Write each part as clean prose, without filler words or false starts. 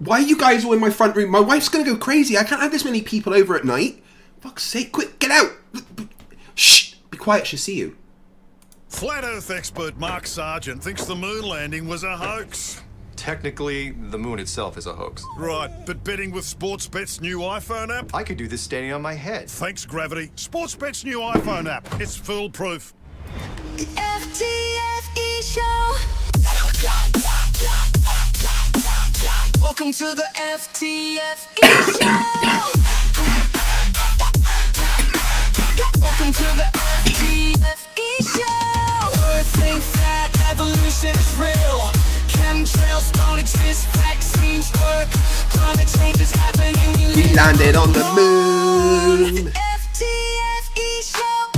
Why are you guys all in my front room? My wife's going to go crazy. I can't have this many people over at night. Fuck's sake, quick, get out. Shh, be quiet, she'll see you. Flat Earth expert Mark Sargent thinks the moon landing was a hoax. Technically, the moon itself is a hoax. Right, but betting with Sportsbet's new iPhone app? I could do this standing on my head. Thanks, Gravity. Sportsbet's new iPhone app. It's foolproof. The FTFE show. Welcome to the FTFE show. Welcome to the FTFE show. Earth thinks that evolution is real. Chemtrails don't exist, vaccines work. Climate change is happening. We landed on the moon. The FTFE show.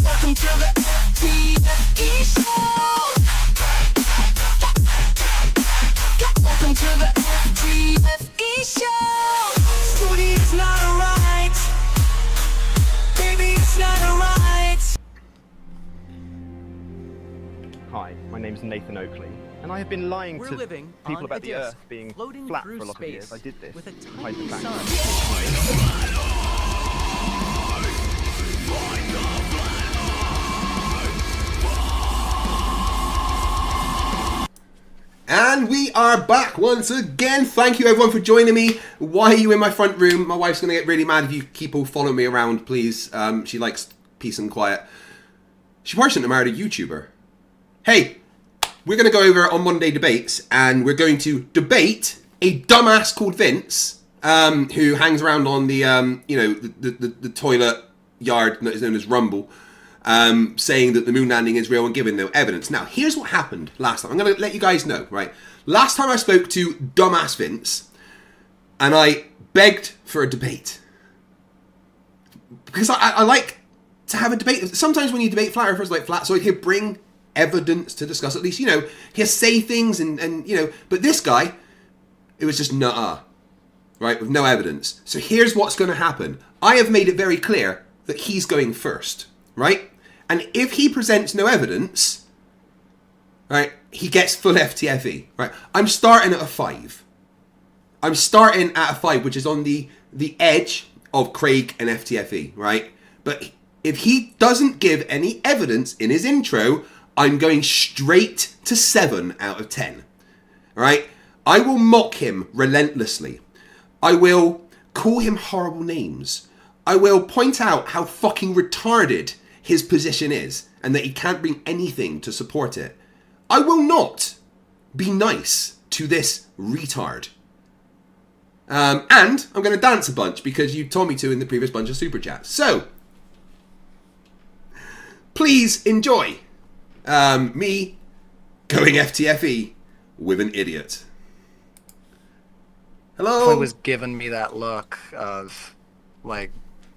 Welcome to the FTFE show. Welcome to the FTFE show. Scooty, it's not alright. Baby, it's not alright. Hi, my name's Nathan Oakley, and I have been lying We're to living people on about a the disk, Earth being floating flat through for a lot of space years. I did this with a to hide tiny the fact. sun. And we are back once again. Thank you everyone for joining me. Why are you in my front room? My wife's going to get really mad if you keep all following me around, please. She likes peace and quiet. She probably shouldn't have married a YouTuber. Hey, we're going to go over on Monday debates, and we're going to debate a dumbass called Vince, who hangs around on the, the toilet yard that is known as Rumble, saying that the moon landing is real and giving no evidence. Now, here's what happened last time. I'm going to let you guys know, right? Last time I spoke to dumbass Vince, and I begged for a debate. Because I like to have a debate. Sometimes when you debate flat earthers like flat, so he'll bring evidence to discuss. At least, he'll say things and but this guy, it was just nuh-uh, right? With no evidence. So here's what's going to happen. I have made it very clear that he's going first, right? And if he presents no evidence, right, he gets full FTFE, right? I'm starting at a 5. I'm starting at a 5, which is on the edge of Craig and FTFE, right? But if he doesn't give any evidence in his intro, I'm going straight to 7 out of 10, right? I will mock him relentlessly. I will call him horrible names. I will point out how fucking retarded his position is and that he can't bring anything to support it. I will not be nice to this retard. And I'm going to dance a bunch because you told me to in the previous bunch of super chats. So, please enjoy me going FTFE with an idiot. Hello? It was giving me that look of, like,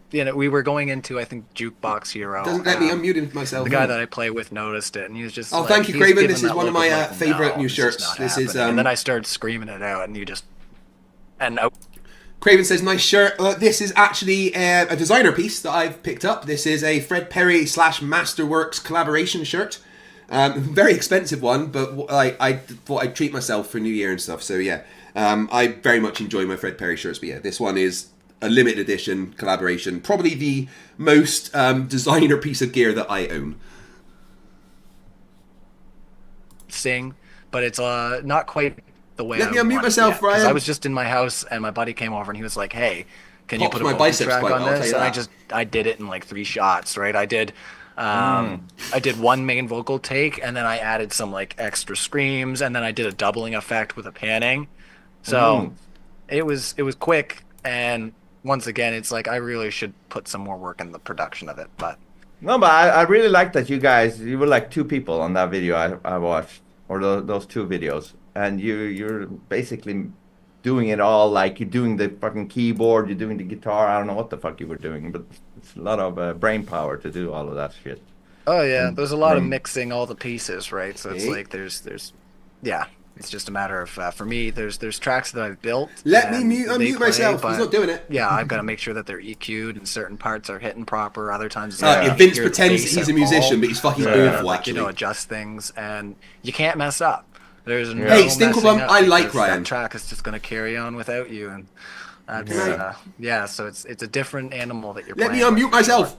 we were going into, I think, Jukebox Hero. Doesn't let me unmute myself. The guy that I play with noticed it, and he was just oh, like, thank you, Craven. This is one of my favorite new shirts. This is and then I started screaming it out, and you just... And Craven says, nice shirt. This is actually a designer piece that I've picked up. This is a Fred Perry / Masterworks collaboration shirt. Very expensive one, but I thought I'd treat myself for New Year and stuff. So yeah, I very much enjoy my Fred Perry shirts. But yeah, this one is a limited edition collaboration. Probably the most designer piece of gear that I own. sing, but it's not quite the way Let me unmute myself, Ryan. I was just in my house, and my buddy came over, and he was like, hey, can you put a my vocal biceps track quite on well, this? And I did it in like 3 shots, right? I did one main vocal take, and then I added some like extra screams, and then I did a doubling effect with a panning. So it was quick, and once again, it's like I really should put some more work in the production of it. But no, but I really like that you were like 2 people on that video I watched, or those 2 videos, and you're basically doing it all, like you're doing the fucking keyboard, you're doing the guitar. I don't know what the fuck you were doing, but it's a lot of brain power to do all of that shit. Oh yeah, there's a lot of mixing all the pieces, right? So it's like there's yeah, it's just a matter of for me, there's tracks that I've built. Let me unmute myself. He's not doing it. Yeah, I've got to make sure that they're EQ'd and certain parts are hitting proper. Other times, if Vince pretends he's a musician, but he's fucking awful. Like, adjust things, and you can't mess up. There's no Hey, Stinkleblum, messing up I like because Ryan. That track is just going to carry on without you, and that's so it's a different animal that you're Let me playing unmute with, for myself.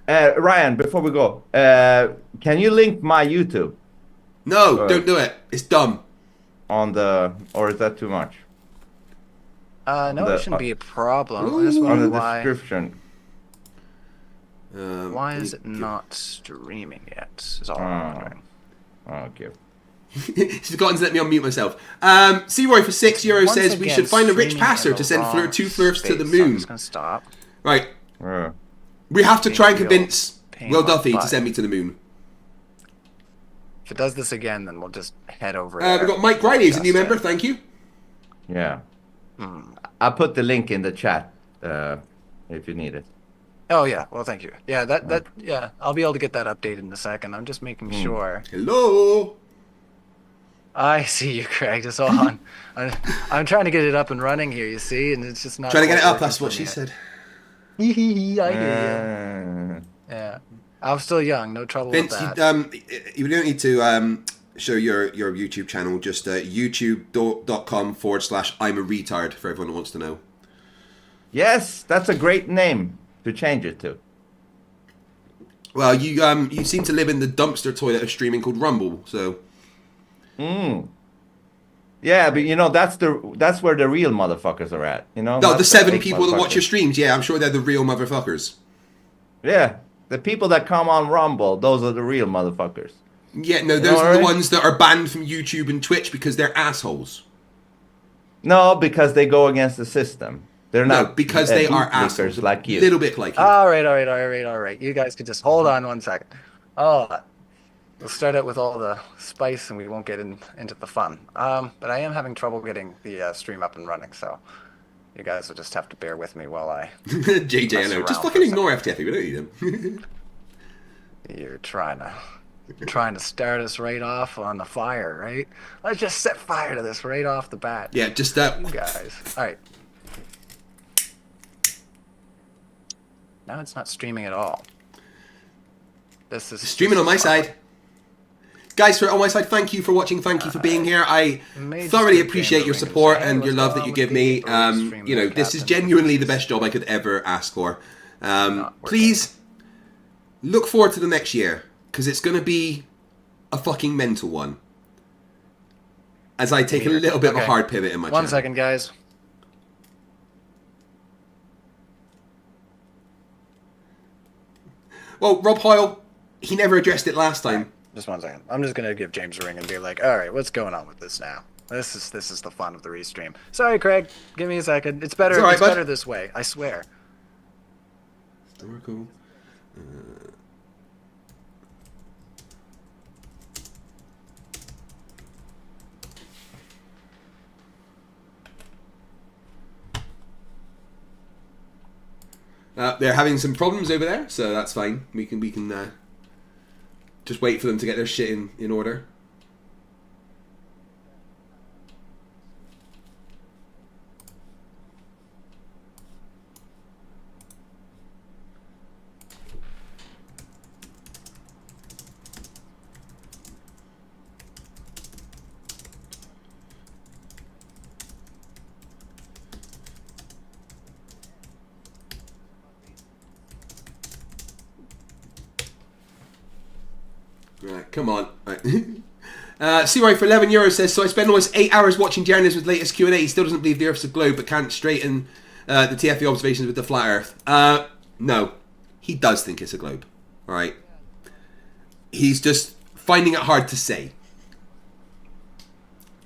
sure. Ryan, before we go, can you link my YouTube No, don't do it. It's dumb. on the, or is that too much? No, it shouldn't be a problem. Ooh. I just On wonder the why. description. Why is it not streaming yet? Is all I'm wondering. Okay. She's forgotten to let me unmute myself. C-Roy for €6 Once says we again, should find a rich streaming pastor in to the send wrong two Flerfs to the space, so I'm moon. just gonna stop. Right. Uh, We have to try and Maybe convince I'll Will paint my Duffy to butt. send me to the moon. If it does this again, then we'll just head over. We've got Mike Riley as a new member. Thank you. yeah. I put the link in the chat if you need it. Oh yeah, well thank you. Yeah, that I'll be able to get that updated in a second. I'm just making sure. Hello. I see you, Craig. Just hold on. I'm trying to get it up and running here. You see, and it's just not. Trying to get it quite up. That's working what for she me. said. I hear you. Yeah, I'm still young. No trouble Vince, with that. you don't need to show your YouTube channel. Just youtube.com/I'm a retard for everyone who wants to know. Yes, that's a great name to change it to. Well, you seem to live in the dumpster toilet of streaming called Rumble, so. Yeah, but you know that's where the real motherfuckers are at. You know. No, not the 7 fake people that watch your motherfuckers. streams, yeah, I'm sure they're the real motherfuckers. Yeah, the people that come on Rumble, those are the real motherfuckers. Yeah, no, You those know are what I the mean? ones that are banned from YouTube and Twitch because they're assholes. No, because they go against the system. They're No, not because they are bootlickers assholes. like you. A little bit like you. All right. You guys could just hold on one second. Oh, we'll start out with all the spice, and we won't get into the fun. But I am having trouble getting the stream up and running, so you guys will just have to bear with me while I. JJ, I know. around Just for fucking a ignore FTFE. We don't need them. You're trying to start us right off on the fire, right? Let's just set fire to this right off the bat. Yeah, just You guys. All right. Now it's not streaming at all. This is streaming on my side. Guys, on my side, thank you for watching. Thank you for being here. I May thoroughly just appreciate begin your the support ring. and Hey, your what's love that going you on give with me. the stream You know, with this is Captain? genuinely the best job I could ever ask for. Not working. Please look forward to the next year because it's going to be a fucking mental one. As I take a little bit of a Okay. hard pivot in my channel. 1 second, guys. Well, Rob Hoyle, he never addressed it last time. Just 1 second. I'm just gonna give James a ring and be like, all right, what's going on with this now? This is the fun of the restream. Sorry, Craig. Give me a second. It's better. It's all right, bud. better this way. I swear. Historical. They're having some problems over there, so that's fine. We can just wait for them to get their shit in order. Right, come on. Right. C-Roy for €11 says, so I spend almost 8 hours watching journalism's latest Q&A. He still doesn't believe the Earth's a globe, but can't straighten the TFE observations with the flat Earth. No, he does think it's a globe. All right. He's just finding it hard to say.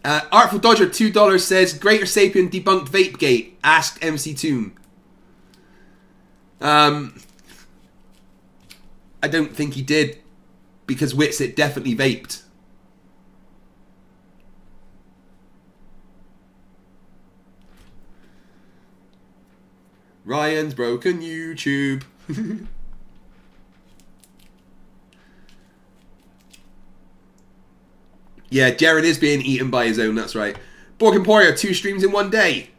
Artful Dodger, $2 says, Greater Sapien debunked Vapegate. Asked MC Toon. I don't think he did. Because Witsit definitely vaped. Ryan's broken YouTube. Yeah, Jared is being eaten by his own, that's right. Borg Emporio, 2 streams in 1 day.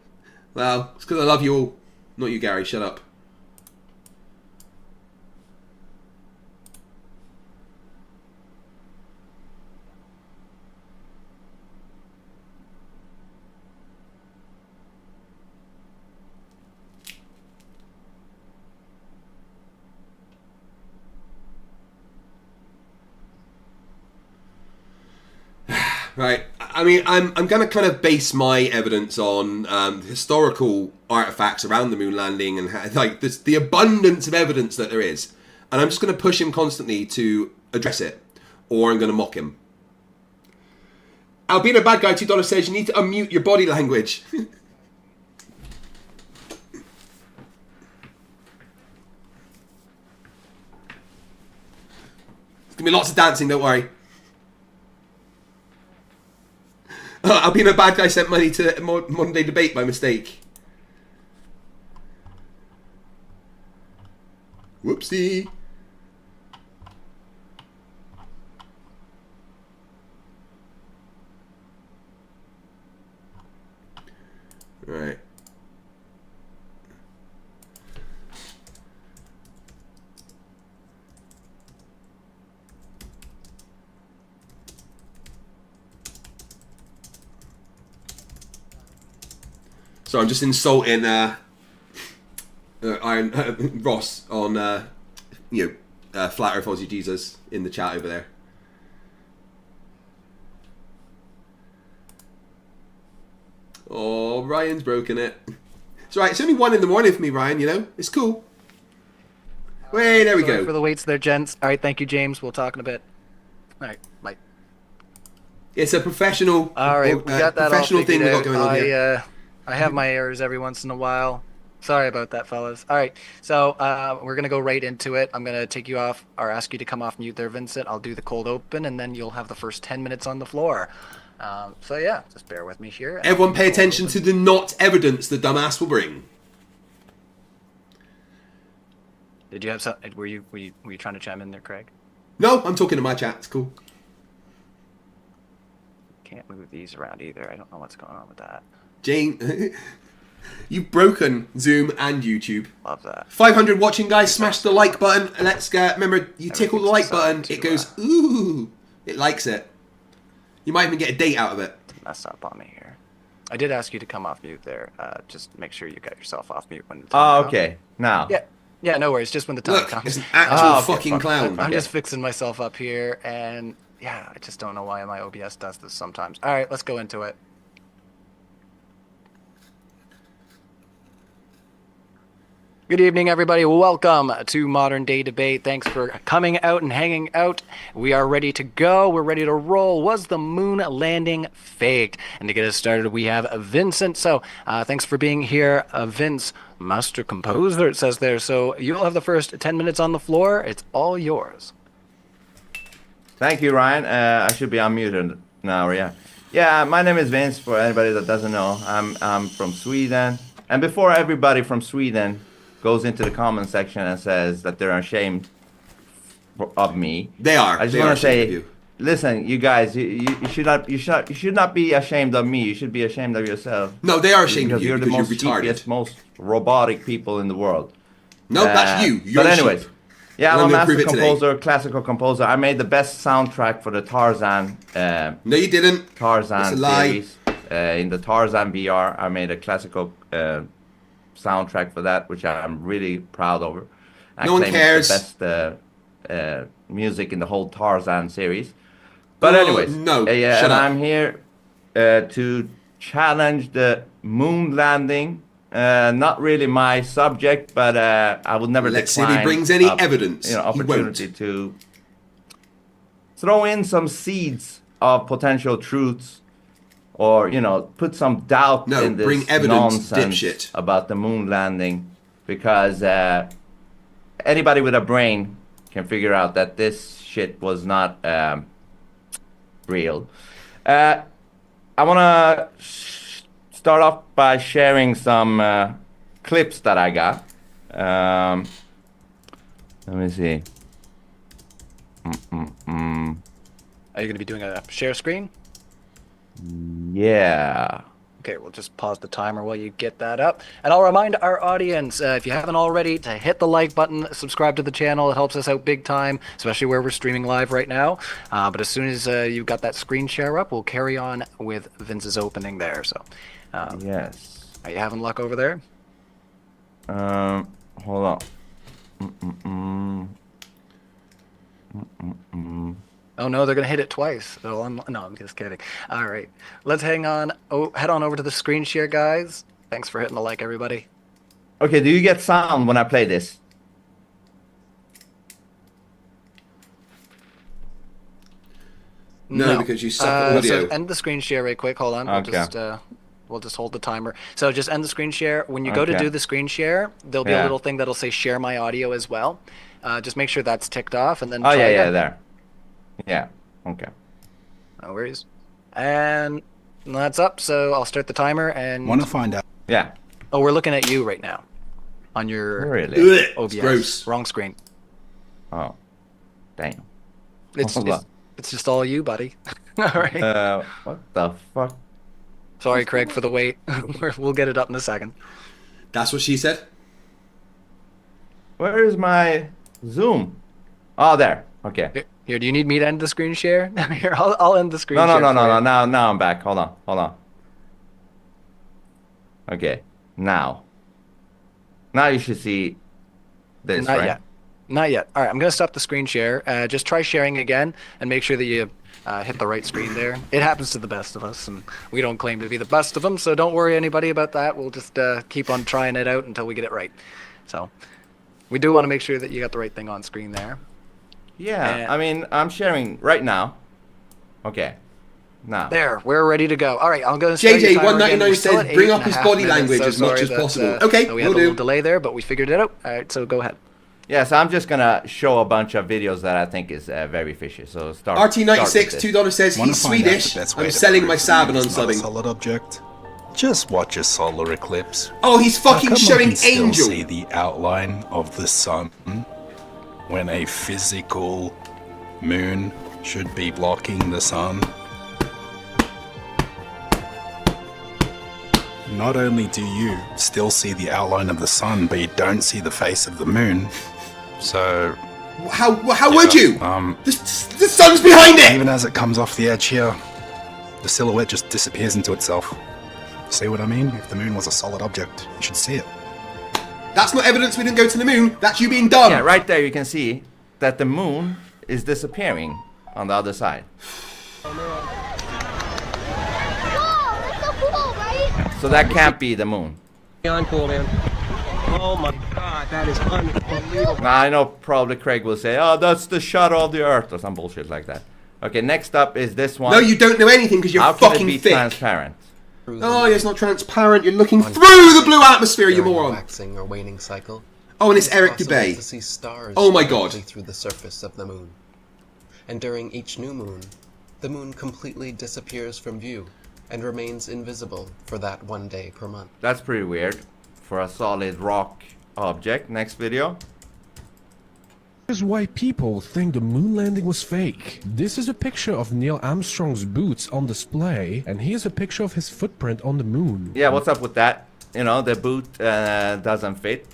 Well, it's because I love you all. Not you, Gary, shut up. Right. I mean, I'm going to kind of base my evidence on historical artifacts around the moon landing and like the abundance of evidence that there is, and I'm just going to push him constantly to address it, or I'm going to mock him. Albino Bad Guy $2 says you need to unmute your body language. There's going to be lots of dancing, don't worry. Albino Bad Guy sent money to Modern Day Debate by mistake. Whoopsie. Right. So I'm just insulting Iron Ross on Flat Earth Aussie Jesus in the chat over there. Oh, Ryan's broken it. It's alright, it's only 1 in the morning for me, Ryan, you know? It's cool. Wait, there we Sorry go. for the waits there, gents. All right, thank you, James. We'll talk in a bit. All right, bye. It's a professional, All right, we got that professional all thing we got figured going on out. here. I have my errors every once in a while. Sorry about that, fellas. All right, so we're going to go right into it. I'm going to take you off, or ask you to come off mute there, Vincent. I'll do the cold open, and then you'll have the first 10 minutes on the floor. So yeah, just bear with me here. Everyone pay attention to the not evidence the dumbass will bring. Did you have some? Were you trying to chime in there, Craig? No, I'm talking to my chat. It's cool. Can't move these around either. I don't know what's going on with that. Jane, you've broken Zoom and YouTube. Love that. 500 watching, guys. Smash the like button. Let's get. Remember, you tickle the like button. It goes ooh. It likes it. You might even get a date out of it. Mess up on me here. I did ask you to come off mute there. Just make sure you got yourself off mute when the time comes. Okay. Now. Yeah, no worries. Just when the time Look, comes. it's an actual okay, fucking clown. I'm just fixing myself up here, and yeah, I just don't know why my OBS does this sometimes. All right, let's go into it. Good evening, everybody. Welcome to Modern Day Debate. Thanks for coming out and hanging out. We are ready to go. We're ready to roll. Was the moon landing faked? And to get us started, we have Vincent. So thanks for being here, Vince, master composer, it says there. So you'll have the first 10 minutes on the floor. It's all yours. Thank you, Ryan. I should be unmuted now, yeah. Yeah, my name is Vince, for anybody that doesn't know. I'm from Sweden. And before everybody from Sweden goes into the comment section and says that they're ashamed of me. They are. I just They want are to say, ashamed of you. listen, you guys, you should not be ashamed of me. You should be ashamed of yourself. No, they are ashamed of Because you you're the because most you're retarded. geekiest, most robotic people in the world. No, that's you. You're But a anyways, sheep. yeah, And I'm a I'm gonna master prove it today. composer, classical composer. I made the best soundtrack for the Tarzan No, you didn't. It's a Tarzan lie. series. In the Tarzan VR, I made a classical soundtrack for that, which I'm really proud of. I No one claim cares. it's the best music in the whole Tarzan series. But Oh, anyways, no, yeah, shut and up. I'm here to challenge the moon landing. Not really my subject, but I would never Let's see if decline he brings any evidence. He won't. opportunity to throw in some seeds of potential truths, or put some doubt No, in this bring evidence, nonsense dipshit. about the moon landing, because anybody with a brain can figure out that this shit was not real. I want to start off by sharing some clips that I got. Let me see. Are you going to be doing a share screen? Yeah. Okay, we'll just pause the timer while you get that up. And I'll remind our audience, if you haven't already, to hit the like button, subscribe to the channel. It helps us out big time, especially where we're streaming live right now. But as soon as you've got that screen share up, we'll carry on with Vince's opening there. So, Yes. are you having luck over there? Hold on. Oh no, they're gonna hit it twice. No, I'm just kidding. All right, let's head on over to the screen share, guys. Thanks for hitting the like, everybody. Okay, do you get sound when I play this? No, because you suck at audio. So end the screen share right quick. Hold on. Okay. We'll just hold the timer. So just end the screen share. When you go to Okay. do the screen share, there'll be a little thing that'll say share my audio as well. Just make sure that's ticked off, and then. Oh try yeah, again. there. Yeah. Okay. No worries. And that's up. So I'll start the timer. And Want to find out? Yeah. oh, we're looking at you right now, on your Really? Ugh, OBS. it's gross. Wrong screen. Oh. Damn. It's just all you, buddy. All right. What the fuck? Sorry, Craig, for the wait. We'll get it up in a second. That's what she said. Where is my Zoom? Oh, there. Okay. Here, do you need me to end the screen share? Here, I'll end the screen No, share. no, no, for no, you. no. Now I'm back. Hold on. Okay. Now you should see this, Not right? yet. Not yet. All right, I'm going to stop the screen share. Just try sharing again and make sure that you hit the right screen there. It happens to the best of us, and we don't claim to be the best of them, so don't worry anybody about that. We'll just keep on trying it out until we get it right. So we do want to make sure that you got the right thing on screen there. Yeah. I mean, I'm sharing right now. Okay. Now. There, we're ready to go. All right, I'm going to start your timer again. JJ199 We're still says, at bring 8 up and a his half body minutes, language so as much sorry as that, possible. Okay, that we will had a little do. delay there, but we figured it out. All right, so go ahead. Yeah, so I'm just gonna show a bunch of videos that I think is very fishy. So start. RT96 start with $2 says Wanna he's find out Swedish. the best way I'm to selling prove my the Sabin moon on is not a subbing. solid object? Just watch a solar eclipse. Oh, he's How fucking come we showing can still Angel. see the outline of the sun when a physical moon should be blocking the sun? Not only do you still see the outline of the sun, but you don't see the face of the moon. So How would you? The sun's behind it. even as it comes off the edge here, the silhouette just disappears into itself. See what I mean? If the moon was a solid object, you should see it. That's not evidence we didn't go to the moon. That's you being dumb. Yeah, right there you can see that the moon is disappearing on the other side. So that can't be the moon. Cool, man. Oh my god, that is unbelievable. Now I know probably Craig will say, oh, that's the shadow of the earth or some bullshit like that. Okay, next up is this one. No, you don't know anything because you're How can it fucking be thick. transparent? Oh, it's not transparent. You're looking through the blue atmosphere, you During a moron. waxing or waning cycle, Oh, and it's it's Eric possible Dubay. to see stars Oh my God. directly through the surface of the moon. And during each new moon, the moon completely disappears from view and remains invisible for that 1 day per month. That's pretty weird for a solid rock object. Next video. Here's why people think the moon landing was fake. This is a picture of Neil Armstrong's boots on display, and here's a picture of his footprint on the moon. Yeah, what's up with that? You know, the boot doesn't fit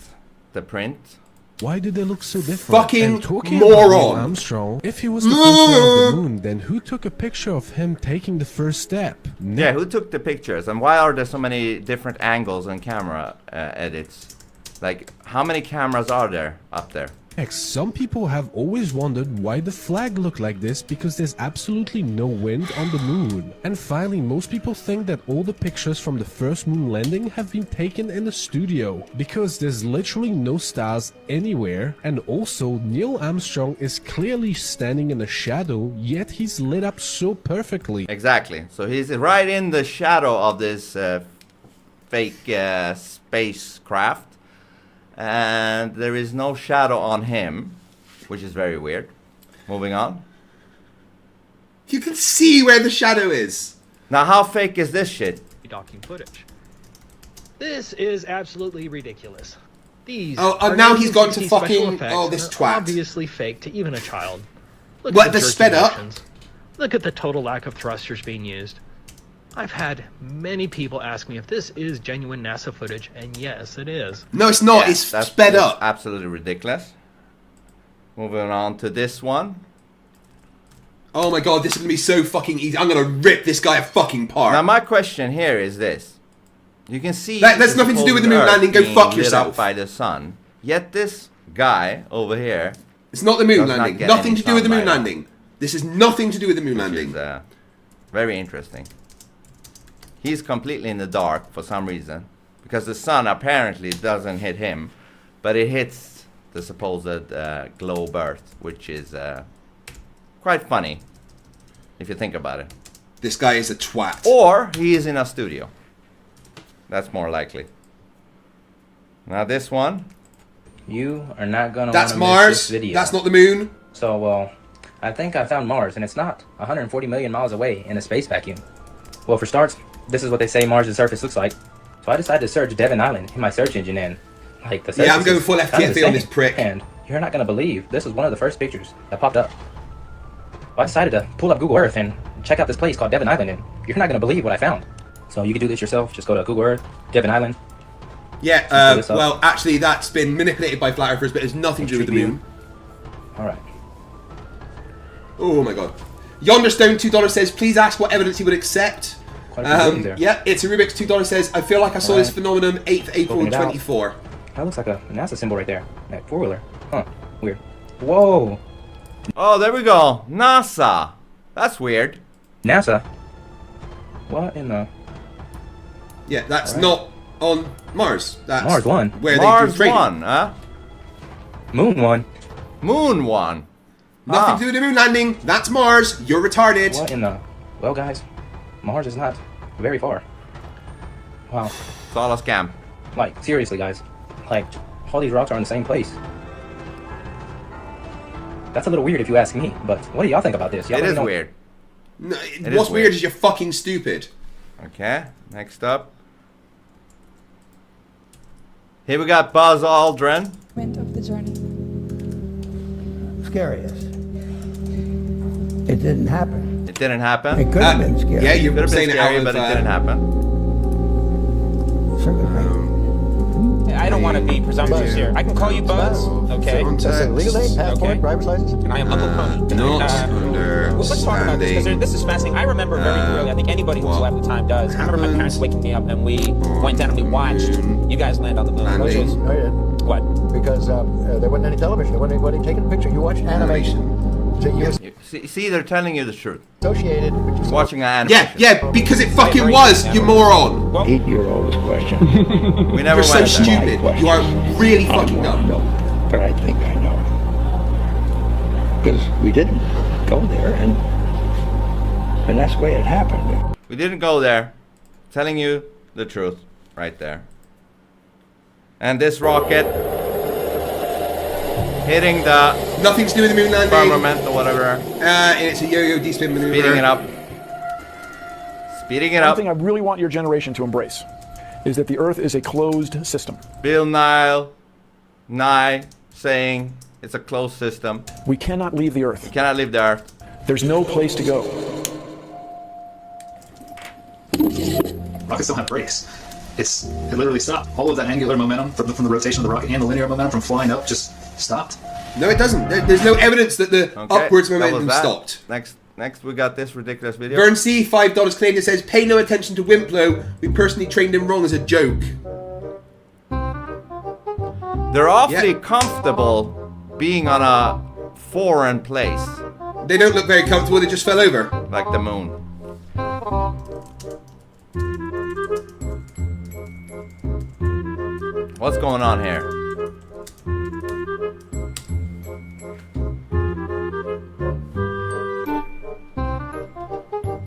the print. Why do they look so different? Fucking And talking about Neil moron. Armstrong, if he was the first man on the moon, then who took a picture of him taking the first step? Yeah, who took the pictures? And why are there so many different angles and camera edits? Like, how many cameras are there up there? Some people have always wondered why the flag looked like this, because there's absolutely no wind on the moon. And finally, most people think that all the pictures from the first moon landing have been taken in a studio, because there's literally no stars anywhere, and also Neil Armstrong is clearly standing in a shadow, yet he's lit up so perfectly. Exactly. So he's right in the shadow of this fake spacecraft. And there is no shadow on him, which is very weird. Moving on. You can see where the shadow is. Now, how fake is this shit? Docking footage. This is absolutely ridiculous. These Oh, are now he's gone to 1960s special fucking- effects oh, this and are twat. obviously fake to even a child. Look What, at the they're jerky sped up? motions. Look at the total lack of thrusters being used. I've had many people ask me if this is genuine NASA footage, and yes, it is. No, it's not. Yeah, It's that's sped up. Absolutely ridiculous. Moving on to this one. Oh my god, this is gonna be so fucking easy. I'm gonna rip this guy a fucking part. Now, my question here is this. You can see... That's nothing to do with the moon Earth landing. Go being fuck lit yourself. up by the sun. Yet this guy over here... It's not the moon does not landing. get Nothing any to do with the moon sunlight. landing. This has nothing to do with the moon Which landing. is very interesting. He's completely in the dark for some reason. Because the sun apparently doesn't hit him. But it hits the supposed globe Earth. Which is quite funny. If you think about it. This guy is a twat. Or he is in a studio. That's more likely. Now this one. You are not gonna. That's wanna Mars. miss this video. That's not the moon. So, well, I think I found Mars, and it's not 140 million miles away in a space vacuum. Well, for starts, this is what they say Mars' surface looks like. So I decided to search Devon Island in my search engine, and like the surface Yeah, I'm going full is kinda the FTFE on same. this prick. And you're not gonna believe this is one of the first pictures that popped up. Well, I decided to pull up Google Earth and check out this place called Devon Island, and you're not gonna believe what I found. So you can do this yourself. Just go to Google Earth, Devon Island. Yeah, well, actually, that's been manipulated by flat earthers, but it's nothing to do with the moon. Alright. Oh my god. Yonderstone $2 says, please ask what evidence he would accept. Quite a few buildings there. Yeah, it's a Rubik's $2 says, I feel like I saw this Alright. phenomenon 8th April Open it out. 24. That looks like a NASA symbol right there. That four-wheeler. Huh. Weird. Whoa. Oh, there we go. NASA. That's weird. NASA? What in the... Yeah, that's not on Mars. That's Mars 1. where Mars they do trading. 1, huh? Moon 1. Moon 1. Nothing to do with the moon landing. That's Mars. You're retarded. What in the... Well, guys, Mars is not very far. Wow. It's all a scam. Like, seriously, guys. Like, all these rocks are in the same place. That's a little weird if you ask me, but what do y'all think about this? Y'all It let me is know. weird. No, It what's is weird is you're fucking stupid. Okay, next up. Here we got Buzz Aldrin. Of the journey. Scariest. It didn't happen. It didn't happen. It could have been scary. Yeah, It you're could have been saying scary, it out but of, it didn't happen. I don't want to be presumptuous here. I can call you Buzz, okay? Listen, legal name, passport, driver's license. And I am Uncle Pony. Not Let's talk about this because this is fascinating. I remember very clearly. I think anybody who's alive at the time does. I remember my parents waking me up and we went down and we watched you guys land on the moon. Which is Oh, yeah. what? Because there wasn't any television. There wasn't anybody taking a picture. You watched animation. So you were See, they're telling you the truth. associated with your Watching an Yeah, animation. yeah, because it fucking was, you moron. 8-year-old's question. We never You're so went there. stupid. You are really fucking dumb. No, but I think I know. Because we didn't go there, and that's the way it happened. We didn't go there. Telling you the truth right there. And this rocket hitting the Nothing to do with the moon landing. firmament or whatever. And it's a yo-yo D-spin maneuver. Speeding it up. Speeding it One up. thing I really want your generation to embrace is that the Earth is a closed system. Bill Nye saying it's a closed system. We cannot leave the Earth. You cannot leave the Earth. There's no place to go. Rockets don't have brakes. It literally stopped. All of that angular momentum from the rotation of the rocket and the linear momentum from flying up just stopped. No, it doesn't. There's no evidence that the upwards that was momentum that. stopped. Next we got this ridiculous video. Vern C, $5 Canadian says, pay no attention to Wimplo. We personally trained him wrong as a joke. They're awfully comfortable being on a foreign place. They don't look very comfortable, they just fell over. Like the moon. What's going on here?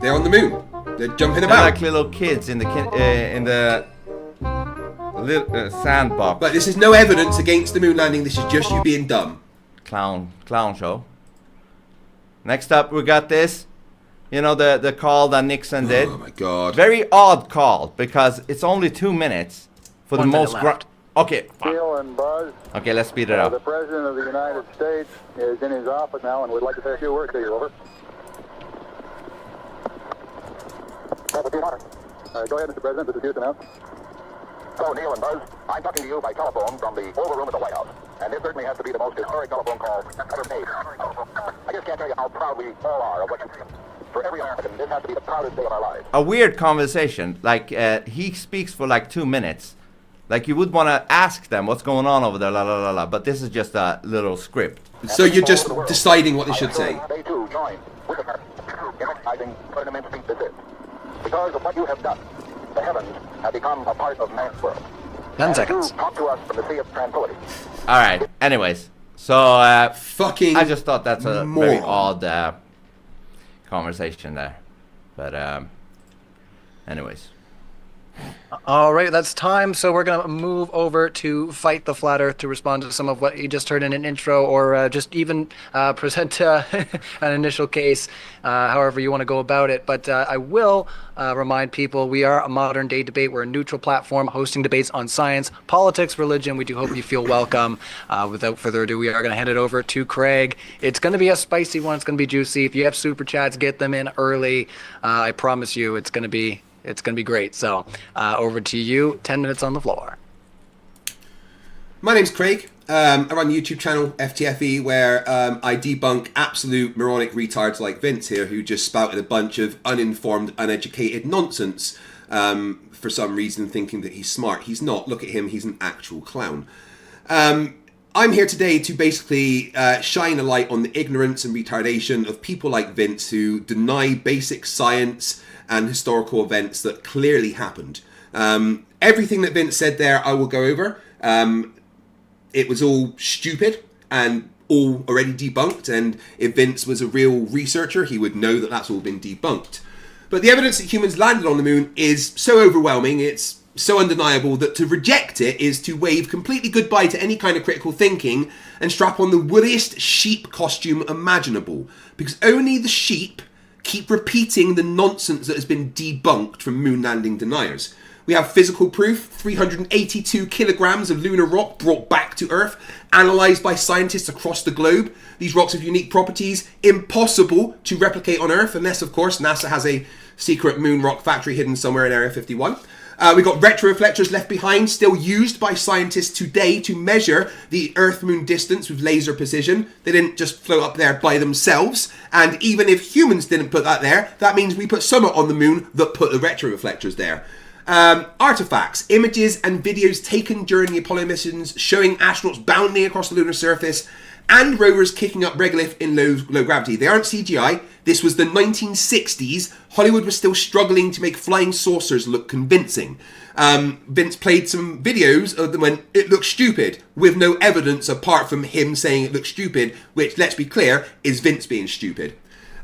They're on the moon. They're jumping They're about. like little kids in the sandbox. But this is no evidence against the moon landing. This is just you being dumb. Clown show. Next up, we got this. You know, the call that Nixon did. Oh my god. Very odd call because it's only 2 minutes for the 1 minute most. left. Okay. Neil and Buzz. Okay, let's speed it up. The President of the United States is in his office now and would like to say a few words to you. Over. Go ahead, Mr. President. This is Houston out. So, Neil and Buzz, I'm talking to you by telephone from the Oval Room at the White House. And this certainly has to be the most historic telephone call ever made. I just can't tell you how proud we all are of what you did. For every American, this has to be the proudest day of our lives. A weird conversation. Like, he speaks for like 2 minutes. Like, you would want to ask them what's going on over there, la la la la. But this is just a little script. So you're just deciding what they should say. They too join with America in recognizing what an immense feat this is. Because of what you have done, the heavens have become a part of man's world. 10 seconds. Talk to us from the sea of tranquility. All right. Anyways, so fucking. I just thought that's a moron. very odd conversation there, but anyways. All right, that's time. So we're going to move over to Fight the Flat Earth to respond to some of what you just heard in an intro, or just even present an initial case, however you want to go about it. But I will remind people we are a modern day debate. We're a neutral platform hosting debates on science, politics, religion. We do hope you feel welcome. Without further ado, we are going to hand it over to Craig. It's going to be a spicy one. It's going to be juicy. If you have super chats, get them in early. I promise you it's going to be great. So over to you. 10 minutes on the floor. My name's Craig. I run the YouTube channel FTFE, where I debunk absolute moronic retards like Vince here, who just spouted a bunch of uninformed, uneducated nonsense for some reason, thinking that he's smart. He's not. Look at him. He's an actual clown. I'm here today to basically shine a light on the ignorance and retardation of people like Vince, who deny basic science and historical events that clearly happened. Everything that Vince said there, I will go over. It was all stupid and all already debunked, and if Vince was a real researcher, he would know that that's all been debunked. But the evidence that humans landed on the moon is so overwhelming, it's so undeniable, that to reject it is to wave completely goodbye to any kind of critical thinking and strap on the woolliest sheep costume imaginable, because only the sheep keep repeating the nonsense that has been debunked from moon landing deniers. We have physical proof, 382 kilograms of lunar rock brought back to Earth, analysed by scientists across the globe. These rocks have unique properties, impossible to replicate on Earth, unless, of course, NASA has a secret moon rock factory hidden somewhere in Area 51. We've got retroreflectors left behind, still used by scientists today to measure the Earth-Moon distance with laser precision. They didn't just float up there by themselves. And even if humans didn't put that there, that means we put someone on the moon that put the retroreflectors there. Artifacts, images and videos taken during the Apollo missions showing astronauts bounding across the lunar surface and rovers kicking up regolith in low gravity. They aren't CGI. This was the 1960s. Hollywood was still struggling to make flying saucers look convincing. Vince played some videos of them when it looked stupid, with no evidence apart from him saying it looked stupid, which, let's be clear, is Vince being stupid.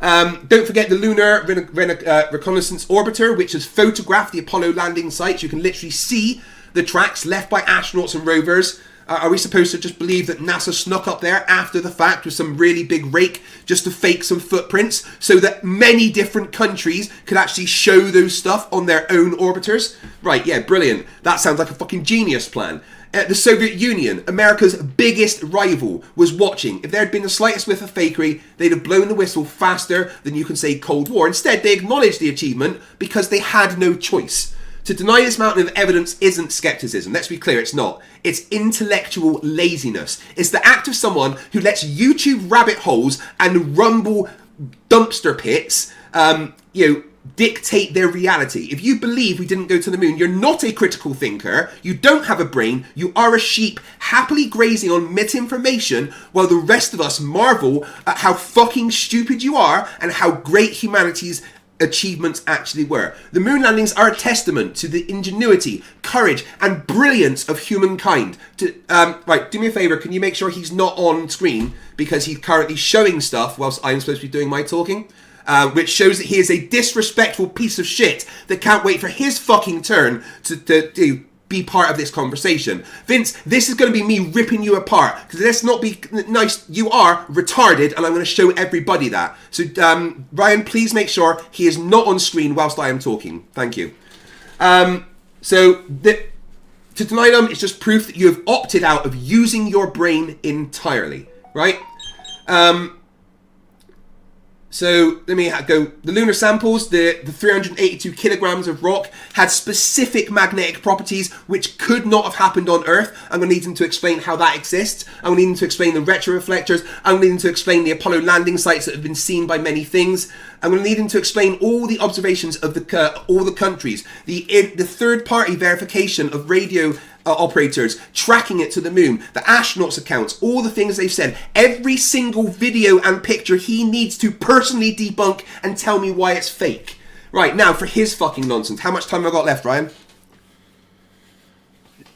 Don't forget the Lunar Reconnaissance Orbiter, which has photographed the Apollo landing sites. You can literally see the tracks left by astronauts and rovers. Are we supposed to just believe that NASA snuck up there after the fact with some really big rake just to fake some footprints so that many different countries could actually show those stuff on their own orbiters? Right, yeah, brilliant. That sounds like a fucking genius plan. The Soviet Union, America's biggest rival, was watching. If there had been the slightest whiff of fakery, they'd have blown the whistle faster than you can say Cold War. Instead, they acknowledged the achievement because they had no choice. To deny this mountain of evidence isn't skepticism. Let's be clear, it's not. It's intellectual laziness. It's the act of someone who lets YouTube rabbit holes and Rumble dumpster pits, dictate their reality. If you believe we didn't go to the moon, you're not a critical thinker, you don't have a brain, you are a sheep happily grazing on misinformation while the rest of us marvel at how fucking stupid you are and how great humanity's achievements actually were. The moon landings are a testament to the ingenuity, courage, and brilliance of humankind. Right, do me a favour, can you make sure he's not on screen because he's currently showing stuff whilst I'm supposed to be doing my talking? Which shows that he is a disrespectful piece of shit that can't wait for his fucking turn to be part of this conversation. Vince, this is going to be me ripping you apart, because let's not be nice, you are retarded, and I'm going to show everybody that. So, Ryan, please make sure he is not on screen whilst I am talking. Thank you. To deny them, it's just proof that you have opted out of using your brain entirely, right? So let me go. The lunar samples, the 382 kilograms of rock had specific magnetic properties which could not have happened on Earth. I'm going to need them to explain how that exists. I'm going to need them to explain the retroreflectors. I'm going to need them to explain the Apollo landing sites that have been seen by many things. I'm going to need them to explain all the observations of all the countries, the third-party verification of radio operators tracking it to the moon, the astronauts' accounts, all the things they've said, every single video and picture he needs to personally debunk and tell me why it's fake. Right, now for his fucking nonsense. How much time have I got left, Ryan?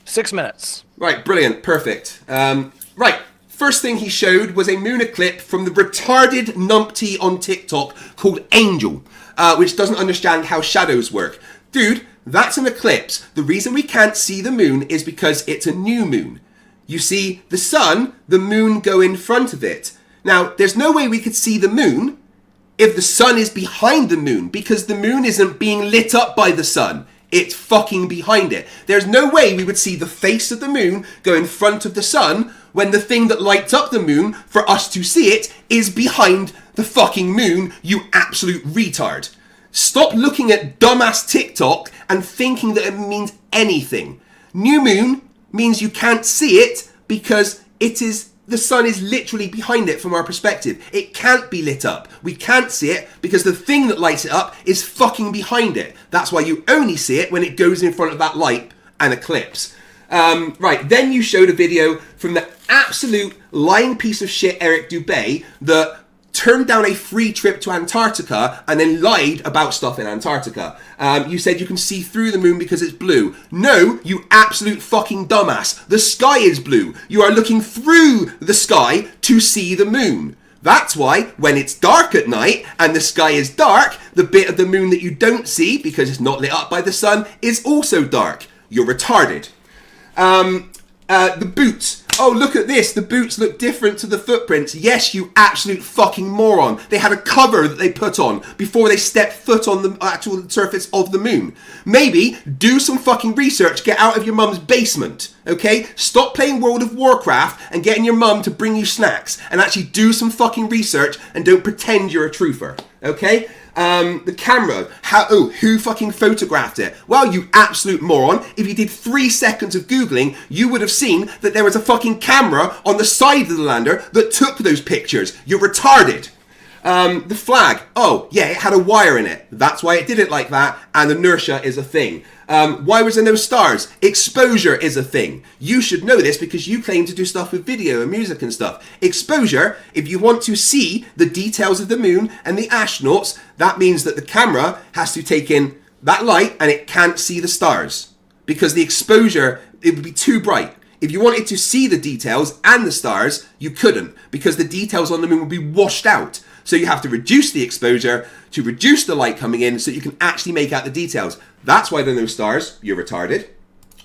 6 minutes. Right, brilliant, perfect. Right, first thing he showed was a moon eclipse from the retarded numpty on TikTok called Angel, which doesn't understand how shadows work. Dude, that's an eclipse. The reason we can't see the moon is because it's a new moon. You see the sun, the moon go in front of it. Now, there's no way we could see the moon if the sun is behind the moon, because the moon isn't being lit up by the sun. It's fucking behind it. There's no way we would see the face of the moon go in front of the sun when the thing that lights up the moon for us to see it is behind the fucking moon, you absolute retard. Stop looking at dumbass TikTok and thinking that it means anything. New moon means you can't see it because the sun is literally behind it from our perspective. It can't be lit up. We can't see it because the thing that lights it up is fucking behind it. That's why you only see it when it goes in front of that light and eclipse. Right, then you showed a video from the absolute lying piece of shit Eric Dubé that turned down a free trip to Antarctica and then lied about stuff in Antarctica. You said you can see through the moon because it's blue. No, you absolute fucking dumbass. The sky is blue. You are looking through the sky to see the moon. That's why when it's dark at night and the sky is dark, the bit of the moon that you don't see because it's not lit up by the sun is also dark. You're retarded. The boots. Oh, look at this. The boots look different to the footprints. Yes, you absolute fucking moron. They had a cover that they put on before they stepped foot on the actual surface of the moon. Maybe do some fucking research. Get out of your mum's basement, okay? Stop playing World of Warcraft and getting your mum to bring you snacks and actually do some fucking research and don't pretend you're a truther, okay? The camera, who fucking photographed it? Well, you absolute moron, if you did 3 seconds of Googling, you would have seen that there was a fucking camera on the side of the lander that took those pictures. You're retarded. The flag, oh yeah, it had a wire in it. That's why it did it like that, and inertia is a thing. Why was there no stars? Exposure is a thing. You should know this because you claim to do stuff with video and music and stuff. Exposure, if you want to see the details of the moon and the astronauts, that means that the camera has to take in that light and it can't see the stars. Because the exposure, it would be too bright. If you wanted to see the details and the stars, you couldn't, because the details on the moon would be washed out. So you have to reduce the exposure to reduce the light coming in so you can actually make out the details. That's why there are no stars. You're retarded.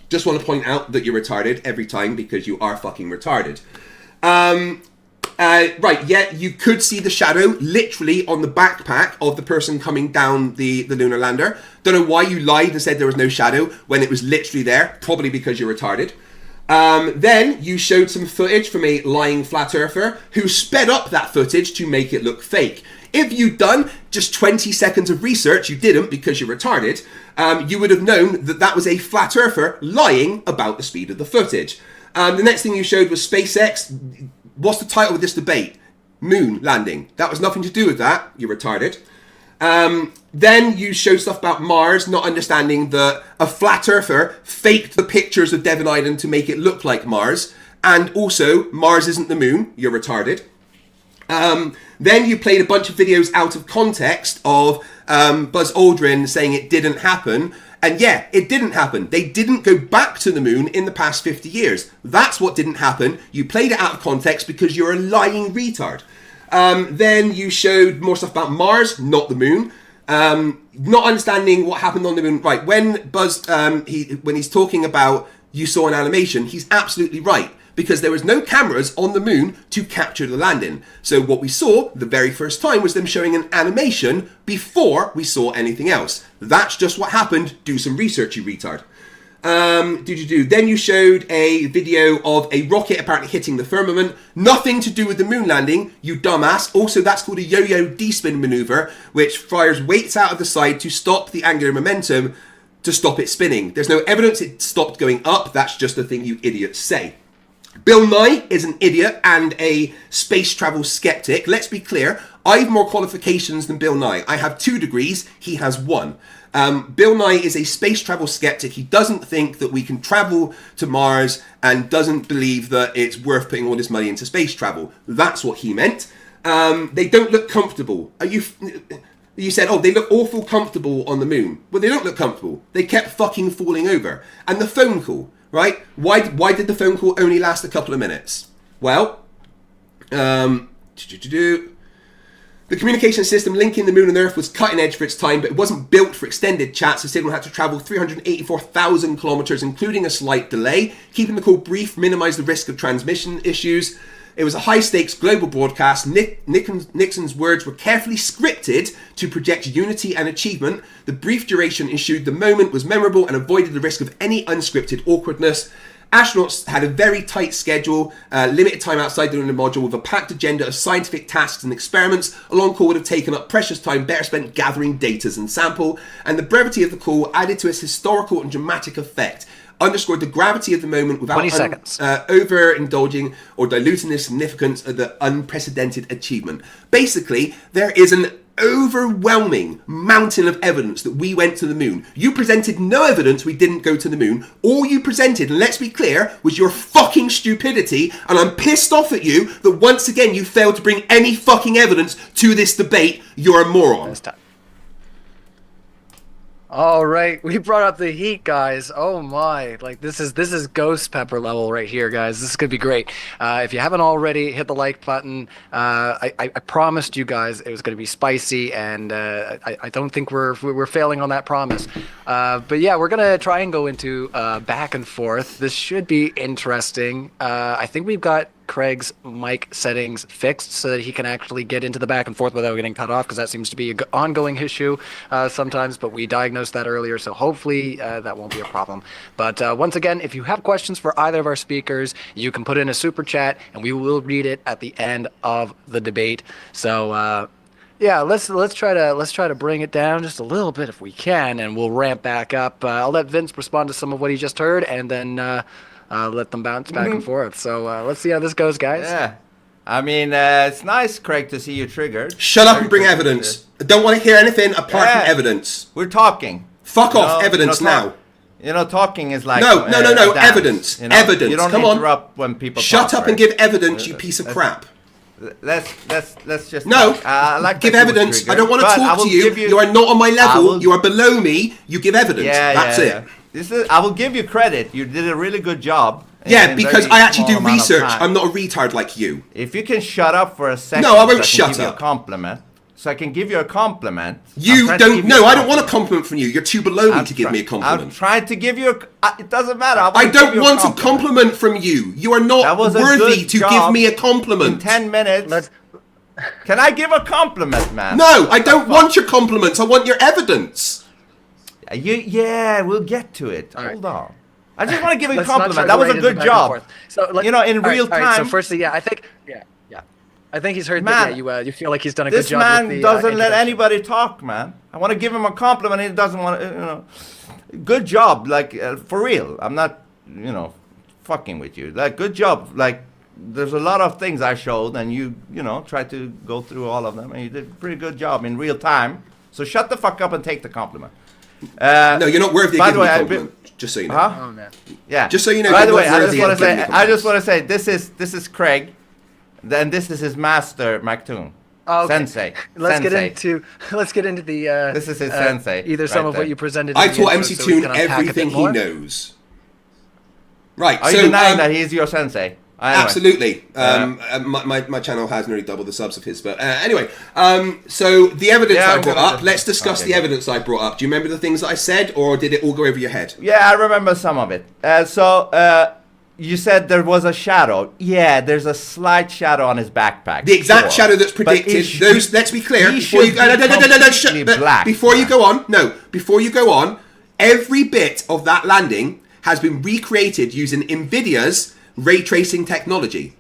Just want to point out that you're retarded every time because you are fucking retarded. Right, yeah, you could see the shadow literally on the backpack of the person coming down the lunar lander. Don't know why you lied and said there was no shadow when it was literally there. Probably because you're retarded. Then you showed some footage from a lying flat earther who sped up that footage to make it look fake. If you'd done just 20 seconds of research, you didn't because you're retarded, you would have known that that was a flat earther lying about the speed of the footage. The next thing you showed was SpaceX. What's the title of this debate? Moonlanding. That was nothing to do with that. You're retarded. Then you showed stuff about Mars, not understanding that a flat earther faked the pictures of Devon Island to make it look like Mars. And also, Mars isn't the moon. You're retarded. Then you played a bunch of videos out of context of Buzz Aldrin saying it didn't happen. And yeah, it didn't happen. They didn't go back to the moon in the past 50 years. That's what didn't happen. You played it out of context because you're a lying retard. Then you showed more stuff about Mars, not the moon. Not understanding what happened on the moon. Right, when Buzz, when he's talking about you saw an animation, he's absolutely right. Because there was no cameras on the moon to capture the landing. So what we saw the very first time was them showing an animation before we saw anything else. That's just what happened. Do some research, you retard. Then you showed a video of a rocket apparently hitting the firmament. Nothing to do with the moon landing, you dumbass. Also, that's called a yo-yo D-spin maneuver, which fires weights out of the side to stop the angular momentum to stop it spinning. There's no evidence it stopped going up. That's just a thing you idiots say. Bill Nye is an idiot and a space travel skeptic. Let's be clear, I have more qualifications than Bill Nye. I have 2 degrees. He has 1. Bill Nye is a space travel skeptic. He doesn't think that we can travel to Mars and doesn't believe that it's worth putting all this money into space travel. That's what he meant. They don't look comfortable. You said, oh, they look awful comfortable on the moon. Well, they don't look comfortable. They kept fucking falling over. And the phone call, right? Why did the phone call only last a couple of minutes? Well, the communication system linking the moon and Earth was cutting edge for its time, but it wasn't built for extended chats. The signal had to travel 384,000 kilometers, including a slight delay. Keeping the call brief minimized the risk of transmission issues. It was a high-stakes global broadcast. Nixon's words were carefully scripted to project unity and achievement. The brief duration ensued the moment was memorable and avoided the risk of any unscripted awkwardness. Astronauts had a very tight schedule, limited time outside the lunar module with a packed agenda of scientific tasks and experiments. A long call would have taken up precious time better spent gathering data and sample, and the brevity of the call added to its historical and dramatic effect, underscored the gravity of the moment without overindulging or diluting the significance of the unprecedented achievement. Basically, there is an overwhelming mountain of evidence that we went to the moon. You presented no evidence we didn't go to the moon. All you presented, and let's be clear, was your fucking stupidity, and I'm pissed off at you that once again you failed to bring any fucking evidence to this debate. You're a moron. All right, we brought up the heat, guys. Oh my, like this is ghost pepper level right here, guys. This is gonna be great. If you haven't already, hit the like button. I promised you guys it was gonna be spicy, and I don't think we're failing on that promise. But yeah, we're gonna try and go into back and forth. This should be interesting. I think we've got Craig's mic settings fixed so that he can actually get into the back and forth without getting cut off, because that seems to be an ongoing issue sometimes, but we diagnosed that earlier, so hopefully that won't be a problem. But once again, if you have questions for either of our speakers, you can put in a super chat and we will read it at the end of the debate. So yeah, let's try to bring it down just a little bit if we can, and we'll ramp back up. I'll let Vince respond to some of what he just heard, and then let them bounce back and forth. So let's see how this goes, guys. Yeah. I mean, it's nice, Craig, to see you triggered. Shut up and bring evidence. I don't want to hear anything apart from evidence. We're talking. Fuck off, evidence now. Talking is like... No, evidence. Evidence, you don't come on. interrupt when people Shut talk, up and give evidence, you piece of crap. Let's just... No, give evidence. I don't want to talk to you. You are not on my level. You are below me. You give evidence. That's it. I will give you credit. You did a really good job. Yeah, because I actually do research. I'm not a retard like you. If you can shut up for a second, no, I won't so I can shut give you up. a compliment. So I can give you a compliment. You don't. No, I don't want a compliment from you. You're too below me to give me a compliment. I'm trying to give you a. It doesn't matter. I don't want a compliment from you. You are not worthy to give me a compliment. In 10 minutes. Can I give a compliment, man? No, I don't want your compliments. I want your evidence. Yeah, we'll get to it. Hold on. I just want to give you a compliment. That was a good job. So, in real time. So firstly, yeah, I think, I think he's heard that. You feel like he's done a good job. This man doesn't let anybody talk, man. I want to give him a compliment. He doesn't want to, good job, like for real. I'm not, fucking with you. Like, good job. Like, there's a lot of things I showed, and you tried to go through all of them, and you did a pretty good job in real time. So shut the fuck up and take the compliment. No, you're not worthy of giving me a compliment. Just so you know. Huh? Oh man. Yeah. Just so you know. By the way, I just want to say this is Craig, then this is his master, Mactoon. Oh, okay. Sensei. Let's get into the. This is his sensei. Either some of what you presented. I taught MC Toon everything he knows. Right. Are you denying that he's your sensei? Anyway. Absolutely. My channel has nearly double the subs of his, but anyway. So the evidence I brought up. Let's discuss the evidence I brought up. Do you remember the things that I said, or did it all go over your head? Yeah, I remember some of it. You said there was a shadow. Yeah, there's a slight shadow on his backpack. The exact shadow that's predicted. Let's be clear. Before you go on, every bit of that landing has been recreated using NVIDIA's ray tracing technology,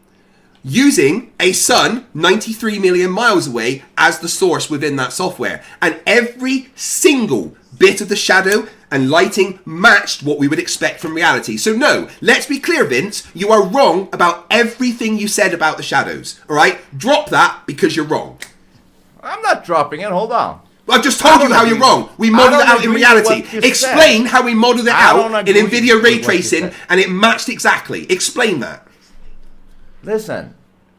using a sun 93 million miles away as the source within that software, and every single bit of the shadow and lighting matched what we would expect from reality. So no, let's be clear, Vince, you are wrong about everything you said about the shadows. All right, drop that because you're wrong. I'm not dropping it. Hold on. I've just told you how you're wrong. We modelled it out in reality. Explain how we modelled it out in NVIDIA ray tracing and it matched exactly. Explain that. Listen,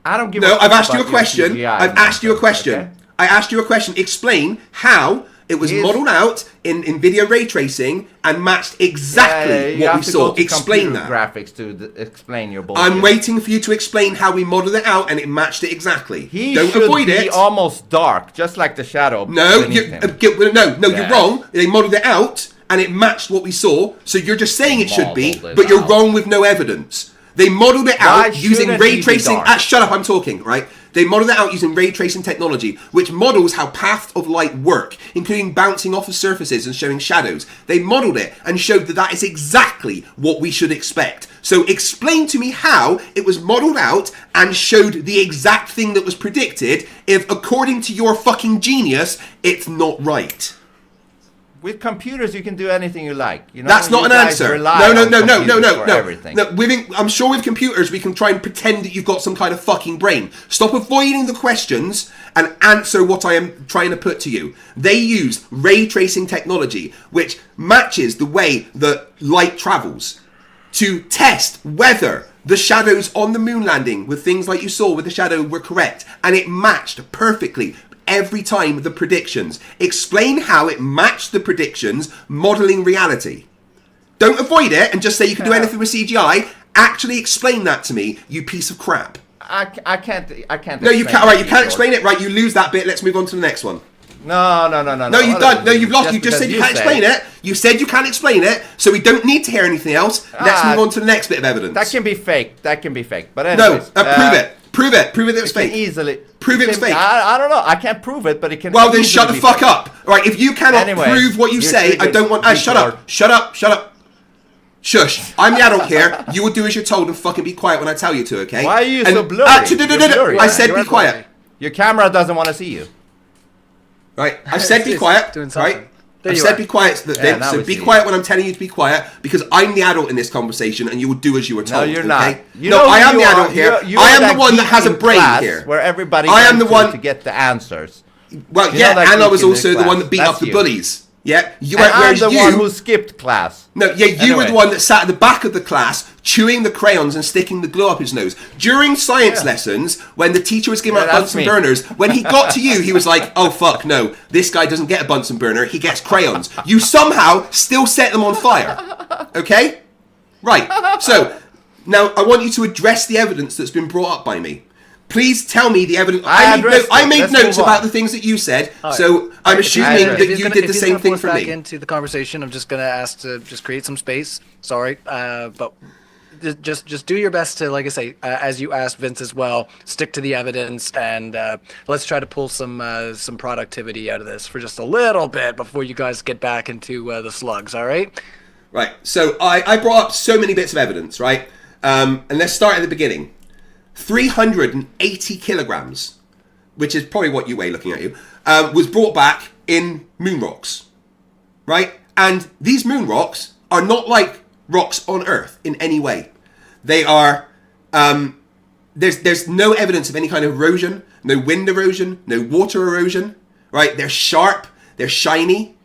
I don't give No, I've asked you a question. I've asked you a question. Okay? I asked you a question. Explain how it was modelled out in NVIDIA ray tracing and matched exactly what we saw. Explain that. Graphics to explain your bullshit. I'm waiting for you to explain how we modelled it out and it matched it exactly. He Don't should avoid be it. almost dark, just like the shadow. No, beneath him. you're wrong. They modelled it out and it matched what we saw. So you're just saying it should be, but you're wrong with no evidence. They modelled it out using ray tracing. Shut up, I'm talking, right? They modelled it out using ray tracing technology, which models how paths of light work, including bouncing off of surfaces and showing shadows. They modelled it and showed that that is exactly what we should expect. So explain to me how it was modelled out and showed the exact thing that was predicted if, according to your fucking genius, it's not right. With computers, you can do anything you like. You know, that's not an answer. No. Everything. No, I'm sure with computers we can try and pretend that you've got some kind of fucking brain. Stop avoiding the questions and answer what I am trying to put to you. They use ray tracing technology, which matches the way that light travels, to test whether the shadows on the moon landing with things like you saw with the shadow were correct, and it matched perfectly every time the predictions. Explain how it matched the predictions, modelling reality. Don't avoid it and just say you can do anything with CGI. Actually explain that to me, you piece of crap. I can't. No, you can't. Right, you can't explain it. Right, you lose that bit. Let's move on to the next one. No. No, you've done. No, you've lost. You just said you can't explain it. You said you can't explain it, so we don't need to hear anything else. Let's move on to the next bit of evidence. That can be fake. But anyways, prove it. Prove it that it's fake. Easily. Prove it was fake. I don't know. I can't prove it, but it can. Well, then shut the fuck up. All right, if you cannot prove what you say, I don't want. Shut up. Shut up. Shush. I'm the adult here. You will do as you're told and fucking be quiet when I tell you to, okay? Why are you so blurry? I said be quiet. Your camera doesn't want to see you. Right. I said be quiet. Right. I said be quiet, so be quiet when I'm telling you to be quiet, because I'm the adult in this conversation and you will do as you were told. No, you're not. Okay? I am the adult here. I am the one that has a brain here. Where everybody to get the answers. Well, and I was also the one that beat up the bullies. Yeah, I'm the one who skipped class. No, you were the one that sat at the back of the class chewing the crayons and sticking the glue up his nose. During science lessons, when the teacher was giving out Bunsen burners, when he got to you, he was like, oh fuck, no, this guy doesn't get a Bunsen burner, he gets crayons. You somehow still set them on fire. Okay? Right, so, now I want you to address the evidence that's been brought up by me. Please tell me the evidence. I made notes about the things that you said, so I'm assuming that you did the same thing for me. Back into the conversation, I'm just going to ask to just create some space. Sorry, but just do your best to, like I say, as you asked Vince as well, stick to the evidence, and let's try to pull some productivity out of this for just a little bit before you guys get back into the slugs. All right? Right. So I brought up so many bits of evidence, right? And let's start at the beginning. 380 kilograms, which is probably what you weigh looking at you, was brought back in moon rocks, right? And these moon rocks are not like rocks on Earth in any way. They are, there's no evidence of any kind of erosion, no wind erosion, no water erosion, right? They're sharp, they're shiny,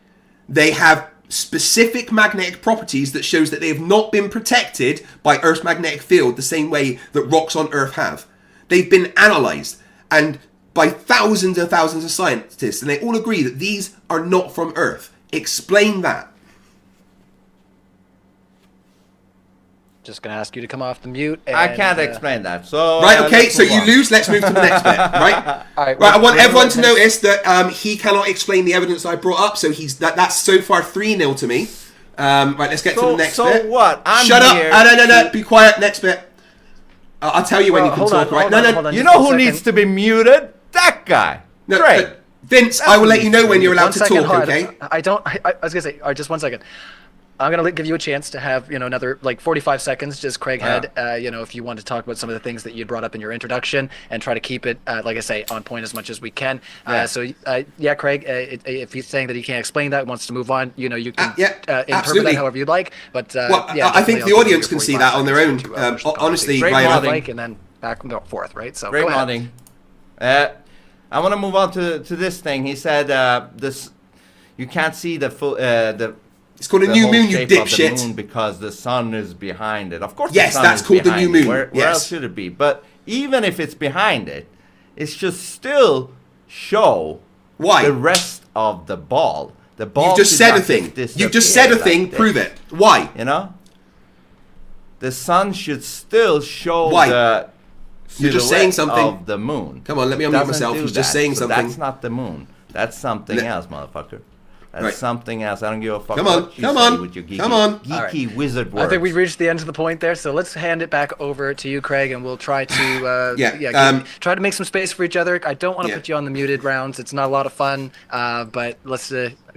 they have specific magnetic properties that shows that they have not been protected by Earth's magnetic field the same way that rocks on Earth have. They've been analysed and by thousands and thousands of scientists, and they all agree that these are not from Earth. Explain that. Just going to ask you to come off the mute. And, I can't explain that. So right, okay, so you lose. Let's move to the next bit, right? Right, I want everyone to notice that he cannot explain the evidence I brought up, so that's so far 3-0 to me. Right, let's get to the next bit. So what? Shut up. No, be quiet. Next bit. I'll tell you when you can talk, right? No. You know who needs to be muted? That guy. No, great. Vince, I will let you know when you're allowed to talk, okay? I was going to say, all right, just 1 second. I'm going to give you a chance to have, another like 45 seconds, just Craig had, if you want to talk about some of the things that you brought up in your introduction and try to keep it, like I say, on point as much as we can. Craig, if he's saying that he can't explain that, wants to move on, you can interpret that however you'd like. But I think the audience can see that on their own. Honestly, Ryan, and then back and forth, right? So great morning. I want to move on to this thing. He said this. You can't see the full the. It's called a the new whole moon, you shape of the dipshit. moon because the sun is behind it. Of course, Yes, the sun that's is called the behind new it. moon. Where Yes. else should it be? But even if it's behind it, it should still show Why? the rest of the ball. The ball. You've just should said a not thing. just You've just said a disappear thing. like this. Prove it. Why? You know. The sun should still show Why? the. You're just saying silhouette something. of the moon. Come on, let me unmute Doesn't myself. do He's just that. saying So something. That's not the moon. That's something else, motherfucker. That's Right. something else. I don't give a fuck. Come on, what you come say on, with your geeky, come on. geeky wizard words. I think we've reached the end of the point there, so let's hand it back over to you, Craig, and we'll try to try to make some space for each other. I don't want to put you on the muted rounds; it's not a lot of fun. But let's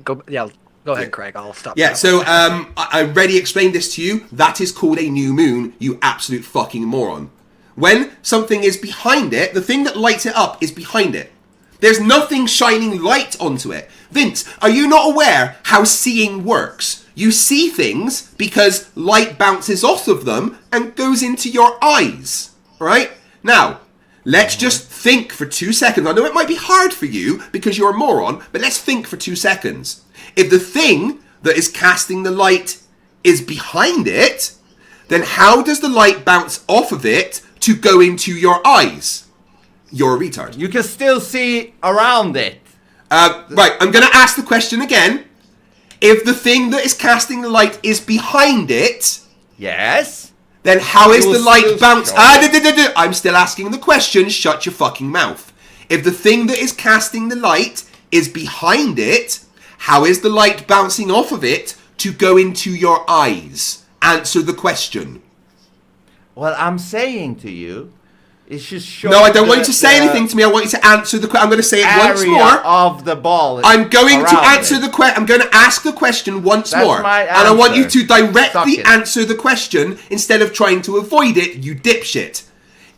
go. Yeah, go ahead, Craig. I'll stop. Yeah, so I already explained this to you. That is called a new moon, you absolute fucking moron. When something is behind it, the thing that lights it up is behind it. There's nothing shining light onto it. Vince, are you not aware how seeing works? You see things because light bounces off of them and goes into your eyes, right? Now, let's just think for 2 seconds. I know it might be hard for you because you're a moron, but let's think for 2 seconds. If the thing that is casting the light is behind it, then how does the light bounce off of it to go into your eyes? You're a retard. You can still see around it. Right, I'm going to ask the question again. If the thing that is casting the light is behind it, yes, then how is It will the light still bounce? show I'm still asking the question. Shut your fucking mouth. If the thing that is casting the light is behind it, how is the light bouncing off of it to go into your eyes? Answer the question. Well, I'm saying to you, it should show. No, I don't want you to say anything to me. I want you to answer the question. I'm going to say it once area more. Of the ball. I'm going to around answer it. the question. I'm going to ask the question once That's more. my And I want you answer. to directly Suck it. answer the question instead of trying to avoid it, you dipshit.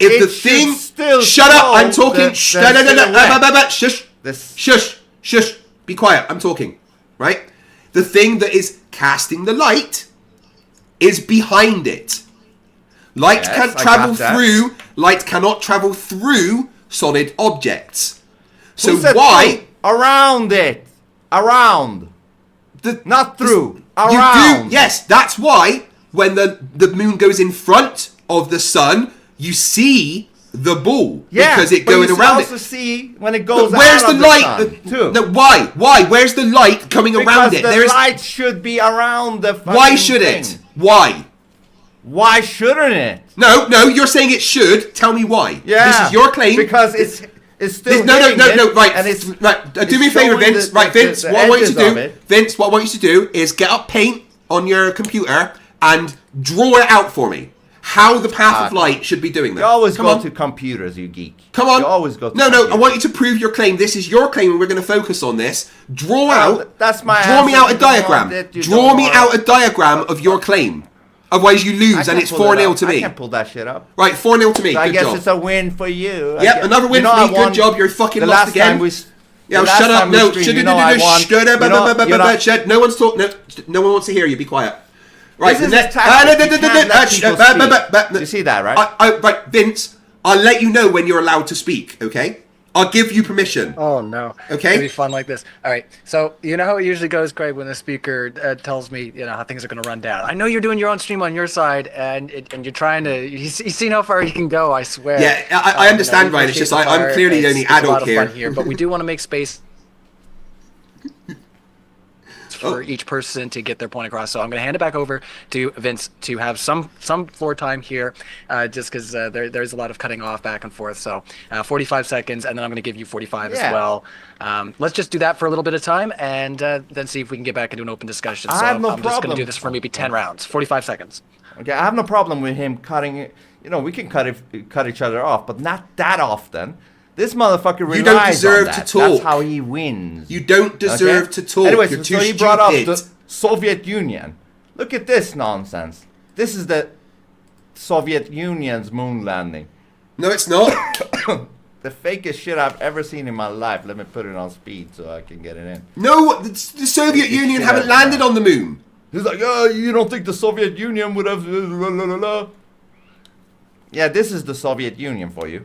If It the should thing... still Shut up, show I'm talking. the Shh. silhouette. Shush. Shush. Shush. Be quiet, I'm talking. Right? The thing that is casting the light is behind it. Light Yes, can't I travel got that. through. Light cannot travel through solid objects. So Who said why? through? Around it? Around. Not through. You Around. do. Yes, that's why when the moon goes in front of the sun, you see the ball Yeah, because it but going you around also it. see when it goes But where's out the of light? sun, too. No, why? Why? Where's the light coming around Because it? the There is. light should be around the fucking Why should thing. it? Why? Why shouldn't it? No, you're saying it should. Tell me why. Yeah. This is your claim. Because it's still No, hitting it, right. and it's right. Do it's me a favor, showing Vince. the- Right, the- Vince. the What I want you to edges of do, it. Vince. What I want you to do is get up paint on your computer and draw it out for me. How the path of light should be doing that. You always Come go on. to computers, you geek. Come on. You always go to No, computers. I want you to prove your claim. This is your claim, and we're going to focus on this. Draw out. That's my Draw me answer. out a You don't diagram. want it, you Draw don't me want out a diagram of your claim. Otherwise, you I lose, can't and it's pull 4-0 it to up. I me. can't pull that shit up. Right, 4-0 to me. So I Good guess job. it's a win for you. Yep, another win for me. Good job. You're fucking the lost last again. Time we, Yeah, the last shut up. time we No, streamed, you know I won. You know, shut. No one's talking. No one wants to hear you. Be quiet. Right, This the is next. a tactic. You can't let people speak. You see that, right? Right, Vince. I'll let you know when you're allowed to speak. Okay. I'll give you permission. Oh no. Okay. It'll be fun like this. All right. So you know how it usually goes, Craig, when the speaker tells me, how things are going to run down. I know you're doing your own stream on your side, and you're trying to. You've seen how far you can go. I swear. Yeah, I understand, Ryan. It's just I'm clearly the only it's a lot adult of here. fun here, but we do want to make space for each person to get their point across. So I'm going to hand it back over to Vince to have some floor time here, just because there's a lot of cutting off back and forth. So 45 seconds, and then I'm going to give you 45 as well. Let's just do that for a little bit of time, and then see if we can get back into an open discussion. I So have no I'm just going to problem. do this for maybe 10 rounds, 45 seconds. Okay, I have no problem with him cutting it. We can cut each other off, but not that often. This motherfucker relies You don't deserve on to that. talk. That's how he wins. You don't deserve to talk. Anyways, You're so too he brought up stupid. the Soviet Union. Look at this nonsense. This is the Soviet Union's moon landing. No, it's not. The fakest shit I've ever seen in my life. Let me put it on speed so I can get it in. No, the Soviet Union shit haven't out landed on the moon. He's like, oh, you don't think the Soviet Union would have... la, la, la, la." Yeah, this is the Soviet Union for you.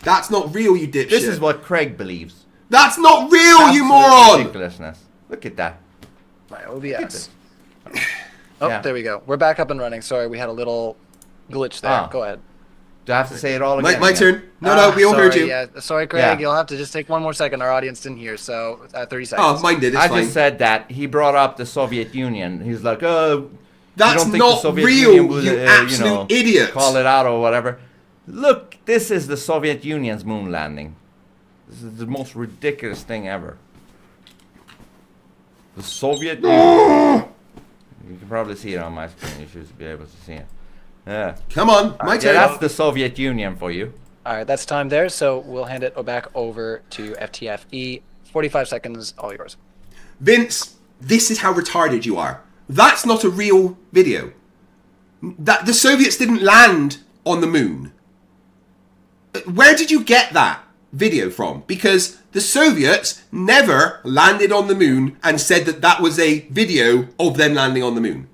That's not real, you dipshit. This is what Craig believes. That's not real, Absolute you moron! ridiculousness. Look at that. My OBS. Oh, there we go. We're back up and running. Sorry, we had a little glitch there. Go ahead. Do I have to say it all again? My turn. No, we all heard you. Yeah, sorry, Craig. You'll have to just take one more second. Our audience didn't hear, so 30 seconds. Oh, mine did. It's I fine. just said that he brought up the Soviet Union. He's like, oh, that's you don't think not the Soviet real, Union would, you absolute idiot. Call it out or whatever. Look, this is the Soviet Union's moon landing. This is the most ridiculous thing ever. The Soviet Union. You can probably see it on my screen. You should be able to see it. Yeah. Come on, my turn. That's the Soviet Union for you. All right, that's time there. So we'll hand it back over to FTFE. 45 seconds, all yours. Vince, this is how retarded you are. That's not a real video. That the Soviets didn't land on the moon. Where did you get that video from? Because the Soviets never landed on the moon and said that that was a video of them landing on the moon.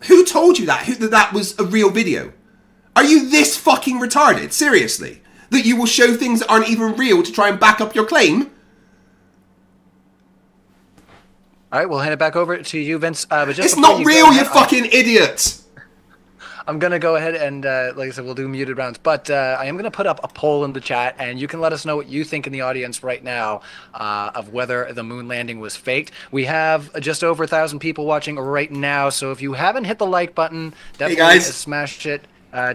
Who told you that? That was a real video? Are you this fucking retarded? Seriously? That you will show things that aren't even real to try and back up your claim? All right, we'll hand it back over to you, Vince. But just it's not real, you fucking idiot! I'm going to go ahead and, like I said, we'll do muted rounds. But I am going to put up a poll in the chat, and you can let us know what you think in the audience right now of whether the moon landing was faked. We have just over 1,000 people watching right now, so if you haven't hit the like button, definitely smash it.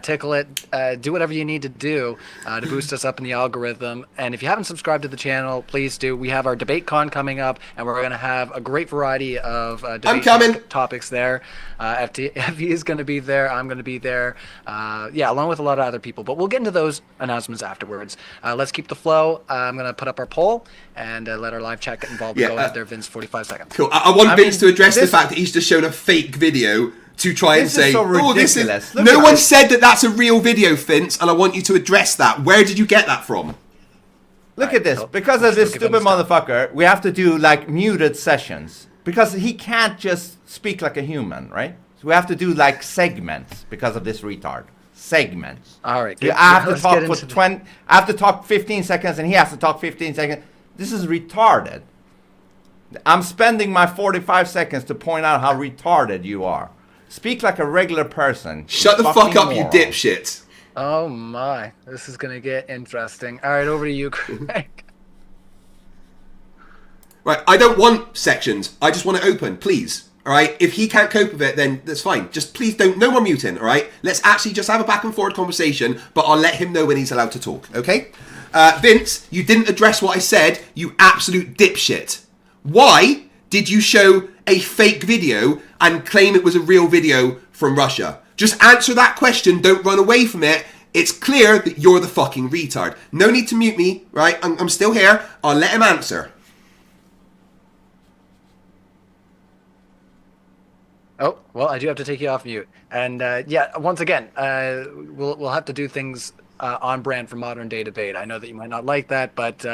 Tickle it, do whatever you need to do to boost us up in the algorithm. And if you haven't subscribed to the channel, please do. We have our debate con coming up, and we're going to have a great variety of debate topics there. FTFE is going to be there. I'm going to be there. Yeah, along with a lot of other people. But we'll get into those announcements afterwards. Let's keep the flow. I'm going to put up our poll and let our live chat get involved. Go ahead there, Vince. 45 seconds. Cool. I want Vince to address the fact that he's just shown a fake video to try and say, this is... No one said that that's a real video, Vince, and I want you to address that. Where did you get that from? Look at this. Because of this stupid motherfucker, we have to do, like, muted sessions. Because he can't just speak like a human, right? So we have to do, like, segments because of this retard. Segments. All right. I have to talk for 20... I have to talk 15 seconds, and he has to talk 15 seconds. This is retarded. I'm spending my 45 seconds to point out how retarded you are. Speak like a regular person. Shut the fuck up, you dipshit. Oh my, this is gonna get interesting. All right, over to you, Craig. Right, I don't want sections. I just want it open, please. All right, if he can't cope with it, then that's fine. Just please don't, no more muting, all right? Let's actually just have a back and forward conversation, but I'll let him know when he's allowed to talk, okay? Vince, you didn't address what I said, you absolute dipshit. Why did you show a fake video and claim it was a real video from Russia? Just answer that question. Don't run away from it. It's clear that you're the fucking retard. No need to mute me, right? I'm still here. I'll let him answer. Oh, well, I do have to take you off mute. And yeah, once again, we'll have to do things on brand for modern day debate. I know that you might not like that, but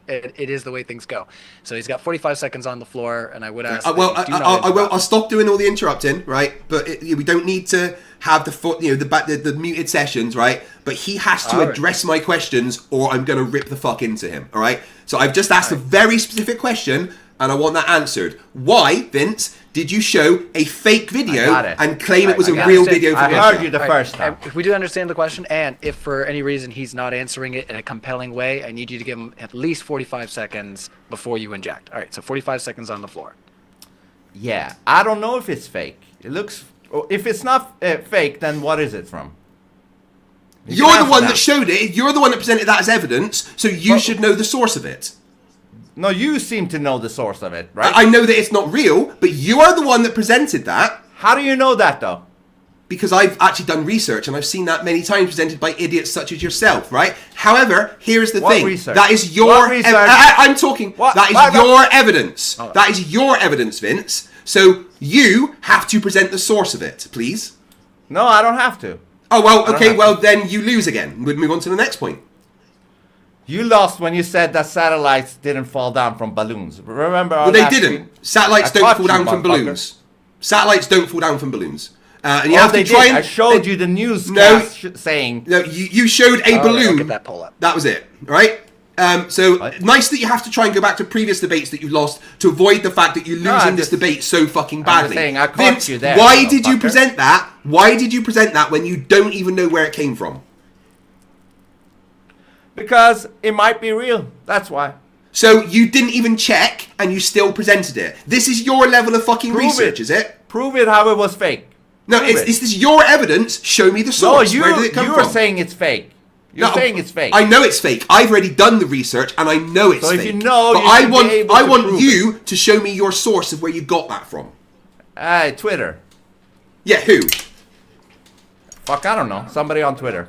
it is the way things go. So he's got 45 seconds on the floor, and I would ask. I'll stop doing all the interrupting, right? But we don't need to have the muted sessions, right? But he has to address my questions, or I'm gonna rip the fuck into him. All right. So I've just asked a very specific question, and I want that answered. Why, Vince, did you show a fake video and claim it was a real video from Russia? I heard you the first time. If we do understand the question, and if for any reason he's not answering it in a compelling way, I need you to give him at least 45 seconds before you inject. All right, so 45 seconds on the floor. Yeah, I don't know if it's fake. It looks... If it's not fake, then what is it from? You're the one that showed it. You're the one that presented that as evidence, so you should know the source of it. No, you seem to know the source of it, right? I know that it's not real, but you are the one that presented that. How do you know that, though? Because I've actually done research, and I've seen that many times presented by idiots such as yourself, right? However, here's the thing. Research? That is your... I'm talking... That is your evidence. Oh. That is your evidence, Vince. So you have to present the source of it, please. No, I don't have to. Oh, well, okay, well, then you lose again. We'd move on to the next point. You lost when you said that satellites didn't fall down from balloons. Remember? Well, they didn't. Satellites don't fall down from balloons. Satellites don't fall down from balloons. And you have to try and... I showed you the news saying... No, you showed a balloon. I'll get that poll up. That was it, right? So nice that you have to try and go back to previous debates that you've lost to avoid the fact that you're losing this debate so fucking badly. I'm just saying, I caught Vince, you there. why did you present that? Why did you present that when you don't even know where it came from? Because it might be real. That's why. So you didn't even check and you still presented it. This is your level of fucking research, is it? Prove it how it was fake. No, is this your evidence? Show me the source. No, Where did it come from? you're saying it's fake. You're saying it's fake. I know it's fake. I've already done the research and I know it's fake. So if you know, but I want you to show me your source of where you got that from. Twitter. Yeah, who? Fuck, I don't know. Somebody on Twitter.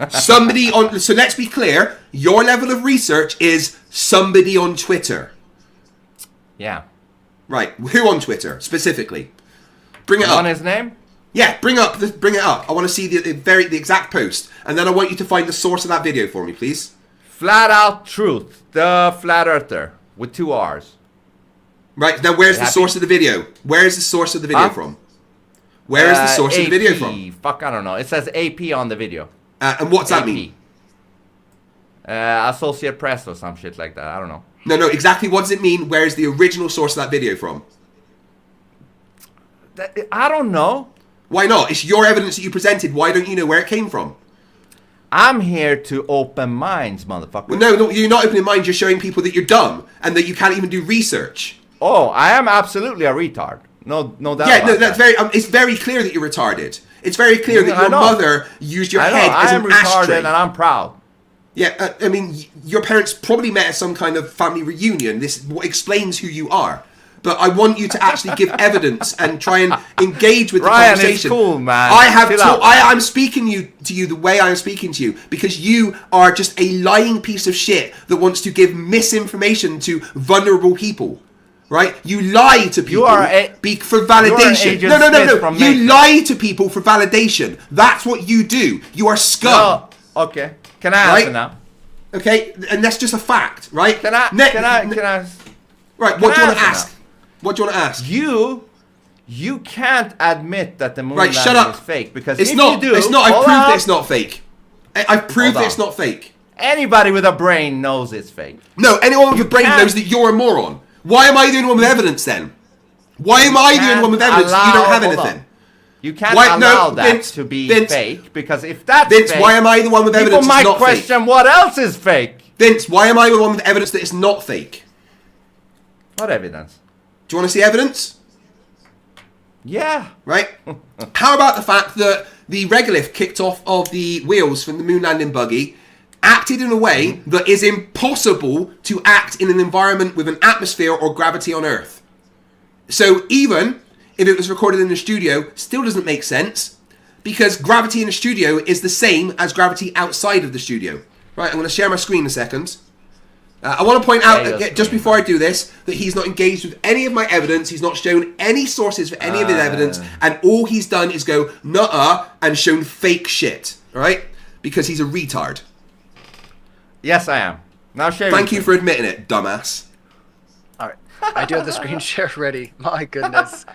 Somebody on... So let's be clear. Your level of research is somebody on Twitter. Yeah. Right. Who on Twitter, specifically? Bring it up. On his name? Yeah, bring it up. I want to see the exact post. And then I want you to find the source of that video for me, please. Flat Out Truth. The Flat Earther. With 2 R's. Right. Now, where's the source of the video? Where is the source of the video from? Where is the source of the video from? Fuck, I don't know. It says AP on the video. And what's that mean? Associate Press or some shit like that. I don't know. No, exactly what does it mean? Where is the original source of that video from? I don't know. Why not? It's your evidence that you presented. Why don't you know where it came from? I'm here to open minds, motherfucker. Well, no, you're not opening minds. You're showing people that you're dumb and that you can't even do research. Oh, I am absolutely a retard. No doubt. Yeah, no, that's very. It's very clear that you're retarded. It's very clear that your mother used your head as an ashtray. I am retarded and I'm proud. Yeah, I mean, your parents probably met at some kind of family reunion. This explains who you are. But I want you to actually give evidence and try and engage with the conversation. It's cool, man. I'm speaking to you the way I'm speaking to you because you are just a lying piece of shit that wants to give misinformation to vulnerable people. Right? You lie to people for validation. No. You lie to people for validation. That's what you do. You are scum. No. Okay. Can I answer now? Okay, and that's just a fact, right? Can I? Right. What do you want to ask? What do you want to ask? You can't admit that the moon landing is fake because it's if not. you do, it's not. I proved that it's not fake. I've proved that it's not fake. Anybody with a brain knows it's fake. No, anyone with a brain knows that you're a moron. Why am I the only one with evidence then? Why am I the only one with evidence? You don't have anything. You can't allow that to be fake because if that's Vince, fake, why am I the one with evidence people it's might not question fake? what else is fake. Vince, why am I the one with evidence that it's not fake? What evidence? Do you want to see evidence? Yeah. Right? How about the fact that the regolith kicked off of the wheels from the moon landing buggy acted in a way that is impossible to act in an environment with an atmosphere or gravity on Earth. So even if it was recorded in the studio, still doesn't make sense because gravity in the studio is the same as gravity outside of the studio. Right, I'm going to share my screen in a second. I want to point out, just before I do this, that he's not engaged with any of my evidence. He's not shown any sources for any of his evidence. And all he's done is go, nuh-uh, and shown fake shit. Right? Because he's a retard. Yes, I am. Now share. Thank you for admitting it, dumbass. All right. I do have the screen share ready. My goodness.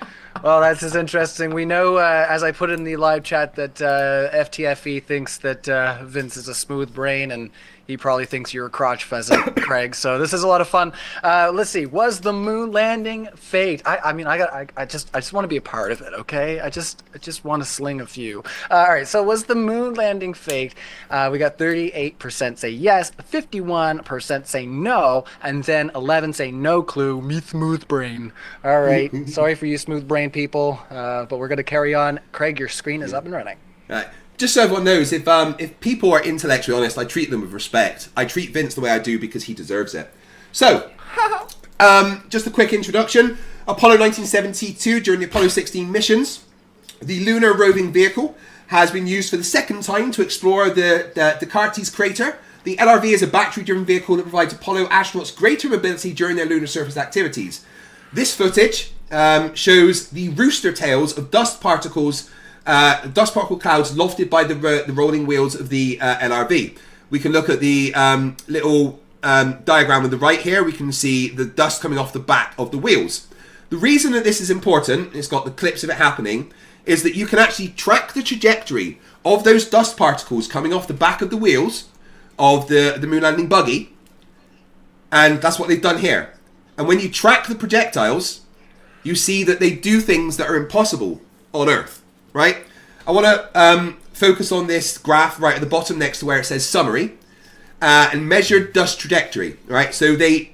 Well, this is interesting. We know, as I put in the live chat, that FTFE thinks that Vince is a smooth brain, and he probably thinks you're a crotch pheasant, Craig. So this is a lot of fun. Let's see. Was the moon landing faked? I just want to be a part of it. Okay. I just want to sling a few. All right. So was the moon landing faked? We got 38% say yes, 51% say no, and then 11 say no clue. Me smooth brain. All right. Sorry for you smooth brain people, but we're gonna carry on. Craig, your screen is up and running. All right. Just so everyone knows, if people are intellectually honest, I treat them with respect. I treat Vince the way I do because he deserves it. So, just a quick introduction. Apollo 1972, during the Apollo 16 missions, the lunar roving vehicle has been used for the second time to explore the Descartes crater. The LRV is a battery-driven vehicle that provides Apollo astronauts greater mobility during their lunar surface activities. This footage shows the rooster tails of dust particle clouds lofted by the rolling wheels of the LRV. We can look at the little diagram on the right here. We can see the dust coming off the back of the wheels. The reason that this is important, it's got the clips of it happening, is that you can actually track the trajectory of those dust particles coming off the back of the wheels of the moon landing buggy. And that's what they've done here. And when you track the projectiles, you see that they do things that are impossible on Earth, right? I want to focus on this graph right at the bottom next to where it says summary and measured dust trajectory, right? So they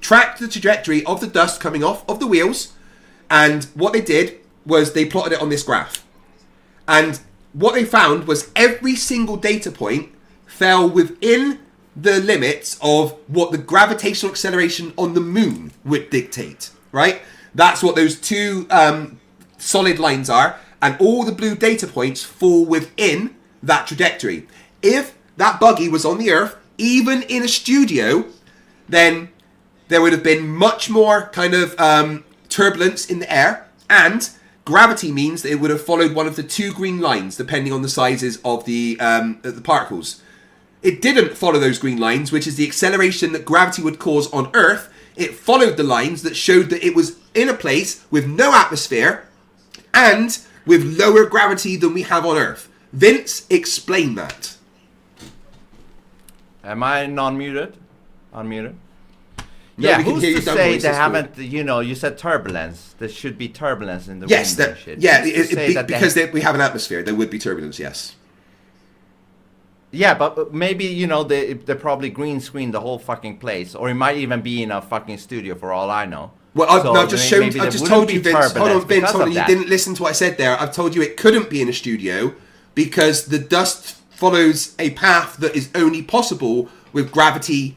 tracked the trajectory of the dust coming off of the wheels, and what they did was they plotted it on this graph. And what they found was every single data point fell within the limits of what the gravitational acceleration on the moon would dictate, right? That's what those two solid lines are, and all the blue data points fall within that trajectory. If that buggy was on the Earth, even in a studio, then there would have been much more kind of turbulence in the air, and gravity means that it would have followed one of the two green lines, depending on the sizes of the particles. It didn't follow those green lines, which is the acceleration that gravity would cause on Earth. It followed the lines that showed that it was in a place with no atmosphere and with lower gravity than we have on Earth. Vince, explain that. Am I non-muted? Unmuted? No, Yeah, we can who's hear you to down say voice, they that's haven't, you said turbulence. There should be turbulence in the Yes, wind and shit. yeah, Who's to say that because we have an atmosphere, there would be turbulence, yes. Yeah, but maybe, they probably green screened the whole fucking place. Or it might even be in a fucking studio for all I know. Well, I've just told you, Vince. Hold on, Vince, hold on. You didn't listen to what I said there. I've told you it couldn't be in a studio because the dust follows a path that is only possible with gravity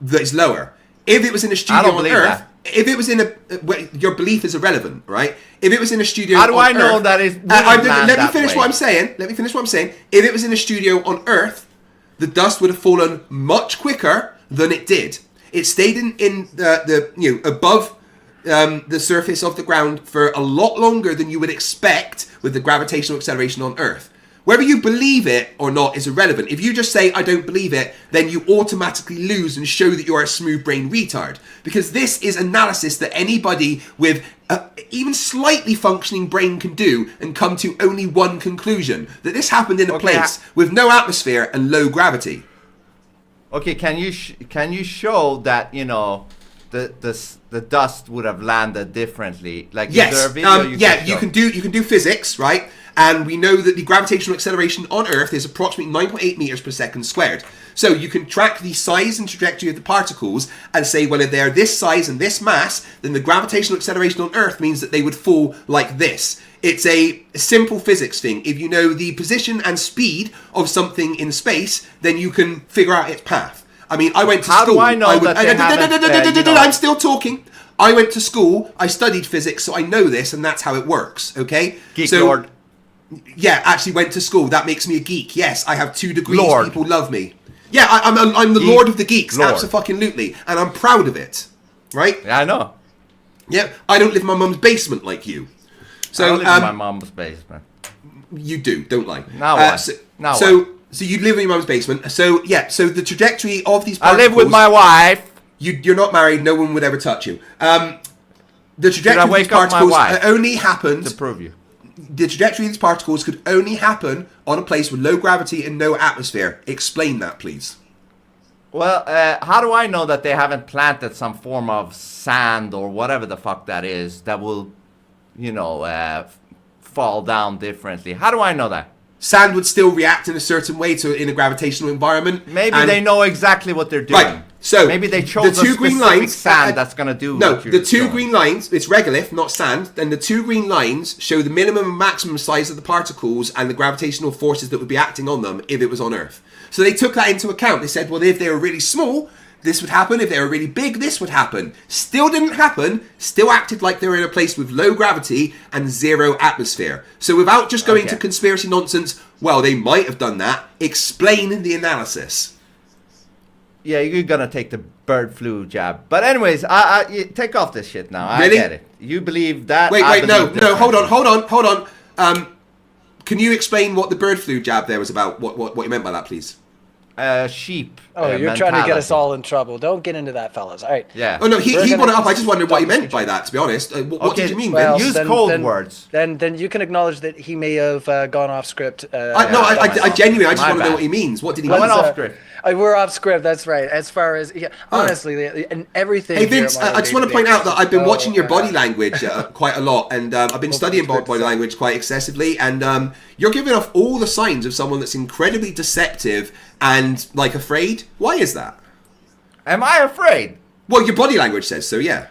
that is lower. If it was in a studio on Earth, if it was in your belief is irrelevant, right? If it was in a studio How do on I know Earth, that is? let me finish what I'm saying. Let me finish what I'm saying. If it was in a studio on Earth, the dust would have fallen much quicker than it did. It stayed in the above the surface of the ground for a lot longer than you would expect with the gravitational acceleration on Earth. Whether you believe it or not is irrelevant. If you just say, I don't believe it, then you automatically lose and show that you're a smooth-brained retard. Because this is analysis that anybody with even slightly functioning brain can do and come to only one conclusion. That this happened in a place with no atmosphere and low gravity. Okay, can you show that, the dust would have landed differently? Like, yes, is there a video you can do physics, right? And we know that the gravitational acceleration on Earth is approximately 9.8 meters per second squared. So you can track the size and trajectory of the particles and say, well, if they're this size and this mass, then the gravitational acceleration on Earth means that they would fall like this. It's a simple physics thing. If you know the position and speed of something in space, then you can figure out its path. I mean, I went to school. How do I know that they haven't, I'm still talking. I went to school. I studied physics, so I know this, and that's how it works. Okay. Geek Lord. Yeah, actually went to school. That makes me a geek. Yes, I have 2 degrees. Lord. People love me. Yeah, I'm the Lord of the geeks. Abso-fucking-lutely. And I'm proud of it. Right? Yeah, I know. Yeah, I don't live in my mum's basement like you. So I don't live in my mom's basement. You do, don't lie. Now what? So you live in your mum's basement. So yeah, so the trajectory of these particles, I live with my wife. You're not married. No one would ever touch you. The trajectory of these particles only happens to prove you. The trajectory of these particles could only happen on a place with low gravity and no atmosphere. Explain that, please. Well, how do I know that they haven't planted some form of sand or whatever the fuck that is that will, fall down differently? How do I know that? Sand would still react in a certain way in a gravitational environment. Maybe they know exactly what they're doing. Right. So maybe they chose the 2 green lines sand that's going to do. No, the 2 green lines. It's regolith, not sand. And the 2 green lines show the minimum and maximum size of the particles and the gravitational forces that would be acting on them if it was on Earth. So they took that into account. They said, well, if they were really small, this would happen. If they were really big, this would happen. Still didn't happen. Still acted like they were in a place with low gravity and 0 atmosphere. So without just going to conspiracy nonsense, well, they might have done that. Explain the analysis. Yeah, you're gonna take the bird flu jab. But anyways, I take off this shit now. Really? I get it. You believe that? Wait, no, hold on. Can you explain what the bird flu jab there was about? What you meant by that, please? sheep. Oh, you're trying to get us all in trouble. Don't get into that, fellas. All right. Yeah. Oh no, he brought it up. I just wondered what he meant by that. To be honest, what did you mean? Well, Use cold words. Then you can acknowledge that he may have gone off script. I genuinely, I just want to know what he means. What did he mean? Went off script. We're off script. That's right. As far as honestly, and everything. Hey Vince, I just want to point out that I've been watching your body language quite a lot, and I've been studying body language quite excessively, and you're giving off all the signs of someone that's incredibly deceptive and like afraid. Why is that? Am I afraid? Well, your body language says so. Yeah.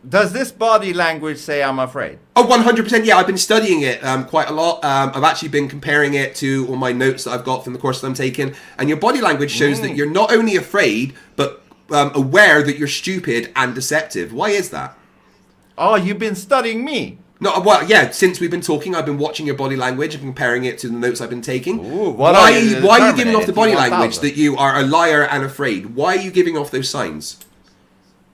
Does this body language say I'm afraid? Oh, 100%. Yeah, I've been studying it quite a lot. I've actually been comparing it to all my notes that I've got from the course that I'm taking. And your body language shows that you're not only afraid, but aware that you're stupid and deceptive. Why is that? Oh, you've been studying me? No, well, yeah, since we've been talking, I've been watching your body language and comparing it to the notes I've been taking. Ooh, why are you giving off the body language that you are a liar and afraid? Why are you giving off those signs?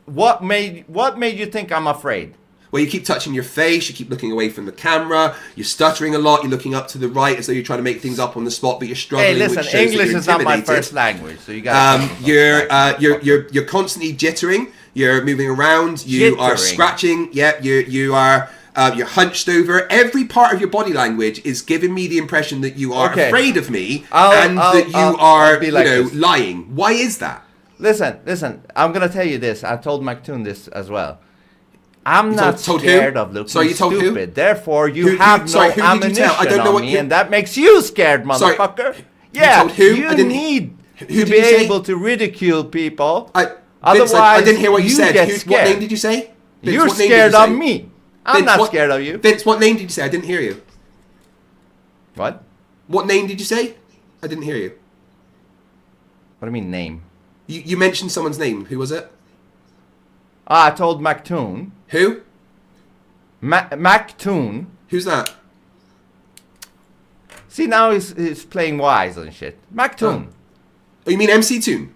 What made you think I'm afraid? Well, you keep touching your face, you keep looking away from the camera, you're stuttering a lot, you're looking up to the right as though you're trying to make things up on the spot, but you're struggling. Hey, listen, which shows English that you're is not my intimidated. first language, so you got. You're constantly jittering. You're moving around. You are scratching. Yeah, you are. You're hunched over. Every part of your body language is giving me the impression that you are afraid of me that you are, lying. Why is that? Listen. I'm gonna tell you this. I told McToon this as well. I'm not scared of looking stupid. Who? Therefore, you have no ammunition on me, and that makes you scared, motherfucker. Yeah, you need to be able to ridicule people. Otherwise, I didn't hear what you said. Get what name did you say? Vince, you're scared of me. I'm not scared of you. Vince, what name did you say? I didn't hear you. What? What name did you say? I didn't hear you. What do you mean name? You mentioned someone's name. Who was it? I told McToon. Who? McToon. Who's that? See, now he's playing wise and shit. McToon. Oh, you mean MC Toon?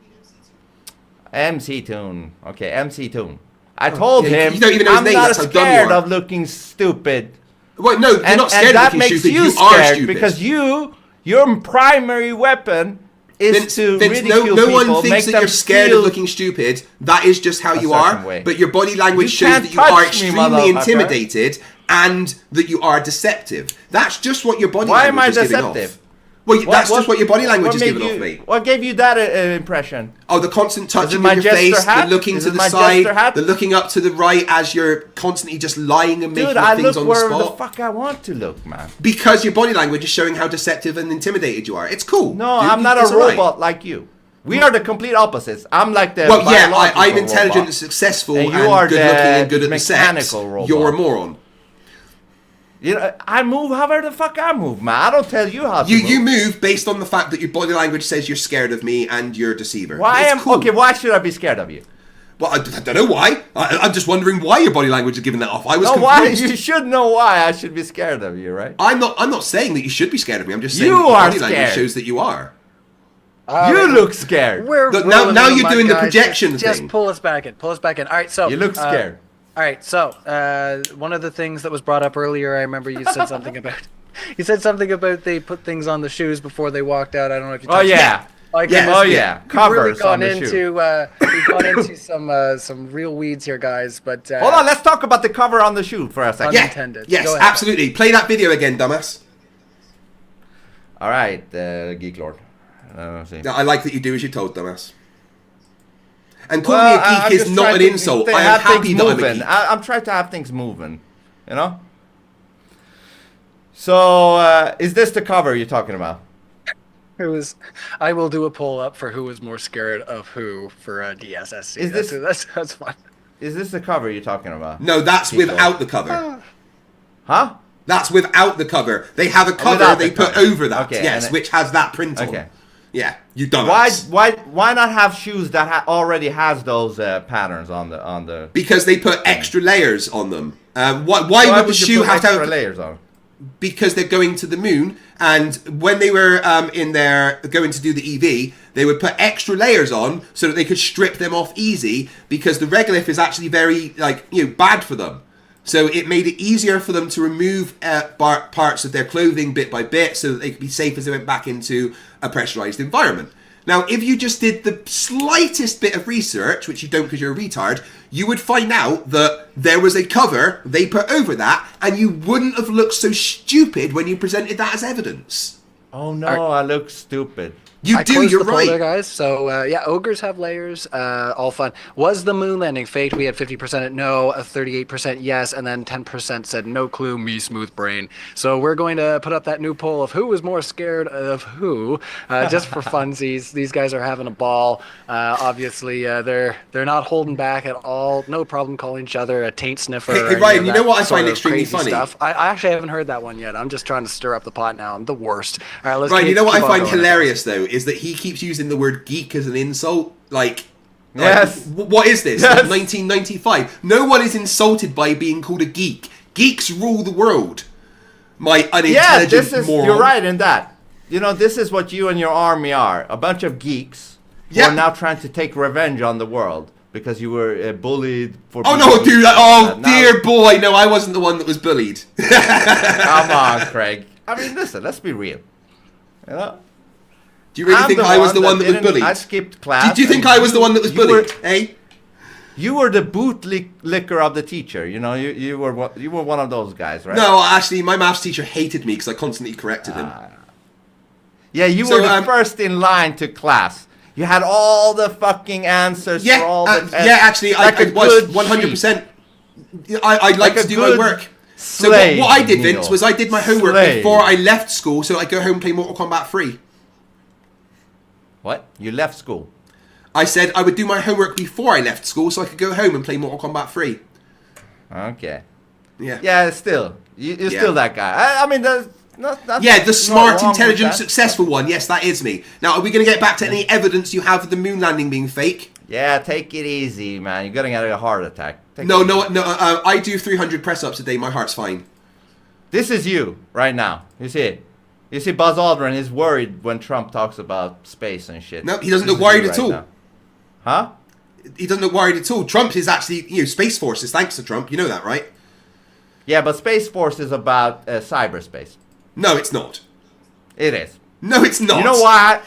MC Toon. Okay, MC Toon. I told him you don't even know his name. I'm That's not how dumb scared you are. of looking stupid. Well, no, you're not scared of looking stupid. You are scared stupid. because your primary weapon is to ridicule no people, one thinks that you're scared of looking stupid. That is just how you are. But your body language shows that you are extremely intimidated and that you are deceptive. That's just what your body language is giving off. Well, that's just what your body language is giving off, mate. What gave you that impression? Oh, the constant touching of your face, the looking to the side, the looking up to the right as you're constantly just lying and making things on the spot. Dude, I look where the fuck I want to look, man. Because your body language is showing how deceptive and intimidated you are. It's cool. No, I'm not a robot like you. We are the complete opposites. I'm like the well, yeah, I'm intelligent and successful and good-looking and good at the sex. Robot. You're a moron. You know, I move however the fuck I move, man. I don't tell you how to move. You move based on the fact that your body language says you're scared of me and you're a deceiver. Okay, why should I be scared of you? Well, I don't know why. I'm just wondering why your body language is giving that off. I was confused. Why? You should know why I should be scared of you, right? I'm not saying that you should be scared of me. I'm just saying that your body language shows that you are. You look scared. Now you're doing the projection thing. Just pull us back in. All right, so you look scared. All right, so one of the things that was brought up earlier, I remember you said something about. You said something about they put things on the shoes before they walked out. I don't know if you. Oh yeah. Covers on the shoe. We've gone into some real weeds here, guys. But hold on, let's talk about the cover on the shoe for a second. Unintended. Yes, absolutely. Play that video again, dumbass. All right, Geek Lord. I like that you do as you're told, dumbass. And calling me a geek is not an insult. I am happy that I'm a geek. I'm trying to have things moving, you know? So, is this the cover you're talking about? I will do a poll up for who is more scared of who for DSSC. That's fun. Is this the cover you're talking about? No, that's without the cover. Huh? That's without the cover. They have a cover they put over that, yes, which has that print on. Okay. Yeah, you dumbass. Why not have shoes that already has those patterns on the? Because they put extra layers on them. Why would the shoe have to have layers on? Because they're going to the moon, and when they were in there going to do the EV, they would put extra layers on so that they could strip them off easy. Because the regolith is actually very bad for them. So it made it easier for them to remove parts of their clothing bit by bit so that they could be safe as they went back into a pressurized environment. Now, if you just did the slightest bit of research, which you don't because you're a retard, you would find out that there was a cover they put over that, and you wouldn't have looked so stupid when you presented that as evidence. Oh no, I look stupid. You do, you're the poll right. there, guys. So, yeah, ogres have layers. All fun. Was the moon landing faked? We had 50% at no, 38% yes, and then 10% said no clue, me smooth brain. So we're going to put up that new poll of who was more scared of who, just for funsies. These guys are having a ball. Obviously, they're not holding back at all. No problem calling each other a taint sniffer. Hey, Ryan, you know what I find extremely funny? Stuff. I actually haven't heard that one yet. I'm just trying to stir up the pot now. I'm the worst. All right, let's Ryan, you know what I find going. hilarious, though, is that he keeps using the word geek as an insult. Yes. What is this? Yes. 1995. No one is insulted by being called a geek. Geeks rule the world. My unintelligent moron. You're right in that. You know, this is what you and your army are. A bunch of geeks who are now trying to take revenge on the world because you were bullied for... Oh, no, dude. Dear boy. No, I wasn't the one that was bullied. Come on, Craig. I mean, listen, let's be real. You know? Do you really think I was the one that was bullied? I skipped class. Do you think I was the one that was bullied? You were the bootlicker of the teacher. You know, you were one of those guys, right? No, actually, my maths teacher hated me because I constantly corrected him. Yeah, you were the first in line to class. You had all the fucking answers for all the tests. Yeah, actually, I was 100%. I like to do my work. So what I did, Vince, was I did my homework before I left school so I'd go home and play Mortal Kombat 3. What? You left school? I said I would do my homework before I left school so I could go home and play Mortal Kombat 3. Okay. Yeah. Yeah, still. You're still that guy. I mean, that's the smart, intelligent, successful one. Yes, that is me. Now, are we going to get back to any evidence you have of the moon landing being fake? Yeah, take it easy, man. You're going to get a heart attack. No, I do 300 press-ups a day. My heart's fine. This is you right now. You see it? You see Buzz Aldrin is worried when Trump talks about space and shit. No, he doesn't look worried at all. Now. Huh? He doesn't look worried at all. Trump is actually, Space Force is thanks to Trump. You know that, right? Yeah, but Space Force is about cyberspace. No, it's not. It is. No, it's not. You know why?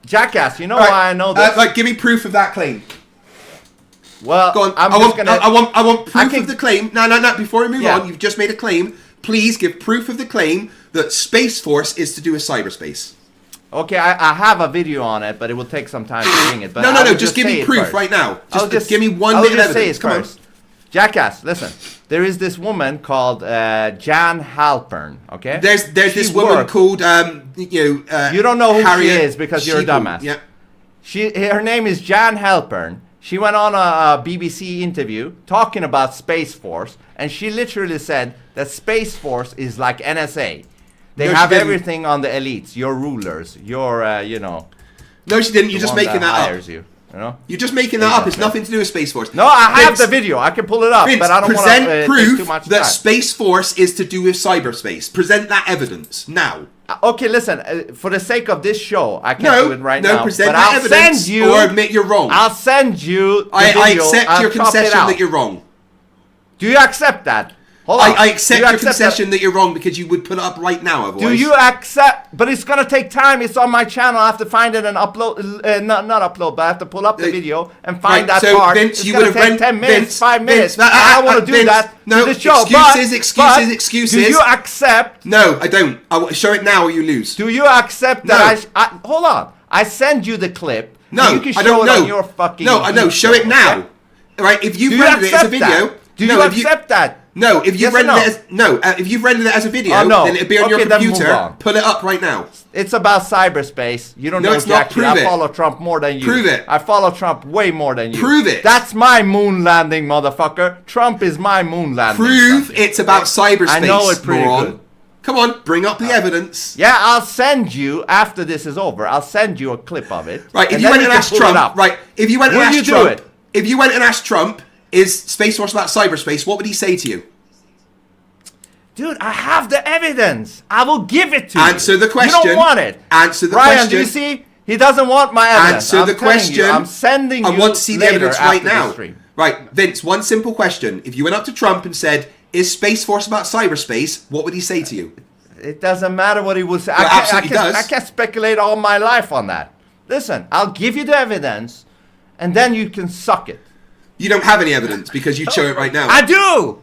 Jackass, you know why I know this? Give me proof of that claim. Well, go on. I want proof of the claim. No. Before we move on, you've just made a claim. Please give proof of the claim that Space Force is to do with cyberspace. Okay, I have a video on it, but it will take some time to bring it. But no. Just give me proof right now. Just give me one bit of evidence. Come on. Jackass, listen. There is this woman called Jan Halpern. Okay. There's this woman called you don't know who Harriet she is because you're a dumbass. Yeah. Her name is Jan Halpern. She went on a BBC interview talking about Space Force, and she literally said that Space Force is like NSA. They have everything on the elites, your rulers, your No, she didn't. You're just making that up. You know? You're just making that up. It's nothing to do with Space Force. No, I have the video. I can pull it up, but I don't want to present proof that Space Force is to do with cyberspace. Present that evidence now. Okay, listen. For the sake of this show, I can't do it right now. No, present that evidence or admit you're wrong. I'll send you the I video. accept your concession that you're wrong. Do you accept that? Hold on. I accept your concession that you're wrong because you would put it up right now otherwise. Do you accept? But it's going to take time. It's on my channel. I have to find it and upload. Not upload, but I have to pull up the video and find that part. Vince, it's going to take 10 minutes, 5 minutes. I don't want to do that no, to the show. Excuses. Do you accept? No, I don't. I will show it now or you lose. Do you accept that hold on. I send you the clip. No, you can show I don't it know. On your fucking No, show it now. Okay? Right, if you've rendered it as a video. Do you accept that? No, if you've rendered it if you've rendered it as a video, then it'll be on your computer. Pull it up right now. It's about cyberspace. You don't know, it's not. Jackie. I follow Trump more than you. Prove it. I follow Trump way more than you. Prove it. That's my moon landing, motherfucker. Trump is my moon landing. Prove it's about cyberspace. I know it pretty good. Come on, bring up the evidence. Yeah, I'll send you after this is over. I'll send you a clip of it. Right, if you went and asked Trump, if you went and asked Trump, is Space Force about cyberspace, what would he say to you? Dude, I have the evidence. I will give it to you. Answer the question. You don't want it. Answer the Ryan, question. Do you see? He doesn't want my evidence. Answer the question. I'm sending you. I want to see the evidence right now. Stream. Right, Vince, one simple question. If you went up to Trump and said, is Space Force about cyberspace, what would he say to you? It doesn't matter what he will say. Well, absolutely does. I can't speculate all my life on that. Listen, I'll give you the evidence, and then you can suck it. You don't have any evidence because you'd show it right now. I do.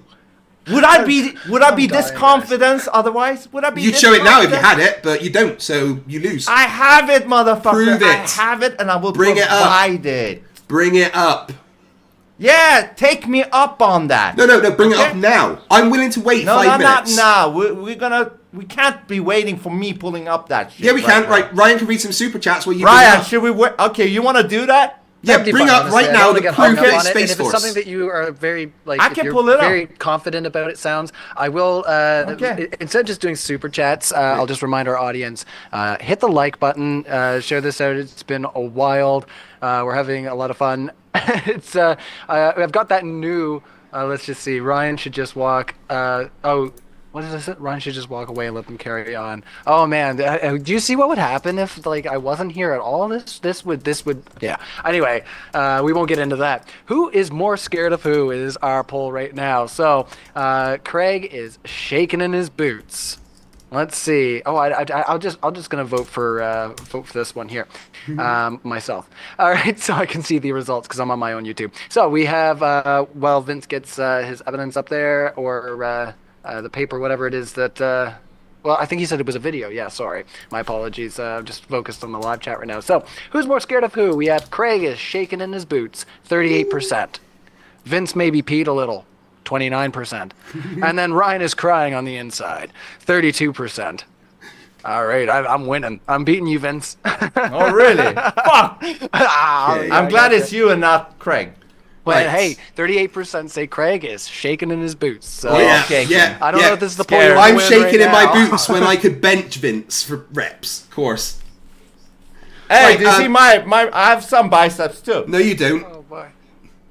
Would I be this confident otherwise? Would I be? You'd show it now if you had it, but you don't, so you lose. I have it, motherfucker. Prove it. I have it, and I will Bring it up. provide it. Bring it up. Yeah, take me up on that. No, bring it up now. I'm willing to wait 5 minutes. No, not now. We can't be waiting for me pulling up that shit. Yeah, we can. now. Right, Ryan can read some super chats while you. Ryan, should we wait? Okay, you want to do that? Yeah, bring up right now the proof of Space If it's Force. something that you are very like, I if can you're pull it up. very confident about, it sounds. I will. Instead of just doing super chats, I'll just remind our audience: hit the like button, share this out. It's been a while. We're having a lot of fun. It's I've got that new. Let's just see. Ryan should just walk. What is this? Ryan should just walk away and let them carry on. Oh man, do you see what would happen if like I wasn't here at all? This would yeah. Anyway, we won't get into that. Who is more scared of who is our poll right now. So Craig is shaking in his boots. Let's see. Oh, I'm just gonna vote for this one here, myself. All right, so I can see the results because I'm on my own YouTube. So we have while Vince gets his evidence up there, or the paper, whatever it is that. Well, I think he said it was a video. Yeah, sorry, my apologies. Just focused on the live chat right now. So who's more scared of who? We have Craig is shaking in his boots, 38%. Vince maybe peed a little. 29%. And then Ryan is crying on the inside. 32%. All right, I'm winning. I'm beating you, Vince. Oh, really? Fuck! I'm glad it's you and not Craig. But hey, 38% say Craig is shaking in his boots. So yeah. I don't know if this is the poll. I'm shaking in my boots when I could bench Vince for reps, of course. Hey, do you see my I have some biceps too. No, you don't. Oh boy.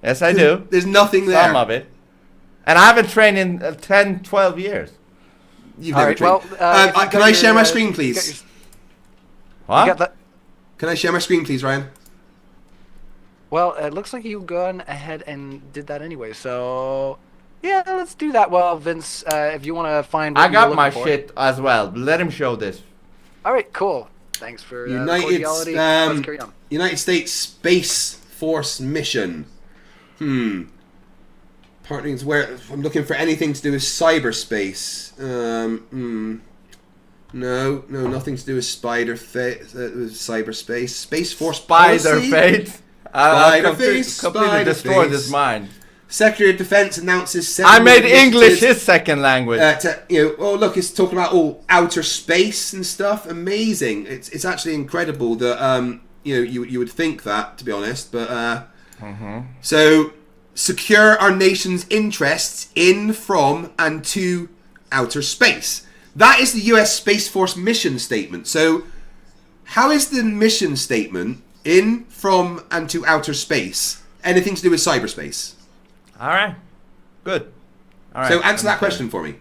Yes, I do. There's nothing there. Some of it. And I haven't trained in 10, 12 years. You've never trained. Can I share my screen, please? What? Can I share my screen, please, Ryan? Well, it looks like you've gone ahead and did that anyway. So, yeah, let's do that. Well, Vince, if you want to find... I got my shit as well. Let him show this. All right, cool. Thanks for cordiality. Let's carry on. United States Space Force mission. Partners where I'm looking for anything to do with cyberspace. No, nothing to do with cyberspace. Space Force Spider-Fate. Spider-Face. Completely destroyed his mind. Secretary of Defense announces. I made English his second language. Oh look, it's talking about all outer space and stuff. Amazing. It's actually incredible that you would think that, to be honest, but so. Secure our nation's interests in, from, and to outer space. That is the US Space Force mission statement. So, how is the mission statement in, from, and to outer space anything to do with cyberspace? All right. Good. All right. So, answer that question for me.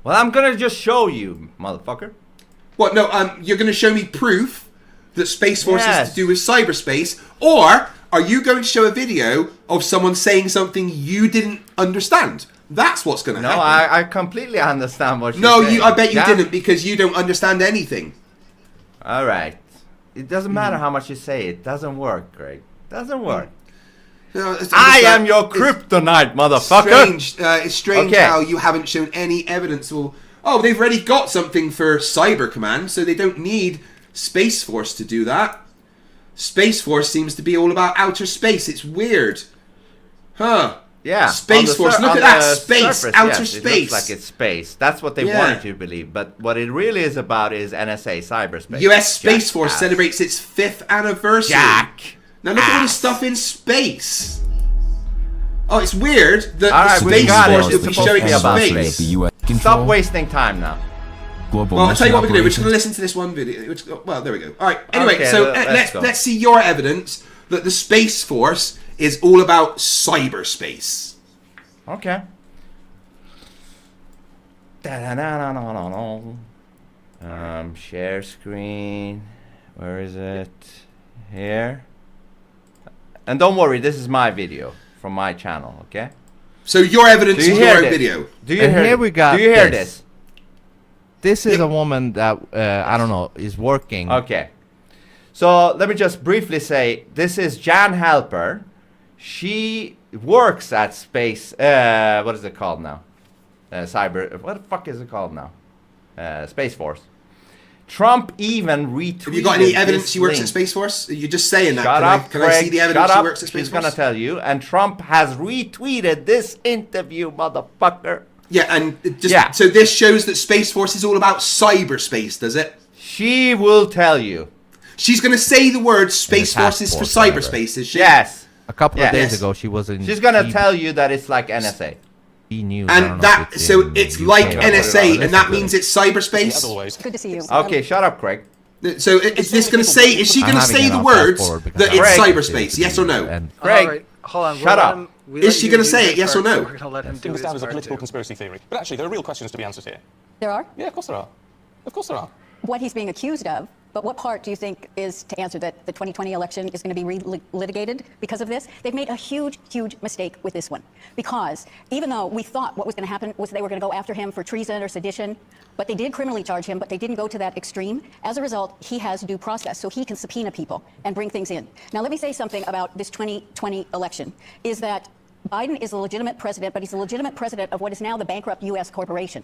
Well, I'm going to just show you, motherfucker. What? No, you're going to show me proof that Space Force is to do with cyberspace, or... are you going to show a video of someone saying something you didn't understand? That's what's going to happen. No, I completely understand what you're saying. I bet you didn't, because you don't understand anything. All right. It doesn't matter how much you say. It doesn't work, Greg. Doesn't work. No, I am your kryptonite, motherfucker. It's strange how you haven't shown any evidence. Oh, they've already got something for Cyber Command, so they don't need Space Force to do that. Space Force seems to be all about outer space. It's weird. Huh. Yeah. Space Force. Look at that. Space. Surface, outer space. space. It looks like it's space. That's what they wanted you to believe. But what it really is about is NSA cyberspace. US Space Force celebrates its 5th anniversary. Jack. Now look at all this stuff in space. Oh, it's weird that the Space Force will be showing space. Stop wasting time now. Well, I'll tell you what we're going to do. We're just going to listen to this one video. Well, there we go. All right. Anyway, so let's see your evidence that the Space Force is all about cyberspace. Okay. Share screen. Where is it? Here. And don't worry, this is my video from my channel, okay? So your evidence is your own video. Do you hear? Here we got. Do you hear this? This is a woman that I don't know is working. Okay. So let me just briefly say, this is Jan Halper. She works at Space, what is it called now? Cyber, what the fuck is it called now? Space Force. Trump even retweeted. Have you got any evidence she works at Space Force? You're just saying that. Shut up, can I see the evidence she works at Space She's Force? gonna tell you. And Trump has retweeted this interview, motherfucker. Yeah, and so this shows that Space Force is all about cyberspace, does it? She will tell you. She's going to say the word Space Force is for cyberspace, is she? Yes. A couple of days ago, she was in. She's gonna tell you that it's like NSA. News. And that, so it's like NSA, and that means it's cyberspace. Good to see you. Okay, shut up, Craig. So is this going to say? Is she going to say the words that it's cyberspace? Yes or no? Craig, right, hold on. shut up. Is she going to say it? Yes or no? We're going to let him do his Understand as a part political too. conspiracy theory. But actually, there are real questions to be answered here. There are? Yeah, of course there are. Of course there are. What he's being accused of, but what part do you think is to answer that the 2020 election is going to be re-litigated because of this? They've made a huge, huge mistake with this one. Because even though we thought what was going to happen was they were going to go after him for treason or sedition, but they did criminally charge him, but they didn't go to that extreme. As a result, he has due process, so he can subpoena people and bring things in. Now, let me say something about this 2020 election, is that Biden is a legitimate president, but he's a legitimate president of what is now the bankrupt U.S. corporation.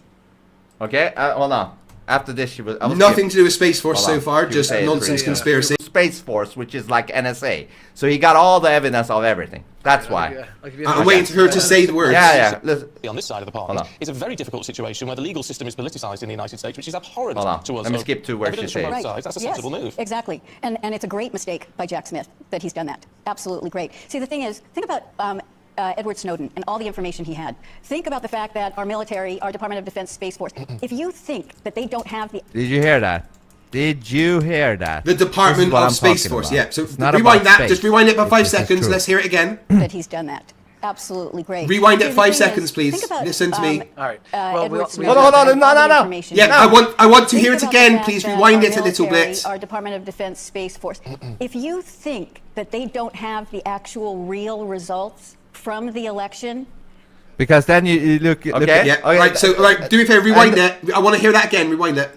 Okay, hold on. After this, she was nothing to do with Space Force so far, just nonsense conspiracy. Space Force, which is like NSA. So he got all the evidence of everything. That's why. I'm waiting for her to say the words. Yeah. Listen. On this side of the party, it's a very difficult situation where the legal system is politicized in the United States, which is abhorrent to us. Let me skip to where she says. Right. That's a sensible move. Exactly. And it's a great mistake by Jack Smith that he's done that. Absolutely great. See, the thing is, think about Edward Snowden and all the information he had. Think about the fact that our military, our Department of Defense, Space Force, if you think that they don't have the... Did you hear that? Did you hear that? The Department of Space Force, yeah. So not rewind that, space. just rewind it by 5 This is seconds. true. Let's hear it again. that he's done that. Absolutely great. Rewind it See, 5 the thing seconds, is, please. think about, Listen to me. All right. Edward Snowden Hold on, and all the no. information Yeah, he had. I want to hear Think it about the again. fact Please that rewind our it a little military, bit. Our Department of Defense, Space Force. If you think that they don't have the actual real results from the election, Because then you look. Okay. Yeah. Right. So, right. Do me a favor. Rewind it. I want to hear that again. Rewind it.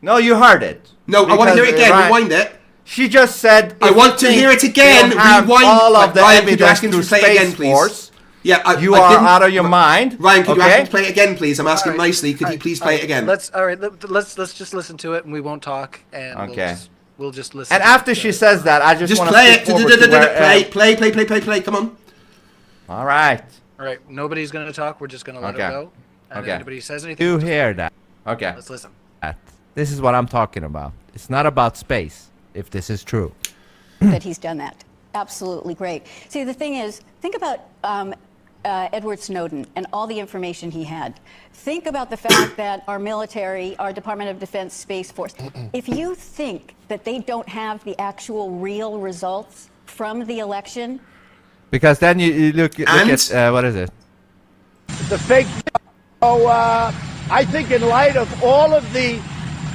No, you heard it. No, I want to hear it again. Rewind it. She just said. I want to hear it again. Rewind. All of the Ryan, could you evidence ask him to through play it again, Space please? Force. Yeah. You I are didn't- out of your mind. Ryan, could you ask him to Okay. play it again, please? I'm asking nicely. Could you please play it again? Let's just listen to it, and we won't talk, and Okay. we'll just listen. And to after it. she says that, I just want to play it. forward to where, Play. Come on. All right. All right, nobody's going to talk. We're just going to let Okay. it go. And if Okay. anybody says anything, You we'll just- hear that? Okay. let's listen. This is what I'm talking about. It's not about space. If this is true. that he's done that. Absolutely great. See, the thing is, think about Edward Snowden and all the information he had. Think about the fact that our military, our Department of Defense, Space Force, if you think that they don't have the actual real results from the election, Because then you look at what is it? The fake. So I think in light of all of the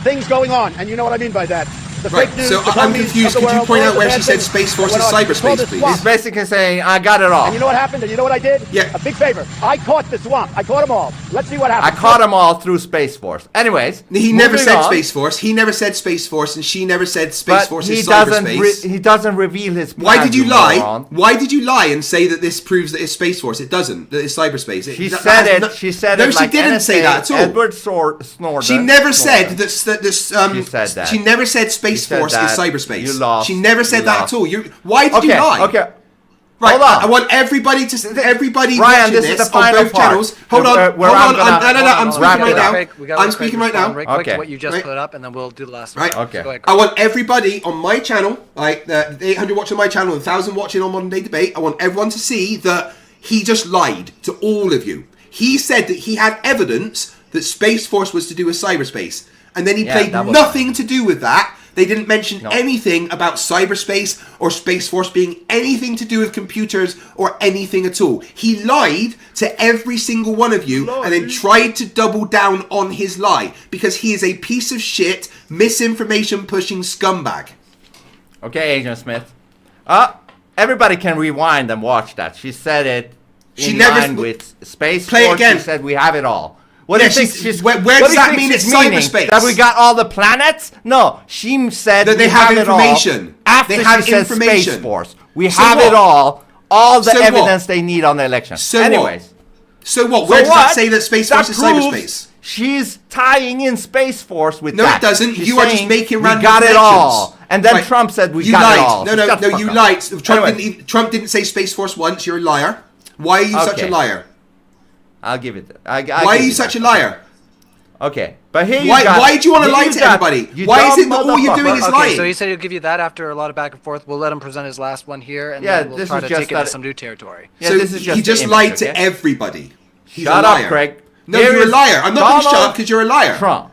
things going on, and you know what I mean by that. The Right. fake news, So the I'm companies confused. of the Could you world, point all out the where bad she said things Space Force that is went on. It's called cyberspace, a please? swamp. He's basically saying, I got it all. And you know what happened? And you know what I did? Yeah. A big favor. I caught the swamp. I caught them all. Let's see what I happens. caught them all through Space Force. Anyways, He never moving said on, Space Force. He never said Space Force, and she never said Space but Force he is doesn't. cyberspace. He doesn't reveal his. Why plan, did you you lie? moron. Why did you lie and say that this proves that it's Space Force? It doesn't. That it's cyberspace. She said it. She said no, it. she like didn't NSA, say that at all. Edward Snowden. She never said that. She said that. She never said Space She said Force that. is cyberspace. You lost. She never said You that lost. at all. Why did you lie? Okay. Right. Hold on. I want everybody to Ryan, everybody watching this is the on both final part. channels. Hold on. Where Hold I'm on. gonna- No. I'm speaking wrap right it now. up. I'm speaking right now. Right quick Okay. to what you just Right. put up, and then we'll do the last Right. one. Okay. Go ahead, I want everybody on my channel, like the 800 watching on my channel and 1,000 watching on Modern Day Debate. I want everyone to see that he just lied to all of you. He said that he had evidence that Space Force was to do with cyberspace, and then he played that was- nothing to do with that. They didn't mention anything about cyberspace or Space Force being anything to do with computers or anything at all. He lied to every single one of you and then tried to double down on his lie because he is a piece of shit, misinformation pushing scumbag. Okay, Agent Smith. Everybody can rewind and watch that. She said it. She in never line with Space Play it Force. again. She said we have it all. What Yeah, do you think she's? where what does do you that think mean she's it's meaning? cyberspace? That we got all the planets? No, she said that they we have it all information. after They have she said information. Space Force. We So have what? it all the So evidence what? they need on the election. So Anyways. what? So what? So Where does that what? say that Space That Force is proves cyberspace? She's tying in Space Force with No, that. it doesn't. She's You are just saying making we random got it connections. all. And then Right. Trump said we You got lied. it all. No, So no, shut the no. fuck You up. lied. Anyway. Trump didn't say Space Force once. You're a liar. Why are you such a Okay. liar? I'll give it. Why are you such a liar? Okay, but here Why- you got. why do you wanna here lie to got- everybody? you Why is dumb it that all you're motherfucker. doing is Okay, lying? so he said he'll give you that after a lot of back and forth. We'll let him present his last one here, and Yeah, then we'll this try is to just take it to that- some new territory. Yeah, So this is just he the just image, lied to okay? everybody. He's Shut a up, liar. Craig. No, Here you're a is liar. I'm not going to shut Donald up because you're a liar. Trump.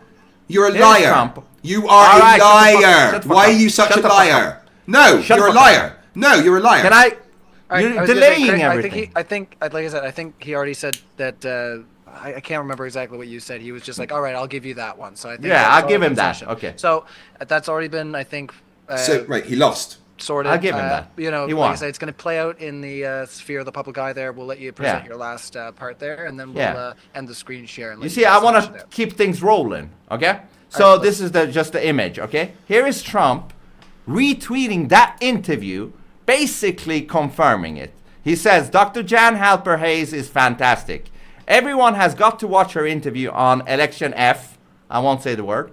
You're a Here's liar. Trump. You are All a right, shut the fuck- liar. shut the fuck Why are up. you such Shut a the fuck liar? up. No, Shut you're the a fuck liar. No, you're a liar. Can I? All right, You're I was gonna delaying say, Craig, everything. I think, like I said, I think he already said that. I can't remember exactly what you said. He was just like, "All right, I'll give you that one." So I think Yeah, that's I'll all give him in that. session. Okay. So that's already been, I think. So, right, he lost. Sorted. I'll give him that. You know, He like I won. said, it's going to play out in the sphere of the public eye. There, we'll let you present Yeah. your last part there, and then we'll Yeah. end the screen share. And You let see, I guys want finish to it out. keep things rolling, okay? So right, this is just the image, okay? Here is Trump retweeting that interview, basically confirming it. He says, Dr. Jan Halper Hayes is fantastic. Everyone has got to watch her interview on Election F, I won't say the word,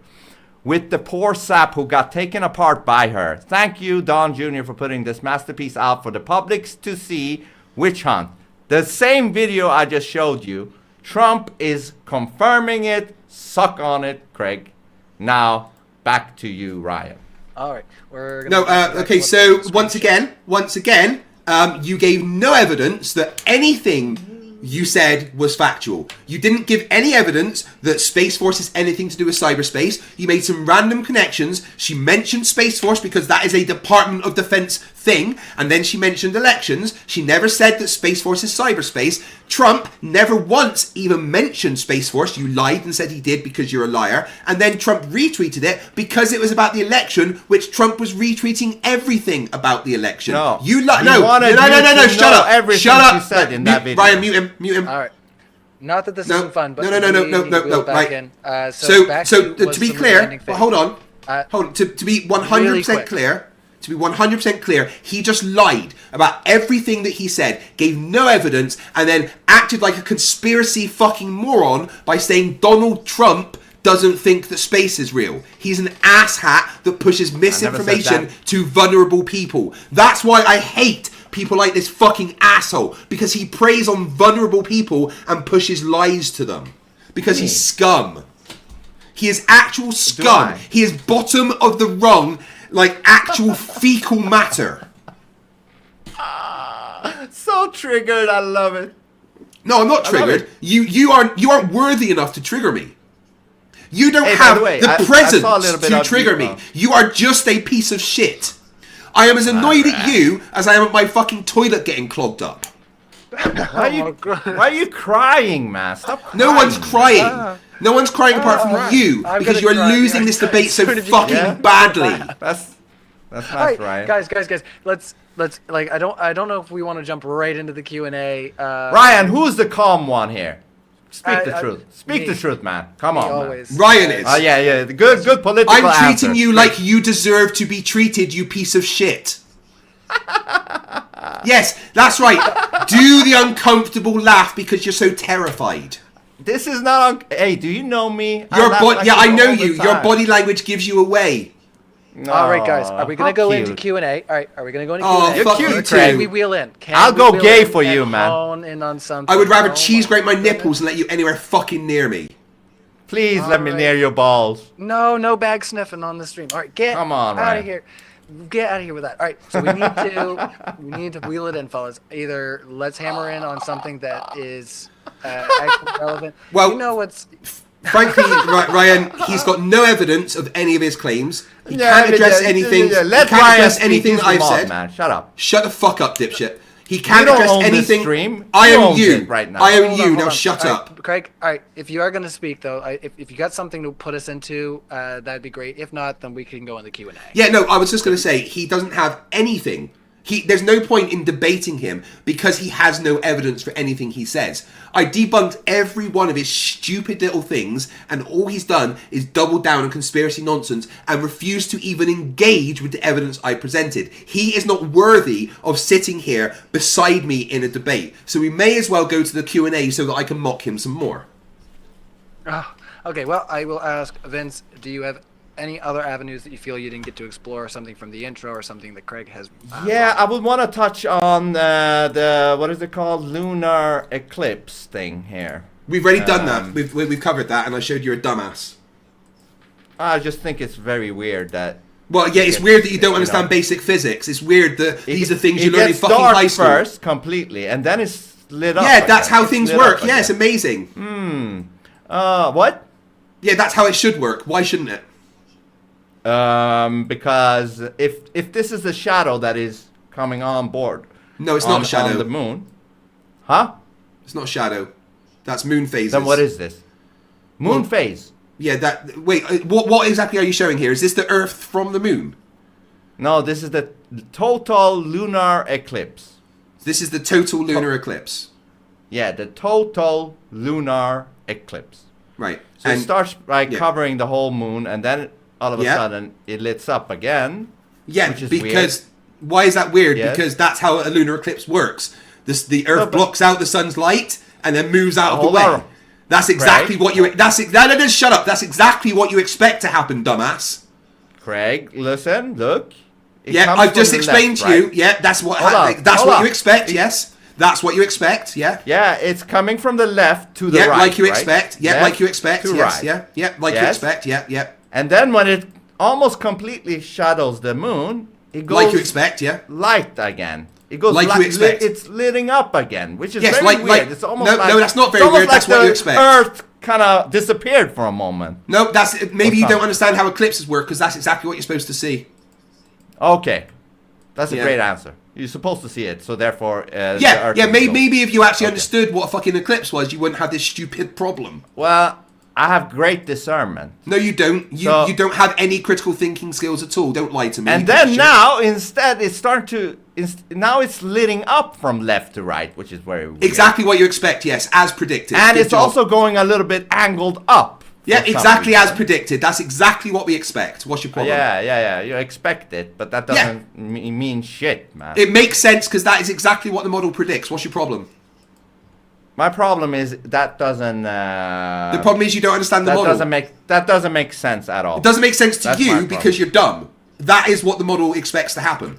with the poor sap who got taken apart by her. Thank you, Don Jr., for putting this masterpiece out for the public to see. Witch hunt. The same video I just showed you, Trump is confirming it. Suck on it, Craig. Now, back to you, Ryan. All right, we're No, okay, so once again, you gave no evidence that anything you said was factual. You didn't give any evidence that Space Force is anything to do with cyberspace. You made some random connections. She mentioned Space Force because that is a Department of Defense thing, and then she mentioned elections. She never said that Space Force is cyberspace. Trump never once even mentioned Space Force. You lied and said he did because you're a liar, and then Trump retweeted it because it was about the election, which Trump was retweeting everything about the election. No. You lied. He No, wanted no, you no, no, no, to shut know up. everything Shut up. she said in that video. Ryan, mute him. Mute him. All right. Not that this No, isn't fun, but no, back right. in. So back to was be the clear, Moonlanding well, phase. hold on. To be 100% Really quick. clear, to be 100% clear, he just lied about everything that he said, gave no evidence, and then acted like a conspiracy fucking moron by saying Donald Trump doesn't think that space is real. He's an asshat that pushes misinformation to vulnerable people. That's why I hate people like this fucking asshole, because he preys on vulnerable people and pushes lies to them. Because he's scum. He is actual scum. He is bottom of the rung, like actual fecal matter. So triggered, I love it. No, I'm not triggered. You aren't worthy enough to trigger me. You don't Hey, by have the way, the I saw a presence little bit to of trigger you, me. You are just a piece of shit. I am as annoyed at you as I am at my fucking toilet getting clogged up. Why are you crying, man? Stop crying. No one's crying. No one's crying apart from you I'm because gonna you're cry. losing this debate so So did you. fucking Yeah. badly. That's All nice, right, Ryan. guys, let's like I don't know if we want to jump right into the Q&A. Ryan, who's the calm one here? Speak the I- truth. Speak me. the truth, man. Come Me on, always. man. Ryan is. Oh yeah. The good political I'm answer. treating you like you deserve to be treated, you piece of shit. Yes, that's right. Do the uncomfortable laugh because you're so terrified. This is not. Hey, do you know me? I Your laugh body, like yeah, I this know all the you. Your time. body language gives you away. All right, guys, are we gonna how go into cute. Q&A? All right, are we gonna go into Oh, Q&A? fuck You're you cute, too. Craig. Can we wheel in? Can I'll we go wheel gay in for and you, man. hone in on something? I would rather Oh cheese grate my goodness. nipples and let you anywhere fucking near me. Please let me All near right. your balls. No bag sniffing on the stream. All right, get Come on, out Ryan. of here. Get out of here with that. All right, so we need to wheel it in, fellas. Either let's hammer in on something that is actually relevant. Well, you know what's Frankly, Ryan, he's got no evidence of any of his claims. He Yeah, can't address anything. yeah. Let he can't Ryan address speak. anything He's that I've the mob, said. man. Shut up. Shut the fuck up, dipshit. He can't You don't address own this anything. stream. I He am owns you it right now. I am Hold you. on, Now hold on. shut All up. right, Craig. All right, if you are going to speak though, if you got something to put us into, that'd be great. If not, then we can go in the Q&A. Yeah, no, I was just going to say he doesn't have anything There's no point in debating him because he has no evidence for anything he says. I debunked every one of his stupid little things, and all he's done is double down on conspiracy nonsense and refuse to even engage with the evidence I presented. He is not worthy of sitting here beside me in a debate. So we may as well go to the Q&A so that I can mock him some more. Okay, well, I will ask Vince, do you have any other avenues that you feel you didn't get to explore, something from the intro or something that Craig has? Yeah, I would want to touch on the what is it called, lunar eclipse thing here. We've already done that. We've covered that, and I showed you a dumbass. I just think it's very weird that. Well, yeah, it's weird that you don't understand basic physics. It's weird that these are things you learn in fucking high school. First, completely, and then it's lit up. Yeah, that's how things work. Yeah, it's amazing. What? Yeah, that's how it should work. Why shouldn't it? Because if this is the shadow that is coming on board, no, it's not a shadow. On the moon, huh? It's not a shadow. That's moon phases. Then what is this? Moon phase. Yeah. That. Wait. What exactly are you showing here? Is this the Earth from the moon? No, this is the total lunar eclipse. This is the total lunar eclipse. Yeah, the total lunar eclipse. Right. So it starts by covering the whole moon, and then all of a sudden it lights up again. Yeah, which is because weird. Why is that weird? Yes. Because that's how a lunar eclipse works. The Earth blocks out the sun's light and then moves out of the way. That's exactly what you. Just shut up. That's exactly what you expect to happen, dumbass. Craig, listen, look. Yeah, I've just explained to you. Yeah, that's what. That's what you expect. Yes. That's what you expect, yeah? Yeah, it's coming from the left to the right. Yeah, like you expect. Yeah, like you expect. To yes, right. yeah. Yeah, like you expect. Yeah, yeah. And then when it almost completely shadows the moon, it goes like you expect, yeah. Light again. It goes like you expect. It's lighting up again, which is yes, very weird. It's almost no, that's not very weird. That's what you expect. Earth kind of disappeared for a moment. No, that's maybe you don't understand how eclipses work because that's exactly what you're supposed to see. Okay, that's a great answer. You're supposed to see it, so therefore... maybe if you actually understood what a fucking eclipse was, you wouldn't have this stupid problem. Well, I have great discernment. No, you don't. You don't have any critical thinking skills at all. Don't lie to me. And then now, instead, it's starting to... now it's lighting up from left to right, which is very weird. Exactly what you expect, yes, as predicted. And it's also going a little bit angled up. Yeah, exactly as predicted. That's exactly what we expect. What's your problem? Yeah. You expect it, but that doesn't mean shit, man. It makes sense because that is exactly what the model predicts. What's your problem? My problem is that doesn't... the problem is you don't understand the model. That doesn't make sense at all. It doesn't make sense to you because you're dumb. That is what the model expects to happen.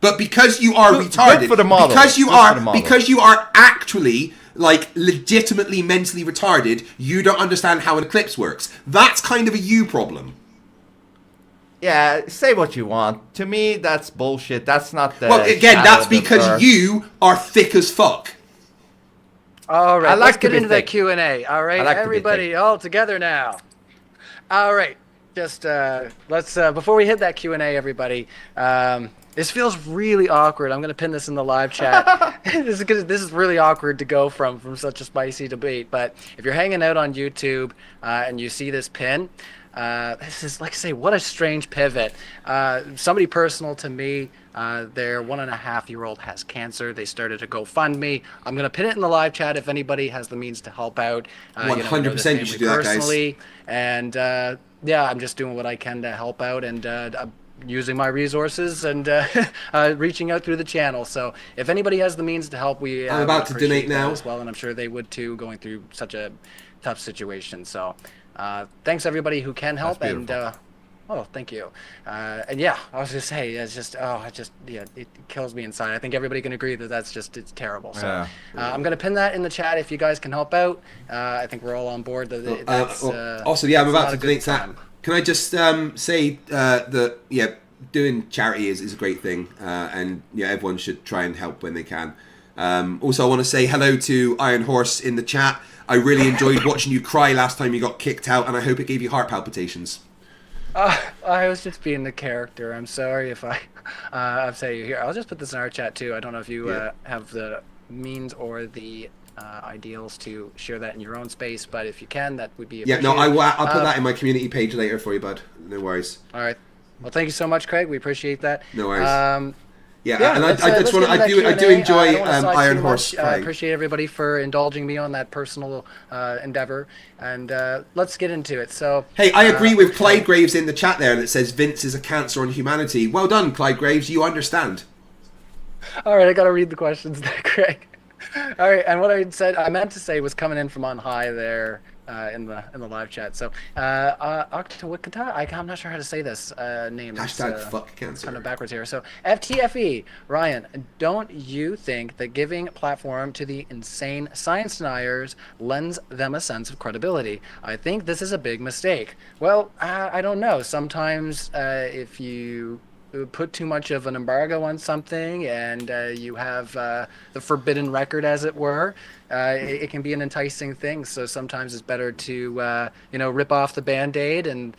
But because you are retarded... Good for the model. Because you are actually... like legitimately mentally retarded, you don't understand how an eclipse works. That's kind of a you problem. Yeah, say what you want. To me, that's bullshit. That's not the... Well, again, that's because you are thick as fuck. All right, let's get into that Q&A. All right, everybody all together now. All right, just let's, before we hit that Q&A, everybody, this feels really awkward. I'm going to pin this in the live chat. This is really awkward to go from such a spicy debate. But if you're hanging out on YouTube and you see this pin, this is, like I say, what a strange pivot. Somebody personal to me, their 1.5-year-old has cancer. They started a GoFundMe. I'm going to pin it in the live chat if anybody has the means to help out. 100% you should do that, guys. And yeah, I'm just doing what I can to help out and using my resources and reaching out through the channel. So if anybody has the means to help, I'm about to donate now as well, and I'm sure they would too, going through such a tough situation. So thanks everybody who can help. And oh, thank you. And yeah, I was just say it's just it kills me inside. I think everybody can agree that it's terrible. So I'm gonna pin that in the chat if you guys can help out. I think we're all on board. Also, yeah, I'm about to donate that. Can I just say that doing charity is a great thing, and everyone should try and help when they can. Also, I want to say hello to Iron Horse in the chat. I really enjoyed watching you cry last time you got kicked out, and I hope it gave you heart palpitations. I was just being the character. I'm sorry if I upset you here. I'll just put this in our chat too. I don't know if you have the means or the ideals to share that in your own space, but if you can, that would be appreciated. I'll put that in my community page later for you, bud. No worries. All right. Well, thank you so much, Craig. We appreciate that. No worries. and let's I just want get into I that do Q&A. enjoy I don't wanna side Iron too Horse. much. I appreciate everybody for indulging me on that personal endeavor, and let's get into it. So, Hey, I agree with Clyde Graves in the chat there that says Vince is a cancer on humanity. Well done, Clyde Graves. You understand. All right, I got to read the questions there, Craig. All right, and what I meant to say was coming in from on high there in the live chat. So, Octawikata, I'm not sure how to say this name. Hashtag fuck cancer. Kind of backwards here. So, FTFE, Ryan, don't you think that giving platform to the insane science deniers lends them a sense of credibility? I think this is a big mistake. Well, I don't know. Sometimes if you put too much of an embargo on something and you have the forbidden record, as it were, it can be an enticing thing. So sometimes it's better to rip off the Band-Aid and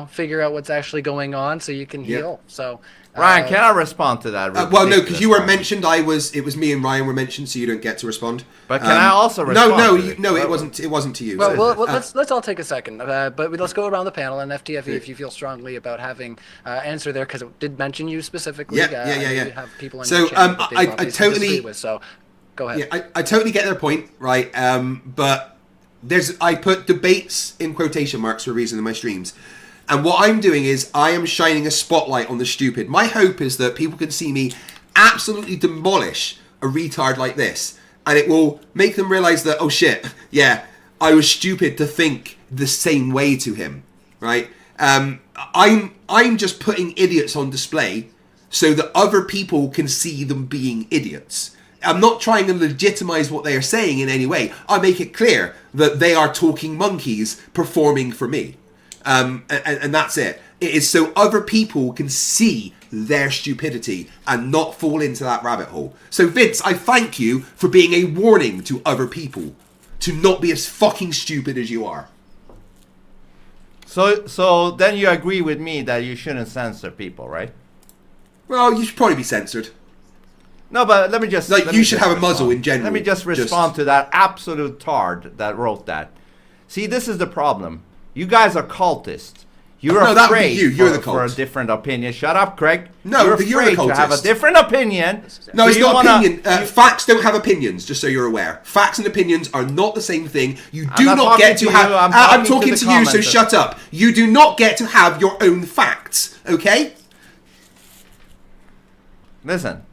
figure out what's actually going on so you can heal. So Ryan, can I respond to that? Well, no, because you were mentioned. It was me and Ryan were mentioned, so you don't get to respond. But can I also respond? No, it wasn't to you. Well, let's all take a second, but let's go around the panel, and FTFE, if you feel strongly about having answer there, because it did mention you specifically. Yeah. You have people in So your channel that they I obviously totally disagree with, so go ahead. Yeah, I totally get their point, right? But I put debates in quotation marks for a reason in my streams. And what I'm doing is I am shining a spotlight on the stupid. My hope is that people can see me absolutely demolish a retard like this. And it will make them realize that, oh shit, yeah, I was stupid to think the same way to him, right? I'm just putting idiots on display so that other people can see them being idiots. I'm not trying to legitimize what they are saying in any way. I make it clear that they are talking monkeys performing for me. And that's it. It is so other people can see their stupidity and not fall into that rabbit hole. So Vince, I thank you for being a warning to other people to not be as fucking stupid as you are. So then you agree with me that you shouldn't censor people, right? Well, you should probably be censored. No, but let me just... you should have a muzzle in general. Let me just respond to that absolute tard that wrote that. See, this is the problem. You guys are cultists. You're afraid for a different opinion. Shut up, Craig. No, you're afraid to have a different opinion. No, it's not opinion. Facts don't have opinions, just so you're aware. Facts and opinions are not the same thing. You do not get to have... I'm talking to you, so shut up. You do not get to have your own facts, okay? Listen.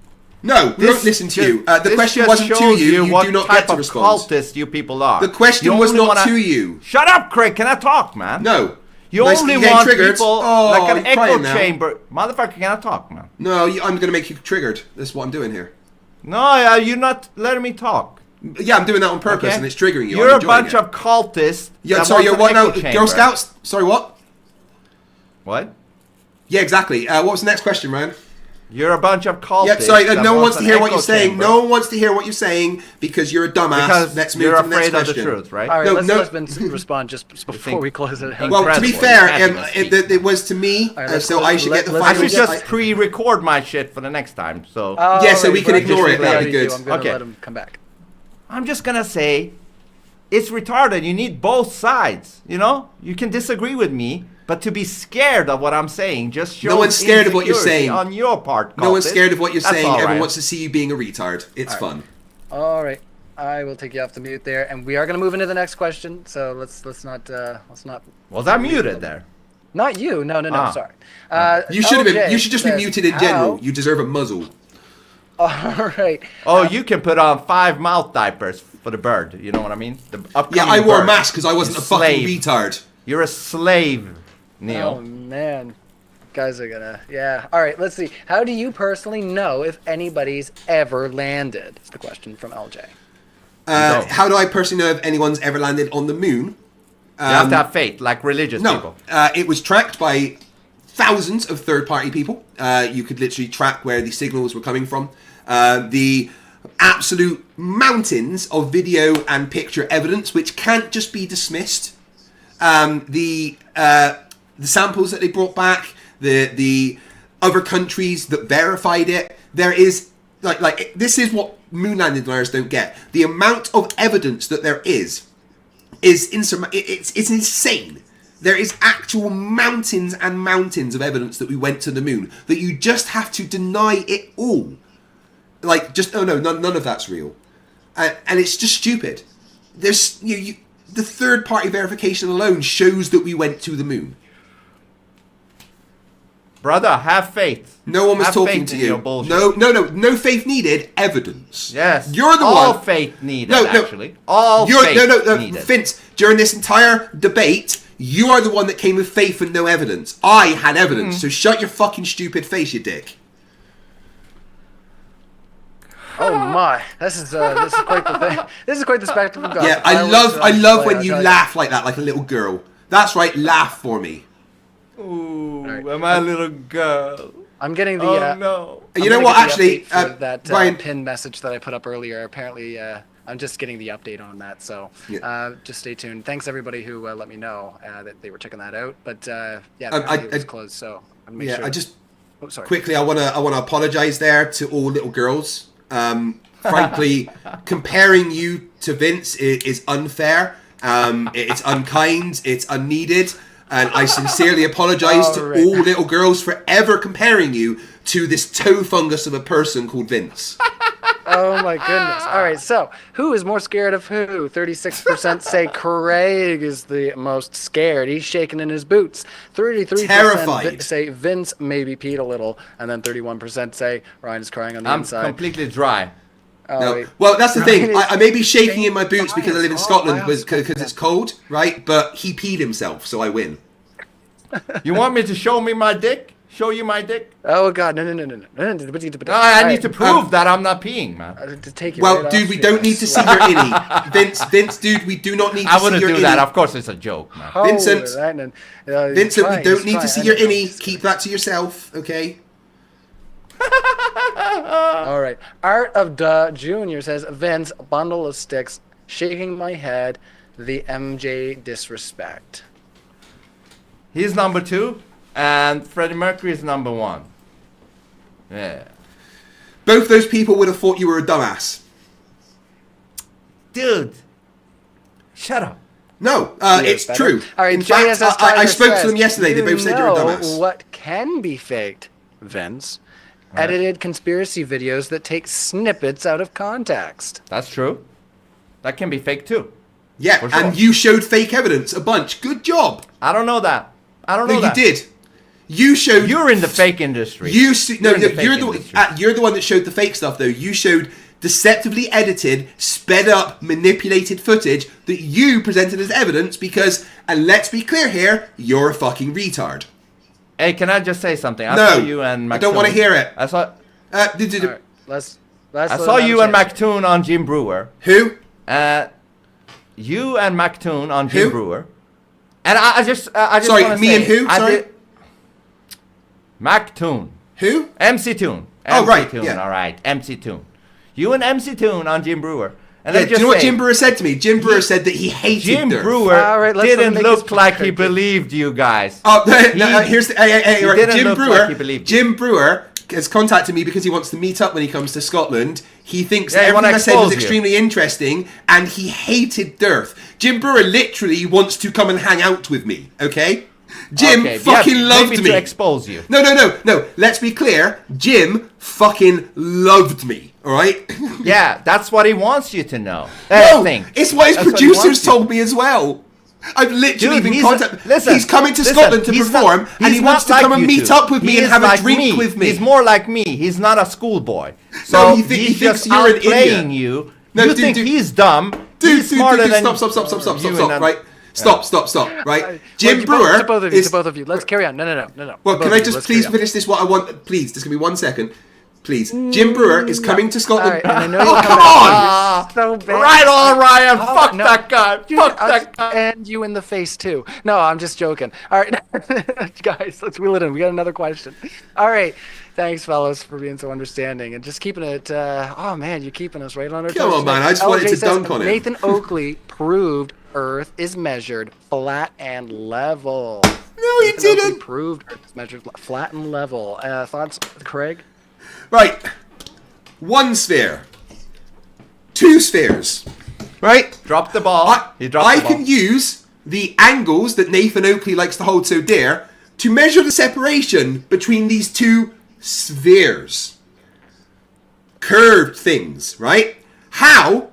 No, we don't listen to you. The question wasn't to you. You do not get to respond. What type of cultist you people are. The question was not to you. Shut up, Craig. Can I talk, man? No. You only want people like an echo chamber. Motherfucker, can I talk, man? No, I'm going to make you triggered. That's what I'm doing here. No, you're not letting me talk. Yeah, I'm doing that on purpose, and it's triggering you. You're a bunch of cultists. Yeah, sorry, you're what now? Girl Scouts? Sorry, what? What? Yeah, exactly. What was the next question, Ryan? You're a bunch of cultists. Yeah, sorry, no one wants to hear what you're saying. No one wants to hear what you're saying because you're a dumbass. Because let's move to the next question. You're afraid of the truth, right? All right, let's Vince respond just before we close it. Well, to be fair, it was to me, so I should get the final. I should just pre-record my shit for the next time. So yeah, so we can ignore it. That'd be good. I'm gonna let him come back. I'm just gonna say, it's retarded. You need both sides. You know, you can disagree with me. But to be scared of what I'm saying just shows no one's scared of what you're saying on your part. No one's scared of what you're saying. Everyone Everyone wants to see you being a retard. It's fun. All right, I will take you off the mute there, and we are going to move into the next question. So let's not. Was I muted there? Not you. No. Sorry. You should have been. You should just be muted in general. You deserve a muzzle. All right. Oh, you can put on 5 mouth diapers for the bird. You know what I mean? Yeah, I wore a mask because I wasn't a fucking retard. You're a slave. Neil. Oh man, guys are gonna all right, let's see. How do you personally know if anybody's ever landed? It's the question from LJ. How do I personally know if anyone's ever landed on the moon? You have to have faith, like religious people. It was tracked by thousands of third-party people. You could literally track where the signals were coming from. The absolute mountains of video and picture evidence, which can't just be dismissed. The samples that they brought back, the other countries that verified it. There is like this is what moon landing deniers don't get. The amount of evidence that there is it's insane. There is actual mountains and mountains of evidence that we went to the moon. That you just have to deny it all. Like, just, oh no, none of that's real. And it's just stupid. There's, the third-party verification alone shows that we went to the moon. Brother, have faith. No one was have talking to you. No faith needed. Evidence. Yes. You're the all one. faith needed. No, actually. All faith needed. Vince. During this entire debate, you are the one that came with faith and no evidence. I had evidence. So shut your fucking stupid face, you dick. Oh my! This is quite the thing. This is quite the spectacle. Yeah, I love when you laugh like that, like a little girl. That's right. Laugh for me. Ooh, am I a little girl? I'm getting the. Oh no! You know what? Actually, that Ryan, pin message that I put up earlier. Apparently, I'm just getting the update on that. So just stay tuned. Thanks everybody who let me know that they were checking that out. But it was closed. So I'm make sure. I just quickly I wanna apologize there to all little girls. Frankly, comparing you to Vince is unfair. It's unkind. It's unneeded. And I sincerely apologise to all little girls for ever comparing you to this toe fungus of a person called Vince. Oh my goodness. All right, so who is more scared of who? 36% say Craig is the most scared. He's shaking in his boots. 33% say Vince maybe peed a little. And then 31% say Ryan is crying on the inside. I'm completely dry. No. Well, that's the thing. I may be shaking in my boots because I live in Scotland because it's cold, right? But he peed himself, so I win. You want me to show me my dick? Show you my dick? Oh God, no! I need to prove that I'm not peeing, man. Dude, we don't need to see your innie. Vince, dude, we do not need to see your innie. I wouldn't do that. Of course, it's a joke, man. Vincent, we don't need to see your innie. Keep that to yourself, okay? All right. Art of Duh Jr. says, Vince, bundle of sticks, shaking my head, the MJ disrespect. He's number 2, and Freddie Mercury is number 1. Yeah. Both those people would have thought you were a dumbass. Dude. Shut up. No, it's true. All right, in fact, I spoke to them yesterday. They both said you're a dumbass. What can be faked, Vince? Edited conspiracy videos that take snippets out of context. That's true. That can be fake too. Yeah, sure. And you showed fake evidence a bunch. Good job. I don't know that. No, you did. You showed. You're in the fake industry. You're the one that showed the fake stuff, though. You showed deceptively edited, sped up, manipulated footage that you presented as evidence because, and let's be clear here, you're a fucking retard. Hey, can I just say something? I saw you and Mactoon. I don't want to hear it. I saw. Right, let's I saw you and Mactoon on Jim Brewer. Who? You and Mactoon on Jim Brewer. And I just sorry, me and who? Sorry. Mactoon. Who? MC Toon. Oh right. Yeah. All right. MC Toon. You and MC Toon on Jim Brewer. And do you know what Jim Brewer said to me? Jim Brewer said that he hated Jim Dirt. Brewer didn't look like he believed you guys. Oh, here's the Jim Brewer has contacted me because he wants to meet up when he comes to Scotland. He thinks everything I said was extremely interesting, and he hated Dearth. Jim Brewer literally wants to come and hang out with me. Okay. Jim fucking loved me. To expose you. No. Let's be clear. Jim fucking loved me. All right. Yeah, that's what he wants you to know. It's what his producers told me as well. I've literally been contacted. He's coming to Scotland to perform, and he wants to come and meet up with me and have a drink with me. He's more like me. He's not a schoolboy. So he thinks you're an idiot. You think he's dumb. He's smarter than Stop, right? Stop, right? Jim Brewer to both of you. Let's carry on. No. Well, can I just please finish this? What I want, please. Just give me 1 second. Please. Jim Brewer is coming to Scotland. Right, I know come on! So bad. Right on, Ryan. Fuck that guy. Fuck that guy. And you in the face, too. No, I'm just joking. All right. Guys, let's wheel it in. We got another question. All right. Thanks, fellas, for being so understanding and just keeping it. Oh, man, you're keeping us right on our toes. Come on, man. I just wanted to dunk on it. Nathan Oakley proved Earth is measured flat and level. No, he didn't. Oakley proved Earth is measured flat and level. Thoughts, Craig? Right. 1 sphere. 2 spheres. Right? Drop the ball. I can use the angles that Nathan Oakley likes to hold so dear to measure the separation between these two spheres. Curved things, right? How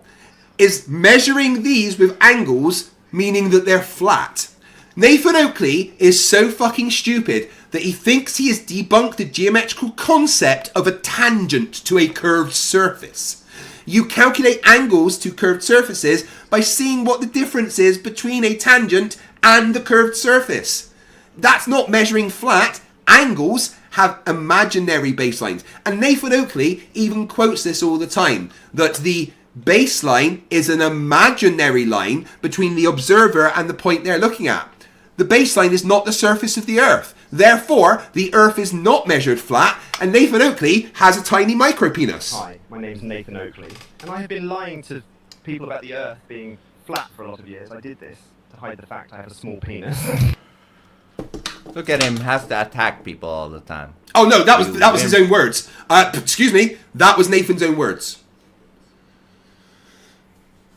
is measuring these with angles meaning that they're flat? Nathan Oakley is so fucking stupid that he thinks he has debunked the geometrical concept of a tangent to a curved surface. You calculate angles to curved surfaces by seeing what the difference is between a tangent and the curved surface. That's not measuring flat. Angles have imaginary baselines. And Nathan Oakley even quotes this all the time, that the baseline is an imaginary line between the observer and the point they're looking at. The baseline is not the surface of the Earth. Therefore, the Earth is not measured flat, and Nathan Oakley has a tiny micropenis. Hi, my name's Nathan Oakley, and I have been lying to people about the Earth being flat for a lot of years. I did this to hide the fact I have a small penis. Look at him, has to attack people all the time. Oh no, that was his own words. Excuse me, that was Nathan's own words.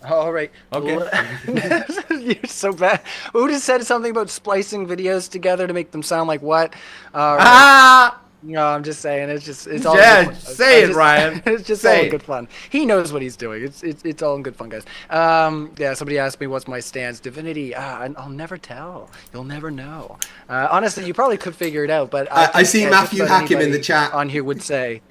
All right. Okay. You're so bad. Who just said something about splicing videos together to make them sound like what? No, I'm just saying. It's all. Yeah, good fun. say it, Ryan. It's just say all it. good fun. He knows what he's doing. It's all in good fun, guys. Yeah. Somebody asked me what's my stance. Divinity. I'll never tell. You'll never know. Honestly, you probably could figure it out, but I see Matthew Hackim in the chat on here would say.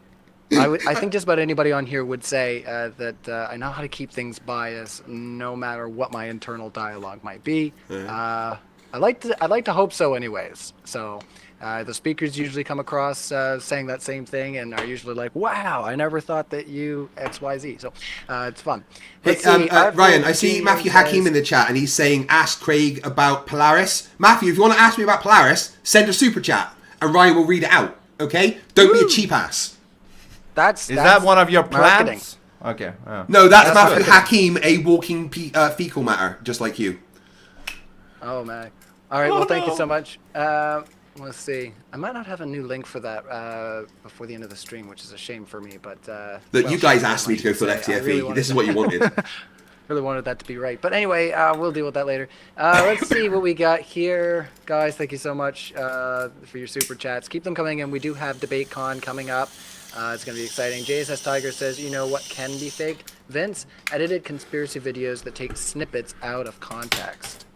I think just about anybody on here would say that I know how to keep things biased, no matter what my internal dialogue might be. I like to hope so, anyways. So the speakers usually come across saying that same thing, and are usually like, "Wow, I never thought that you X Y Z." So it's fun. Hey, Ryan, I see Matthew Hackim in the chat, and he's saying, "Ask Craig about Polaris." Matthew, if you want to ask me about Polaris, send a super chat, and Ryan will read it out. Okay? Don't be a cheap ass. Is that one of your marketing. plans? Okay. Oh. No, that's Matthew Hackim, a walking fecal matter, just like you. Oh man! All right. Well, thank you so much. Let's see. I might not have a new link for that before the end of the stream, which is a shame for me. But Look, you guys asked me to go for FTFE. This is what you wanted. Really wanted that to be right. But anyway, we'll deal with that later. Let's see what we got here. Guys, thank you so much for your super chats. Keep them coming in. We do have DebateCon coming up. It's going to be exciting. JSS Tiger says, you know what can be fake? Vince, edited conspiracy videos that take snippets out of context.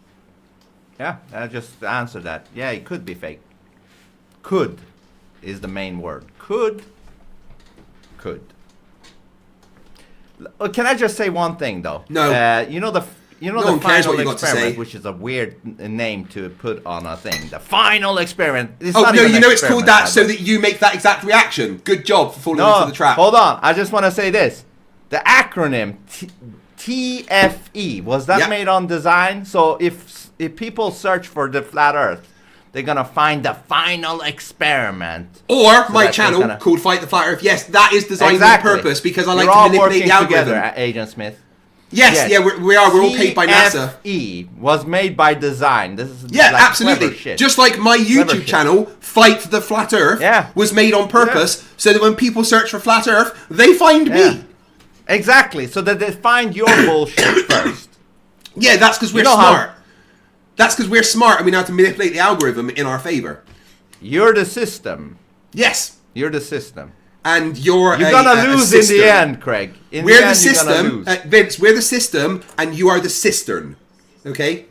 Yeah, I just answered that. Yeah, it could be fake. Could is the main word. Could. Can I just say one thing though? No. You know the final experiment, which is a weird name to put on a thing. The final experiment. It's oh not no, even you know it's called that experiment, so that you make that exact reaction. Good job for falling into the trap. Hold on. I just want to say this. The acronym TFE was that made on design? So if people search for the flat Earth, they're gonna find the final experiment. Or so my channel called Fight the Flat Earth. Yes, that is designed on purpose because I like to manipulate the algorithm. Together, Agent Smith. Yes, yeah, we are. We're all paid by NASA. TFE was made by design. This is absolutely. Shit. Just like my YouTube channel, Fight the Flat Earth, was made on purpose so that when people search for Flat Earth, they find me. Exactly, so that they find your bullshit first. Yeah, that's because we're smart. That's because we're smart and we know how to manipulate the algorithm in our favor. You're the system. Yes. You're the system. And you're gonna lose in the end, Craig. We're the system, Vince. We're the system, and you are the cistern. Okay.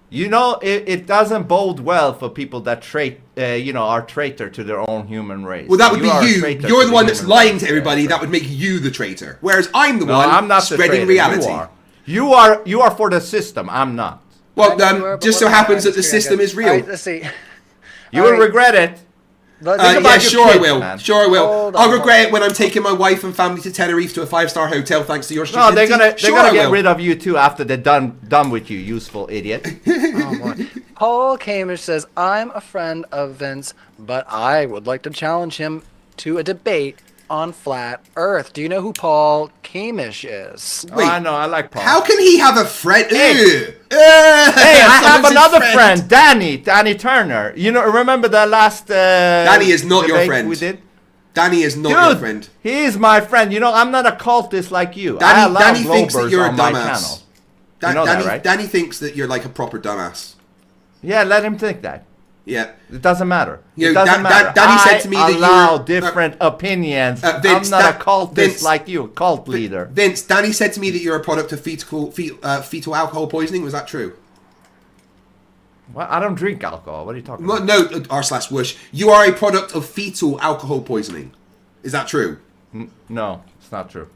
You know, it doesn't bode well for people that are traitor to their own human race. Well, that would be you. You're the one that's lying to everybody. That would make you the traitor. Whereas I'm the one I'm not spreading reality. You are for the system. I'm not. Well, just so happens that the system is real. Right, let's see. You will regret it. Yeah, sure I will. Man. Sure I will. I'll regret it when I'm taking my wife and family to Tenerife to a 5-star hotel thanks to your stupidity. No, they're gonna get rid of you too after they're done with you, useful idiot. Oh boy. Paul Kamish says, I'm a friend of Vince, but I would like to challenge him to a debate on flat Earth. Do you know who Paul Kamish is? Wait, I know. I like Paul. How can he have a friend? Hey, I have another friend, Danny Turner. You know, remember the last? Danny is not your friend. We did. Danny is not your friend. He is my friend. You know, I'm not a cultist like you. Danny thinks that you're a dumbass. You know that, right? Danny thinks that you're like a proper dumbass. Yeah, let him think that. Yeah. It doesn't matter. You It know, doesn't matter. Danny said to me that allow different opinions. Vince, I'm not a cultist Vince, like you, cult leader. Vince, Danny said to me that you're a product of fetal alcohol poisoning. Was that true? Well, I don't drink alcohol. What are you talking about? No, r/wush. You are a product of fetal alcohol poisoning. Is that true? No, it's not true.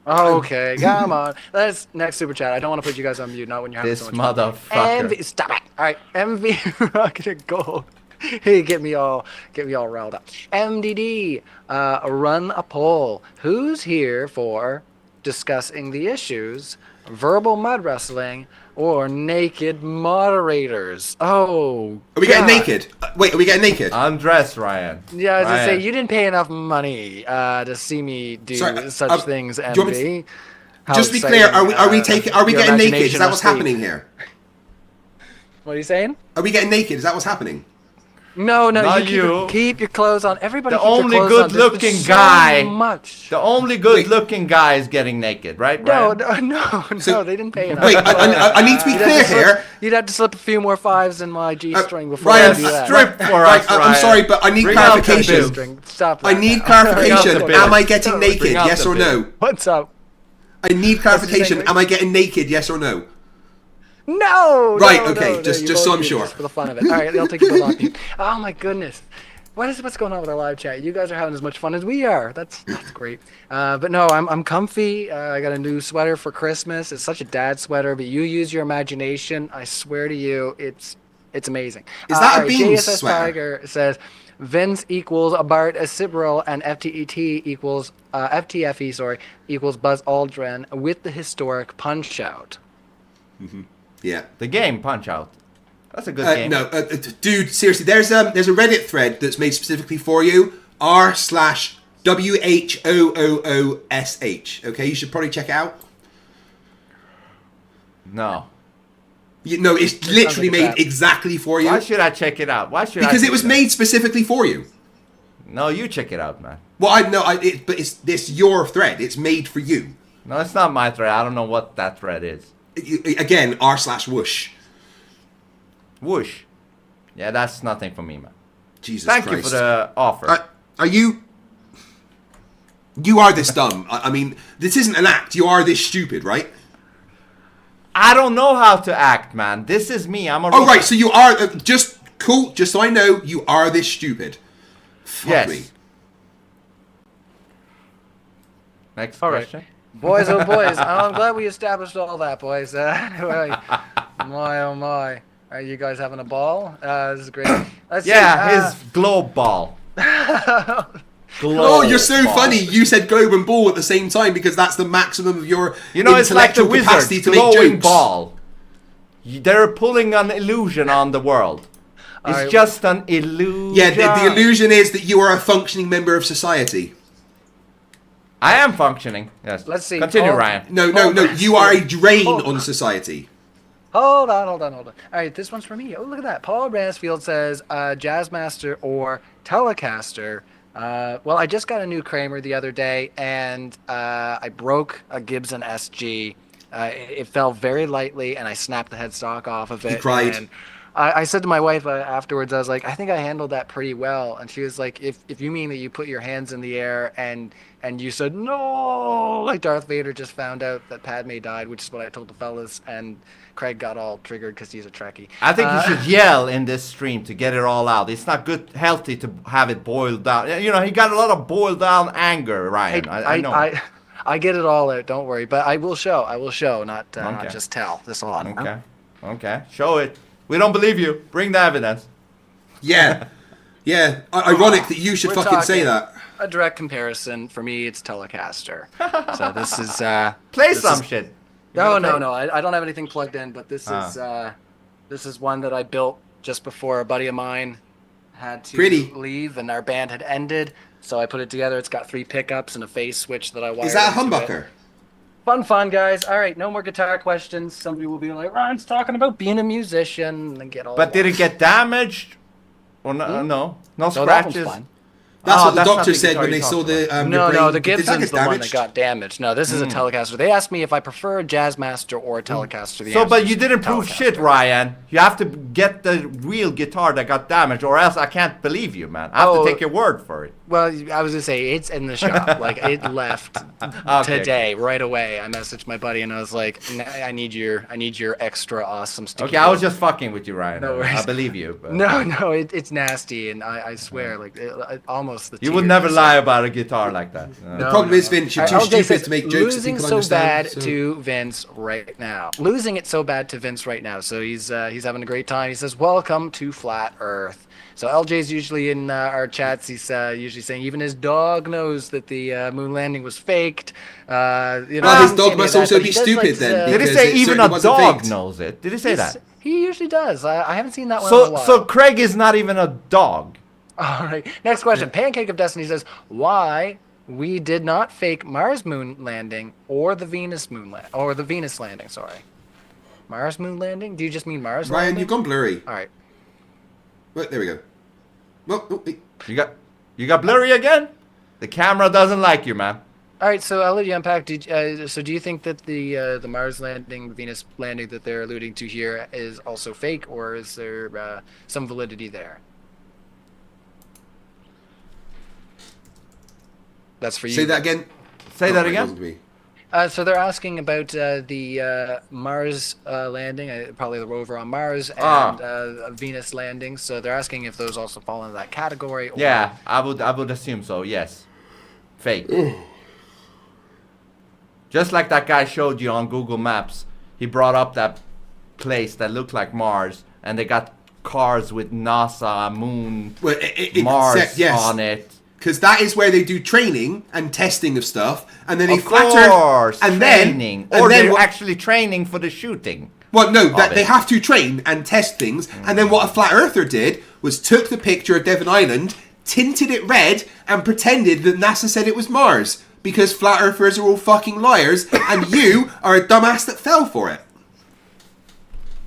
Okay, come on. Let's next super chat. I don't want to put you guys on mute, not when you're having This so much fun. motherfucker. Stop it. All right, MV Rocket of Gold. Hey, get me all riled up. MDD, run a poll. Who's here for discussing the issues, verbal mud wrestling, or naked moderators? Oh, are we getting naked? Wait, are we getting naked? Undress, Ryan. Yeah, as I Ryan. say, you didn't pay enough money to see me do such things, do you want me MV. Just to be clear, are we getting naked? Is that what's happening here? What are you saying? Are we getting naked? Is that what's happening? No, Not you keep your clothes on. Everybody The keep only your clothes on. There's good-looking so guy. much. The only good-looking guy is getting naked, right? No, Ryan? no, they didn't pay enough. Wait, I need to be clear here. You'd have to slip a few more fives in my G-string before Ryan, I do that. strip for us, I'm Ryan. sorry, but I need Bring out the clarification. bill. Stop I that need now. clarification. Bring out the Am I bill. getting naked? Bring out Yes the or bill. no? What's up? I need clarification. saying? Am I getting naked? Yes or no? No. Right, no, okay, no, just you so both I'm do it sure. Just for the fun of it. All right, I'll take you both on mute. Oh my goodness. What's going on with our live chat? You guys are having as much fun as we are. That's great. But no, I'm comfy. I got a new sweater for Christmas. It's such a dad sweater, but you use your imagination. I swear to you, it's amazing. Is that a all right, Beans JSS sweater? Tiger says Vince equals Bart Sibrel and FTET equals FTFE, sorry, equals Buzz Aldrin with the historic Punch Out. Yeah. The game Punch Out. That's a good game. No, dude, seriously, there's a Reddit thread that's made specifically for you. r/WHOOOSH. Okay, you should probably check it out. No. No, it's literally made exactly for you. Why should I check it out? Because it was made specifically for you. No, you check it out, man. Well, but it's this your thread. It's made for you. No, it's not my thread. I don't know what that thread is. Again, r/whoosh. Whoosh. Yeah, that's nothing for me, man. Jesus Thank Christ. you for the offer. Are you... You are this dumb. I mean, this isn't an act. You are this stupid, right? I don't know how to act, man. This is me. I'm a... Oh, right. So you are... just cool. Just so I know, you are this stupid. Fuck Yes. me. Next All question. right. Boys, oh boys. I'm glad we established all that, boys. My, oh my. Are you guys having a ball? This is great. Let's Yeah, see, his globe ball. Oh, you're so funny. You said globe and ball at the same time because that's the maximum of your You know, it's like the intellectual capacity wizard, to make glowing jokes. ball. They're pulling an illusion on the world. It's Alright. just an illusion. Yeah, the illusion is that you are a functioning member of society. I am functioning. Yes. Let's see. Continue, Paul- Ryan. No. You are a drain on society. Hold on. All right, this one's for me. Oh, look at that. Paul Bransfield says Jazzmaster or Telecaster. Well, I just got a new Kramer the other day, and I broke a Gibson SG. It fell very lightly, and I snapped the headstock off of it. You cried. And I said to my wife afterwards, I was like, I think I handled that pretty well. And she was like, if you mean that you put your hands in the air and you said, no, like Darth Vader just found out that Padme died, which is what I told the fellas, and Craig got all triggered because he's a Trekkie. I think you should yell in this stream to get it all out. It's not good, healthy to have it boiled down. You know, he got a lot of boiled down anger, Ryan. I know. I get it all out. Don't worry. But I will show, not Okay. just tell. This a lot. Okay. Show it. We don't believe you. Bring the evidence. Yeah. Yeah. Ironic that you should We're fucking say talking that. A direct comparison for me, it's Telecaster. So this is Play some shit. No. I don't have anything plugged in, but this is one that I built just before a buddy of mine had to leave, and our band had ended. So I put it together. It's got 3 pickups and a phase switch that I wired. Is that a into humbucker? it. Fun, guys. All right, no more guitar questions. Somebody will be like, Ron's talking about being a musician and get all. But did it get damaged? Or no? No No, that one's scratches. fine. That's what the that's not doctor the said guitar when you they saw talked the. about. No, your no, brain. the Did that Gibson's get the one damaged? that got damaged. No, this is a Telecaster. They asked me if I prefer a Jazzmaster or a Telecaster. The So, answer but is you didn't prove Telecaster. shit, Ryan. You have to get the real guitar that got damaged, or else I can't believe you, man. I have to take your word for it. Well, I was gonna say it's in the shop. Like it left today, right away. I messaged my buddy and I was like, I need your extra awesome sticky. Okay, I was just fucking with you, Ryan. No I worries. believe you. But No, it's nasty, and I swear, like almost the. you would tears. never lie about a guitar like that. The problem is, Vince, you're too LJ stupid says, to make jokes that losing people so understand. bad to Vince right now. Losing it so bad to Vince right now. So he's having a great time. He says, "Welcome to Flat Earth." So LJ's usually in our chats. He's usually saying even his dog knows that the moon landing was faked. His dog must also be stupid then. Did he say even a dog knows it? Did he say that? He usually does. I haven't seen that one in a while. So Craig is not even a dog. All right. Next question. Pancake of Destiny says, why we did not fake Mars moon landing or the Venus landing, sorry. Mars moon landing? Do you just mean Mars Ryan, landing? you've gone blurry. All right. Well, there we go. Well, You got blurry again? The camera doesn't like you, man. All right, so I'll let you unpack. So do you think that the Mars landing, Venus landing that they're alluding to here is also fake, or is there some validity there? That's for you. Say that again. Say that again. So they're asking about the Mars landing, probably the rover on Mars, and a Venus landing. So they're asking if those also fall into that category. Or... Yeah, I would assume so. Yes, fake. Just like that guy showed you on Google Maps, he brought up that place that looked like Mars, and they got cars with NASA, Moon, Mars on it. Because that is where they do training and testing of stuff, and then they Of flatter, course, and training, then or and then they're actually training for the shooting. Well, no, that it. they have to train and test things, and then what a flat earther did was took the picture of Devon Island, tinted it red, and pretended that NASA said it was Mars, because flat earthers are all fucking liars, and you are a dumbass that fell for it.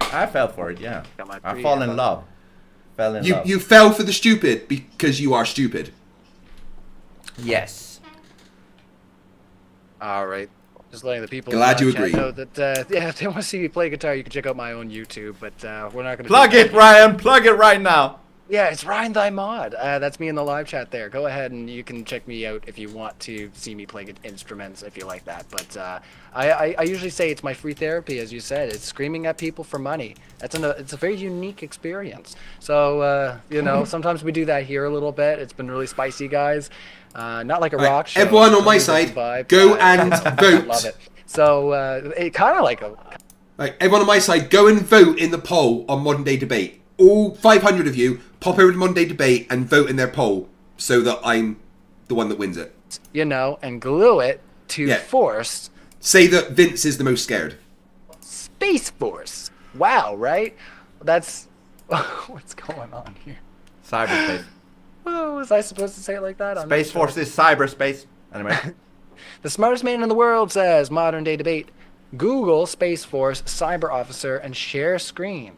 I fell for it, yeah. I fall in love. Fell in love. You fell for the stupid because you are stupid. Yes. All right. Just letting the people Glad you chat agree. know that if they want to see me play guitar, you can check out my own YouTube. But we're not going to Plug it, Ryan. Plug it right now. Yeah, it's Ryan Thy Mod. That's me in the live chat there. Go ahead and you can check me out if you want to see me play instruments, if you like that. But I usually say it's my free therapy, as you said. It's screaming at people for money. It's a very unique experience. So, sometimes we do that here a little bit. It's been really spicy, guys. Not like a rock show. Everyone on my side, go and vote. I love it. So, it kind of like a... Right, everyone on my side, go and vote in the poll on Modern Day Debate. All 500 of you, pop over to Modern Day Debate and vote in their poll so that I'm the one that wins it. And glue it to Force. Say that Vince is the most scared. Space Force. Wow, right? That's... What's going on here? Cyberspace. Oh, was I supposed to say it like that? Space Force is cyberspace. Anyway. The smartest man in the world says, Modern Day Debate, Google Space Force Cyber Officer and share screen.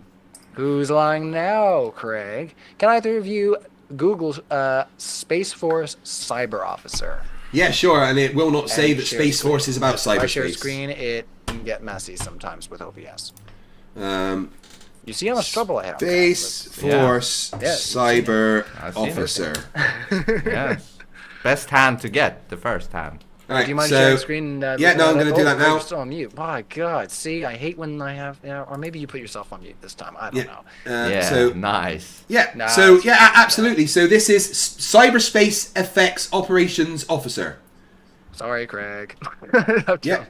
Who's lying now, Craig? Can either of you Google Space Force Cyber Officer? Yeah, sure, and it will not say that Space Force is about If I share cyberspace. screen, it can get messy sometimes with OBS. You see how much trouble I have. Space Force Cyber Officer. Yes. Best hand to get, the first hand. Right, do you mind so- sharing screen? Yeah, no, I'm going to do that now. You're still on mute. My God, see, I hate when I have, or maybe you put yourself on mute this time. I don't know. So nice. Yeah. Nah, so absolutely. So this is Cyberspace Effects Operations Officer. Sorry, Craig. Yeah.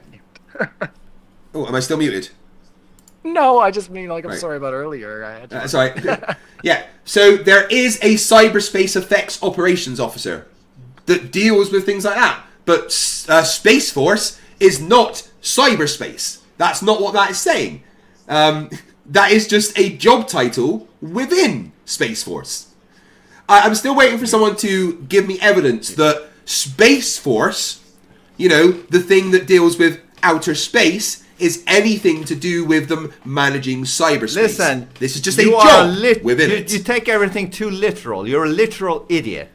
Oh, am I still muted? No, I just mean like I'm Right. sorry about earlier. I had to Sorry. Yeah. So there is a Cyberspace Effects Operations Officer that deals with things like that. But Space Force is not cyberspace. That's not what that is saying. That is just a job title within Space Force. I'm still waiting for someone to give me evidence that Space Force, the thing that deals with outer space, is anything to do with them managing cyberspace. Listen, this is just a you job are within it. You take everything too literal. You're a literal idiot.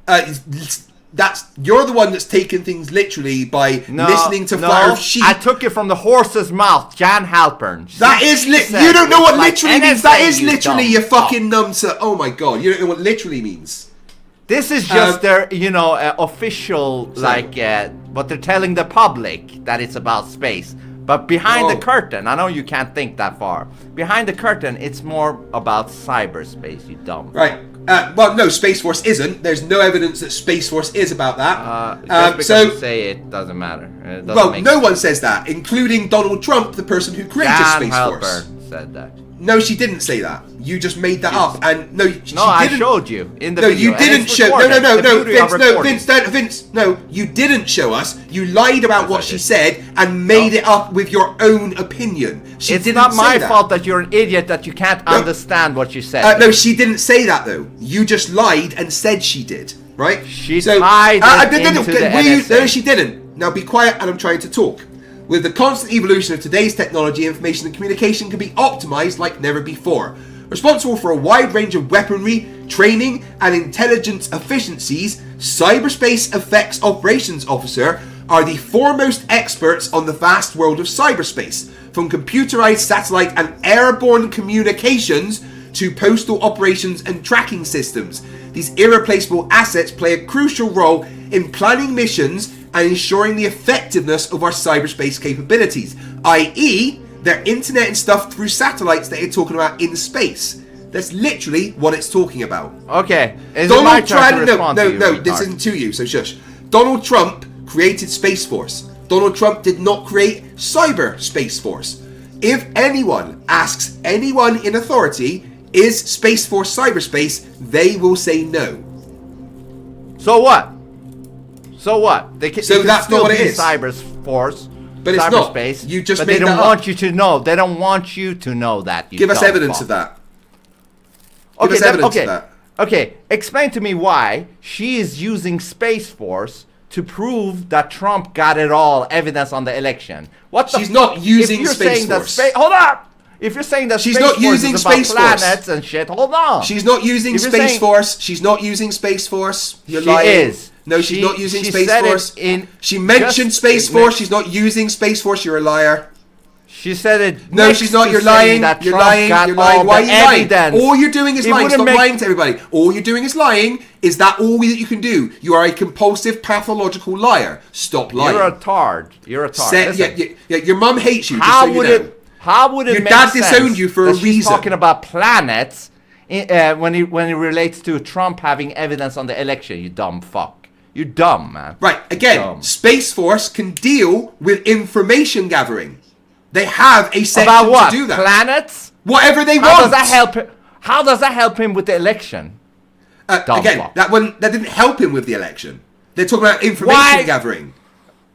You're the one that's taken things literally by listening to Flat Earth sheep. I took it from the horse's mouth, Jan Halpern. That is you don't know what literally means. That is literally your fucking numbsat. Oh my god, you don't know what literally means. This is just their, official, what they're telling the public that it's about space. But behind the curtain, I know you can't think that far. Behind the curtain, it's more about cyberspace, you dumb. Right. Well, no, Space Force isn't. There's no evidence that Space Force is about that. Just because you say it doesn't matter. It doesn't no one says that, including Donald Trump, the person who created Space Force. Said that. No, she didn't say that. You just made that up. And she didn't. I showed you in the video. No, you didn't show. Vince. No, you didn't show us. You lied about what she said and made it up with your own opinion. It's not my fault that you're an idiot that you can't understand what she said. No, she didn't say that though. You just lied and said she did. Right? She lied into the NSA. No, she didn't. Now be quiet and I'm trying to talk. With the constant evolution of today's technology, information and communication can be optimized like never before. Responsible for a wide range of weaponry, training, and intelligence efficiencies, Cyberspace Effects Operations Officer are the foremost experts on the vast world of cyberspace, from computerized satellite and airborne communications to postal operations and tracking systems. These irreplaceable assets play a crucial role in planning missions and ensuring the effectiveness of our cyberspace capabilities, i.e., their internet and stuff through satellites that you're talking about in space. That's literally what it's talking about. Okay. Donald Trump. No, this isn't to you, so shush. Donald Trump created Space Force. Donald Trump did not create Cyber Space Force. If anyone asks anyone in authority, is Space Force cyberspace, they will say no. So what? So what? So that's not what it is. Cyber Force, but it's cyberspace. Not. You just but made they don't that want up. you to know. They don't want you to know that. Give us evidence of that. Give us evidence of that. Okay, explain to me why she is using Space Force to prove that Trump got it all, evidence on the election. What the She's not using Space Force. Hold up! If you're saying that she's Space not Force using is about Space planets Force and shit, hold on. She's not using Space Force. She's not using Space Force. You're she lying. Is. No, she's not using Space Force. She mentioned Space Force. She's not using Space Force. You're a liar. She said it. No, she's not. You're lying. You're lying. You're lying. Why are you lying? All you're doing is lying. Stop lying to everybody. All you're doing is lying. Is that all that you can do? You are a compulsive, pathological liar. Stop lying. You're a tard. You're a tard. Yeah, your mum hates you. How would it? How would it your make dad sense disowned you for a that reason? She's talking about planets when it relates to Trump having evidence on the election. You dumb fuck. You're dumb, man. Right. Again, Space Force can deal with information gathering. They have a section about what? To do that. Planets? Whatever they want. How does that help him? How does that help him with the election? Again, fuck. that didn't help him with the election. They're talking about information gathering.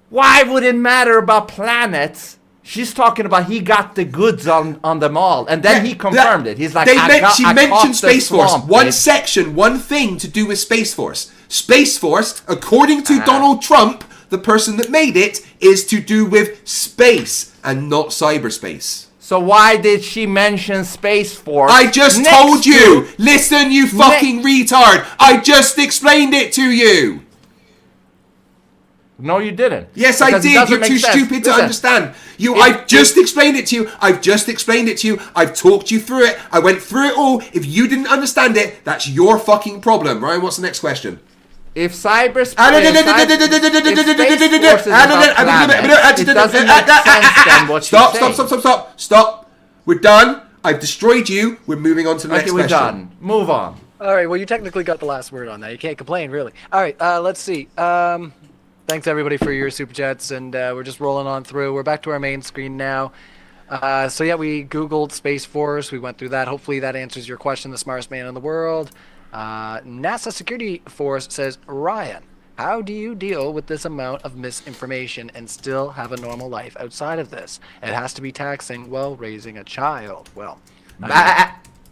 Why would it matter about planets? She's talking about he got the goods on them all, and then he confirmed it. He's like, she mentioned Space Force. One section, one thing to do with Space Force. Space Force, according to Donald Trump, the person that made it, is to do with space and not cyberspace. So why did she mention Space Force? I just told you. Listen, you fucking retard. I just explained it to you. No, you didn't. Yes, I did. You're too stupid to understand. I've just explained it to you. I've just explained it to you. I've talked you through it. I went through it all. If you didn't understand it, that's your fucking problem. Ryan, what's the next question? If cyberspace Stop. We're done. I've destroyed you. We're moving on to the next question. We're done. Move on. All right. Well, you technically got the last word on that. You can't complain, really. All right. Let's see. Thanks everybody for your super chats, and we're just rolling on through. We're back to our main screen now. So yeah, we Googled Space Force. We went through that. Hopefully that answers your question. The smartest man in the world. NASA Security Force says, Ryan, how do you deal with this amount of misinformation and still have a normal life outside of this? It has to be taxing while raising a child. Well,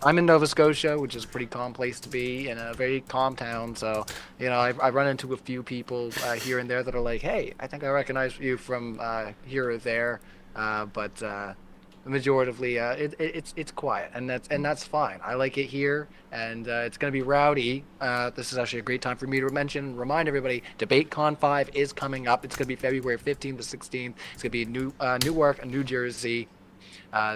I'm in Nova Scotia, which is a pretty calm place to be, in a very calm town. So, I run into a few people here and there that are like, hey, I think I recognize you from here or there. But majoritively, it's quiet, and that's fine. I like it here, and it's going to be rowdy. This is actually a great time for me to remind everybody, DebateCon 5 is coming up. It's going to be February 15th to 16th. It's going to be Newark, New Jersey.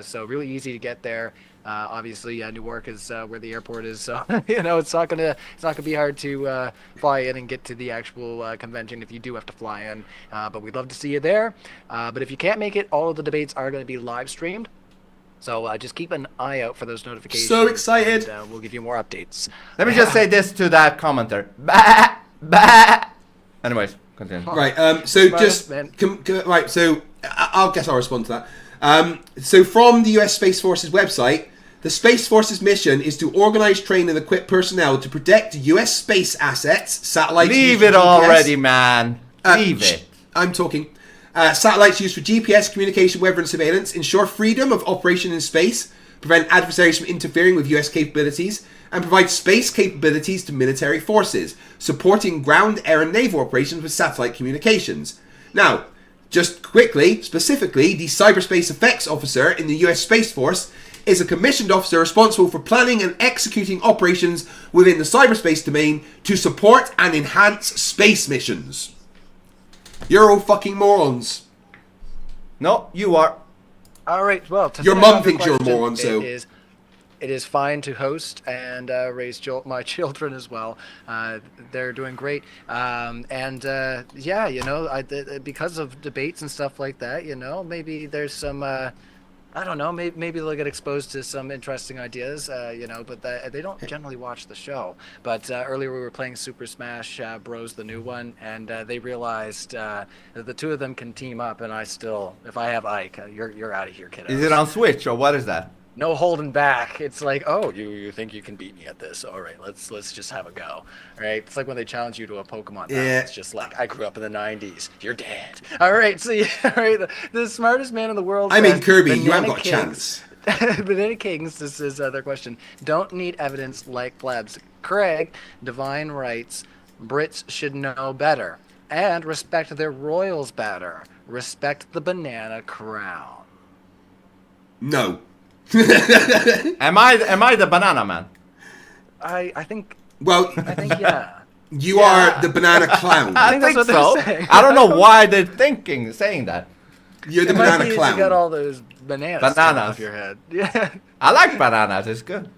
So really easy to get there. Obviously, Newark is where the airport is, so it's not gonna be hard to fly in and get to the actual convention if you do have to fly in. But we'd love to see you there. But if you can't make it, all of the debates are going to be live streamed. So just keep an eye out for those notifications. So excited! And, we'll give you more updates. Let me just say this to that commenter. Bah, bah. Anyways, continue. Right. So just right. So I'll respond to that. So from the U.S. Space Force's website, the Space Force's mission is to organize, train, and equip personnel to protect U.S. space assets, satellites. Leave it already, man. Leave it. I'm talking. Satellites used for GPS, communication, weather, and surveillance, ensure freedom of operation in space, prevent adversaries from interfering with U.S. capabilities, and provide space capabilities to military forces, supporting ground, air, and naval operations with satellite communications. Now, just quickly, specifically, the Cyberspace Effects Officer in the U.S. Space Force is a commissioned officer responsible for planning and executing operations within the cyberspace domain to support and enhance space missions. You're all fucking morons. No, you are. All right, well, to your finish mum off the thinks you're a question, moron, so... It is fine to host and raise my children as well. They're doing great. Yeah, because of debates and stuff like that, maybe there's some... I don't know. Maybe they'll get exposed to some interesting ideas, but they don't generally watch the show. But earlier we were playing Super Smash Bros, the new one, and they realized that the two of them can team up, and if I have Ike, you're out of here, kiddos. Is it on Switch, or what is that? No holding back. It's like, oh, you think you can beat me at this? All right, let's just have a go. All right, it's like when they challenge you to a Pokemon battle. Yeah. It's just like, I grew up in the 90s. You're dead. All right, so the smartest man in the world. I mean, Kirby, you haven't got a chance. Banana Kings, this is their question. Don't need evidence like plebs. Craig, divine rights. Brits should know better and respect their royals better. Respect the banana crown. No. Am I the banana man? I think. Well, yeah. You are the banana clown. I think that's what they're saying. I don't know why they're saying that. You're the banana clown. You got all those bananas off your head. Yeah. I like bananas. It's good.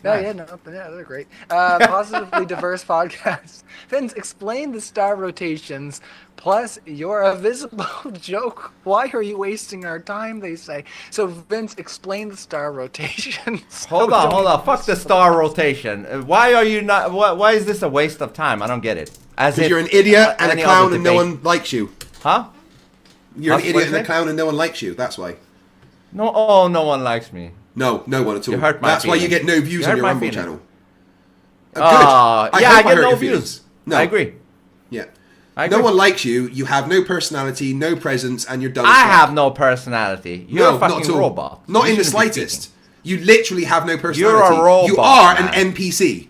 Yeah, they're great. Positively diverse podcast. Vince, explain the star rotations. Plus, you're a visible joke. Why are you wasting our time? They say. So, Vince, explain the star rotations. Hold on. Fuck the star rotation. Why are you not? Why is this a waste of time? I don't get it. Because you're an idiot and a clown and no one likes you. Huh? You're an idiot and a clown and no one likes you. That's why. No, no one likes me. No one at all. You hurt my That's feelings. why you get no views on your Rumble channel. Good. I get no views. No. I agree. Yeah. No one likes you. You have no personality, no presence, and you're dumb. I have no personality. You're a fucking robot. Not in the slightest. You literally have no personality. You're a robot. You are an NPC.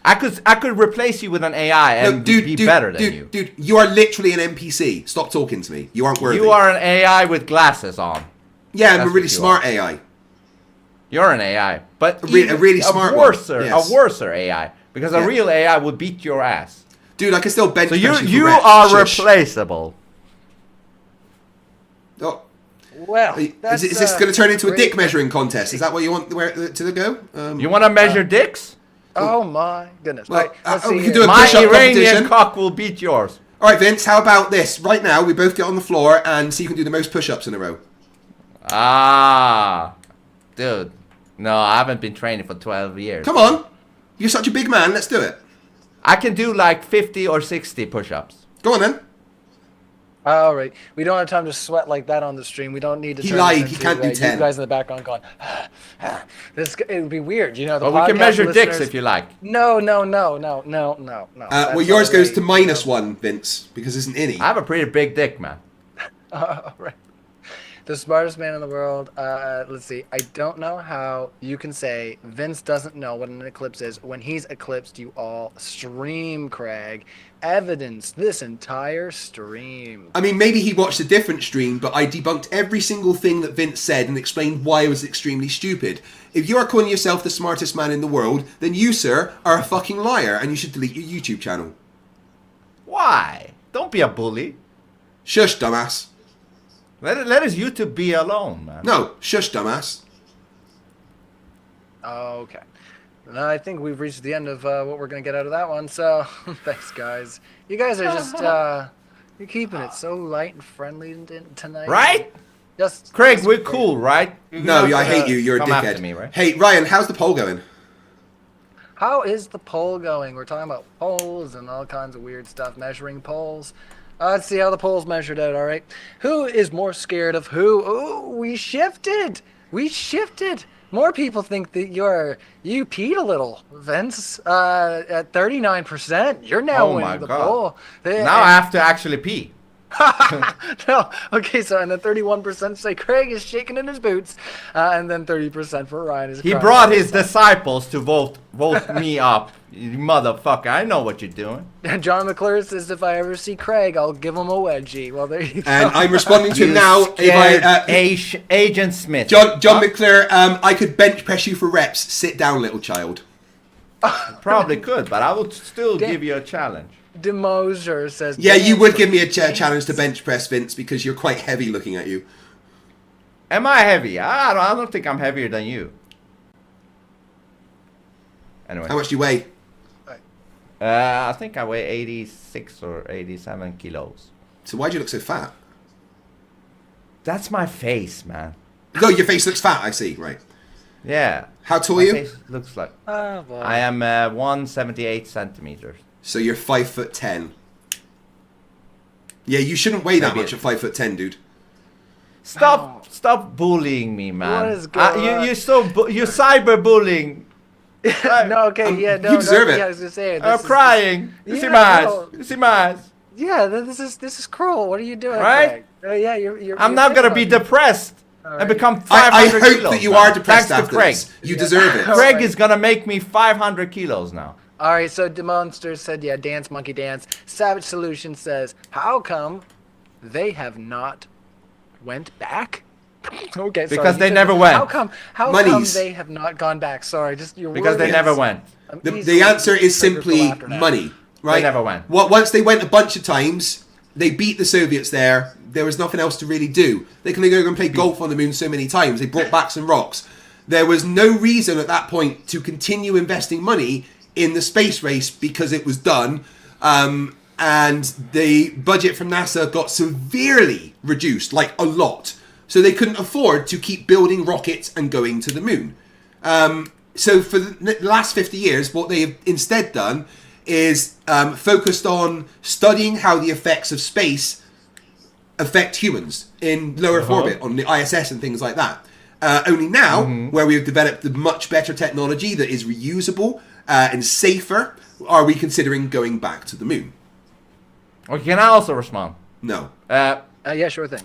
I could replace you with an AI and be better than you. Dude, you are literally an NPC. Stop talking to me. You aren't worthy. You are an AI with glasses on. Yeah, I'm a really smart AI. You're an AI, but a really smart a worser AI, because a real AI would beat your ass. Dude, I can still bench. So you are replaceable. Oh. Well, is this going to turn into a dick measuring contest? Is that what you want to go? You want to measure dicks? Oh my goodness! Well, let's we see can do a My push-up Iranian competition. cock will beat yours. All right, Vince. How about this? Right now, we both get on the floor and see who can do the most push-ups in a row. Dude. No, I haven't been training for 12 years. Come on. You're such a big man. Let's do it. I can do like 50 or 60 push-ups. Go on then. All right. We don't have time to sweat like that on the stream. We don't need to. He lied. He can't do 10. You guys in the background going. It would be weird, The well, we can measure dicks if you like. No. Well, yours goes to -1, Vince, because it's an innie. I have a pretty big dick, man. All right. The smartest man in the world. Let's see. I don't know how you can say Vince doesn't know what an eclipse is. When he's eclipsed, you all stream, Craig. Evidence this entire stream. I mean, maybe he watched a different stream, but I debunked every single thing that Vince said and explained why it was extremely stupid. If you are calling yourself the smartest man in the world, then you, sir, are a fucking liar, and you should delete your YouTube channel. Why? Don't be a bully. Shush, dumbass. Let his YouTube be alone, man. No, shush, dumbass. Okay. I think we've reached the end of what we're going to get out of that one, so thanks, guys. You guys are just, you're keeping it so light and friendly tonight. Right? Craig, we're cool, right? No, I hate you. You're a come dickhead. after me, right? Hey, Ryan, how's the poll going? How is the poll going? We're talking about polls and all kinds of weird stuff, measuring polls. Let's see how the polls measured out, all right? Who is more scared of who? Oh, we shifted. We shifted. More people think that you peed a little, Vince. At 39%, you're now winning the poll. Now I have to actually pee. No, okay, so and then 31% say Craig is shaking in his boots, and then 30% for Ryan is. He brought his disciples to vote me up. You motherfucker, I know what you're doing. And John McClure says if I ever see Craig, I'll give him a wedgie. Well, there you go. And I'm responding to him now. Agent Smith. John McClure, I could bench press you for reps. Sit down, little child. Probably could, but I would still give you a challenge. Demoser says. Yeah, you would give me a challenge to bench press, Vince, because you're quite heavy looking at you. Am I heavy? I don't think I'm heavier than you. Anyway. How much do you weigh? I think I weigh 86 or 87 kilos. So why do you look so fat? That's my face, man. No, your face looks fat, I see, right. Yeah. How tall are you? Face looks like... Oh, boy. I am 178 centimeters. So you're 5'10". Yeah, you shouldn't weigh that much at 5'10", dude. Stop bullying me, man. What is going on? You're cyberbullying. No, okay, yeah, no. You deserve it. Yeah, I was gonna say, I'm crying. You see my eyes? You see my eyes? Yeah, this is cruel. What are you doing, right? Craig? Yeah, you're. I'm not gonna be depressed and become 500 I kilos. hope that you are depressed Thanks after to Craig. this. You deserve it. Craig is gonna make me 500 kilos now. All right, so Demonster said, yeah, dance, monkey dance. Savage Solution says, how come they have not went back? Okay, sorry. Because they never went. How come they have not gone back? Sorry, just your because they never went. The answer is simply money, right? They never went. Once they went a bunch of times, they beat the Soviets there. There was nothing else to really do. They can only go and play golf on the moon so many times. They brought back some rocks. There was no reason at that point to continue investing money in the space race because it was done. And the budget from NASA got severely reduced, like a lot. So they couldn't afford to keep building rockets and going to the moon. So for the last 50 years, what they have instead done is focused on studying how the effects of space affect humans in low Earth orbit, on the ISS and things like that. Only now, where we've developed the much better technology that is reusable and safer, are we considering going back to the moon. Okay, can I also respond? No. Yeah, sure thing.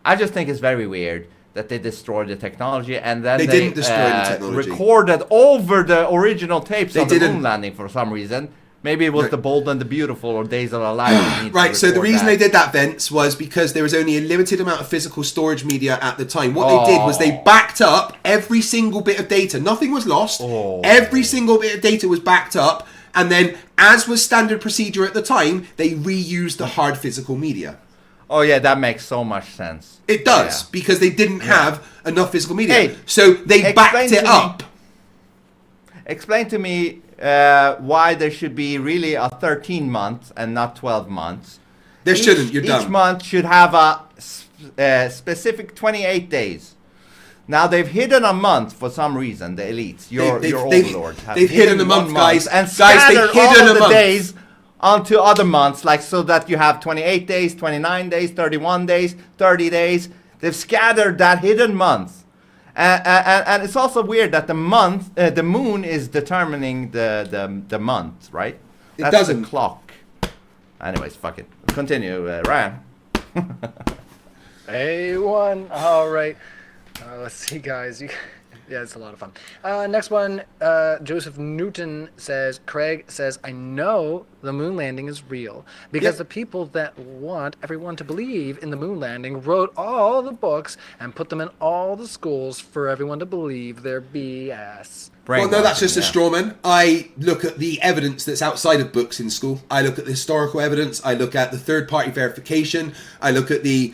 I just think it's very weird that they destroyed the technology and then they didn't destroy the technology. Recorded over the original tapes of the moon landing for some reason. Maybe it was The Bold and the Beautiful or Days of Our Lives. Right, so the reason they did that, Vince, was because there was only a limited amount of physical storage media at the time. What they did was they backed up every single bit of data. Nothing was lost. Every single bit of data was backed up. And then, as was standard procedure at the time, they reused the hard physical media. Oh, yeah, that makes so much sense. It does, because they didn't have enough physical media. Hey, so they backed it up. Explain to me why there should be really a 13 months and not 12 months. There shouldn't, you're dumb. Each month should have a specific 28 days. Now they've hidden a month for some reason, the elites, your overlords. They've hidden a month, guys. And scattered all of the days onto other months, like so that you have 28 days, 29 days, 31 days, 30 days. They've scattered that hidden month. And it's also weird that the moon is determining the month, right? It doesn't. The clock. Anyways, fuck it. Continue, Ryan. A1. All right. Let's see, guys. Yeah, it's a lot of fun. Next one, Joseph Newton says, Craig says, I know the moon landing is real because the people that want everyone to believe in the moon landing wrote all the books and put them in all the schools for everyone to believe their BS. Well, no, that's just a straw man. I look at the evidence that's outside of books in school. I look at the historical evidence. I look at the third-party verification. I look at the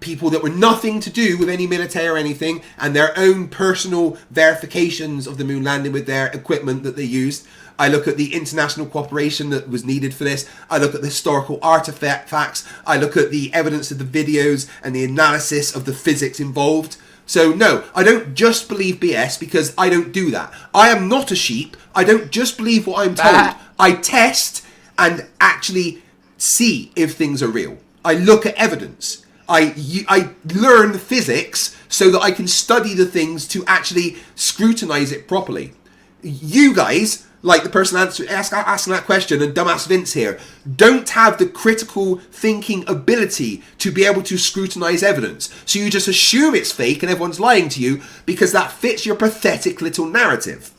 people that were nothing to do with any military or anything, and their own personal verifications of the moon landing with their equipment that they used. I look at the international cooperation that was needed for this. I look at the historical artifacts. I look at the evidence of the videos and the analysis of the physics involved. So no, I don't just believe BS because I don't do that. I am not a sheep. I don't just believe what I'm told. I test and actually see if things are real. I look at evidence. I learn physics so that I can study the things to actually scrutinize it properly. You guys, like the person asking that question, and dumbass Vince here, don't have the critical thinking ability to be able to scrutinize evidence. So you just assume it's fake and everyone's lying to you because that fits your pathetic little narrative.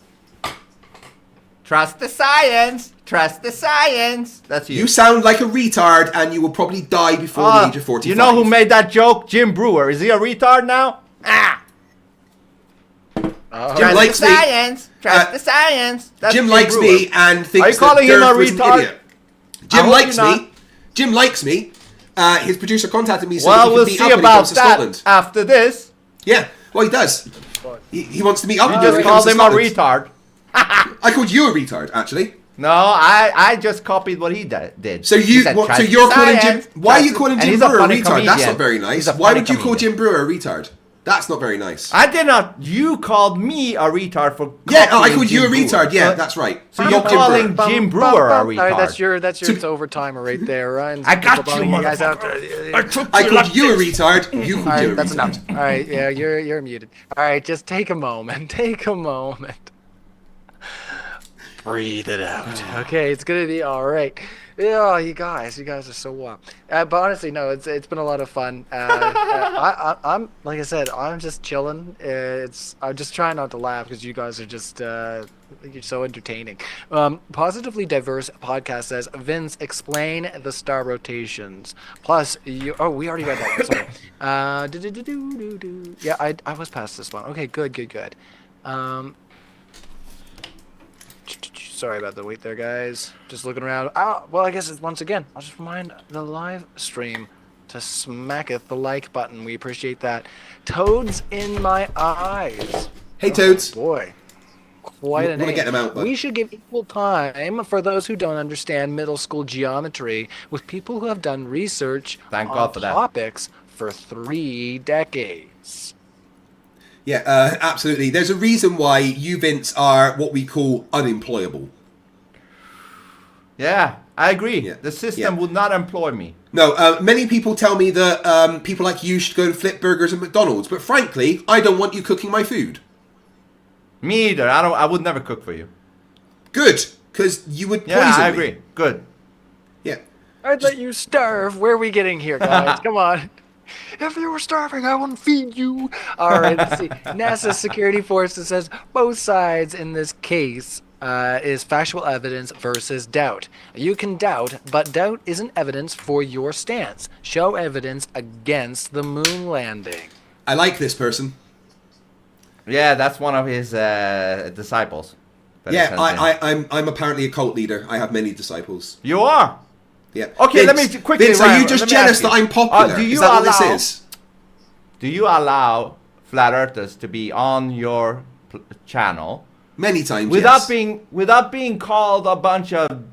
Trust the science. Trust the science. That's you. You sound like a retard and you will probably die before the age of 45. You know who made that joke? Jim Brewer. Is he a retard now? Jim likes me. Science. Trust the science. That's Jim likes Brewer. me and thinks Are you calling him a Derf was an retard? idiot. Jim likes me. Jim likes me. His producer contacted me so well, that he we'll could meet see up when he about comes to that Scotland. after this. Yeah, well, he does. He wants to meet up. You with me when just he comes called to him a Scotland. retard. I called you a retard, actually. No, I just copied what he did. So He said, so "Trust you're the calling Jim? science, Why are you trust calling and Jim he's a Brewer a funny retard? That's comedian. not very He's nice. a Why funny would you call comedian. Jim Brewer a retard? That's not very nice. I did not. You called me a retard for. Yeah, I called you a Jim retard. Brewer. Yeah, that's right. So you're calling Jim Brewer a All right, retard. that's your overtimer right there, Ryan. I got you, You guys out motherfucker. there. I called you a retard. You All called you right, a that's retard. enough. All right, yeah, you're muted. All right, just take a moment. Take a moment. Breathe it out. Okay, it's gonna be all right. Yeah, you guys are so wild. But honestly, no, it's been a lot of fun. I'm like I said, I'm just chilling. I'm just trying not to laugh because you guys are just you're so entertaining. Positively Diverse Podcast says, Vince, explain the star rotations. Plus, we already read that one. Sorry. Yeah, I was past this one. Okay, good. Sorry about the wait there, guys. Just looking around. Well, I guess once again, I'll just remind the live stream to smacketh the like button. We appreciate that. Toads in my eyes. Hey, Toads. Boy, quite a name. Get them out, but... We should give equal time for those who don't understand middle school geometry with people who have done research Thank on God for that. topics for 3 decades. Yeah, absolutely. There's a reason why you, Vince, are what we call unemployable. Yeah, I agree. The system would not employ me. No, many people tell me that people like you should go to flip burgers at McDonald's, but frankly, I don't want you cooking my food. Me either. I would never cook for you. Good, because you would poison me. Yeah, I agree. Good. Yeah. I'd let you starve. Where are we getting here, guys? Come on. If you were starving, I wouldn't feed you. All right, let's see. NASA's security forces says both sides in this case is factual evidence versus doubt. You can doubt, but doubt isn't evidence for your stance. Show evidence against the moon landing. I like this person. Yeah, that's one of his disciples. Yeah, I'm apparently a cult leader. I have many disciples. You are? Yeah. Okay, Vince, let me quickly. Vince, are you just jealous that I'm popular? Is that what this is? Do you allow flat earthers to be on your channel many times without being called a bunch of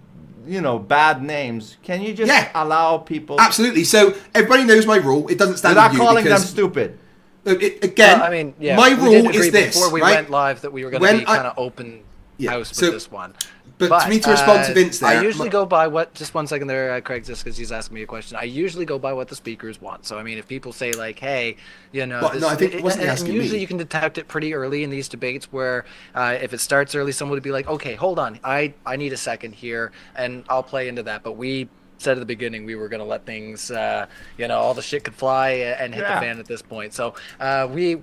bad names? Can you just allow people? Absolutely. So everybody knows my rule. It doesn't stand without with you calling them because stupid. Again, I mean, yeah, my we did rule agree is this. Before we right? went live that we were going to be kind of open house with this one. But to me, to respond to Vince there... I usually go by what... Just 1 second there, Craig, just because he's asking me a question. I usually go by what the speakers want. So, I mean, if people say, like, hey, Well, no, I think it wasn't asking usually me. you can detect it pretty early in these debates where if it starts early, someone would be like, okay, hold on. I need a second here, and I'll play into that. But we said at the beginning we were going to let things, all the shit could fly and hit the fan at this point. So we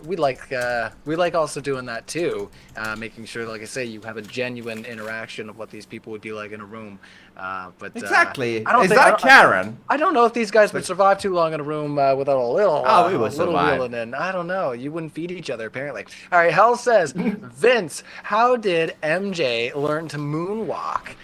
like also doing that too, making sure, like I say, you have a genuine interaction of what these people would be like in a room. But exactly. Is that Karen? I don't know if these guys would survive too long in a room without a little, we would survive. wheeling in. I don't know. You wouldn't feed each other apparently. All right, Hell says, Vince, how did MJ learn to moonwalk?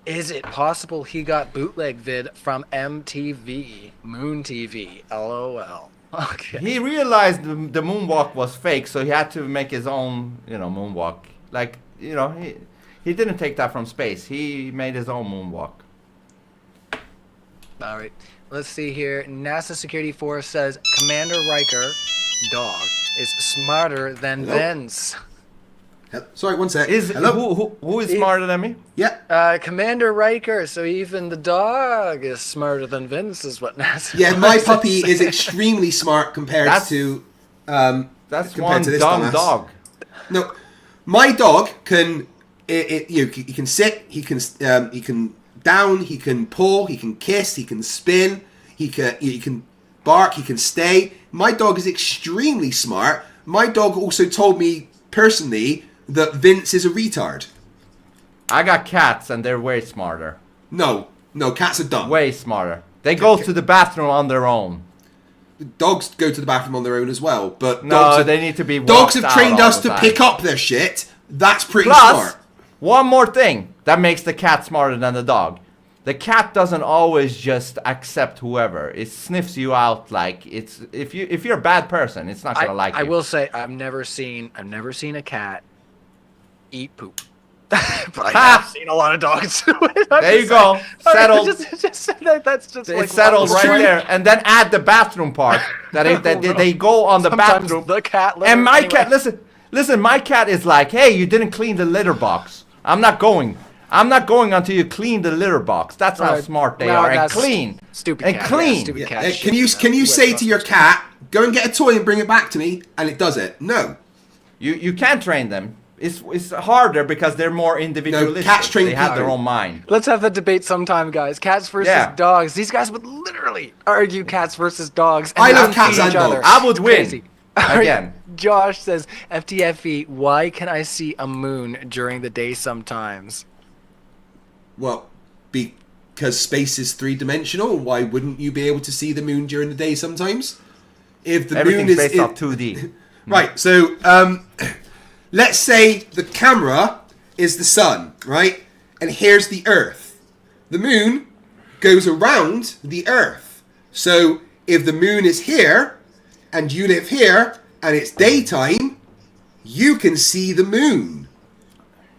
Is it possible he got bootleg vid from MTV, Moon TV? LOL. Okay. He realized the moonwalk was fake, so he had to make his own, moonwalk. Like, he didn't take that from space. He made his own moonwalk. All right. Let's see here. NASA Security Force says Commander Riker, dog, is smarter than Vince. Sorry, one sec. Who is smarter than me? Yeah. Commander Riker. So even the dog is smarter than Vince, is what NASA. Yeah, my puppy is extremely smart compared to. That's compared one to this dumb dumbass. dog. No, my dog can. He can sit. He can down. He can pull. He can kiss. He can spin. He can bark. He can stay. My dog is extremely smart. My dog also told me personally that Vince is a retard. I got cats and they're way smarter. No, cats are dumb. Way smarter. They go to the bathroom on their own. Dogs go to the bathroom on their own as well, but they need to be. Dogs have trained us to pick up their shit. That's pretty Plus, smart. One more thing that makes the cat smarter than the dog. The cat doesn't always just accept whoever. It sniffs you out like it's if you're a bad person, it's not gonna like you. I will say I've never seen a cat eat poop. But I have seen a lot of dogs do it. There you go. Settled. That's just it's like settled right there. And then add the bathroom part. They go on the Sometimes bathroom. The cat litter, and my anyway. cat, listen, my cat is like, hey, you didn't clean the litter box. I'm not going until you clean the litter box. That's how smart they are. And clean. Stupid and cat. clean. Yeah, stupid cat. Can you say to your cat, go and get a toy and bring it back to me, and it does it? No. You can't train them. It's harder because they're more individualistic. Cats train they have people. their own mind. Let's have the debate sometime, guys. Cats versus dogs. These guys would literally argue cats versus dogs. And I love cats feed and each other. dogs. I would win. Crazy. Again. Josh says, FTFE, why can I see a moon during the day sometimes? Well, because space is three-dimensional. Why wouldn't you be able to see the moon during the day sometimes? If the moon is based off 2D. Right. So, let's say the camera is the sun, right? And here's the Earth. The moon goes around the Earth. So if the moon is here and you live here and it's daytime, you can see the moon.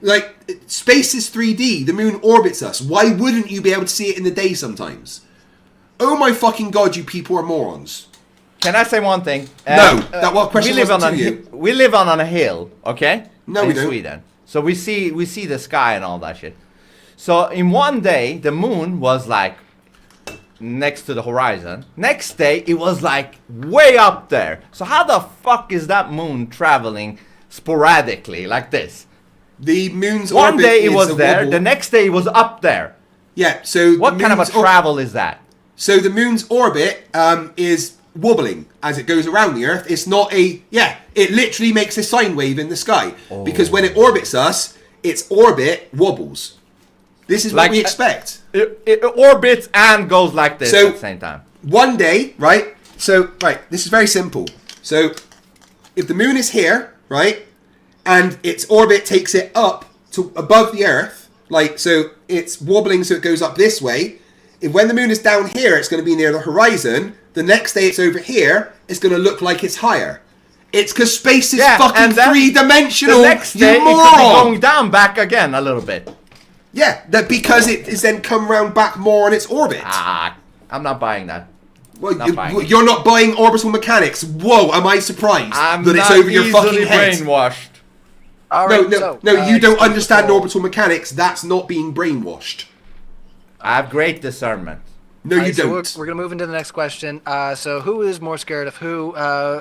Like, space is 3D. The moon orbits us. Why wouldn't you be able to see it in the day sometimes? Oh my fucking god, you people are morons. Can I say one thing? What question we live was on to you? We live on a hill, okay? No, in we don't. Sweden. So we see the sky and all that shit. So in one day, the moon was like next to the horizon. Next day, it was like way up there. So how the fuck is that moon traveling sporadically like this? The moon's one orbit day it is was a there. wobble. The next day it was up there. Yeah. So what kind of a travel is that? So the moon's orbit is wobbling as it goes around the Earth. It's not it literally makes a sine wave in the sky. Because when it orbits us, its orbit wobbles. This is what we expect. It orbits and goes like this at the same time. One day, right? So, this is very simple. So, if the moon is here, right? And its orbit takes it up to above the Earth, so it's wobbling so it goes up this way. When the moon is down here, it's going to be near the horizon. The next day it's over here, it's going to look like it's higher. It's because space is fucking three-dimensional. The next day, it could be going down back again a little bit. Yeah, because it is then come round back more on its orbit. I'm not buying that. Well, you're not buying orbital mechanics. Whoa, am I surprised I'm that it's not over your fucking head? brainwashed. No, you don't understand orbital mechanics. That's not being brainwashed. I have great discernment. No, you don't. So we're going to move into the next question. So who is more scared of who?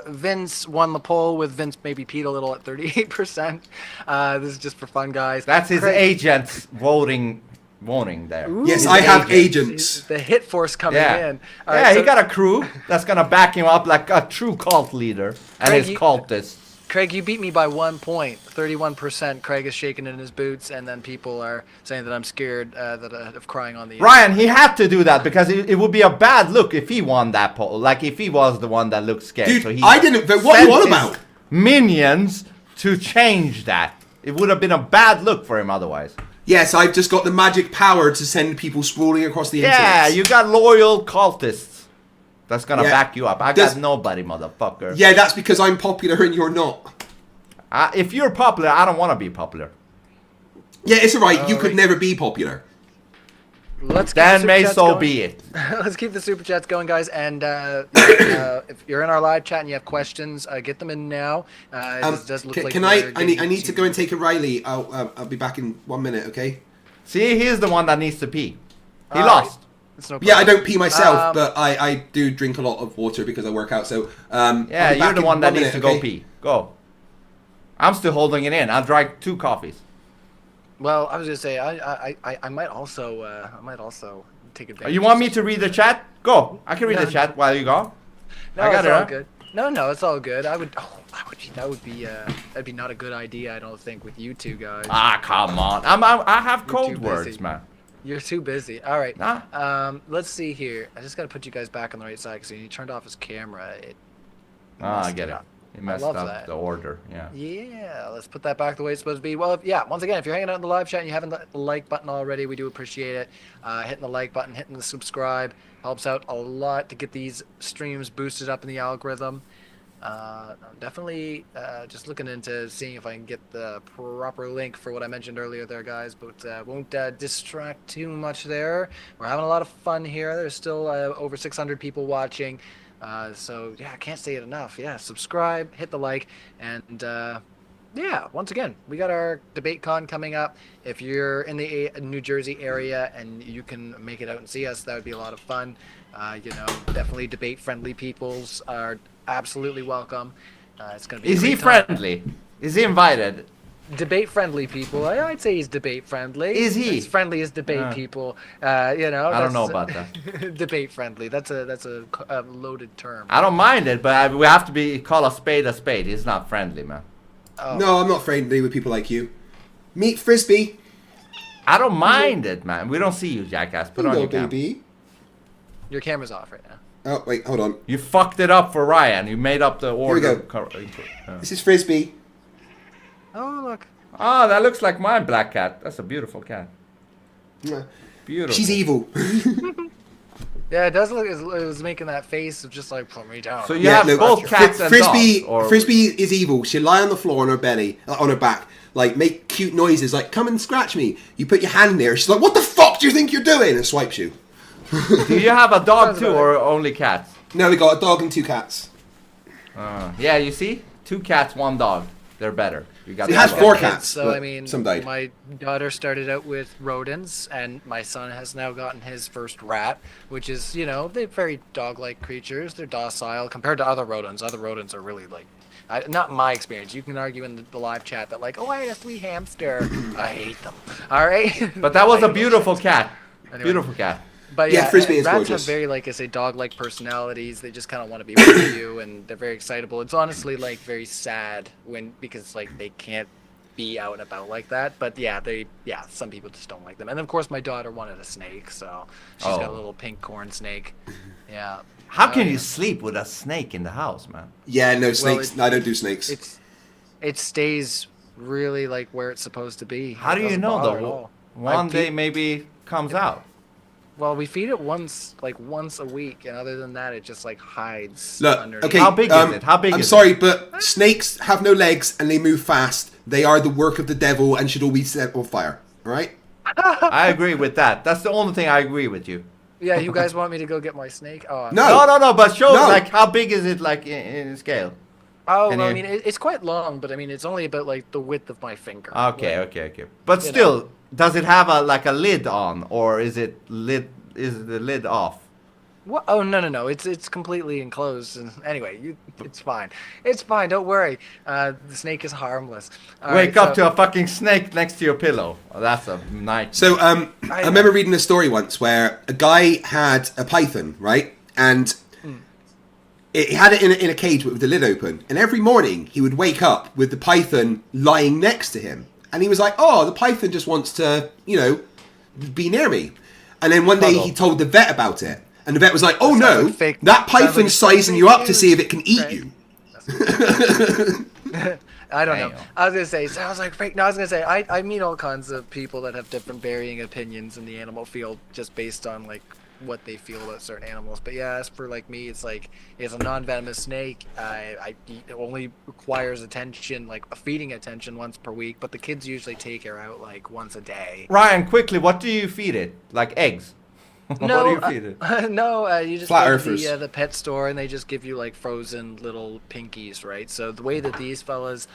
Vince won the poll with Vince maybe peed a little at 38%. This is just for fun, guys. That's his agents voting voting there. Yes, I have agents. The hit force coming in. All Yeah, right, he so- got a crew that's gonna back him up like a true cult leader and Craig, his cultists. Craig, you beat me by 1 point. 31%. Craig is shaking in his boots, and then people are saying that I'm scared of crying on the air. Ryan, he had to do that because it would be a bad look if he won that poll. Like if he was the one that looked scared. Dude, so he I didn't vote. What are you sent on his about? Minions to change that. It would have been a bad look for him otherwise. Yes, I've just got the magic power to send people sprawling across the internet. Yeah, you got loyal cultists. That's gonna Yeah. back you up. I Does- got nobody, motherfucker. Yeah, that's because I'm popular and you're not. If you're popular, I don't want to be popular. Yeah, it's alright. You could never be popular. Let's keep Then the may super chats so going. be it. Let's keep the super chats going, guys. And if you're in our live chat and you have questions, get them in now. It does look like Can we're I need to go and take a Riley. I'll be back in 1 minute, okay? See, he's the one that needs to pee. He All lost. No Yeah, I don't pee myself, but I do drink a lot of water because I work out. So Yeah, I'll be you're back the in one that 1 needs minute, to okay? go pee. Go. I'm still holding it in. I drank 2 coffees. Well, I was gonna say I might also take advantage. You want me to read the chat? Go. I can read No. the chat while you go. No, I got it's it. all Huh? good. No, it's all good. That'd be not a good idea. I don't think with you two guys. Ah, come on. I have You're code too words, busy. man. You're too busy. All right. Nah. Let's see here. I just gotta put you guys back on the right side because when you turned off his camera, it. Ah, I messed get it it. up. You messed love up that. the order. Yeah. Yeah, let's put that back the way it's supposed to be. Well, once again, if you're hanging out in the live chat and you haven't hit the like button already, we do appreciate it. Hitting the like button, hitting the subscribe helps out a lot to get these streams boosted up in the algorithm. I'm definitely just looking into seeing if I can get the proper link for what I mentioned earlier there, guys, but won't distract too much there. We're having a lot of fun here. There's still over 600 people watching. So yeah, I can't say it enough. Yeah, subscribe, hit the like, and yeah, once again, we got our debate con coming up. If you're in the New Jersey area and you can make it out and see us, that would be a lot of fun. Definitely debate friendly peoples are absolutely welcome. It's gonna be. Is he friendly? Is he invited? Debate friendly people. I'd say he's debate friendly. Is he? As friendly as debate people. I don't know about that. Debate friendly. That's a loaded term. I don't mind it, but we have to call a spade a spade. He's not friendly, man. Oh. No, I'm not friendly with people like you. Meet Frisbee. I don't mind it, man. We don't see you, jackass. Put on Hello, your camera. baby. Your camera's off right now. Oh, wait, hold on. You fucked it up for Ryan. You made up the order. Here we go. This is Frisbee. Oh, look. Oh, that looks like my black cat. That's a beautiful cat. Yeah. Beautiful. She's evil. Yeah, it does look. It was making that face of just like put me down. So you have both cats and Frisbee. dogs, or- Frisbee is evil. She'll lie on the floor on her belly, on her back, like make cute noises, like "Come and scratch me." You put your hand there. She's like, "What the fuck do you think you're doing?" and swipes you. Do you have a dog too, or only cats? No, we got a dog and 2 cats. Yeah, you see, 2 cats, 1 dog. They're better. You got. He has 4 cats. So but I mean, some died. my daughter started out with rodents, and my son has now gotten his first rat, which is, they're very dog-like creatures. They're docile compared to other rodents. Other rodents are really like, not my experience. You can argue in the live chat that like, oh, I had a sweet hamster. I hate them. All right. But that was a beautiful cat. Anyway. Beautiful cat. But Yeah, Frisbee is rats gorgeous. have very, like I say, dog-like personalities. They just kind of want to be with you, and they're very excitable. It's honestly like very sad because like they can't be out and about like that. But yeah, some people just don't like them. And of course, my daughter wanted a snake, so she's got a little pink corn snake. Yeah. How can you sleep with a snake in the house, man? Yeah, no snakes. I don't do snakes. It stays really like where it's supposed to be. How do you doesn't know bother at though? all. One day maybe comes out. Well, we feed it once a week, and other than that, it just like hides. Look, underneath. okay. How big is it? How big I'm is sorry, but snakes have no legs and they move fast. They are the work of the devil and should all be set on fire. All right? I agree with that. That's the only thing I agree with you. Yeah, you guys want me to go get my snake? Oh, No. But show No. like how big is it like in scale? Oh, Can well, I you- mean, it's quite long, but I mean, it's only about like the width of my finger. Okay. But You still, know. does it have a lid on, or is it the lid off? What? Oh no! It's completely enclosed. And anyway, it's fine. It's fine. Don't worry. The snake is harmless. Wake up to a fucking snake next to your pillow. Oh, that's a nightmare. So I remember reading a story once where a guy had a python, right, and he had it in a cage with the lid open, and every morning he would wake up with the python lying next to him, and he was like, "Oh, the python just wants to, be near me." And then one day he told the vet about it. And the vet was like, "Oh no, that python's sizing you up to see if it can eat you." I don't know. I was gonna say sounds like fake. No, I was gonna say I meet all kinds of people that have different varying opinions in the animal field just based on like what they feel about certain animals. But yeah, as for like me, it's like it's a non-venomous snake. It only requires attention, like a feeding attention once per week. But the kids usually take her out like once a day. Ryan, quickly, what do you feed it? Like eggs? No, what do you feed it? No, you just Flat go earthers. to the pet store and they just give you like frozen little pinkies, right? So the way that these fellas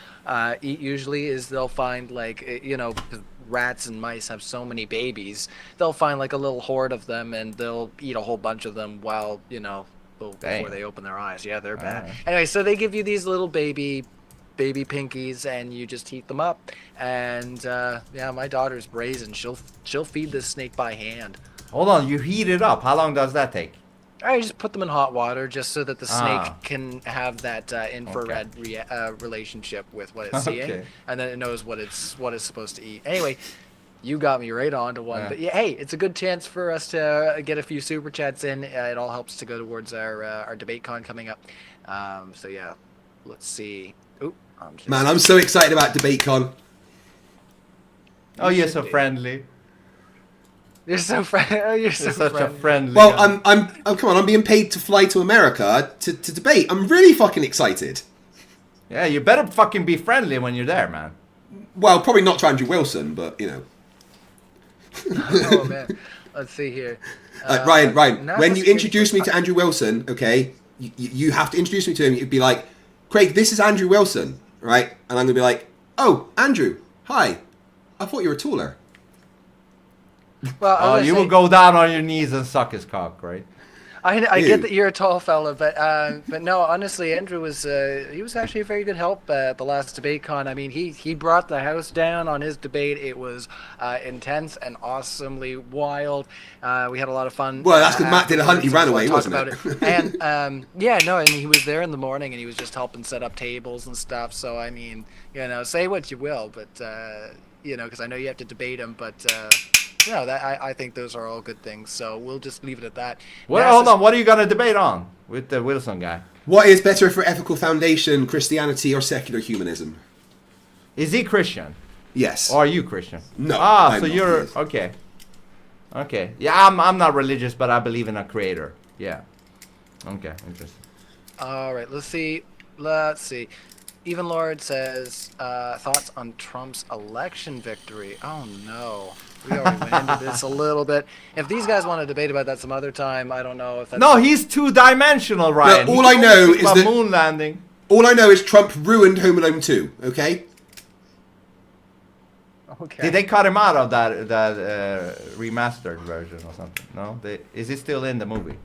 eat usually is they'll find like, rats and mice have so many babies, they'll find like a little horde of them and they'll eat a whole bunch of them while, before they open their eyes. Yeah, they're bad. Anyway, so they give you these little baby pinkies and you just heat them up. And my daughter's brazen. She'll feed this snake by hand. Hold on, you heat it up. How long does that take? I just put them in hot water just so that the snake can have that infrared relationship with what it's seeing, and then it knows what it's supposed to eat. Anyway, you got me right onto one. Yeah. But yeah, hey, it's a good chance for us to get a few super chats in. It all helps to go towards our debate con coming up. So yeah, let's see. Oop, Man, I'm so excited about DebateCon. Oh, you're so friendly. You're so friendly. You're so such friendly. a friendly. Well, guy. come on, I'm being paid to fly to America to debate. I'm really fucking excited. Yeah, you better fucking be friendly when you're there, man. Well, probably not to Andrew Wilson, but Oh man, let's see here. Ryan, when you introduce me to Andrew Wilson, okay, you have to introduce me to him. You'd be like, "Craig, this is Andrew Wilson," right? And I'm gonna be like, "Oh, Andrew, hi. I thought you were taller." Well, you will go down on your knees and suck his cock, right? I get that you're a tall fella, but no, honestly, Andrew was he was actually a very good help at the last debate con. I mean, he brought the house down on his debate. It was intense and awesomely wild. We had a lot of fun. Well, that's because Matt did a hunt. He ran away, wasn't it? And and he was there in the morning and he was just helping set up tables and stuff. So I mean, say what you will, but because I know you have to debate him, but. I think those are all good things. So we'll just leave it at that. Well, hold on. What are you going to debate on with the Wilson guy? What is better for ethical foundation, Christianity or secular humanism? Is he Christian? Yes. Or are you Christian? No. Ah, so you're okay. Okay. Yeah, I'm not religious, but I believe in a creator. Yeah. Okay. Interesting. All right. Let's see. Even Lord says thoughts on Trump's election victory. Oh no. We already went into this a little bit. If these guys want to debate about that some other time, I don't know if that's... No, he's two-dimensional, Ryan. No, all I know is that Moonlanding. All I know is Trump ruined Home Alone 2, okay? Okay. Did they cut him out of that remastered version or something? No? Is he still in the movie?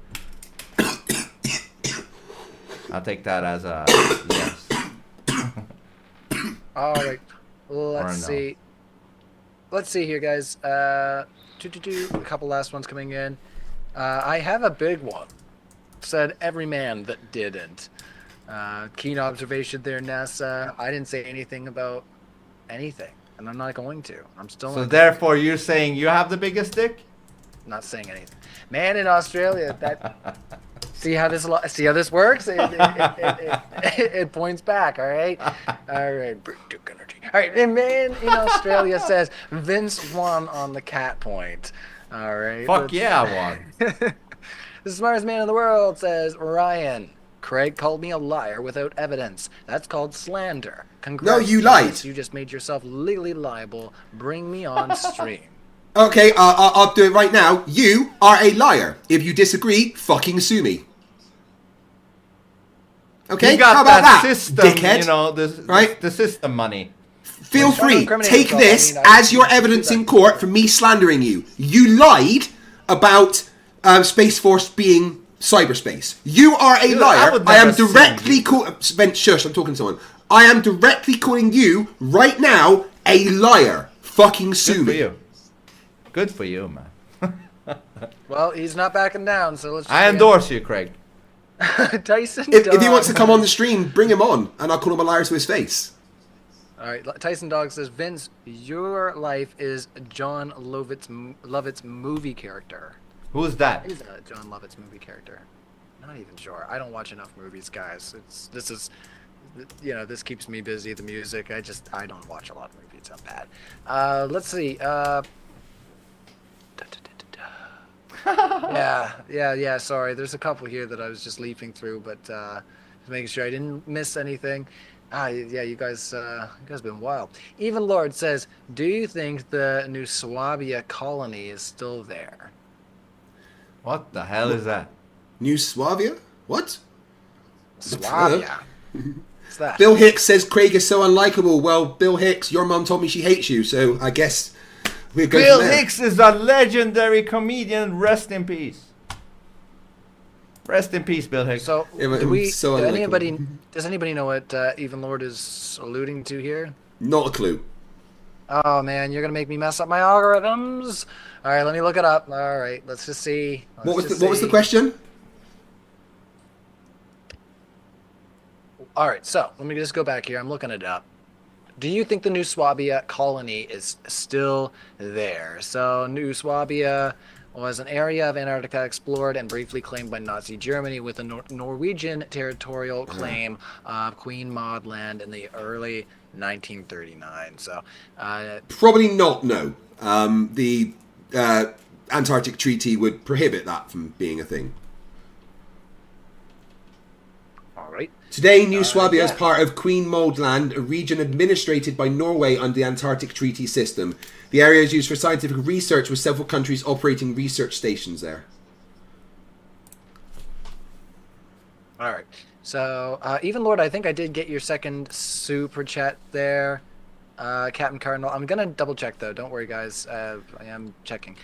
I'll take that as a yes. All right. Let's see. Let's see here, guys. A couple last ones coming in. I have a big one. Said every man that didn't. Keen observation there, NASA. I didn't say anything about anything, and I'm not going to. I'm still. So therefore, you're saying you have the biggest dick? Not saying anything. Man in Australia. That. See how this works? It points back. All right. All right. All right, and man in Australia says Vince won on the cat point. All right. Fuck yeah, I won. The smartest man in the world says Ryan. Craig called me a liar without evidence. That's called slander. Congrats. No, you lied. You just made yourself legally liable. Bring me on stream. Okay, I'll do it right now. You are a liar. If you disagree, fucking sue me. Okay, you got how about that, system, dickhead? The system money. Feel free, take this as your evidence in court for me slandering you. You lied about Space Force being cyberspace. You are a liar. I am directly Vince, shush, I'm talking to someone. I am directly calling you right now a liar. Fucking sue me. Good for you, man. Well, he's not backing down, so let's. I endorse you, Craig. Tyson. If he wants to come on the stream, bring him on, and I'll call him a liar to his face. All right, Tyson Dog says, Vince, your life is John Lovett's movie character. Who's that? He's a John Lovett's movie character. Not even sure. I don't watch enough movies, guys. This is, you know, this keeps me busy. The music, I don't watch a lot of movies. I'm bad. Let's see. Yeah. Sorry, there's a couple here that I was just leafing through, but just making sure I didn't miss anything. Yeah, you guys been wild. Even Lord says, do you think the New Swabia colony is still there? What the hell is that? New Swabia? What? Swabia. What's that? Bill Hicks says Craig is so unlikable. Well, Bill Hicks, your mum told me she hates you, so I guess we're going. Bill Hicks is a legendary comedian. Rest in peace. Rest in peace, Bill Hicks. So, unlikable. Does anybody know what Even Lord is alluding to here? Not a clue. Oh man, you're gonna make me mess up my algorithms. All right, let me look it up. All right, let's just see. What was the question? All right, so let me just go back here. I'm looking it up. Do you think the New Swabia colony is still there? So New Swabia was an area of Antarctica explored and briefly claimed by Nazi Germany with a Norwegian territorial claim of Queen Maud Land in the early 1939. So probably not. No, the Antarctic Treaty would prohibit that from being a thing. All right. Today, New Swabia is part of Queen Maud Land, a region administrated by Norway under the Antarctic Treaty System. The area is used for scientific research, with several countries operating research stations there. All right. So, Even Lord, I think I did get your second super chat there, Captain Cardinal. I'm going to double check, though. Don't worry, guys. I am checking.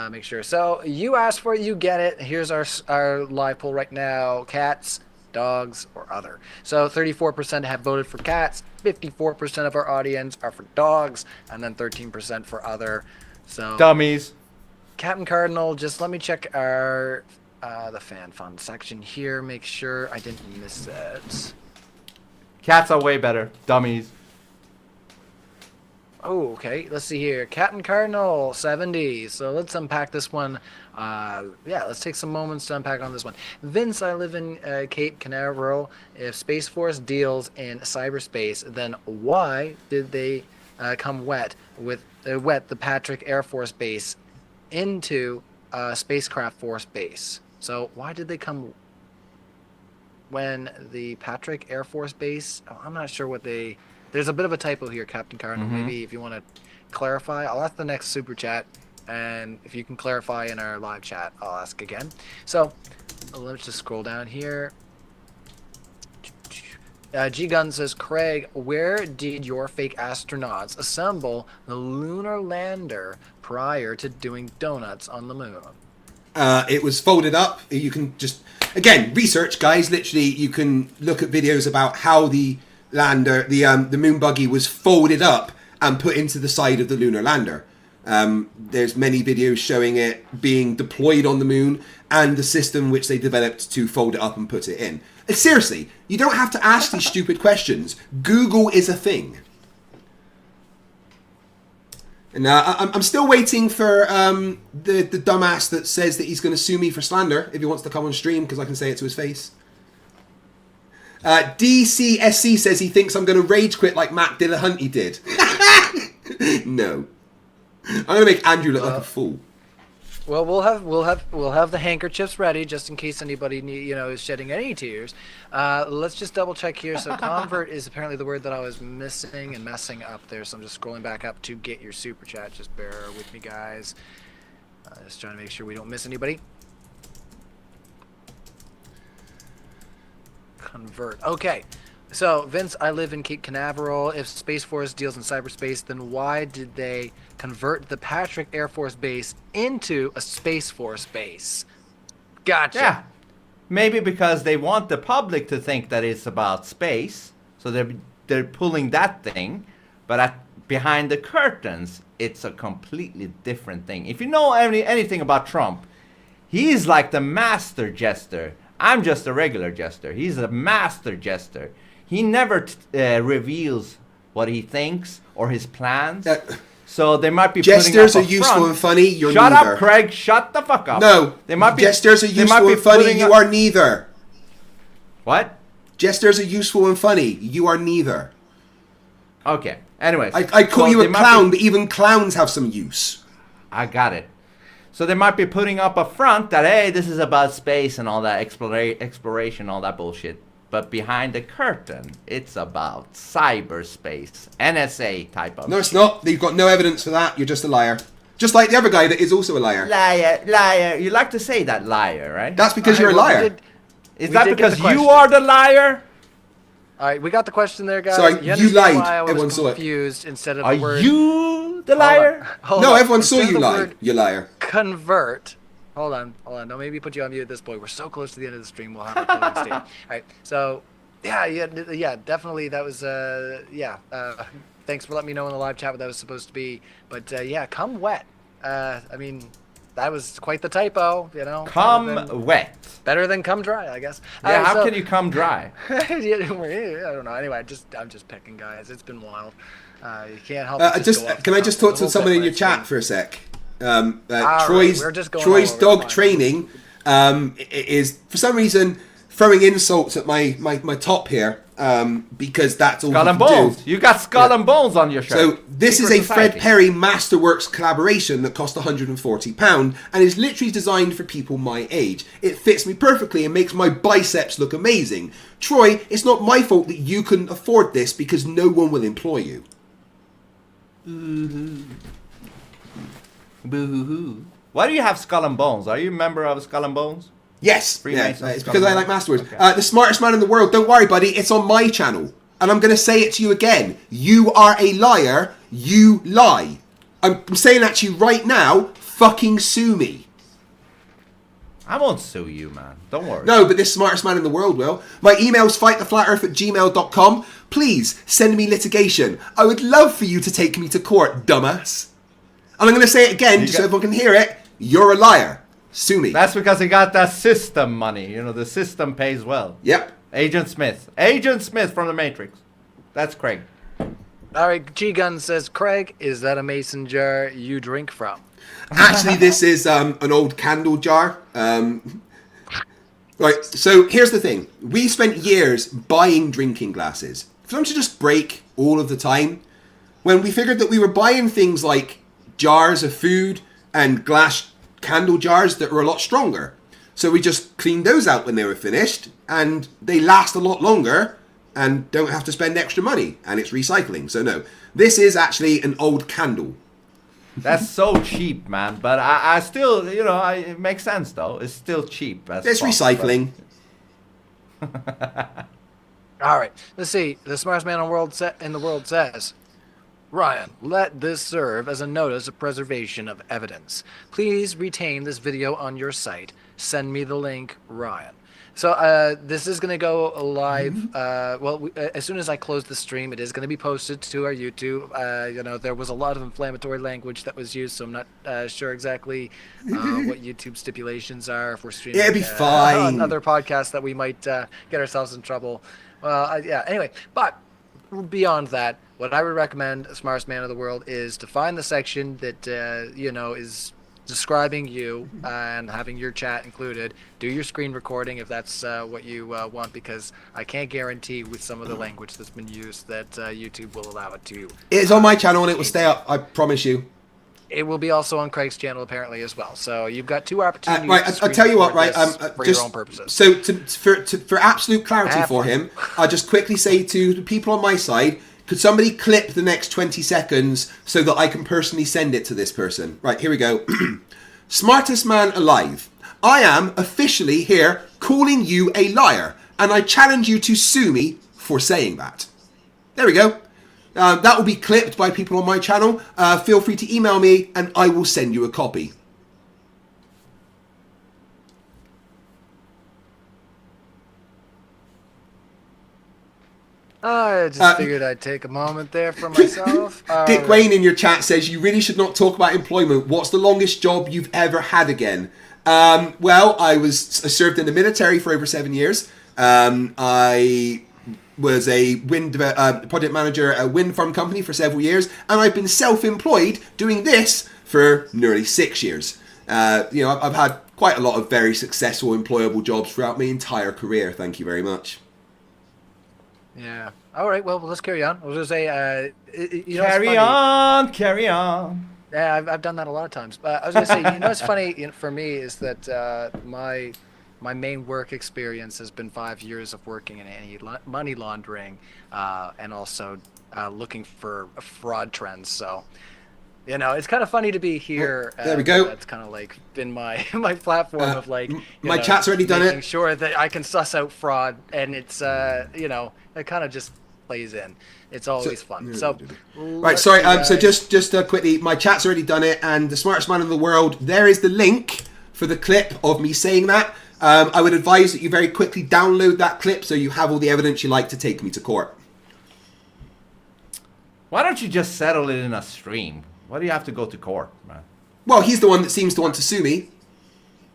Make sure. So, you asked for it, you get it. Here's our live poll right now. Cats, dogs, or other. So 34% have voted for cats, 54% of our audience are for dogs, and then 13% for other. So dummies. Captain Cardinal, just let me check our the fan fun section here, make sure I didn't miss it. Cats are way better. Dummies. Oh, okay. Let's see here. Captain Cardinal, 70. So let's unpack this one. Yeah, let's take some moments to unpack on this one. Vince, I live in Cape Canaveral. If Space Force deals in cyberspace, then why did they come wet the Patrick Air Force Base into Spacecraft Force Base? So why did they come when the Patrick Air Force Base? Oh, I'm not sure what they... There's a bit of a typo here, Captain Cardinal. Maybe if you want to clarify, I'll ask the next super chat, and if you can clarify in our live chat, I'll ask again. So let's just scroll down here. G Gun says, Craig, where did your fake astronauts assemble the lunar lander prior to doing donuts on the moon? It was folded up. You can just, again, research, guys. Literally, you can look at videos about how the lander, the moon buggy, was folded up and put into the side of the lunar lander. There's many videos showing it being deployed on the moon and the system which they developed to fold it up and put it in. And seriously, you don't have to ask these stupid questions. Google is a thing. And I'm still waiting for the dumbass that says that he's going to sue me for slander if he wants to come on stream, because I can say it to his face. DCSC says he thinks I'm going to rage quit like Matt Dillahunty did. No, I'm going to make Andrew look like a fool. Well, we'll have the handkerchiefs ready just in case anybody is shedding any tears. Let's just double check here. So convert is apparently the word that I was missing and messing up there. So I'm just scrolling back up to get your super chat. Just bear with me, guys. Just trying to make sure we don't miss anybody. Convert. Okay. So, Vince, I live in Cape Canaveral. If Space Force deals in cyberspace, then why did they convert the Patrick Air Force Base into a Space Force base? Gotcha. Yeah. Maybe because they want the public to think that it's about space, so they're pulling that thing, but behind the curtains, it's a completely different thing. If you know anything about Trump, he's like the master jester. I'm just a regular jester. He's a master jester. He never reveals what he thinks or his plans. So they might be jesters putting up are useful and funny. You're Shut neither. up, Craig. Shut the fuck up. No, they might be. Jesters are useful and funny. You are neither. What? Jesters are useful and funny. You are neither. Okay. Anyways, I call you a clown, but even clowns have some use. I got it. So they might be putting up a front that, hey, this is about space and all that exploration, all that bullshit. But behind the curtain, it's about cyberspace, NSA type of. No, it's not. You've got no evidence for that. You're just a liar. Just like the other guy that is also a liar. Liar. You like to say that, liar, right? That's because you're a liar. Is that because you are the liar? All right, we got the question there, guys. Sorry, you lied. Why I was Everyone saw it. confused instead of Are the word. You the liar? Hold no, on. everyone saw Instead you of the lie. word You liar. Convert. Hold on. Don't maybe put you on mute at this point. We're so close to the end of the stream. We'll have a closing statement. All right. So, yeah, definitely. That was, thanks for letting me know in the live chat what that was supposed to be. But yeah, come wet. I mean, that was quite the typo, you know. Come wet. Better than come dry, I guess. Yeah, how can you come dry? I don't know. Anyway, I'm just picking, guys. It's been wild. You can't help it. Can I just talk to someone in your chat for a sec? Troy's dog training is for some reason throwing insults at my top here because that's all Skull and Bones. You got Skull and Bones on your shirt. So this is a Fred Perry Masterworks collaboration that cost £140 and is literally designed for people my age. It fits me perfectly and makes my biceps look amazing. Troy, it's not my fault that you couldn't afford this because no one will employ you. Boo-hoo-hoo. Why do you have Skull and Bones? Are you a member of Skull and Bones? Yes. Yeah, it's because I like Masterworks. Okay. The smartest man in the world. Don't worry, buddy. It's on my channel. And I'm going to say it to you again. You are a liar. You lie. I'm saying that to you right now. Fucking sue me. I won't sue you, man. Don't worry. No, but this smartest man in the world will. My email's fighttheflatearth@gmail.com. Please send me litigation. I would love for you to take me to court, dumbass. And I'm going to say it again, just so everyone can hear it. You're a liar. Sue me. That's because he got that system money. You know, the system pays well. Yep. Agent Smith. Agent Smith from The Matrix. That's Craig. All right, G-Gun says, Craig, is that a mason jar you drink from? Actually, this is an old candle jar. Right, so here's the thing. We spent years buying drinking glasses. For them to just break all of the time. When we figured that we were buying things like jars of food and glass candle jars that were a lot stronger. So we just cleaned those out when they were finished and they last a lot longer and don't have to spend extra money and it's recycling. So no, this is actually an old candle. That's so cheap, man. But I still, you know, it makes sense though. It's still cheap. It's recycling. All right, let's see. The smartest man in the world says, Ryan, let this serve as a notice of preservation of evidence. Please retain this video on your site. Send me the link, Ryan. So this is going to go live. As soon as I close the stream, it is going to be posted to our YouTube. You know, there was a lot of inflammatory language that was used, so I'm not sure exactly what YouTube stipulations are if we're streaming. Yeah, it'd be fine. On other podcasts that we might get ourselves in trouble. Yeah. Anyway, but beyond that, what I would recommend, smartest man of the world, is to find the section that you know is describing you and having your chat included. Do your screen recording if that's what you want, because I can't guarantee with some of the language that's been used that YouTube will allow it to. It's on my channel and it will stay up. I promise you. It will be also on Craig's channel apparently as well. So you've got two opportunities. Right, I'll tell you what. Right, for just your own purposes. So for absolute clarity for him, I'll just quickly say to the people on my side. Could somebody clip the next 20 seconds so that I can personally send it to this person? Right, here we go. Smartest man alive. I am officially here calling you a liar, and I challenge you to sue me for saying that. There we go. That will be clipped by people on my channel. Feel free to email me, and I will send you a copy. I just figured I'd take a moment there for myself. Dick Wayne in your chat says you really should not talk about employment. What's the longest job you've ever had again? Well, I served in the military for over 7 years. I was a wind project manager at a wind farm company for several years, and I've been self-employed doing this for nearly 6 years. I've had quite a lot of very successful employable jobs throughout my entire career. Thank you very much. Yeah. All right. Well, let's carry on. I was gonna say, carry on. Yeah, I've done that a lot of times. But I was gonna say, what's funny for me is that my main work experience has been 5 years of working in money laundering, and also looking for fraud trends. So, it's kind of funny to be here. There we go. That's kind of like been my platform of like my chat's already done making it. Sure that I can suss out fraud, and it's it kind of just plays in. It's always fun. So, right, sorry. So just quickly, my chat's already done it, and the smartest man in the world. There is the link for the clip of me saying that. I would advise that you very quickly download that clip so you have all the evidence you like to take me to court. Why don't you just settle it in a stream? Why do you have to go to court, man? Well, he's the one that seems to want to sue me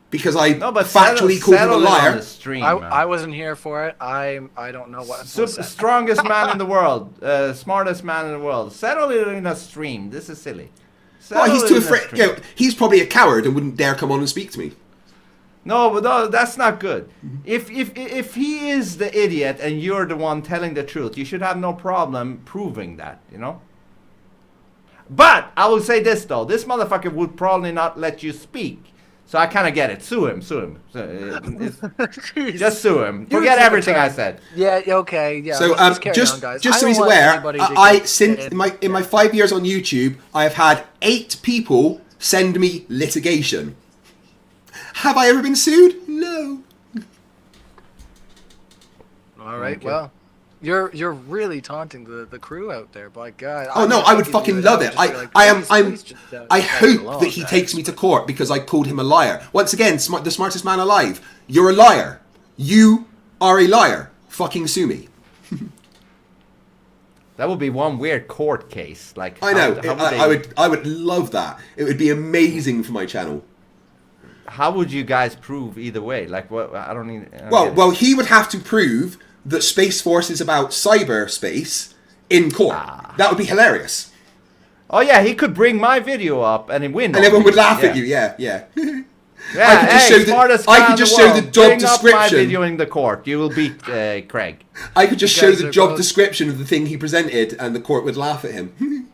because I but factually called him a liar. On the stream, I wasn't here for it. I don't know what. Strongest man in the world, smartest man in the world. Settle it in a stream. This is silly. Well, he's too afraid. He's probably a coward and wouldn't dare come on and speak to me. No, but no, that's not good. If he is the idiot and you're the one telling the truth, you should have no problem proving that, But I will say this though, this motherfucker would probably not let you speak. So I kind of get it. Sue him. Just sue him. Forget everything I said. Yeah. Okay. Yeah. So just so he's aware, in my 5 years on YouTube, I have had 8 people send me litigation. Have I ever been sued? No. All right. Okay. Well, you're really taunting the crew out there, by God. Oh no, I would fucking love it. I hope that he takes me to court because I called him a liar. Once again, the smartest man alive. You're a liar. You are a liar. Fucking sue me. That would be one weird court case. Like I know. I would love that. It would be amazing for my channel. How would you guys prove either way? Like what? I don't need. Well, he would have to prove that Space Force is about cyberspace in court. That would be hilarious. Oh yeah, he could bring my video up and win. And everyone would laugh at you. Yeah. Yeah, I could just show the job description. Up my video in the court. You will beat Craig. I could just show the job description of the thing he presented, and the court would laugh at him.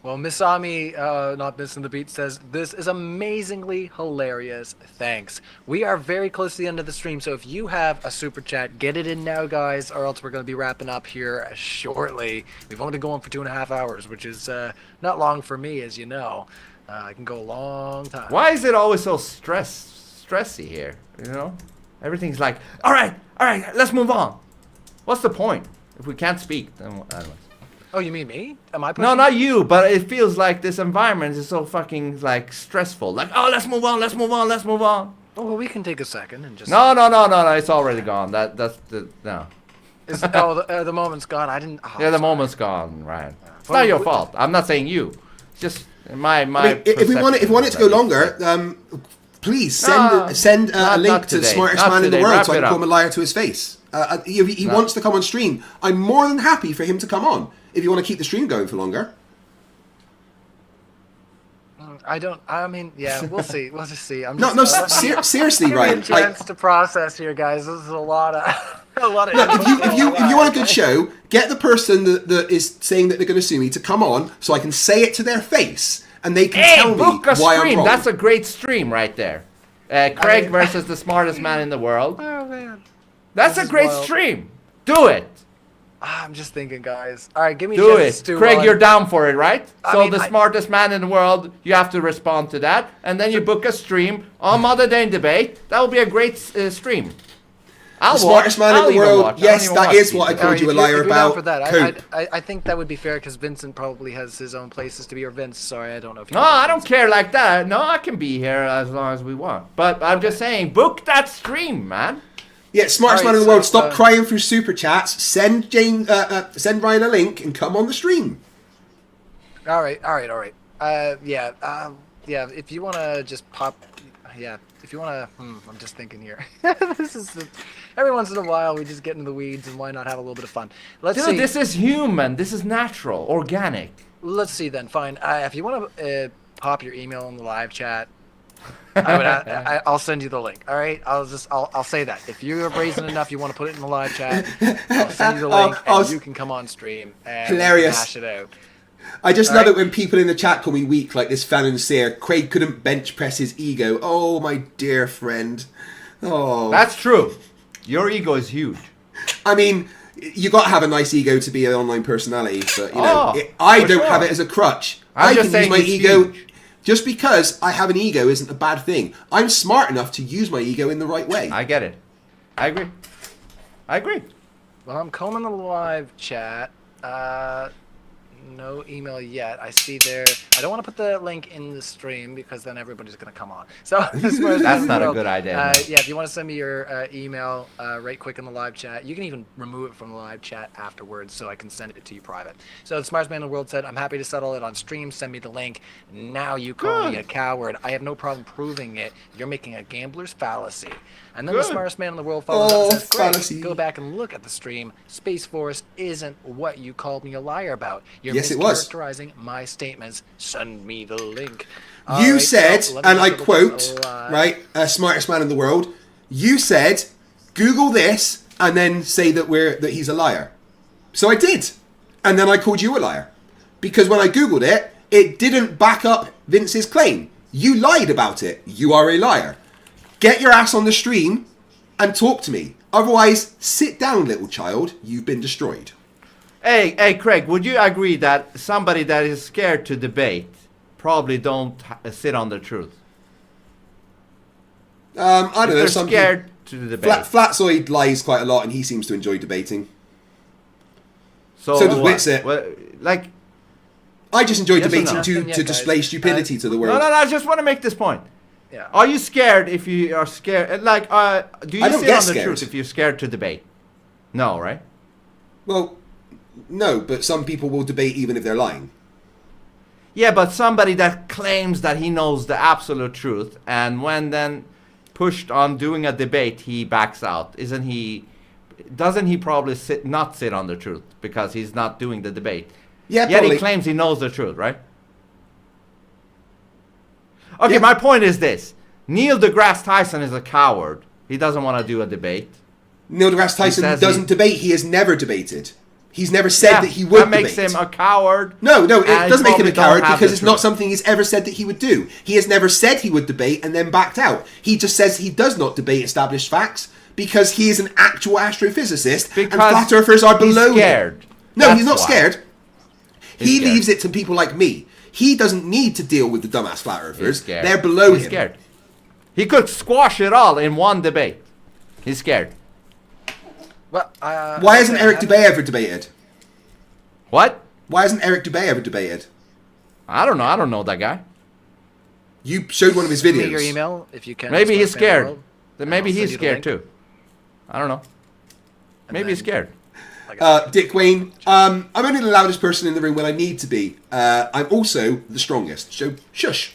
Well, Miss Ami, not missing the beat, says, this is amazingly hilarious. Thanks. We are very close to the end of the stream, so if you have a super chat, get it in now, guys, or else we're going to be wrapping up here shortly. We've only been going for 2.5 hours, which is not long for me, as you know. I can go a long time. Why is it always so stressy here? Everything's like, all right, let's move on. What's the point? If we can't speak, then I don't know. Oh, you mean me? Am I pushing? No, not you, but it feels like this environment is so fucking like stressful. Like, oh, let's move on. Oh, well, we can take a second and just. No, it's already gone. That's the no. The moment's gone. I didn't. Yeah, the moment's gone, Ryan. It's not your fault. I'm not saying you. It's just my. If we want it to go longer, please send a link to the smartest man in the world so I can call him a liar to his face. He wants to come on stream. I'm more than happy for him to come on. If you want to keep the stream going for longer. I mean, yeah, we'll see. We'll just see. Seriously, Ryan. Give me a chance to process here, guys. This is a lot of. Look, if you want a good show, get the person that is saying that they're going to sue me to come on so I can say it to their face and they can tell me why I'm wrong. That's a great stream right there. Craig versus the smartest man in the world. Oh man, that's a great stream. Do it. I'm just thinking, guys. All right, give me do it. Craig, you're down for it, right? The smartest man in the world, you have to respond to that, and then you book a stream on Mother Dane Debate. That will be a great stream. The smartest man in the world. Yes, that is what I called you a liar about. For that. I think that would be fair because Vincent probably has his own places to be. Or Vince, sorry, I don't know if you. No, I don't care like that. No, I can be here as long as we want. But I'm just saying, book that stream, man. Yeah, smartest All man right, in the world. so, Stop crying through super chats. Send Ryan a link and come on the stream. All right. Yeah. If you want to just pop, yeah. If you want to, I'm just thinking here. This is every once in a while we just get into the weeds, and why not have a little bit of fun? Let's Dude, see. this is human. This is natural, organic. Let's see then. Fine. If you want to pop your email in the live chat, I'll send you the link. All right. I'll say that if you're brazen enough, you want to put it in the live chat. I'll send you the link, and you can come on stream and Hilarious. hash it out. I just love it when people in the chat call me weak, like this fan and Sear. Craig couldn't bench press his ego. Oh, my dear friend. Oh, That's true. Your ego is huge. I mean, you got to have a nice ego to be an online personality, but you know, I don't have it as a crutch. I can use my ego. Huge. Just because I have an ego isn't a bad thing. I'm smart enough to use my ego in the right way. I get it. I agree. Well, I'm combing the live chat. No email yet. I see there. I don't want to put the link in the stream because then everybody's going to come on. So That's not a good idea. Yeah, if you want to send me your email right quick in the live chat, you can even remove it from the live chat afterwards so I can send it to you private. So the smartest man in the world said, I'm happy to settle it on stream. Send me the link. Now you call me a coward. I have no problem proving it. You're making a gambler's fallacy. And then the smartest man in the world followed up and says, fallacy. go back and look at the stream. Space Force isn't what you called me a liar about. You're Yes, it was. mischaracterizing my statements. Send me the link. You Alright, said, so let me and I double check quote, the live. right, smartest man in the world, you said, Google this, and then say that he's a liar. So I did. And then I called you a liar. Because when I Googled it, it didn't back up Vince's claim. You lied about it. You are a liar. Get your ass on the stream and talk to me. Otherwise, sit down, little child. You've been destroyed. Hey, Craig, would you agree that somebody that is scared to debate probably don't sit on the truth? I don't know. They're Some scared to debate. Flatzoid lies quite a lot, and he seems to enjoy debating. So does what? Witsit. Well, like, I just enjoy Yes or debating no? to Nothing yet, display guys. stupidity to the world. no, I just want to make this point. Yeah. Are you scared if you are scared? Like, do I you don't sit get on the scared. truth if you're scared to debate? No, right? Well, no, but some people will debate even if they're lying. Yeah, but somebody that claims that he knows the absolute truth, and when then pushed on doing a debate, he backs out. Isn't he? Doesn't he probably not sit on the truth because he's not doing the debate? Yeah, Yet probably. he claims he knows the truth, right? Okay, Yeah. my point is this: Neil deGrasse Tyson is a coward. He doesn't want to do a debate. Neil deGrasse Tyson says doesn't debate. He has never debated. He's never said that he would That makes debate. him a coward. No, it and doesn't make him a probably don't coward have because the it's not truth. something he's ever said that he would do. He has never said he would debate and then backed out. He just says he does not debate established facts because he is an actual astrophysicist and Because flat earthers are he's below him. scared. No, That's he's not why. scared. He's He scared. leaves it to people like me. He doesn't need to deal with the dumbass flat earthers. He's scared. They're below He's him. scared. He could squash it all in one debate. He's scared. Well, Why hasn't Eric Dubay ever debated? What? Why hasn't Eric Dubay ever debated? I don't know. I don't know that guy. You showed one of his Send me videos. your email if you can. Maybe he's Smartest man in the scared. world, Then and maybe I'll he's send you the scared link. too. I don't know. Maybe he's scared. Dick Wayne, I'm only the loudest person in the room when I need to be. I'm also the strongest. So, shush.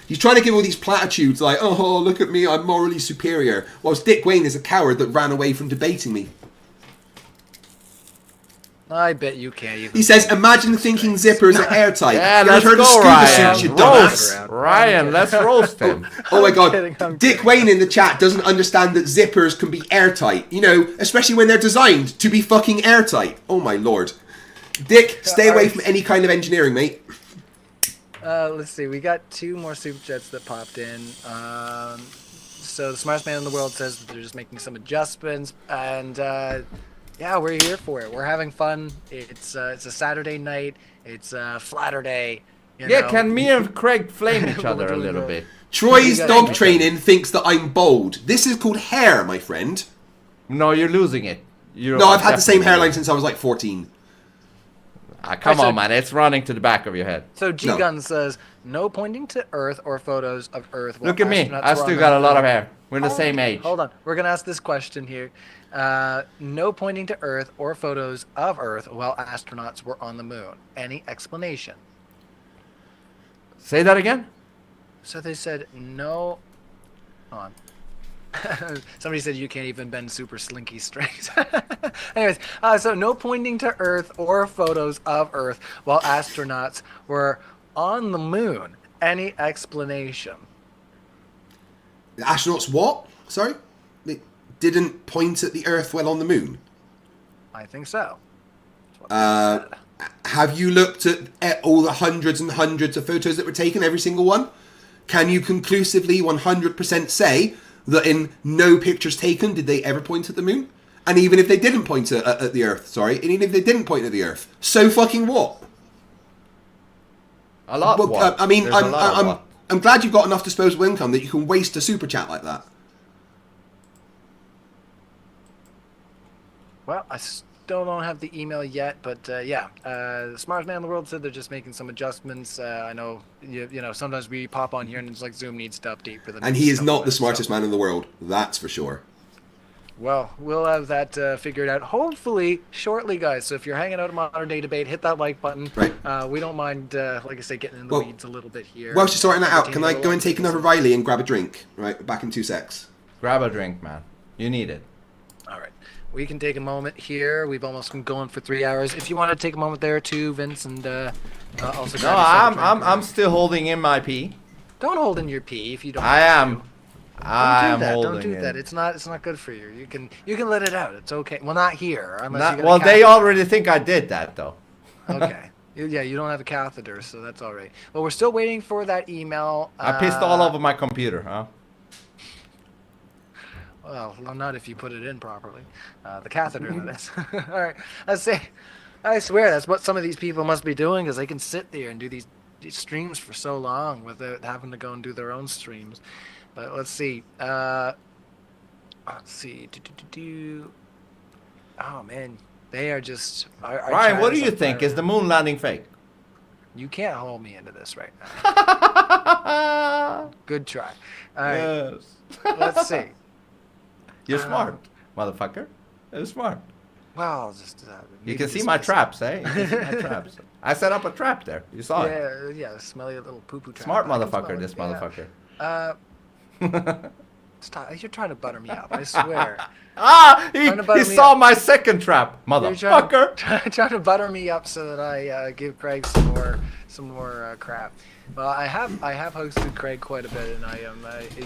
He's trying to give all these platitudes like, oh, look at me, I'm morally superior. Whilst Dick Wayne is a coward that ran away from debating me. I bet you can. He says, imagine thinking zippers are airtight. Yeah, You let's heard of go, scuba Ryan. suits, you dumbass. Roast. Ryan, let's roast him. Oh my god. I'm Dick Wayne in the chat doesn't understand that zippers can be airtight. You know, especially when they're designed to be fucking airtight. Oh my lord. Dick, stay away from any kind of engineering, mate. Let's see. We got 2 more super chats that popped in. So the smartest man in the world says that they're just making some adjustments, and yeah, we're here for it. We're having fun. It's a Saturday night. It's a flatter day. You Yeah, know. can me and Craig flame each other a little bit? Troy's dog training thinks that I'm bold. This is called hair, my friend. No, you're losing it. No, I've had the same hairline since I was like 14. Come on, man. It's running to the back of your head. So G-Gun says, no pointing to Earth or photos of Earth. Look at me. I still got a lot of hair. We're the same age. Hold on. We're going to ask this question here. No pointing to Earth or photos of Earth while astronauts were on the moon. Any explanation? Say that again? So they said no. Hold on. Somebody said you can't even bend super slinky strings. Anyways, so no pointing to Earth or photos of Earth while astronauts were on the moon. Any explanation? The astronauts what? Sorry? They didn't point at the Earth while on the moon? I think so. Have you looked at all the hundreds and hundreds of photos that were taken, every single one? Can you conclusively 100% say that in no pictures taken did they ever point at the moon? And even if they didn't point at the Earth, sorry, and even if they didn't point at the Earth, so fucking what? A lot. Well, what? I mean, There's a lot of what? I'm glad you've got enough disposable income that you can waste a super chat like that. Well, I still don't have the email yet, but yeah, the smartest man in the world said they're just making some adjustments. I know, you know, sometimes we pop on here and it's like Zoom needs to update for the. And he is not the smartest man in the world, that's for sure. Well, we'll have that figured out hopefully shortly, guys. So if you're hanging out at Modern Day Debate, hit that like button. Right. We don't mind, like I say, getting in the weeds a little bit here. Whilst you're sorting that out, can I go and take another Riley and grab a drink? Right, back in 2 secs. Grab a drink, man. You need it. All right. We can take a moment here. We've almost been going for 3 hours. If you want to take a moment there too, Vince, and also. No, I'm still holding in my pee. Don't hold in your pee if you don't. I am. Don't do that. It's not good for you. You can let it out. It's okay. Well, not here. Well, they already think I did that though. Okay. Yeah, you don't have a catheter, so that's all right. Well, we're still waiting for that email. I pissed all over my computer, huh? Well, not if you put it in properly. The catheter, that is. All right. I swear that's what some of these people must be doing, because they can sit there and do these streams for so long without having to go and do their own streams. But let's see. Let's see. Oh, man. They are just... Ryan, what do you think? Is the moon landing fake? You can't hold me into this right now. Good try. All right. Yes. Let's see. You're smart, motherfucker. You're smart. Well, just... you can see my traps, eh? You can see my traps. I set up a trap there. You saw it. Yeah, smelly little poo-poo trap. Smart motherfucker, this motherfucker. Stop. You're trying to butter me up, I swear. He saw my second trap, motherfucker. Trying to butter me up so that I give Craig some more crap. Well, I have hosted Craig quite a bit, and I am.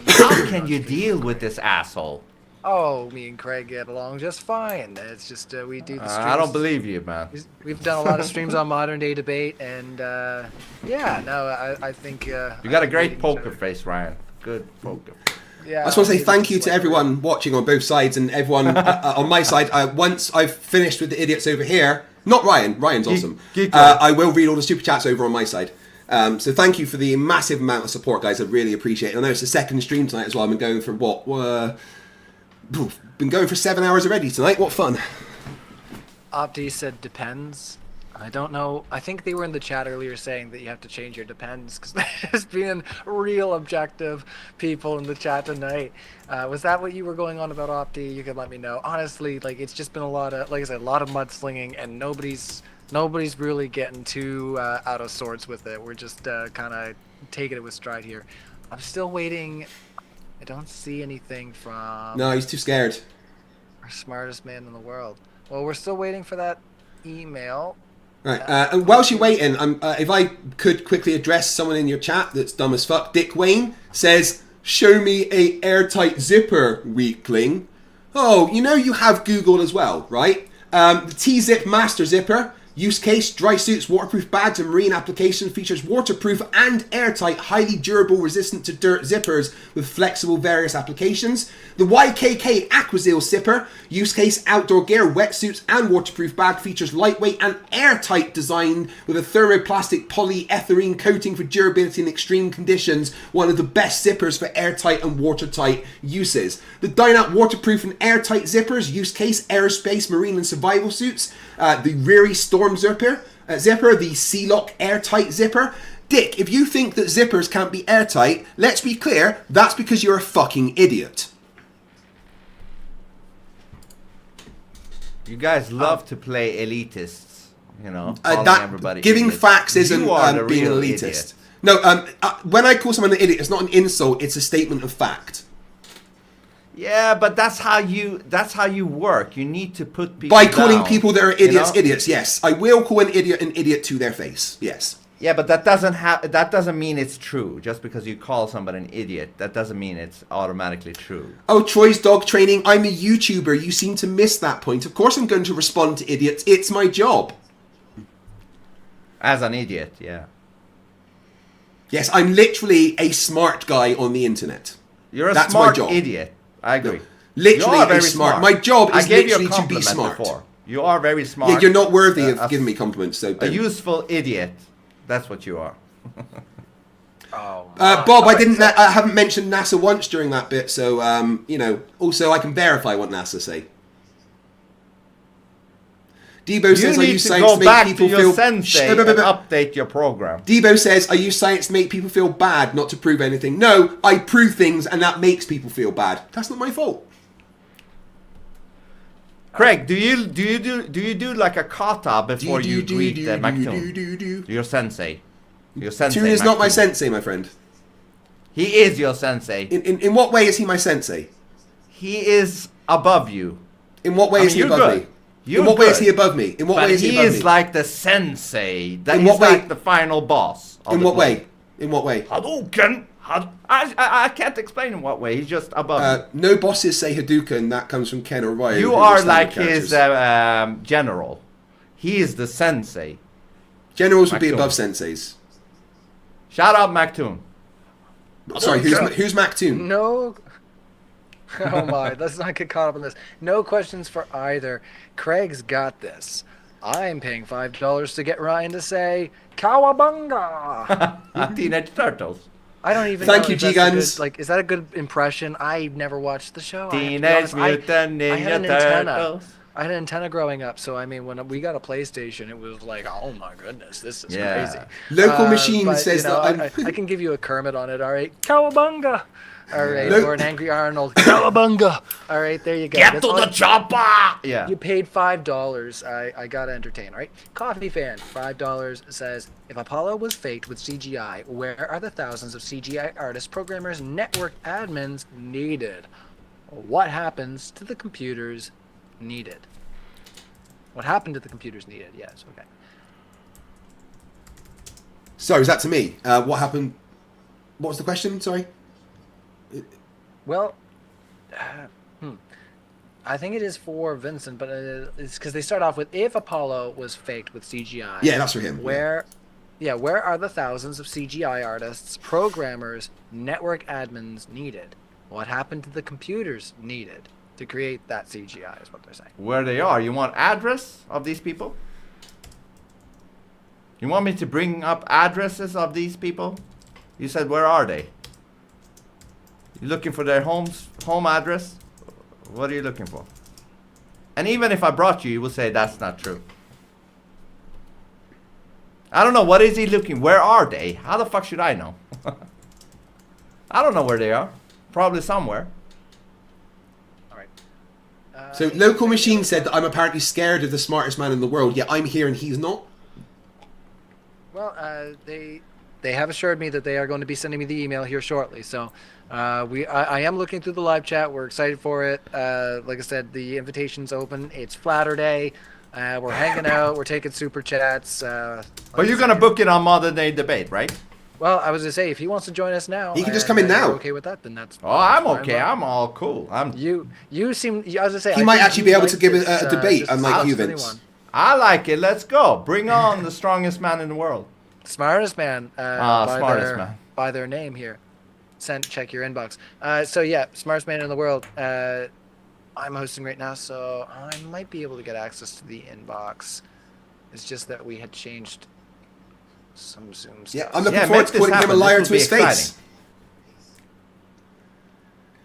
How can you deal with this asshole? Oh, me and Craig get along just fine. It's just we do the streams. I don't believe you, man. We've done a lot of streams on Modern Day Debate, and yeah, no, I think you got a great poker face, Ryan. Good poker. Yeah, I just want to say thank you to everyone watching on both sides and everyone on my side. Once I've finished with the idiots over here, not Ryan. Ryan's awesome. I will read all the super chats over on my side. So thank you for the massive amount of support, guys. I really appreciate it. I know it's the second stream tonight as well. I've been going for been going for 7 hours already tonight. What fun. Opti said depends. I don't know. I think they were in the chat earlier saying that you have to change your depends, because there's been real objective people in the chat tonight. Was that what you were going on about, Opti? You could let me know. Honestly, like, it's just been a lot of, like I said, a lot of mudslinging, and nobody's really getting too out of sorts with it. We're just kind of taking it with stride here. I'm still waiting. I don't see anything from... No, he's too scared. Our smartest man in the world. Well, we're still waiting for that email. Right, and whilst you're waiting, if I could quickly address someone in your chat that's dumb as fuck. Dick Wayne says, show me a airtight zipper, weakling. Oh, you know you have Google as well, right? The T-Zip Master Zipper. Use case, dry suits, waterproof bags, and marine application features waterproof and airtight, highly durable, resistant to dirt zippers with flexible various applications. The YKK Aquazil Zipper. Use case, outdoor gear, wetsuits, and waterproof bag features lightweight and airtight design with a thermoplastic polyethylene coating for durability in extreme conditions. One of the best zippers for airtight and watertight uses. The Dynout Waterproof and Airtight Zippers. Use case, aerospace, marine, and survival suits. The Riri Storm Zipper. zipper, the C-Lock airtight zipper. Dick, if you think that zippers can't be airtight, let's be clear, that's because you're a fucking idiot. You guys love to play elitists, you know, calling That everybody giving idiots. facts isn't You are the being real elitist. idiot. No, when I call someone an idiot, it's not an insult, it's a statement of fact. Yeah, but that's how you work. You need to put people By calling down, people that are you idiots, know? idiots, yes. I will call an idiot to their face, yes. Yeah, but that doesn't mean it's true. Just because you call somebody an idiot, that doesn't mean it's automatically true. Oh, Troy's dog training, I'm a YouTuber. You seem to miss that point. Of course I'm going to respond to idiots. It's my job. As an idiot, yeah. Yes, I'm literally a smart guy on the internet. You're a That's smart my job. idiot. I agree. No, literally You are very a smart. My job is I gave you a literally to be compliment smart. before. You are very smart. Yeah, you're not worthy of giving me compliments. So a don't. useful idiot. That's what you are. Bob, I haven't mentioned NASA once during that bit, so you know. Also, I can verify what NASA say. Debo says, "I use science to make people feel." Update your program. Debo says, "I use science to make people feel bad, not to prove anything." No, I prove things, and that makes people feel bad. That's not my fault. Craig, do you do like a kata before you greet Maktoon? Your sensei. Your sensei. Toon is not my Maktoon. sensei, my friend. He is your sensei. In what way is he my sensei? He is above you. In what way is he above me? You're in what way good. is he above me? In what way is he above me? He is like the sensei. In what way? Like the final boss. In what way? In what way? Hadouken. I can't explain in what way. He's just above you. No bosses say Hadouken. That comes from Ken or Ryan. You are like his general. He is the sensei. Generals would be above senseis. Shout out Maktoon. Sorry, who's Maktoon? No. Oh my, let's not get caught up in this. No questions for either. Craig's got this. I'm paying $5 to get Ryan to say Cowabunga. Teenage Turtles. I don't even Thank know you, if that's G-Guns. a good, like, is that a good impression? I never watched the show. Teenage Mutant Ninja Turtles. I had an antenna growing up, so I mean, when we got a PlayStation, it was like, oh my goodness, this is crazy. Local Machine but, says you know, that I can give you a Kermit on it. All right, Cowabunga. All right, or an Angry Arnold. Cowabunga. All right, there you go. Get to the chopper. Yeah. You paid $5. I gotta entertain. All right. Coffee fan, $5 says, if Apollo was faked with CGI, where are the thousands of CGI artists, programmers, network admins needed? What happens to the computers needed? What happened to the computers needed? Yes. Okay. Sorry, is that to me? What happened? What was the question? Sorry. Well, I think it is for Vincent, but it's because they start off with, if Apollo was faked with CGI. Yeah, that's for him. Where are the thousands of CGI artists, programmers, network admins needed? What happened to the computers needed to create that CGI is what they're saying. Where they are. You want address of these people? You want me to bring up addresses of these people? You said, where are they? You looking for their home address? What are you looking for? And even if I brought you, you will say that's not true. I don't know. What is he looking? Where are they? How the fuck should I know? I don't know where they are. Probably somewhere. All right. So Local Machine said that I'm apparently scared of the smartest man in the world. Yeah, I'm here and he's not. Well, they have assured me that they are going to be sending me the email here shortly. So I am looking through the live chat. We're excited for it. Like I said, the invitation's open. It's Flatter Day. We're hanging out. We're taking super chats. But you're gonna book it on Modern Day Debate, right? Well, I was gonna say, if he wants to join us now, he can just come in now. You're okay with that? Then that's. Oh, I'm okay. I'm all cool. You seem. I was gonna say he might actually be able to give a debate, unlike you, Vince. I like it. Let's go. Bring on the strongest man in the world. Smartest man. Smartest man. By their name here. Check your inbox. So yeah, smartest man in the world. I'm hosting right now, so I might be able to get access to the inbox. It's just that we had changed some Zoom stuff. Yeah, I'm looking forward to calling him a liar to his face.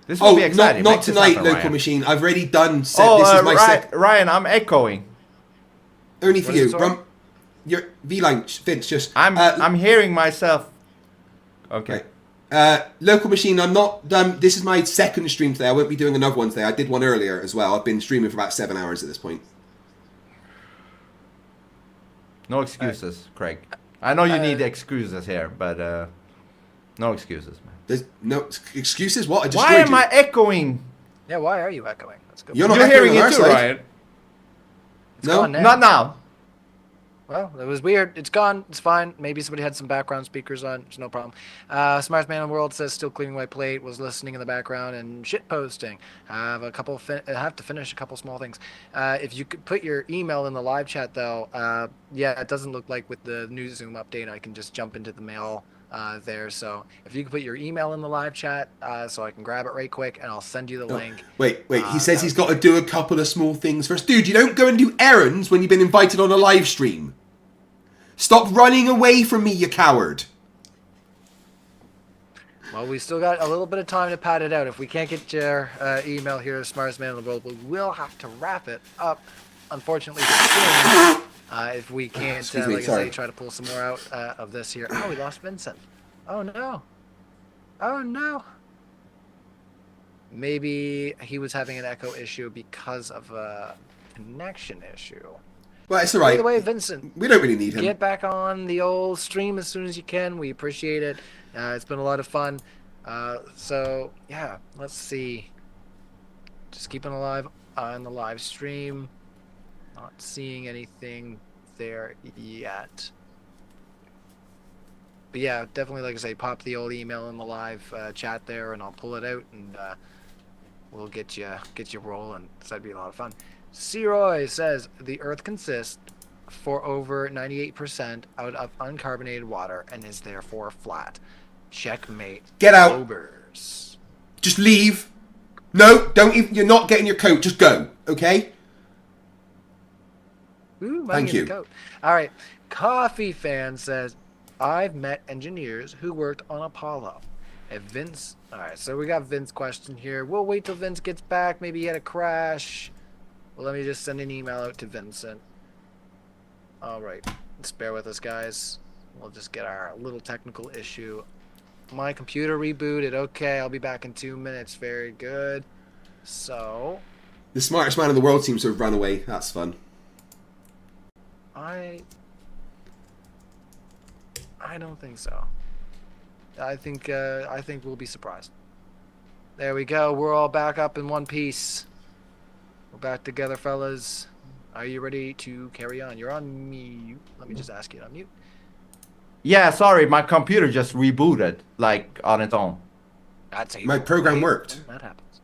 This will be exciting. Not tonight, Local Machine. I've already done. This is my Ryan, I'm echoing. Only for you. your V-line, Vince. Just I'm hearing myself. Okay. Local machine. I'm not done. This is my second stream today. I won't be doing another one today. I did one earlier as well. I've been streaming for about 7 hours at this point. No excuses, Craig. I know you need excuses here, but no excuses, man. There's no excuses. What? Why am I echoing? Yeah, why are you echoing? That's good. You're not hearing echoing on it our too, side. Ryan. It's gone now. Not now. Well, it was weird. It's gone. It's fine. Maybe somebody had some background speakers on. It's no problem. Smartest man in the world says still cleaning my plate. Was listening in the background and shit posting. I have a couple. I have to finish a couple small things. If you could put your email in the live chat though, yeah, it doesn't look like with the new Zoom update I can just jump into the mail there. So if you could put your email in the live chat, so I can grab it right quick and I'll send you the link. Wait. He says he's got to do a couple of small things first. Dude, you don't go and do errands when you've been invited on a live stream. Stop running away from me, you coward. Well, we still got a little bit of time to pad it out. If we can't get your email here, smartest man in the world, we will have to wrap it up, unfortunately, soon. If we can't, like I say, try to pull some more out of this here. Oh, we lost Vincent. Oh, no. Oh, no. Maybe he was having an echo issue because of a connection issue. Well, it's all right. By the way, Vincent, we don't really need him. Get back on the old stream as soon as you can. We appreciate it. It's been a lot of fun. So, yeah, let's see. Just keeping alive on the live stream. Not seeing anything there yet. But yeah, definitely, like I say, pop the old email in the live chat there, and I'll pull it out, and we'll get you rolling. So that'd be a lot of fun. C-Roy says the Earth consists for over 98% out of uncarbonated water and is therefore flat. Checkmate. Get out. Overs. Just leave. No, don't even. You're not getting your coat. Just go. Okay. Ooh, Thank you. Coat. All right. Coffee Fan says I've met engineers who worked on Apollo. If Vince. All right. So we got Vince question here. We'll wait till Vince gets back. Maybe he had a crash. Well, let me just send an email out to Vincent. All right, just bear with us, guys. We'll just get our little technical issue. My computer rebooted. Okay, I'll be back in 2 minutes. Very good. So... The smartest man in the world seems to have run away. That's fun. I don't think so. I think we'll be surprised. There we go. We're all back up in one piece. We're back together, fellas. Are you ready to carry on? You're on mute. Let me just ask you to unmute. Yeah, sorry, my computer just rebooted, like, on its own. My program worked. That happens.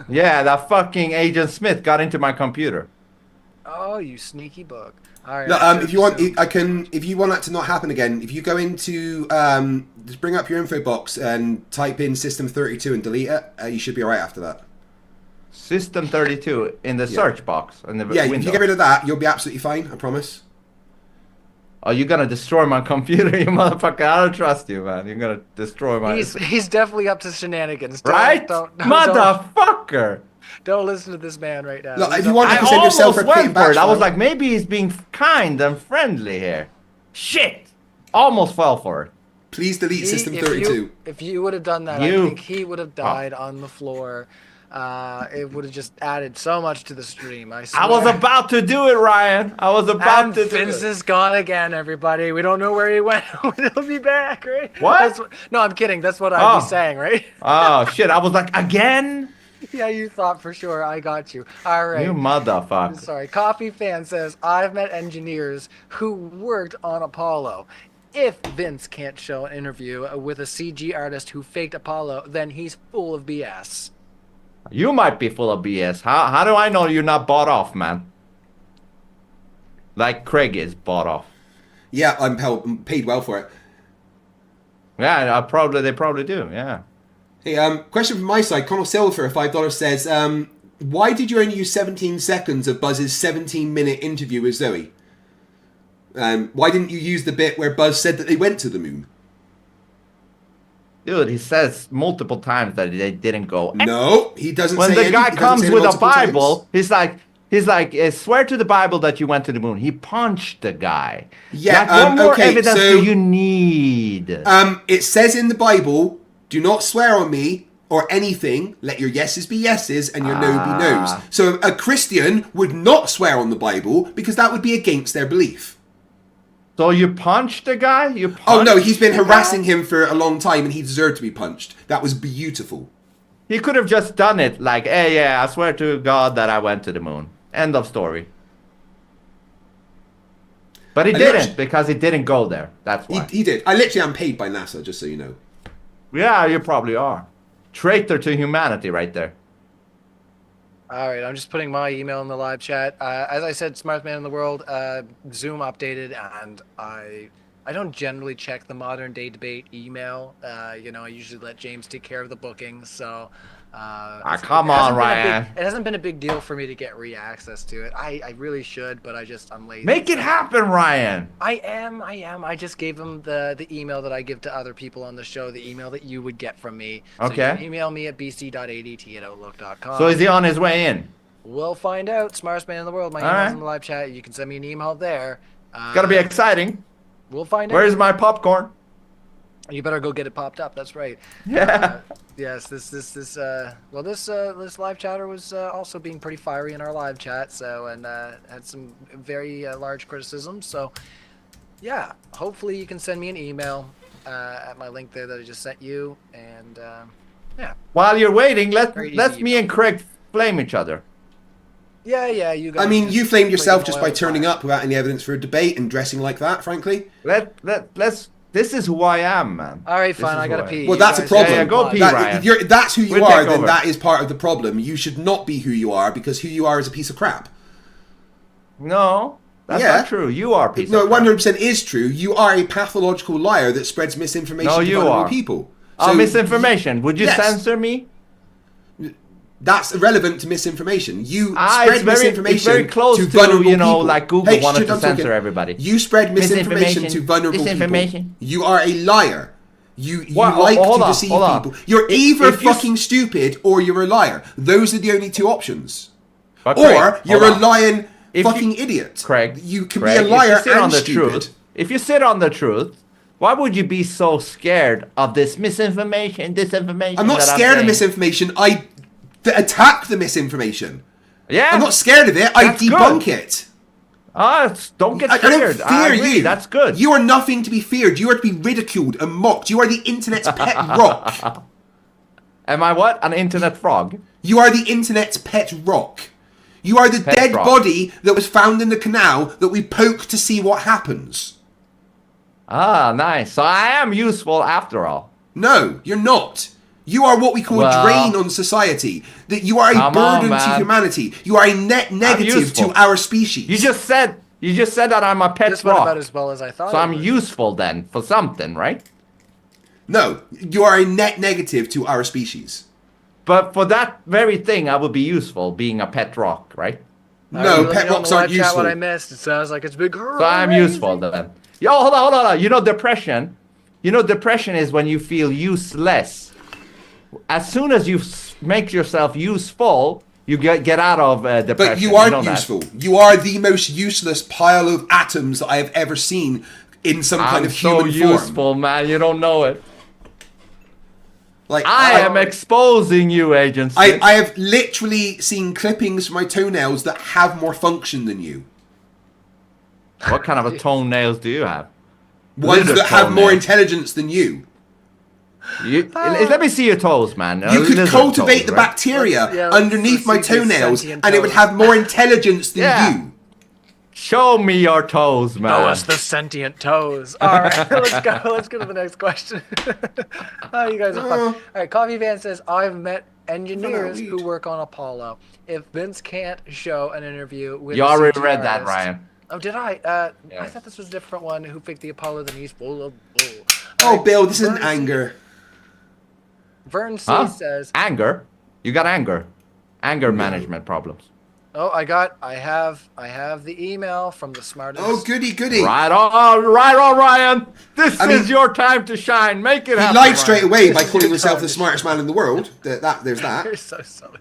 Yeah, that fucking Agent Smith got into my computer. Oh, you sneaky bug. All right. No, if you want, I can. If you want that to not happen again, if you go into, just bring up your info box and type in System 32 and delete it, you should be alright after that. System 32 in the search box in the window. If you get rid of that, you'll be absolutely fine. I promise. Oh, you're gonna destroy my computer, you motherfucker! I don't trust you, man. You're gonna destroy my. He's definitely up to shenanigans. Right, motherfucker! Don't listen to this man right now. Look, if you want, I almost went for it. I was like, maybe he's being kind and friendly here. Shit! Almost fell for it. Please delete System 32. If you would have done that, I think he would have died on the floor. It would have just added so much to the stream. I swear. I was about to do it, Ryan. I was about to do it. Vince is gone again, everybody. We don't know where he went. He'll be back, right? What? No, I'm kidding. That's what I'd be saying, right? Oh, shit. I was like, again? Yeah, you thought for sure. I got you. All right. You motherfucker. Sorry. Coffee Fan says, I've met engineers who worked on Apollo. If Vince can't show an interview with a CG artist who faked Apollo, then he's full of BS. You might be full of BS. How do I know you're not bought off, man? Like Craig is bought off. Yeah, I'm paid well for it. Yeah, they probably do, yeah. Hey, question from my side. Connell Silver, $5 says, why did you only use 17 seconds of Buzz's 17-minute interview with Zoe? Why didn't you use the bit where Buzz said that they went to the moon? Dude, he says multiple times that they didn't go. No, he doesn't say When the guy comes with a Bible, he's like, He's like, swear to the Bible that you went to the moon. He punched the guy. Yeah, Like, what more okay, evidence so- do you need? It says in the Bible, do not swear on me or anything. Let your yeses be yeses and your no be no's. So a Christian would not swear on the Bible because that would be against their belief. So you punched the guy? Oh no, he's been harassing him for a long time and he deserved to be punched. That was beautiful. He could have just done it like, hey, yeah, I swear to God that I went to the moon. End of story. But he didn't, because he didn't go there. That's why. He did. I literally am paid by NASA, just so you know. Yeah, you probably are. Traitor to humanity right there. All right, I'm just putting my email in the live chat. As I said, smartest man in the world, Zoom updated, and I don't generally check the modern day debate email. You know, I usually let James take care of the bookings, so... come on, Ryan. It hasn't been a big deal for me to get re-access to it. I really should, but I'm lazy. Make it happen, Ryan. I am. I just gave him the email that I give to other people on the show, the email that you would get from me. So Okay. you can email me at bc.adt@outlook.com. So is he on his way in? We'll find out. Smartest man in the world. My All email's right. in the live chat. You can send me an email there. It's gotta be exciting. We'll find out. Where's my popcorn? You better go get it popped up. That's right. Yeah. Yes. This live chatter was also being pretty fiery in our live chat. So and had some very large criticisms. So yeah. Hopefully you can send me an email at my link there that I just sent you. And yeah. While you're waiting, Very let's easy me and Craig flame each other. Yeah. You guys. I mean, you flamed yourself just by oil turning up without any evidence for a debate and dressing like that, frankly. Let's. This is who I am, man. All right, This fine. is I who gotta am. pee. Well, You that's a guys- problem. Yeah, go pee, That- Ryan. if you're- that's who you We'll are, take then over. that is part of the problem. You should not be who you are because who you are is a piece of crap. No, that's Yeah. not true. You are a piece No, of it 100% is true. You are a pathological liar that spreads misinformation No, to you vulnerable are. people. Misinformation. Would you Yes. censor me? That's irrelevant to misinformation. You It's spread misinformation it's very close to to, vulnerable you know, people. like Google Hey, wanted shit, to I'm censor talking. everybody. You spread misinformation to vulnerable Misinformation. people. You are a liar. You What? like Hold to on, deceive hold on. people. You're either if you fucking stupid or you're a liar. Those are the only two options. But Or Craig, you're hold a on. lying If fucking you- idiot. Craig, You can Craig, be a liar if you sit and on the stupid. truth. If you sit on the truth, why would you be so scared of this misinformation, disinformation? I'm not that scared of saying? misinformation. I attack the misinformation. Yeah, I'm not scared of it. I That's debunk good. it. Don't get I scared. don't fear agree, you. That's good. You are nothing to be feared. You are to be ridiculed and mocked. You are the internet's pet rock. Am I what? An internet frog? You are the internet's pet rock. You are the Pet dead rock. body that was found in the canal that we poke to see what happens. Ah, nice. So I am useful after all. No, you're not. You are what we call Well- a drain on society. That you are a Come on, burden to man. humanity. You are a net negative useful. to our species. You just said that I'm a pet This went rock. about as well as I thought. So it I'm would. useful then for something, right? No, you are a net negative to our species. But for that very thing, I would be useful being a pet rock, right? No, Let pet me know in rocks the live aren't chat useful. What I missed. It sounds like it's big. So I'm useful then. Yo, hold on. You know depression? You know depression is when you feel useless. As soon as you make yourself useful, you get out of depression. But you aren't know that. useful. You are the most useless pile of atoms that I have ever seen in some kind of human I'm so form. useful, man. You don't know it. Like I am exposing you, Agent I Smith. have literally seen clippings from my toenails that have more function than you. What kind of a toenails do you have? Ones Lizard that have more toenails. intelligence than you. Let me see your toes, man. You could Lizard cultivate toes, the right? bacteria underneath my let's see these toenails sentient and it would toes. have more intelligence than Yeah. you. Show me your toes, man. Show us the sentient toes. All right, let's go. Let's go to the next question. Oh, you guys are fun. All right, Coffee Van says, I've met engineers who work on Apollo. If Vince can't show an interview with You a already CG read that, artist- Ryan. Oh, did I? I Yes. thought this was a different one who picked the Apollo, then he's full of bull. Oh, Bill, this isn't anger. Vern C Huh? says, Anger? You got anger. Anger management problems. "Oh, I have the email from the smartest." Oh, goody, goody. Right on, Ryan. This is your time to shine. Make it He happen. lied straight away by This is calling your himself time the to smartest man in the world. There's that. You're so silly.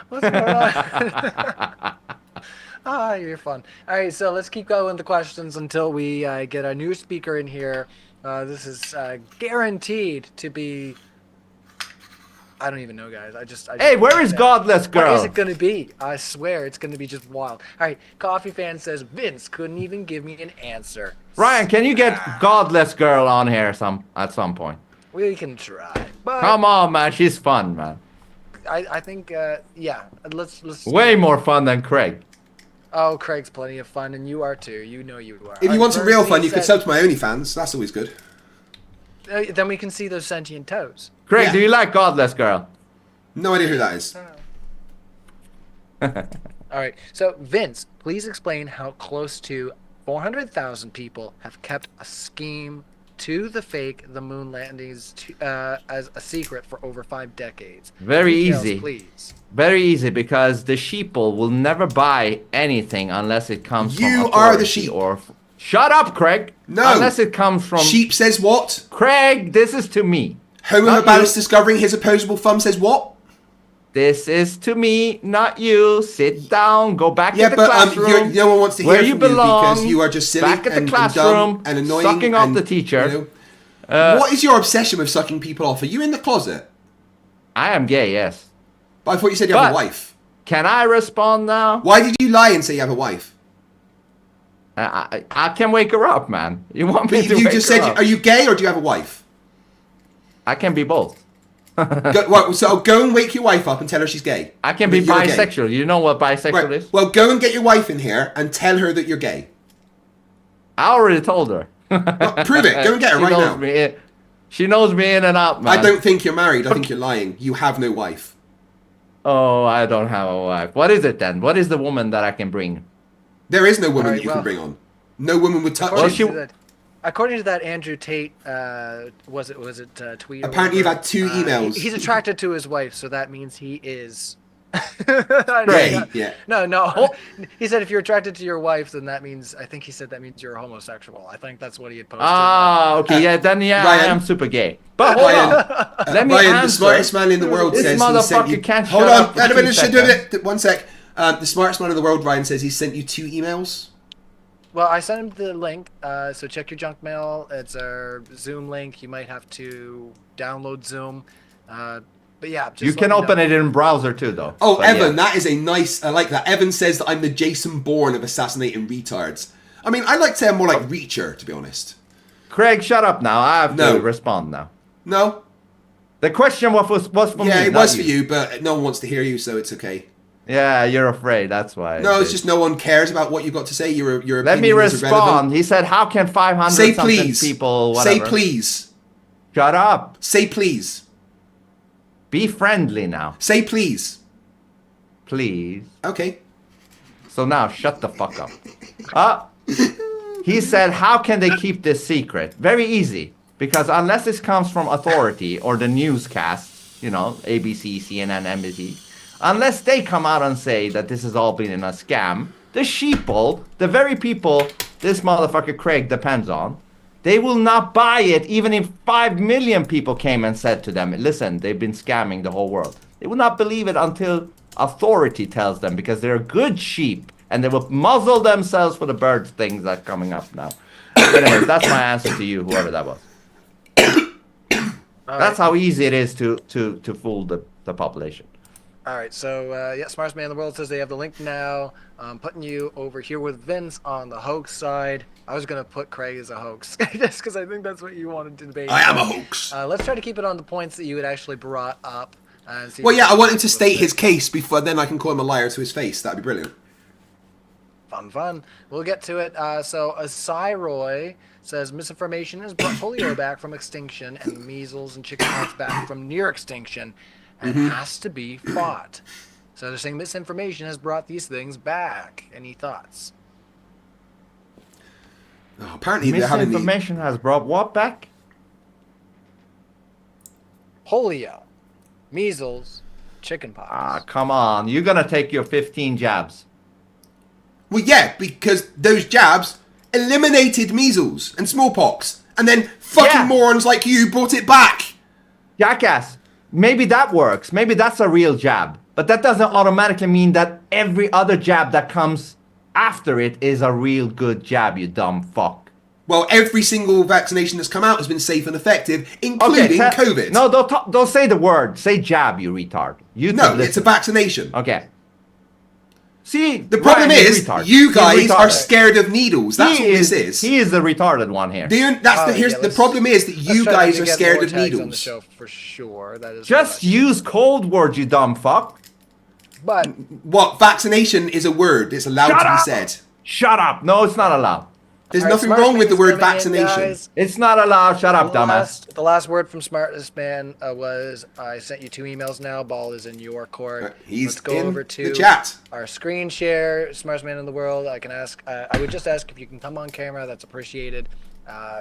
What's going on? Ah, you're fun. All right, so let's keep going with the questions until we get a new speaker in here. This is guaranteed to be. I don't even know, guys. I just Hey, where is Godless Girl? What is it going to be? I swear it's going to be just wild. All right, Coffee Fan says Vince couldn't even give me an answer. Ryan, can you get Godless Girl on here at some point? We can try. But Come on, man. She's fun, man. I think yeah. Let's. Way more fun than Craig. Oh, Craig's plenty of fun, and you are too. You know you are. If you want some real fun, you can sub to my OnlyFans. That's always good. Then we can see those sentient toes. Craig, do you like Godless Girl? No idea who that is. All right. So, Vince, please explain how close to 400,000 people have kept a scheme to the moon landings as a secret for over 5 decades. Very Details, easy. Please. Very easy, because the sheeple will never buy anything unless it comes from You authority are the sheep. Shut up, Craig. No. Unless it comes from... Sheep says what? Craig, this is to me. Homo Not habilis you. discovering his opposable thumb says what? This is to me, not you. Sit down. Go back Yeah, to the but classroom. no one wants to hear where from you you belong. because you are just silly back at the and classroom, dumb and annoying. sucking off and, the teacher. You know, what is your obsession with sucking people off? Are you in the closet? I am gay, yes. But I thought you said you have a wife. Can I respond now? Why did you lie and say you have a wife? I can wake her up, man. You want me to You wake just her said, up? are you gay or do you have a wife? I can be both. So go and wake your wife up and tell her she's gay. I can be That you're gay. bisexual. You know what bisexual is? Well, go and get your wife in here and tell her that you're gay. I already told her. Prove it. Go and get her She right knows now. me she knows me in and out, man. I don't think you're married. I think you're lying. You have no wife. Oh, I don't have a wife. What is it then? What is the woman that I can bring? There is no woman All right, that you well- can bring on. No woman would touch According you. to that, according to that Andrew Tate, was it tweet? or Apparently you've whatever, had 2 emails. He's attracted to his wife, so that means he is. Gay, yeah. No. He said if you're attracted to your wife, then that means. I think he said that means you're a homosexual. I think that's what he had posted. Ah, okay, yeah, then I Ryan. am super gay. But hold on. Let me Ryan, the answer. smartest man in the world This says he sent you... motherfucker can't Hold shut on, up for wait a 2 minute, seconds. 1 sec. The smartest man in the world, Ryan, says he sent you 2 emails. Well, I sent him the link, so check your junk mail. It's our Zoom link. You might have to download Zoom. But yeah, just You can open it in browser too, though. Oh, But Evan, yeah. that is a nice... I like that. Evan says that I'm the Jason Bourne of assassinating retards. I mean, I like to say I'm more like Reacher, to be honest. Craig, shut up now. I have to respond now. No? The question was for me. Yeah, it not was for you, but no one wants to hear you, so it's okay. Yeah, you're afraid. That's why. No, it's just no one cares about what you've got to say. Your Let me opinion is irrelevant. respond. He said, "How can 500 Say something please. people whatever?" Say please. Shut up. Say please. Be friendly now. Say please. Please. Okay. So now, shut the fuck up. He said, "How can they keep this secret?" Very easy, because unless this comes from authority or the newscast, you know, ABC, CNN, NBC. Unless they come out and say that this has all been in a scam, the sheeple, the very people this motherfucker Craig depends on, they will not buy it even if 5 million people came and said to them, listen, they've been scamming the whole world. They will not believe it until authority tells them, because they're good sheep and they will muzzle themselves for the bird things that are coming up now. Anyways, that's my answer to you, whoever that was. That's how easy it is to fool the population. All right, so yeah, smartest man in the world says they have the link now. I'm putting you over here with Vince on the hoax side. I was gonna put Craig as a hoax just because I think that's what you wanted to debate. I am a hoax. Let's try to keep it on the points that you had actually brought up. And see Well, yeah, I want him to state his case before then I can call him a liar to his face. That'd be brilliant. Fun. We'll get to it. So Cyroy says misinformation has brought polio back from extinction and measles and chickenpox back from near extinction. And has to be fought. So they're saying misinformation has brought these things back. Any thoughts? Oh, apparently they're having the... Misinformation has brought what back? Polio, measles, chickenpox. Ah, come on. You're going to take your 15 jabs. Well, yeah, because those jabs eliminated measles and smallpox. And then fucking morons like you brought it back. Jackass. Maybe that works. Maybe that's a real jab. But that doesn't automatically mean that every other jab that comes after it is a real good jab, you dumb fuck. Well, every single vaccination that's come out has been safe and effective, including COVID. No, don't say the word. Say jab, you retard. It's a vaccination. Okay. See, the problem is you guys are scared of needles. That's what this is. He is the retarded one here. The problem is that you guys are scared of needles. On the show for sure. That is just use cold words, you dumb fuck. But what vaccination is a word? It's allowed to be said. Shut up. No, it's not allowed. There's nothing wrong with the word vaccination. It's not allowed. Shut up, dumbass. The last word from Smartest Man was, I sent you 2 emails now. Ball is in your court. Let's go over to the chat. Our screen share. Smartest Man in the world. I can ask. I would just ask if you can come on camera. That's appreciated.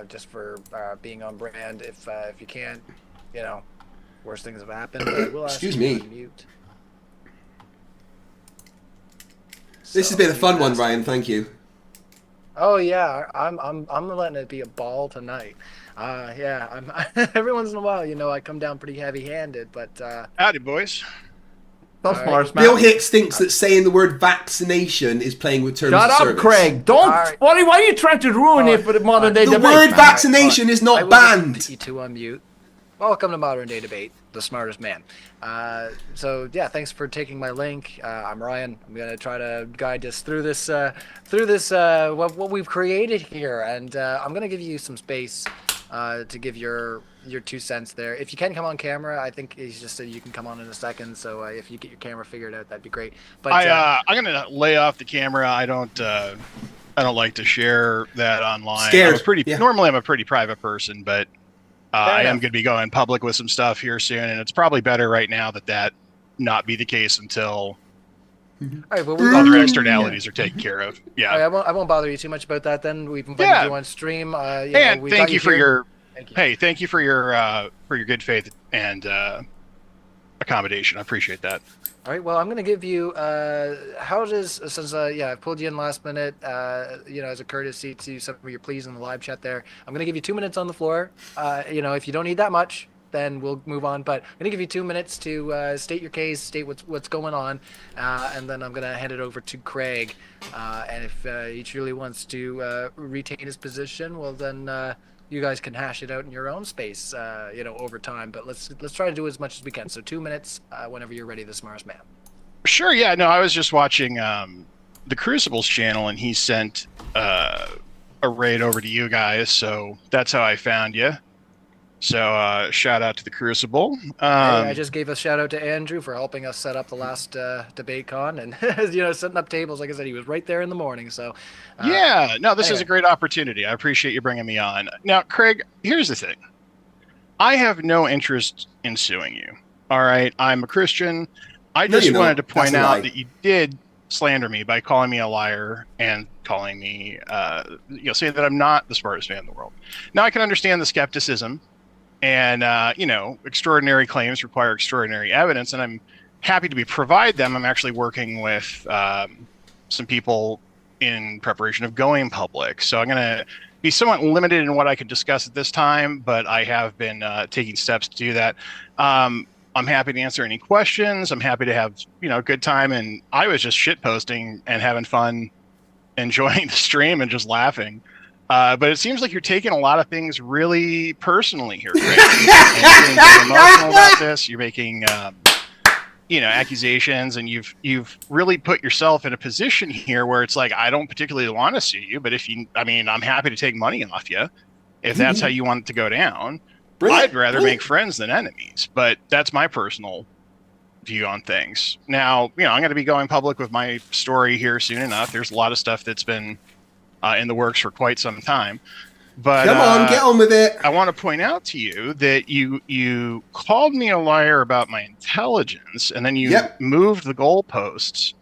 Just for being on brand. If you can't, worse things have happened. But I will ask Excuse you me. to unmute. This has been a fun one, Ryan. Thank you. Oh yeah, I'm letting it be a ball tonight. Yeah, I'm every once in a while, I come down pretty heavy-handed, but howdy, boys. Bill Hicks thinks that saying the word vaccination is playing with terms Shut of up, service. Craig. Don't. Why are you trying to ruin it for the modern day debate? The word vaccination is not banned. You to unmute. Welcome to Modern Day Debate, the smartest man. So yeah, thanks for taking my link. I'm Ryan. I'm gonna try to guide us through this what we've created here, and I'm gonna give you some space to give your 2 cents there. If you can come on camera, I think he's just said you can come on in a second. So if you get your camera figured out, that'd be great. But I'm gonna lay off the camera. I don't like to share that online. Scared. Normally I'm a pretty private person, but I am going to be going public with some stuff here soon, and it's probably better right now that not be the case until all right, well, other externalities are taken care of. Yeah, all right, I won't bother you too much about that. Then we've invited you on stream. And thank you for your good faith and accommodation. I appreciate that. All right, well, I'm going to give you, since I've pulled you in last minute, as a courtesy to some of your pleas in the live chat there, I'm going to give you 2 minutes on the floor. If you don't need that much, then we'll move on. But I'm going to give you 2 minutes to state your case, state what's going on, and then I'm going to hand it over to Craig. And if he truly wants to retain his position, well, then you guys can hash it out in your own space, over time. But let's try to do as much as we can. So 2 minutes, whenever you're ready, the smartest man. Sure. Yeah. No, I was just watching the Crucibles channel, and he sent a raid over to you guys, so that's how I found you. So shout out to the Crucible. I just gave a shout out to Andrew for helping us set up the last debate con, and setting up tables. Like I said, he was right there in the morning. So this is a great opportunity. I appreciate you bringing me on. Now, Craig, here's the thing. I have no interest in suing you. All right, I'm a Christian. I just wanted to point out that you did slander me by calling me a liar and calling me, saying that I'm not the smartest man in the world. Now I can understand the skepticism. And, extraordinary claims require extraordinary evidence, and I'm happy to provide them. I'm actually working with some people in preparation of going public. So I'm going to be somewhat limited in what I could discuss at this time, but I have been taking steps to do that. I'm happy to answer any questions. I'm happy to have, a good time. And I was just shitposting and having fun, enjoying the stream and just laughing. But it seems like you're taking a lot of things really personally here, Craig. And you're getting emotional about this. You're making, accusations, and you've really put yourself in a position here where it's like, I don't particularly want to sue you, but I'm happy to take money off you if that's how you want it to go down. I'd rather make friends than enemies, but that's my personal view on things. Now, I'm going to be going public with my story here soon enough. There's a lot of stuff that's been in the works for quite some time, but come on, get on with it. I want to point out to you that you called me a liar about my intelligence, and then you moved the goalposts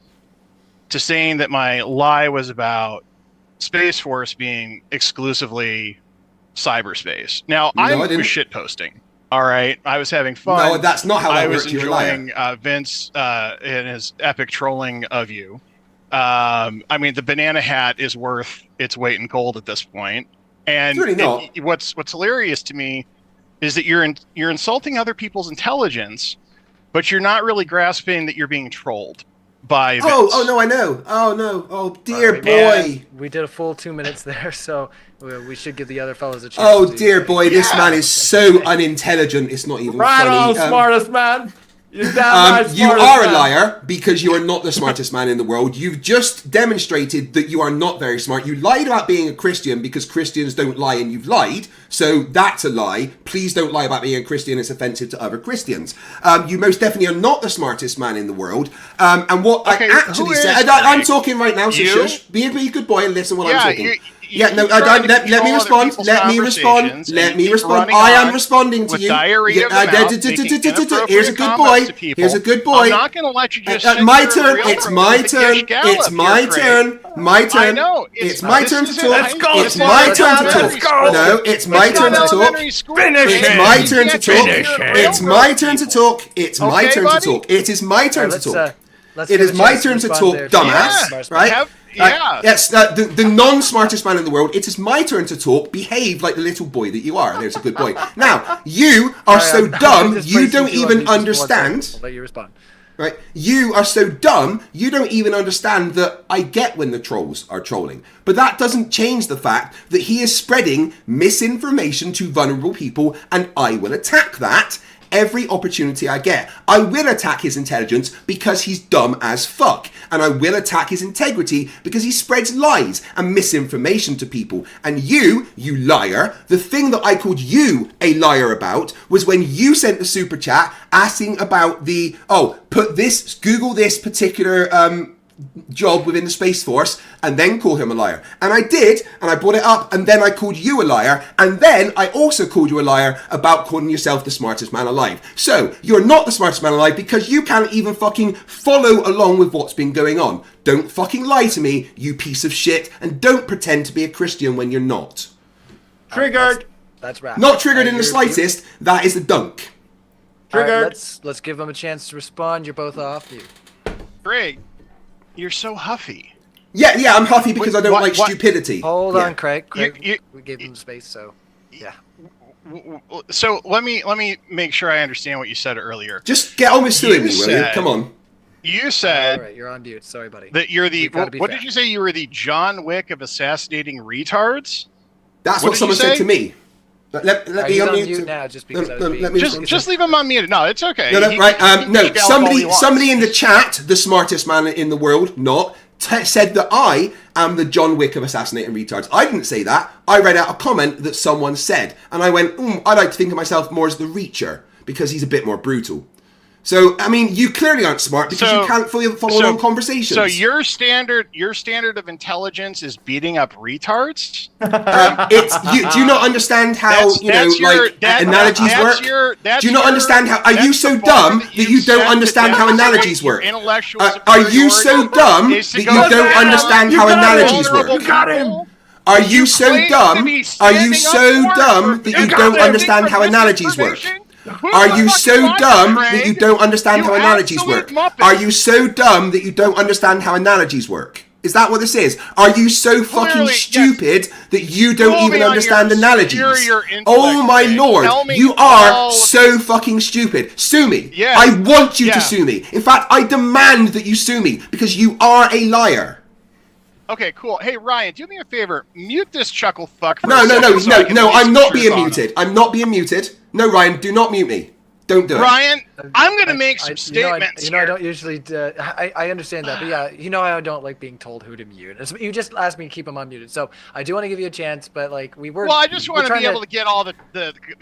to saying that my lie was about Space Force being exclusively cyberspace. Now, I was shitposting. All right, I was having fun. No, that's not how that I was works. enjoying Vince and his epic trolling of you. The banana hat is worth its weight in gold at this point. And it's really not. What's hilarious to me is that you're insulting other people's intelligence but you're not really grasping that you're being trolled by Vince. Oh no, I know. Oh no. Oh dear boy. Yeah, we did a full 2 minutes there, so we should give the other fellows a chance. Oh dear boy, this man is so unintelligent. It's not even Right funny. on, smartest man. You're damn right You smartest are a man. liar because you are not the smartest man in the world. You've just demonstrated that you are not very smart. You lied about being a Christian because Christians don't lie, and you've lied. So that's a lie. Please don't lie about being a Christian. It's offensive to other Christians. You most definitely are not the smartest man in the world. And what I actually said, I'm talking right now, so shush. Be a good boy and listen while I'm talking. Let me respond. Let me respond. Let me respond. I am responding to you. Here's a good boy. Here's a good boy. I'm not going to let you just my turn. It's my turn. It's my turn. My turn. I know. It's my turn to talk. Let's go. It's my turn to talk. No, it's my turn to talk. It's my turn to talk. It's my turn to talk. It's my turn to talk. It is my turn to talk. It is my turn to talk, dumbass. Right? Yes, the non-smartest man in the world. It is my turn to talk. Behave like the little boy that you are. There's a good boy. Now, you are so dumb, you don't even understand. I'll let you respond. Right? You are so dumb, you don't even understand that I get when the trolls are trolling. But that doesn't change the fact that he is spreading misinformation to vulnerable people, and I will attack that every opportunity I get. I will attack his intelligence because he's dumb as fuck. And I will attack his integrity because he spreads lies and misinformation to people. And you liar, the thing that I called you a liar about was when you sent the super chat asking about the, Google this particular job within the Space Force and then call him a liar. And I did, and I brought it up, and then I called you a liar, and then I also called you a liar about calling yourself the smartest man alive. So, you're not the smartest man alive because you can't even fucking follow along with what's been going on. Don't fucking lie to me, you piece of shit, and don't pretend to be a Christian when you're not. Triggered! That's right. Not triggered in the slightest, that is a dunk. Triggered! Right, let's give them a chance to respond. You're both off. Craig, you're so huffy. Yeah, I'm huffy because I don't like stupidity. Hold on, Craig. We gave him space, so yeah. So let me make sure I understand what you said earlier. Just get on with suing me, will you? Come on. You said. All right, you're on mute. Sorry, buddy. That you're the. What did you say? You were the John Wick of assassinating retards. That's what someone said to me. Let me unmute now, just because just leave him unmuted. No, it's okay. Somebody in the chat, the smartest man in the world, said that I am the John Wick of assassinating retards. I didn't say that. I read out a comment that someone said, and I went, I like to think of myself more as the Reacher because he's a bit more brutal. So, I mean, you clearly aren't smart because you can't fully follow along conversations. So your standard of intelligence is beating up retards? Do you not understand how analogies work? Do you not understand how? Are you so dumb that you don't understand how analogies work? Are you so dumb that you don't understand how analogies work? Are you so dumb? Are you so dumb that you don't understand how analogies work? Are you so dumb that you don't understand how analogies work? Are you so dumb that you don't understand how analogies work? Is that what this is? Are you so fucking stupid that you don't even understand analogies? Oh my lord, you are so fucking stupid. Sue me. I want you to sue me. In fact, I demand that you sue me because you are a liar. Okay, cool. Hey, Ryan, do me a favor. Mute this chuckle fuck for No, I'm not being muted. I'm not being muted. No, Ryan, do not mute me. Don't do it. Ryan, I'm going to make some statements. I don't usually. I understand that, but yeah, I don't like being told who to mute. You just asked me to keep them unmuted, so I do want to give you a chance. But we were. Well, I just want to be able to get all the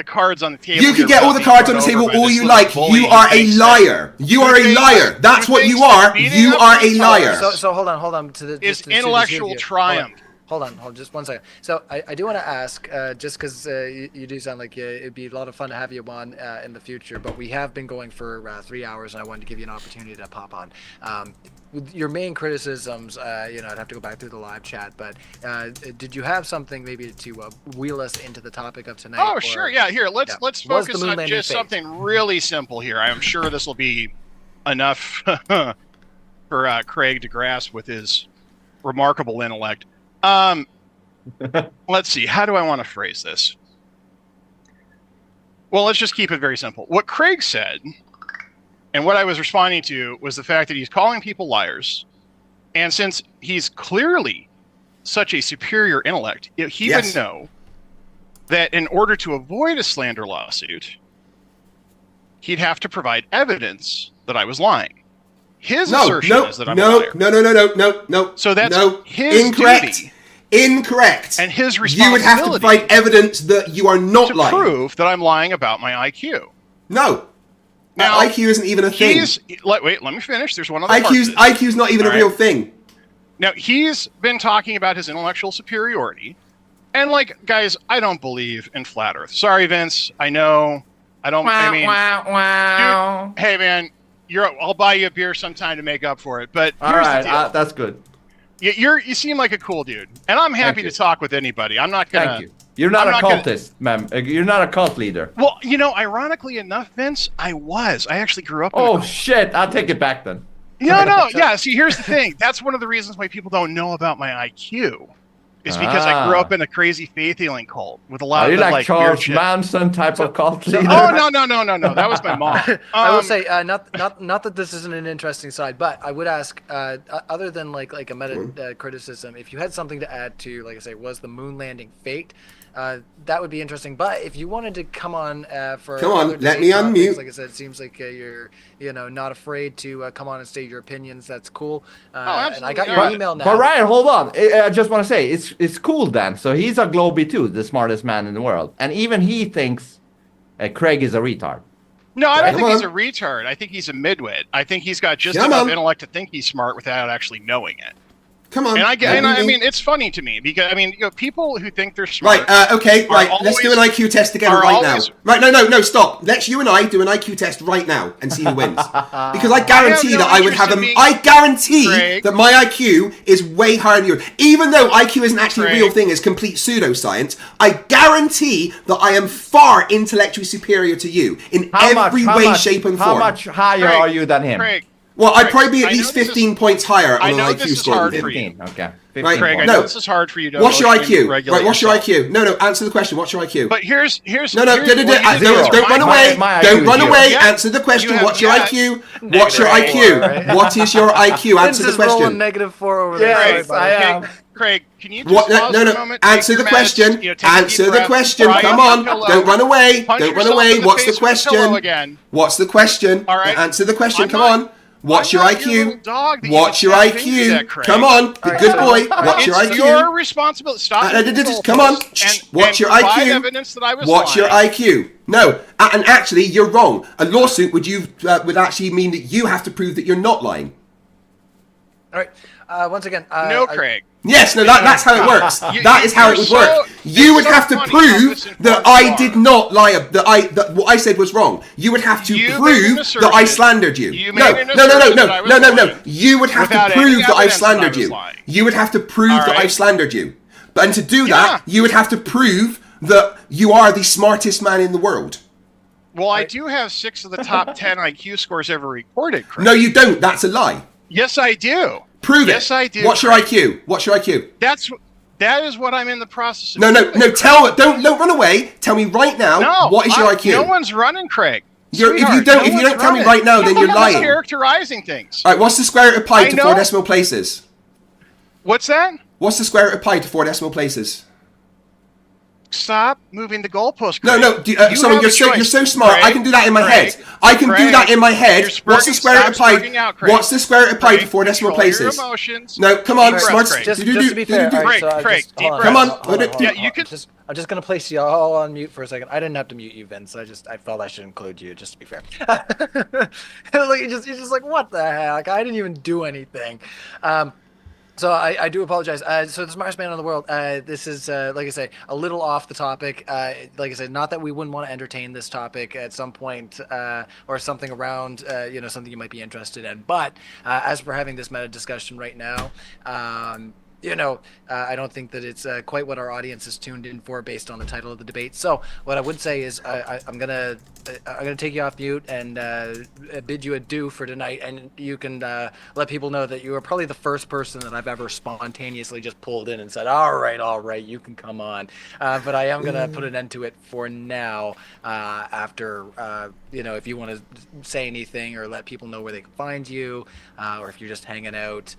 cards on the table. You can get all the cards on the table all you like. You are a liar. You are a liar. That's what you are. You are a liar. So hold on. It's intellectual triumph. Hold on, just 1 second. So I do want to ask, just because you do sound like it'd be a lot of fun to have you on in the future, but we have been going for 3 hours, and I wanted to give you an opportunity to pop on. With your main criticisms, I'd have to go back through the live chat, but did you have something maybe to wheel us into the topic of tonight? Oh, sure, yeah. Here, let's focus on just something really simple here. I'm sure this will be enough for Craig to grasp with his remarkable intellect. Let's see. How do I want to phrase this? Well, let's just keep it very simple. What Craig said And what I was responding to was the fact that he's calling people liars. And since he's clearly such a superior intellect, he would know that in order to avoid a slander lawsuit, he'd have to provide evidence that I was lying. His assertion is that I'm a liar. No. So that's his incorrect. duty. Incorrect. And his responsibility. You would have to provide evidence that you are not lying. To prove that I'm lying about my IQ. No. Now, IQ isn't even a thing. Wait, let me finish. There's one other part to this. IQ's not even a real thing. Now, he's been talking about his intellectual superiority. And, like, guys, I don't believe in flat Earth. Sorry, Vince. I know. I don't. Dude, hey, man, I'll buy you a beer sometime to make up for it. But here's the deal. That's good. You seem like a cool dude, and I'm happy to talk with anybody. I'm not gonna. Thank you. You're not a cultist, man. You're not a cult leader. Well, ironically enough, Vince, I was. I actually grew up. Oh shit! I'll take it back then. No. Yeah. See, here's the thing. That's one of the reasons why people don't know about my IQ. Is because I grew up in a crazy faith healing cult with a lot of like Charles Manson type of cult leader. Oh no! That was my mom. I will say not that this isn't an interesting side, but I would ask, other than like a meta criticism, if you had something to add to, like I say, was the moon landing faked? That would be interesting. But if you wanted to come on for let me unmute. Like I said, it seems like you're not afraid to come on and state your opinions. That's cool. Absolutely. And I got your email now. But Ryan, hold on. I just want to say it's cool then. So he's a Globie too, the smartest man in the world, and even he thinks Craig is a retard. No, I don't think he's a retard. I think he's a midwit. I think he's got just enough intellect to think he's smart without actually knowing it. Come on. And I mean, it's funny to me because people who think they're smart. Right. Okay. Right. Let's do an IQ test together right now. Right. No. Stop. Let's you and I do an IQ test right now and see who wins. Because I guarantee that I would have I guarantee that my IQ is way higher than yours. Even though IQ isn't actually a real thing, it's complete pseudoscience. I guarantee that I am far intellectually superior to you in every way, shape, and form. How much higher are you than him? Well, I'd probably be at least 15 points higher on an IQ score. 15. Okay. 15 right. Craig, I know this is hard for you to. What's your IQ? Right. What's your IQ? No. Answer the question. What's your IQ? But here's. No. Don't run away. Don't run away. Answer the question. What's your IQ? What's your IQ? What is your IQ? Answer the question. -4 over there. Yes, I am. Craig, can you just pause for a moment? Answer the question. Answer the question. Come on. Don't run away. Don't run away. What's the question? What's the question? Answer the question. Come on. What's your IQ? What's your IQ? Come on, good boy. What's your IQ? It's your responsibility. Stop. Come on. What's your IQ? What's your IQ? No, and actually, you're wrong. A lawsuit would actually mean that you have to prove that you're not lying. All right. Once again, no, Craig. Yes, no, that's how it works. That is how it would work. You would have to prove that I did not lie. That what I said was wrong. You would have to prove that I slandered you. No. You would have to prove that I've slandered you. You would have to prove that I've slandered you. And to do that, you would have to prove that you are the smartest man in the world. Well, I do have 6 of the top 10 IQ scores ever recorded, Craig. No, you don't. That's a lie. Yes, I do. Prove it. Yes, I do. What's your IQ? What's your IQ? That is what I'm in the process of. No. Don't run away. Tell me right now. What is your IQ? No one's running, Craig. If you don't tell me right now, then you're lying. Characterizing things. All right. What's the square root of pi to 4 decimal places? What's that? What's the square root of pi to 4 decimal places? Stop moving the goalpost. No. Someone, you're so smart. Craig, I can do that in my head. I can do that in my head. What's the square root of pi? What's the square root of pi to 4 decimal places? No, come on, smart. Just to be fair, Craig, come on. Yeah, you could. I'm just gonna place you all on mute for a second. I didn't have to mute you, Vince. I felt I should include you, just to be fair. You're just like, what the heck? I didn't even do anything. So I do apologize. So the smartest man in the world. This is like I say, a little off the topic. Like I said, not that we wouldn't want to entertain this topic at some point, or something around, something you might be interested in. But as we're having this meta discussion right now, I don't think that it's quite what our audience is tuned in for based on the title of the debate. So what I would say is I'm gonna take you off mute and bid you adieu for tonight, and you can let people know that you are probably the first person that I've ever spontaneously just pulled in and said, all right, you can come on. But I am gonna put an end to it for now. After if you want to say anything or let people know where they can find you, or if you're just hanging out.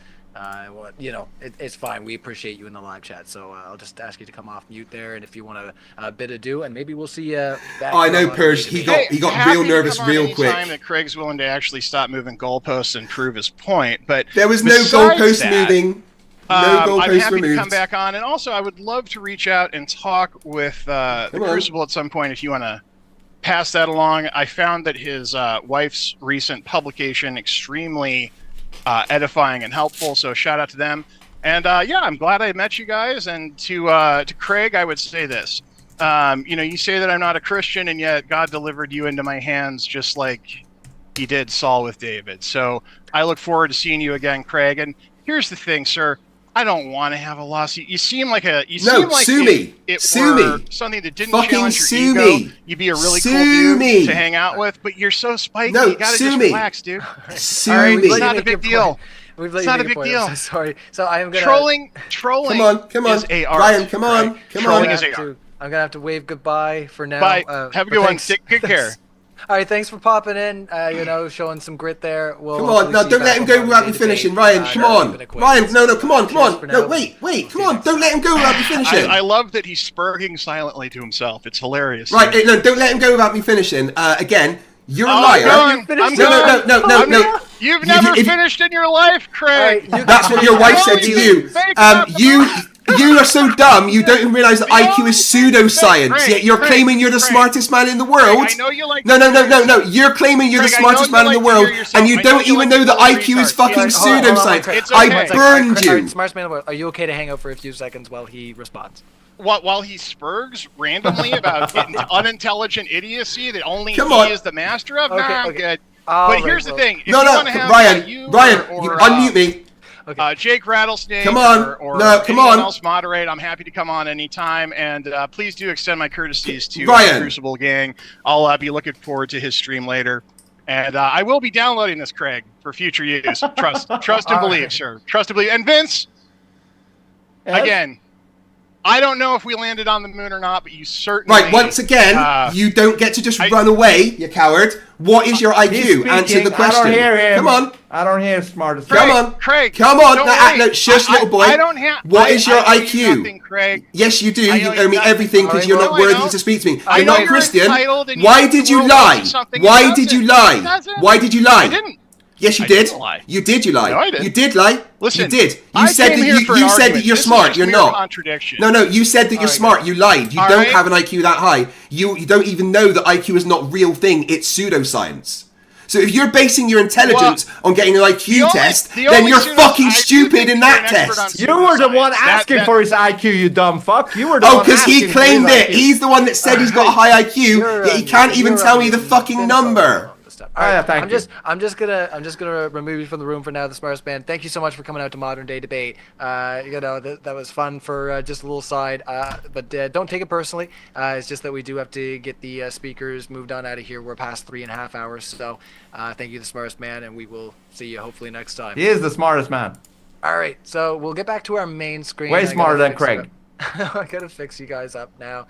It's fine. We appreciate you in the live chat, so I'll just ask you to come off mute there, and if you want to bid adieu, and maybe we'll see you back. I know, Purge. He got real nervous real quick. Time that Craig's willing to actually stop moving goalposts and prove his point, but there was no goalpost moving. No goalpost I'm happy removed. to come back on, and also I would love to reach out and talk with the Crucible at some point if you want to pass that along. I found that his wife's recent publication extremely edifying and helpful, so shout out to them. And I'm glad I met you guys. And to Craig, I would say this: you say that I'm not a Christian, and yet God delivered you into my hands just like He did Saul with David. So I look forward to seeing you again, Craig. And here's the thing, sir: I don't want to have a lawsuit. You seem like sue me. Sue me. Something that didn't Fucking challenge your sue ego. me. You'd be a really Sue cool dude me. to hang out with, but you're so spiky. No, you gotta sue just me. relax, dude. Sue It's me. not a big deal. It's not a big deal. I'm so sorry. So I am gonna Trolling. Come on. Is a art, Ryan, come on. right? Come Trolling on. is a art. I'm gonna have to wave goodbye for now. Bye. Have a good one. Thanks. Take good care. All right, thanks for popping in. Showing some grit there. We'll Come on, no, don't let him go without me finishing. Ryan, come on. Ryan, no, come on. No, wait, come on. Don't let him go without me finishing. I love that he's spurging silently to himself. It's hilarious. Right, no, don't let him go without me finishing. Again, you're a liar. I'm going. No. You've never finished in your life, Craig. That's what your wife said to you. You are so dumb, you don't even realize that IQ is pseudoscience, yet you're claiming you're the smartest man in the world. I know you like No. You're claiming you're the smartest man in the world, and you don't even know that IQ is fucking pseudoscience. I burned you. Smartest man in the world. Are you okay to hang out for a few seconds while he responds? While he spurgs randomly about unintelligent idiocy that only Come he on. is the master of? Okay. Good. All But right, here's the thing. If No, you wanna have, Ryan, you or unmute me. Jake Rattlesnake Come on. or Come anyone on. else moderate, I'm happy to come on anytime. And please do extend my courtesies to Ryan. the Crucible gang. I'll be looking forward to his stream later. And I will be downloading this, Craig, for future use. Trust and believe, sir. Trust and believe. And Vince, again, I don't know if we landed on the moon or not, but you certainly... Right, once again, you don't get to just run away, you coward. What is your IQ? Answer the question. I don't hear him. Come on. I don't hear smartest. Come on. Craig. Come on. Don't No, worry. shush, little boy. I don't have... What is your I owe you IQ? nothing, Craig. Yes, you do. I You owe owe you me nothing. everything because you're No, not I worthy don't. to speak to me. I You're know not you're Christian. entitled and you Why think did the you world lie? owes you something. It Why did you doesn't. It lie? doesn't. Why did you lie? I didn't. Yes, you I did. didn't lie. You did. You lied. No, I didn't. You did lie. Listen, you did. You I said came that here for an you said that argument. you're This is smart. just You're mere not. contradiction. No. You said that you're smart. You lied. You All don't right. have an IQ that high. You don't even know that IQ is not real thing. It's pseudoscience. So if you're basing your intelligence on getting an IQ test, then you're fucking stupid in that test. You were the one asking for his IQ, you dumb fuck. You were the one because he asking for his claimed it. IQ. He's the one that said he's got a high IQ, yet he can't even tell me the fucking number. All right, thank you. I'm just gonna remove you from the room for now, the smartest man. Thank you so much for coming out to Modern Day Debate. That was fun for just a little side, but don't take it personally. It's just that we do have to get the speakers moved on out of here. We're past 3.5 hours, so thank you, the smartest man, and we will see you hopefully next time. He is the smartest man. All right, so we'll get back to our main screen. Way smarter than Craig. I gotta fix you guys up now.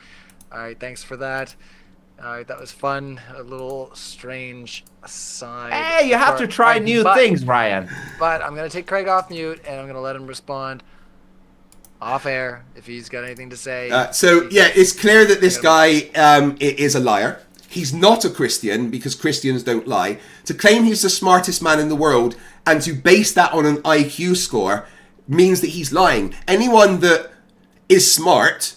All right, thanks for that. All right, that was fun. A little strange aside. Hey, you have to try new things, Ryan. But I'm going to take Craig off mute, and I'm going to let him respond off air if he's got anything to say. It's clear that this guy is a liar. He's not a Christian because Christians don't lie. To claim he's the smartest man in the world and to base that on an IQ score means that he's lying. Anyone that is smart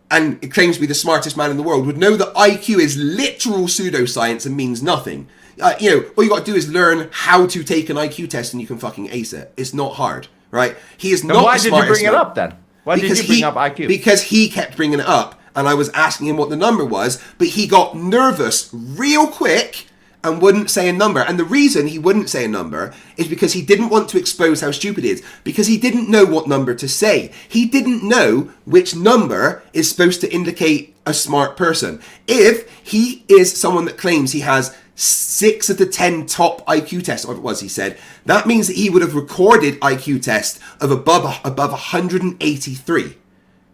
and it claims to be the smartest man in the world would know that IQ is literal pseudoscience and means nothing. All you got to do is learn how to take an IQ test and you can fucking ace it. It's not hard, right? He is not why the did you smartest bring it man. up then? Why did you bring up IQ? Because he kept bringing it up and I was asking him what the number was, but he got nervous real quick and wouldn't say a number. And the reason he wouldn't say a number is because he didn't want to expose how stupid he is, because he didn't know what number to say. He didn't know which number is supposed to indicate a smart person. If he is someone that claims he has 6 of the 10 top IQ tests, or it was he said, that means that he would have recorded IQ tests of above 183,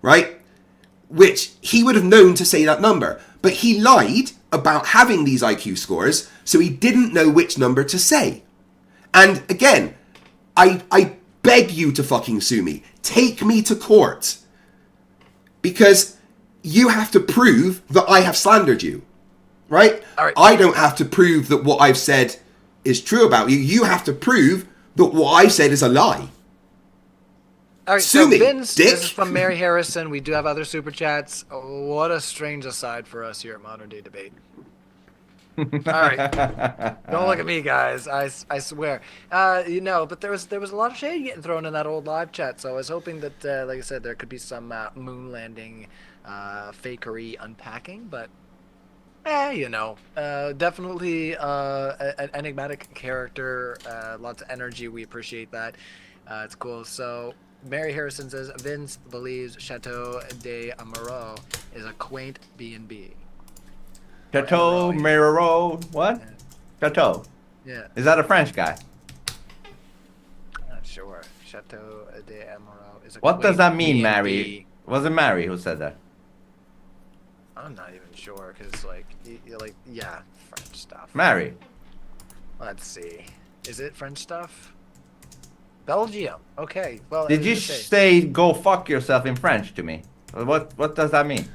right? Which he would have known to say that number. But he lied about having these IQ scores, so he didn't know which number to say. And again, I beg you to fucking sue me. Take me to court. Because you have to prove that I have slandered you. Right? I don't have to prove that what I've said is true about you. You have to prove that what I said is a lie. All right, Sue so me, Vince, dick. this is from Mary Harrison. We do have other super chats. Oh, what a strange aside for us here at Modern Day Debate. All right, don't look at me, guys. I swear. You know, but there was a lot of shade getting thrown in that old live chat. So I was hoping that, like I said, there could be some moon landing fakery unpacking. But you know, definitely an enigmatic character. Lots of energy. We appreciate that. It's cool. So Mary Harrison says Vince believes Chateau de Amoreau is a quaint B&B. Chateau Marot. What? Yeah. Chateau. Yeah. Is that a French guy? Not sure. Chateau de Amoreau is a What does that quaint mean, B&B. Mary? Was it Mary who said that? I'm not even sure, because, like, yeah, French stuff. Mary. Let's see. Is it French stuff? Belgium. Okay. Well, Did you say go fuck yourself in French to me? What does that mean?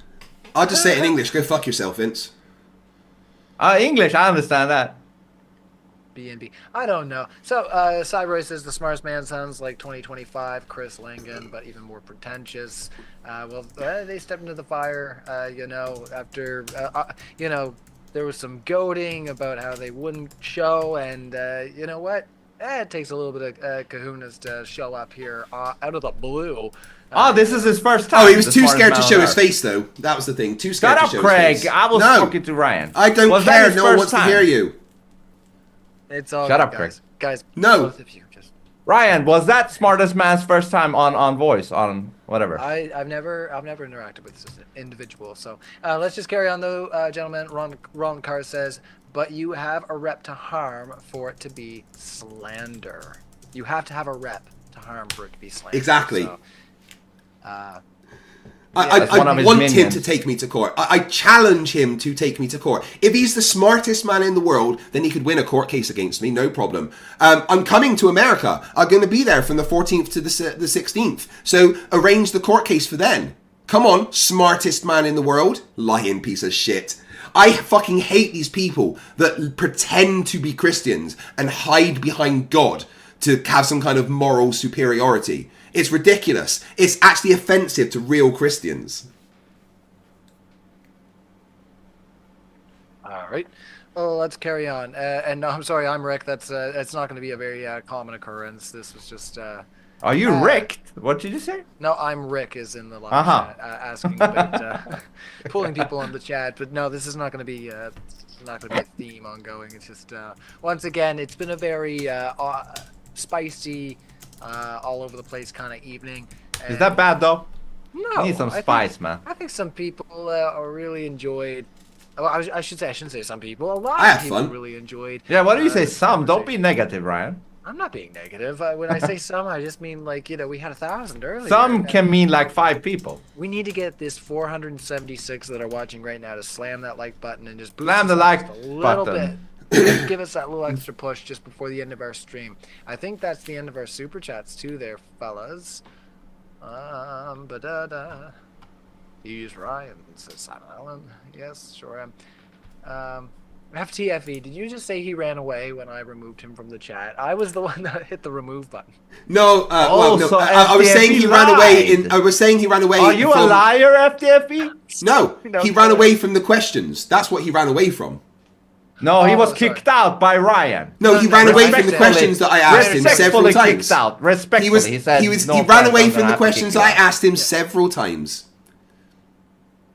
I'll just say it in English. Go fuck yourself, Vince. English, I understand that. B&B. I don't know. So, Cyroy says the smartest man sounds like 2025 Chris Langan, but even more pretentious. They stepped into the fire, you know, after, you know, there was some goading about how they wouldn't show, and you know what? It takes a little bit of kahunas to show up here out of the blue. This is his first time. Oh, he was too scared to show his face, though. That was the thing. Too scared to show Craig. his face. I was talking to Ryan. I don't care. No one wants to hear you. It's all Shut good, up, Craig. Guys, no. both of you just... Ryan, was that smartest man's first time on voice, on whatever? I've never interacted with this individual. So let's just carry on, though, gentlemen. Ron Carr says, but you have a rep to harm for it to be slander. You have to have a rep to harm for it to be slander. Exactly. So, I want him to take me to court. I challenge him to take me to court. If he's the smartest man in the world, then he could win a court case against me, no problem. I'm coming to America. I'm going to be there from the 14th to the 16th. So arrange the court case for then. Come on, smartest man in the world. Lying piece of shit. I fucking hate these people that pretend to be Christians and hide behind God to have some kind of moral superiority. It's ridiculous. It's actually offensive to real Christians. all right. Well, let's carry on. And no, I'm sorry, I'm Rick. That's it's not going to be a very common occurrence. This was just. Are you Rick? What did you say? No, I'm Rick is in the live chat, asking about pulling people on the chat. But no, this is not going to be a theme ongoing. It's just once again, it's been a very spicy, all over the place kind of evening. And is that bad though? No, you need some spice, man. I think some people are really enjoyed. Well, I shouldn't say some people. A lot I of had people fun. really enjoyed. Yeah, why do you say some? Don't be negative, Ryan. I'm not being negative. When I say some, I just mean like, you know, we had 1,000 earlier. Some can mean like 5 people. We need to get this 476 that are watching right now to slam that like button and just boost Slam the us like just a little button. bit. Give us that little extra push just before the end of our stream. I think that's the end of our super chats too, there, fellas. He's Ryan, says Simon Allen. Yes, sure am. FTFE, did you just say he ran away when I removed him from the chat? I was the one that hit the remove button. No, so I was saying he ran away. I was saying he ran away. Are you a liar, FTFE? No, he ran away from the questions. That's what he ran away from. No, he was kicked out by Ryan. No, he ran away from the questions that I asked him several times. Kicked out. Respectfully, he said. He ran away from the questions I asked him several times.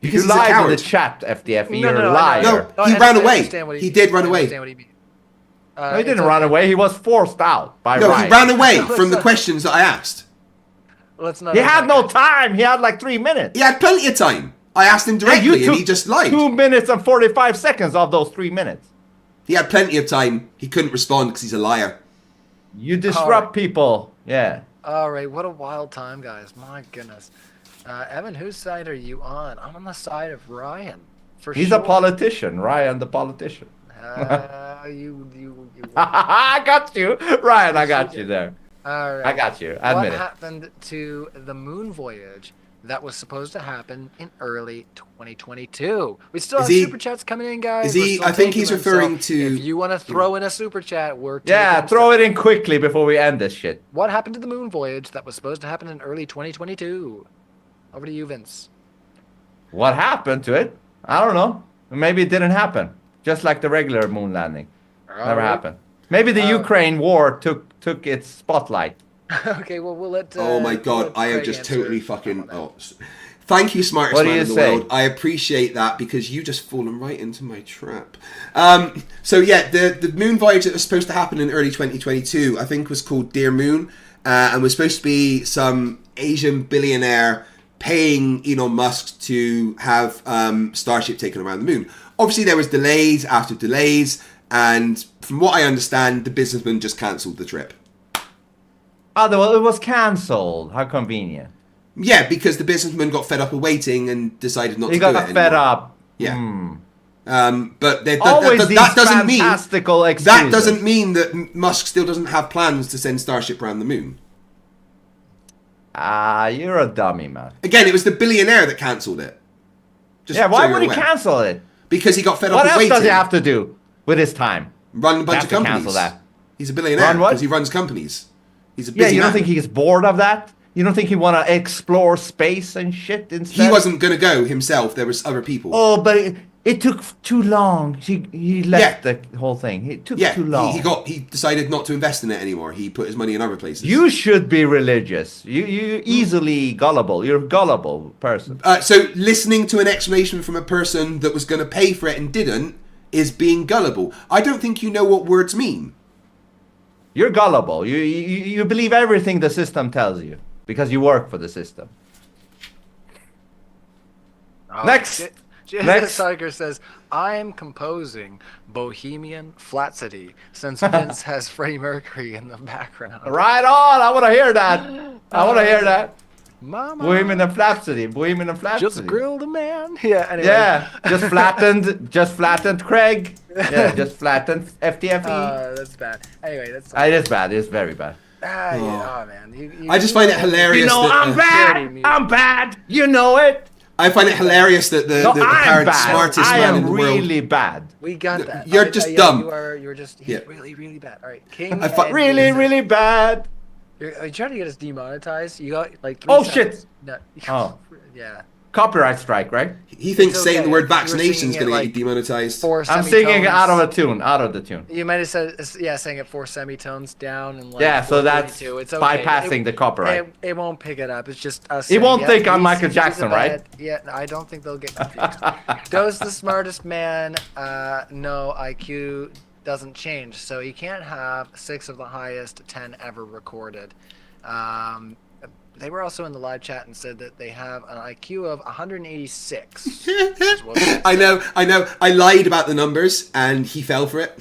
You lied in the chat, FTFE. You're a liar. No, he ran away. He did run away. No, he didn't run away. He was forced out by No, Ryan. he ran away from the questions that I asked. Let's not. He had no time. He had like 3 minutes. He had plenty of time. I asked him directly, and he just lied. 2 minutes and 45 seconds of those 3 minutes. He had plenty of time. He couldn't respond because he's a liar. You disrupt people. Yeah. All right, what a wild time, guys. My goodness. Evan, whose side are you on? I'm on the side of Ryan. He's a politician. Ryan, the politician. You I got you. Ryan, I got you there. All right. I got you. Admit what it. happened to the moon voyage that was supposed to happen in early 2022? We still have super chats coming in, guys. Is he? I think he's referring to. If you want to throw in a super chat, we're throw it in quickly before we end this shit. What happened to the moon voyage that was supposed to happen in early 2022? Over to you, Vince. What happened to it? I don't know. Maybe it didn't happen. Just like the regular moon landing. Never happened. Maybe the Ukraine war took its spotlight. Okay, well, we'll let... oh my god, I am just totally fucking... Oh, thank you, smartest man in the world. I appreciate that because you just fallen right into my trap. So yeah, the moon voyage that was supposed to happen in early 2022, I think was called Dear Moon, and was supposed to be some Asian billionaire paying Elon Musk to have Starship taken around the moon. Obviously, there was delays after delays, and from what I understand, the businessman just cancelled the trip. Oh, well, it was cancelled. How convenient. Yeah, because the businessman got fed up of waiting and decided not to do it anymore. He got fed up. Yeah. That But doesn't mean that Musk still doesn't have plans to send Starship around the moon. You're a dummy, man. Again, it was the billionaire that cancelled it. Why would he cancel it? Because he got fed up of waiting. What else does he have to do with his time? Run a bunch of companies. Cancel that. He's a billionaire because he runs companies. He's a busy you don't man. think he's bored of that? You don't think he want to explore space and shit instead? He wasn't going to go himself. There was other people. Oh, but it took too long. He left the whole thing. It took too long. He decided not to invest in it anymore. He put his money in other places. You should be religious. You easily gullible. You're a gullible person. So listening to an explanation from a person that was going to pay for it and didn't is being gullible. I don't think you know what words mean. You're gullible. You believe everything the system tells you because you work for the system. Next. Next. Tiger says, I am composing Bohemian Flapsody since Vince has Freddie Mercury in the background. Right on. I want to hear that. I want to hear that. Mama. Bohemian Flapsody. Just grilled a man. Yeah. Anyway. Yeah. Just flattened Craig. Yeah. Just flattened FTFE. That's bad. Anyway, that's. It is bad. It's very bad. Yeah. Oh man. I just find it hilarious. You know, I'm bad. I'm bad. You know it. I find it hilarious that the apparent smartest man in the world. I am really bad. We got that. You're just dumb. You're just really, really bad. All right, King. Really bad. Are you trying to get us demonetized? You got like 3 Oh seconds. shit. No. Oh. Yeah. Copyright strike, right? He thinks saying the word vaccination is going to get you demonetized. I'm singing it out of the tune. You might have said, saying it 4 semitones down and like. Yeah, so that's it's okay. bypassing the copyright. It won't pick it up. It's just us. It won't think I'm Michael Jackson, right? Yeah, I don't think they'll get confused. Does the smartest man know IQ doesn't change, so he can't have 6 of the highest 10 ever recorded. They were also in the live chat and said that they have an IQ of 186. I know. I lied about the numbers and he fell for it.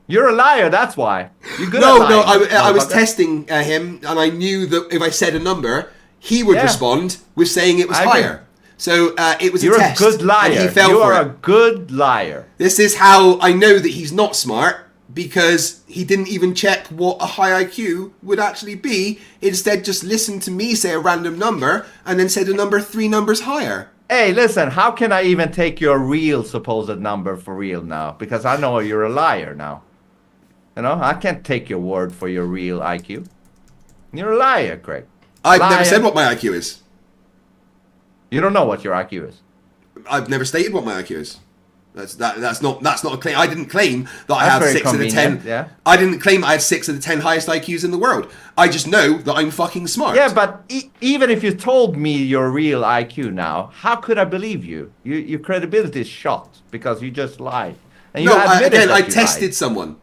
You're a liar, that's why. You're good No, at lying, I was testing him and I knew that if I said a number, he would respond with saying it was higher. So it was a test. You're a good liar. And he fell you for are it. a good liar. This is how I know that he's not smart, because he didn't even check what a high IQ would actually be. Instead, just listened to me say a random number and then said a number 3 numbers higher. Hey, listen, how can I even take your real supposed number for real now? Because I know you're a liar now. You know, I can't take your word for your real IQ. You're a liar, Craig. I've never said what my IQ is. You don't know what your IQ is. I've never stated what my IQ is. That's not a claim. I didn't claim that I have 6 of the 10. Yeah. I didn't claim I had 6 of the 10 highest IQs in the world. I just know that I'm fucking smart. Yeah, but even if you told me your real IQ now, how could I believe you? Your credibility is shot because you just lied. And you No, admitted again, that I you tested lied. someone,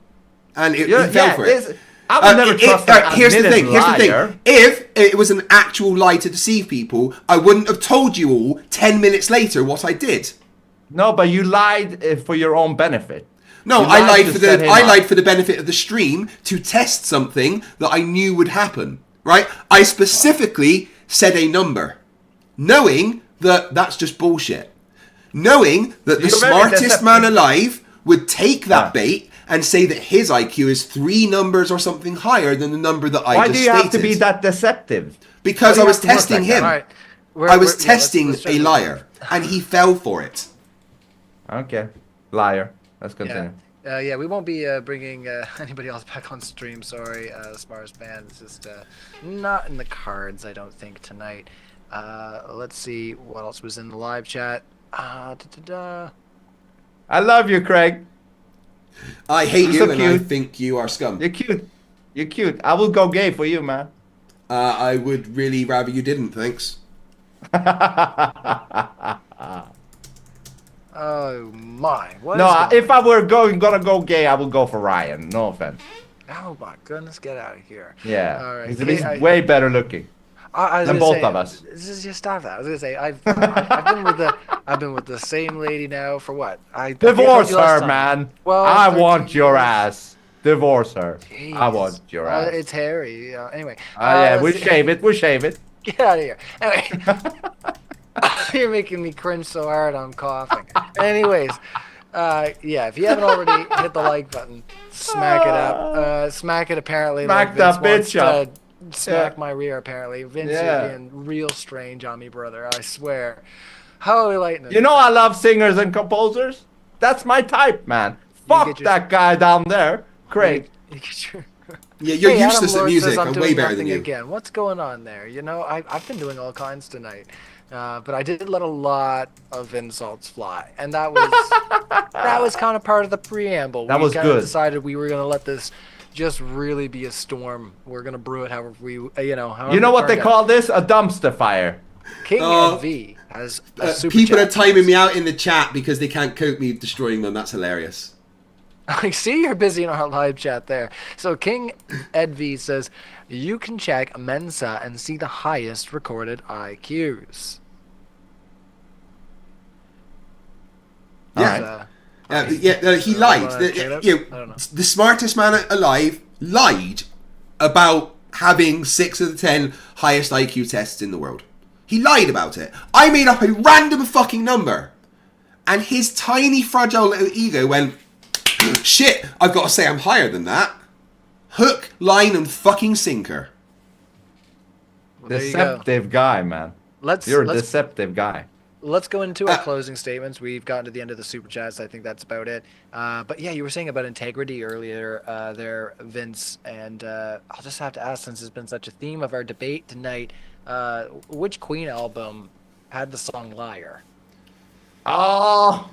and he fell for it. I would never trust an Here's the admitted thing. Here's the liar. thing. If it was an actual lie to deceive people, I wouldn't have told you all 10 minutes later what I did. No, but you lied for your own benefit. No, You I lied to for set him I up. lied for the benefit of the stream to test something that I knew would happen. Right? I specifically said a number, knowing that that's just bullshit. Knowing that the You're very smartest deceptive. man alive would take that bait and say that his IQ is 3 numbers or something higher than the number that I Why just do you stated. have to be that deceptive? Because Why I do you was have to work testing like that? him. All right. I was testing a liar, and he fell for it. Okay, liar. Let's continue. Yeah, we won't be bringing anybody else back on stream. Sorry, the smartest man is just not in the cards, I don't think, tonight. Let's see what else was in the live chat. I love you, Craig. I hate You're you, so and I cute. think you are scum. You're cute. You're cute. I will go gay for you, man. I would really rather you didn't, thanks. Oh my! What No, is going if I were gonna go gay, I would go for Ryan. No offense. Oh my goodness, get out of here. Yeah, All right. he's Hey, way better looking I was than gonna both say, of us. Just stop that. I was gonna say I've been with the same lady now for what? I think I Divorce told you last her, time. man. Well, I 13 want your years. ass. Divorce her. I Jeez. want your ass. It's hairy. Anyway. Yeah, let's we'll see. shave it. We'll shave it. Get out of here. Anyway. You're making me cringe so hard I'm coughing. Anyways, yeah, if you haven't already hit the like button, smack it up. Smack it apparently. Smack like that Vince bitch wants up. to smack Yeah. my rear apparently. Vince, Yeah. you're being real strange on me, brother. I swear. Holy lightning. You know I love singers and composers. That's my type, man. Fuck that guy down there, Craig. Yeah, you're Hey, useless Adam at Lord music. says I'm way doing better than nothing you. Again, what's going on there? You know, I've been doing all kinds tonight, but I did let a lot of insults fly, and that was kind of part of the preamble. That was kind of good. decided we were gonna let this just really be a storm. We're gonna brew it however we, however You know it what they turned call out. this? A dumpster fire. King Ed V has a super People chat. are timing me out in the chat because they can't cope me destroying them. That's hilarious. I see you're busy in our live chat there. So King Ed V says, you can check Mensa and see the highest recorded IQs. Yeah. He lied. The smartest man alive lied about having 6 of the 10 highest IQ tests in the world. He lied about it. I made up a random fucking number. And his tiny, fragile little ego went, shit, I've got to say I'm higher than that. Hook, line, and fucking sinker. there you go. Deceptive guy, man. You're a let's- deceptive guy. Let's go into our closing statements. We've gotten to the end of the super chats. I think that's about it. But yeah, you were saying about integrity earlier there, Vince. And I'll just have to ask, since it's been such a theme of our debate tonight, which Queen album had the song Liar? Oh,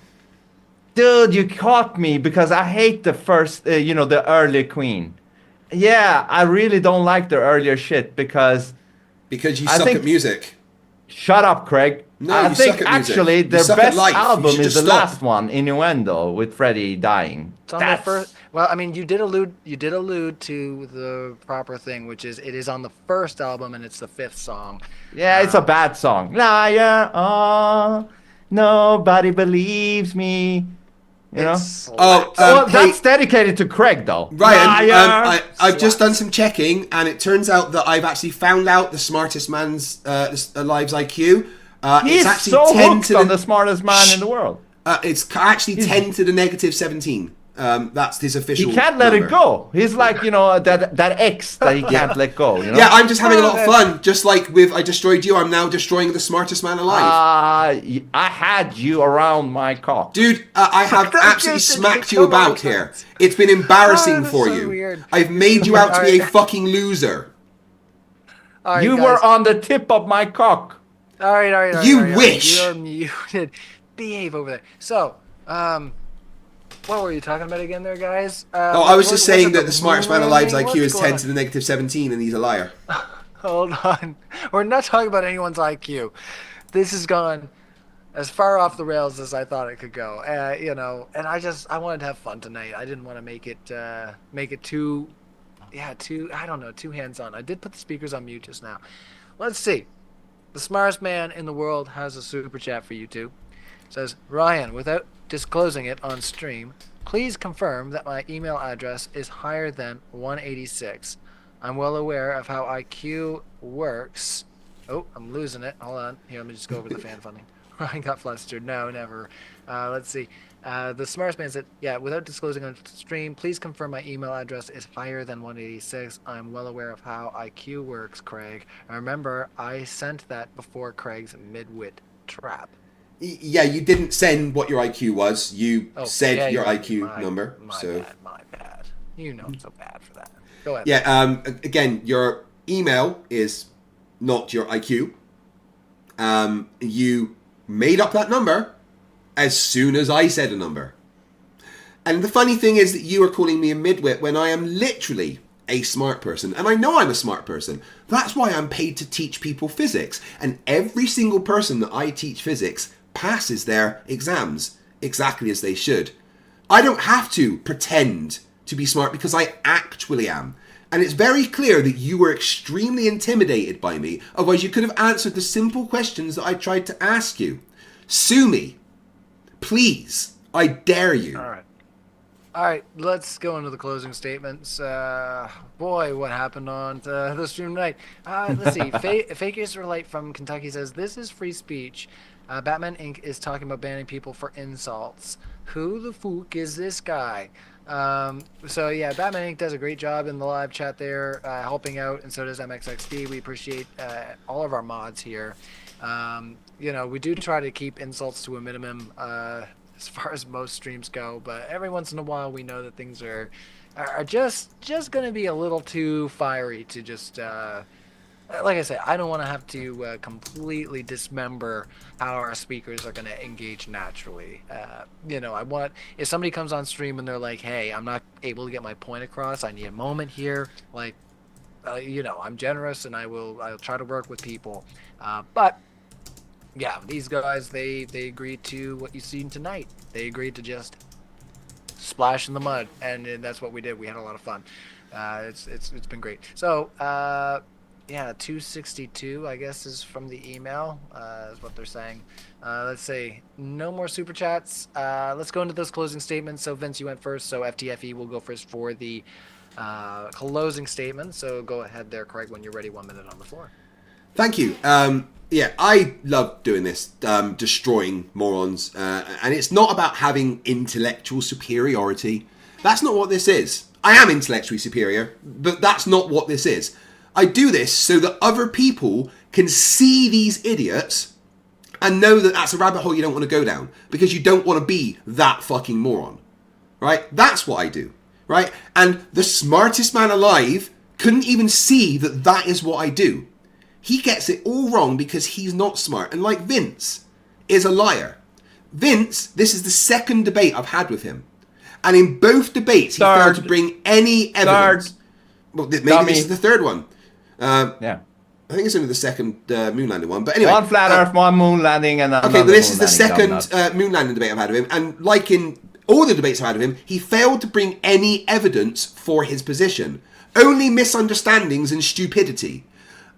dude, you caught me because I hate the first, the early Queen. Yeah, I really don't like the earlier shit because you suck at music. Shut up, Craig. No, I you think suck at music. actually You their suck at best life. You album should is just the stop. last one, Innuendo, with Freddie dying. It's on the first. Well, I mean, you did allude to the proper thing, which is it is on the first album and it's the 5th song. Yeah, it's a bad song. Liar, oh, nobody believes me. You know? That's dedicated to Craig, though. Ryan, Liar. I've just done some checking, and it turns out that I've actually found out the smartest man's lives IQ. He's it's actually so 10 hooked to on the smartest man in the world. It's actually 10 to the negative 17. That's his official. He can't let number. it go. He's like, that ex that he can't let go. You know? Yeah, I'm just having a lot of fun. Just like with I Destroyed You, I'm now destroying the smartest man alive. I had you around my cock. Dude, I have absolutely smacked you about here. It's been embarrassing for you. weird. I've made you out to be a fucking loser. All right, You guys. were on the tip of my cock. All right. You all right. wish. You're muted. Behave over there. So, what were you talking about again there, guys? I was just saying it that the smartest man alive's Moonlanding? IQ is What's 10 going to the negative 17, and he's a liar. Hold on. We're not talking about anyone's IQ. This has gone as far off the rails as I thought it could go. You know, and I wanted to have fun tonight. I didn't want to make it too, I don't know, too hands-on. I did put the speakers on mute just now. Let's see. The smartest man in the world has a super chat for you two. Says, Ryan, without disclosing it on stream, please confirm that my email address is higher than 186. I'm well aware of how IQ works. Oh, I'm losing it. Hold on. Here, let me just go over the fan funding. I got flustered. No, never. Let's see. The smartest man said, yeah, without disclosing on stream, please confirm my email address is higher than 186. I'm well aware of how IQ works, Craig. And remember, I sent that before Craig's mid-wit trap. Yeah, you didn't send what your IQ was. You said your IQ number. My bad. You know I'm so bad for that. Go ahead. Yeah, again, your email is not your IQ. You made up that number as soon as I said a number. And the funny thing is that you are calling me a midwit when I am literally a smart person. And I know I'm a smart person. That's why I'm paid to teach people physics. And every single person that I teach physics passes their exams exactly as they should. I don't have to pretend to be smart because I actually am. And it's very clear that you were extremely intimidated by me. Otherwise, you could have answered the simple questions that I tried to ask you. Sue me. Please. I dare you. All right, let's go into the closing statements. Boy, what happened on the stream tonight? Let's see. Fake Israelite from Kentucky says, this is free speech. Batman Inc. is talking about banning people for insults. Who the fuck is this guy? So yeah, Batman Inc. does a great job in the live chat there, helping out, and so does MXXD. We appreciate all of our mods here. You know, we do try to keep insults to a minimum as far as most streams go, but every once in a while we know that things are just going to be a little too fiery to just like I said, I don't want to have to completely dismember how our speakers are going to engage naturally. You know, I want, if somebody comes on stream and they're like, hey, I'm not able to get my point across, I need a moment here, like, you know, I'm generous and I'll try to work with people. But yeah, these guys, they agreed to what you've seen tonight. They agreed to just splash in the mud, and that's what we did. We had a lot of fun. It's been great. So yeah, 262 I guess is from the email, is what they're saying. Let's say no more super chats. Let's go into those closing statements. So Vince, you went first, so FTFE will go first for the closing statement. So go ahead there, Craig, when you're ready. 1 minute on the floor. Thank you. Yeah, I love doing this, destroying morons. And it's not about having intellectual superiority. That's not what this is. I am intellectually superior, but that's not what this is. I do this so that other people can see these idiots and know that that's a rabbit hole you don't want to go down, because you don't want to be that fucking moron. Right? That's what I do. Right? And the smartest man alive couldn't even see that that is what I do. He gets it all wrong because he's not smart. And like Vince is a liar. Vince, this is the second debate I've had with him. And in both debates, he failed to bring any evidence. Well, maybe this is the third one. Yeah. I think it's only the second moon landing one. But anyway. One flat Earth, one moon landing, and another okay, but this is the moon second moon landing debate I've had with him. And like in all the debates I've had with him, he failed to bring any evidence for his position. Only misunderstandings and stupidity.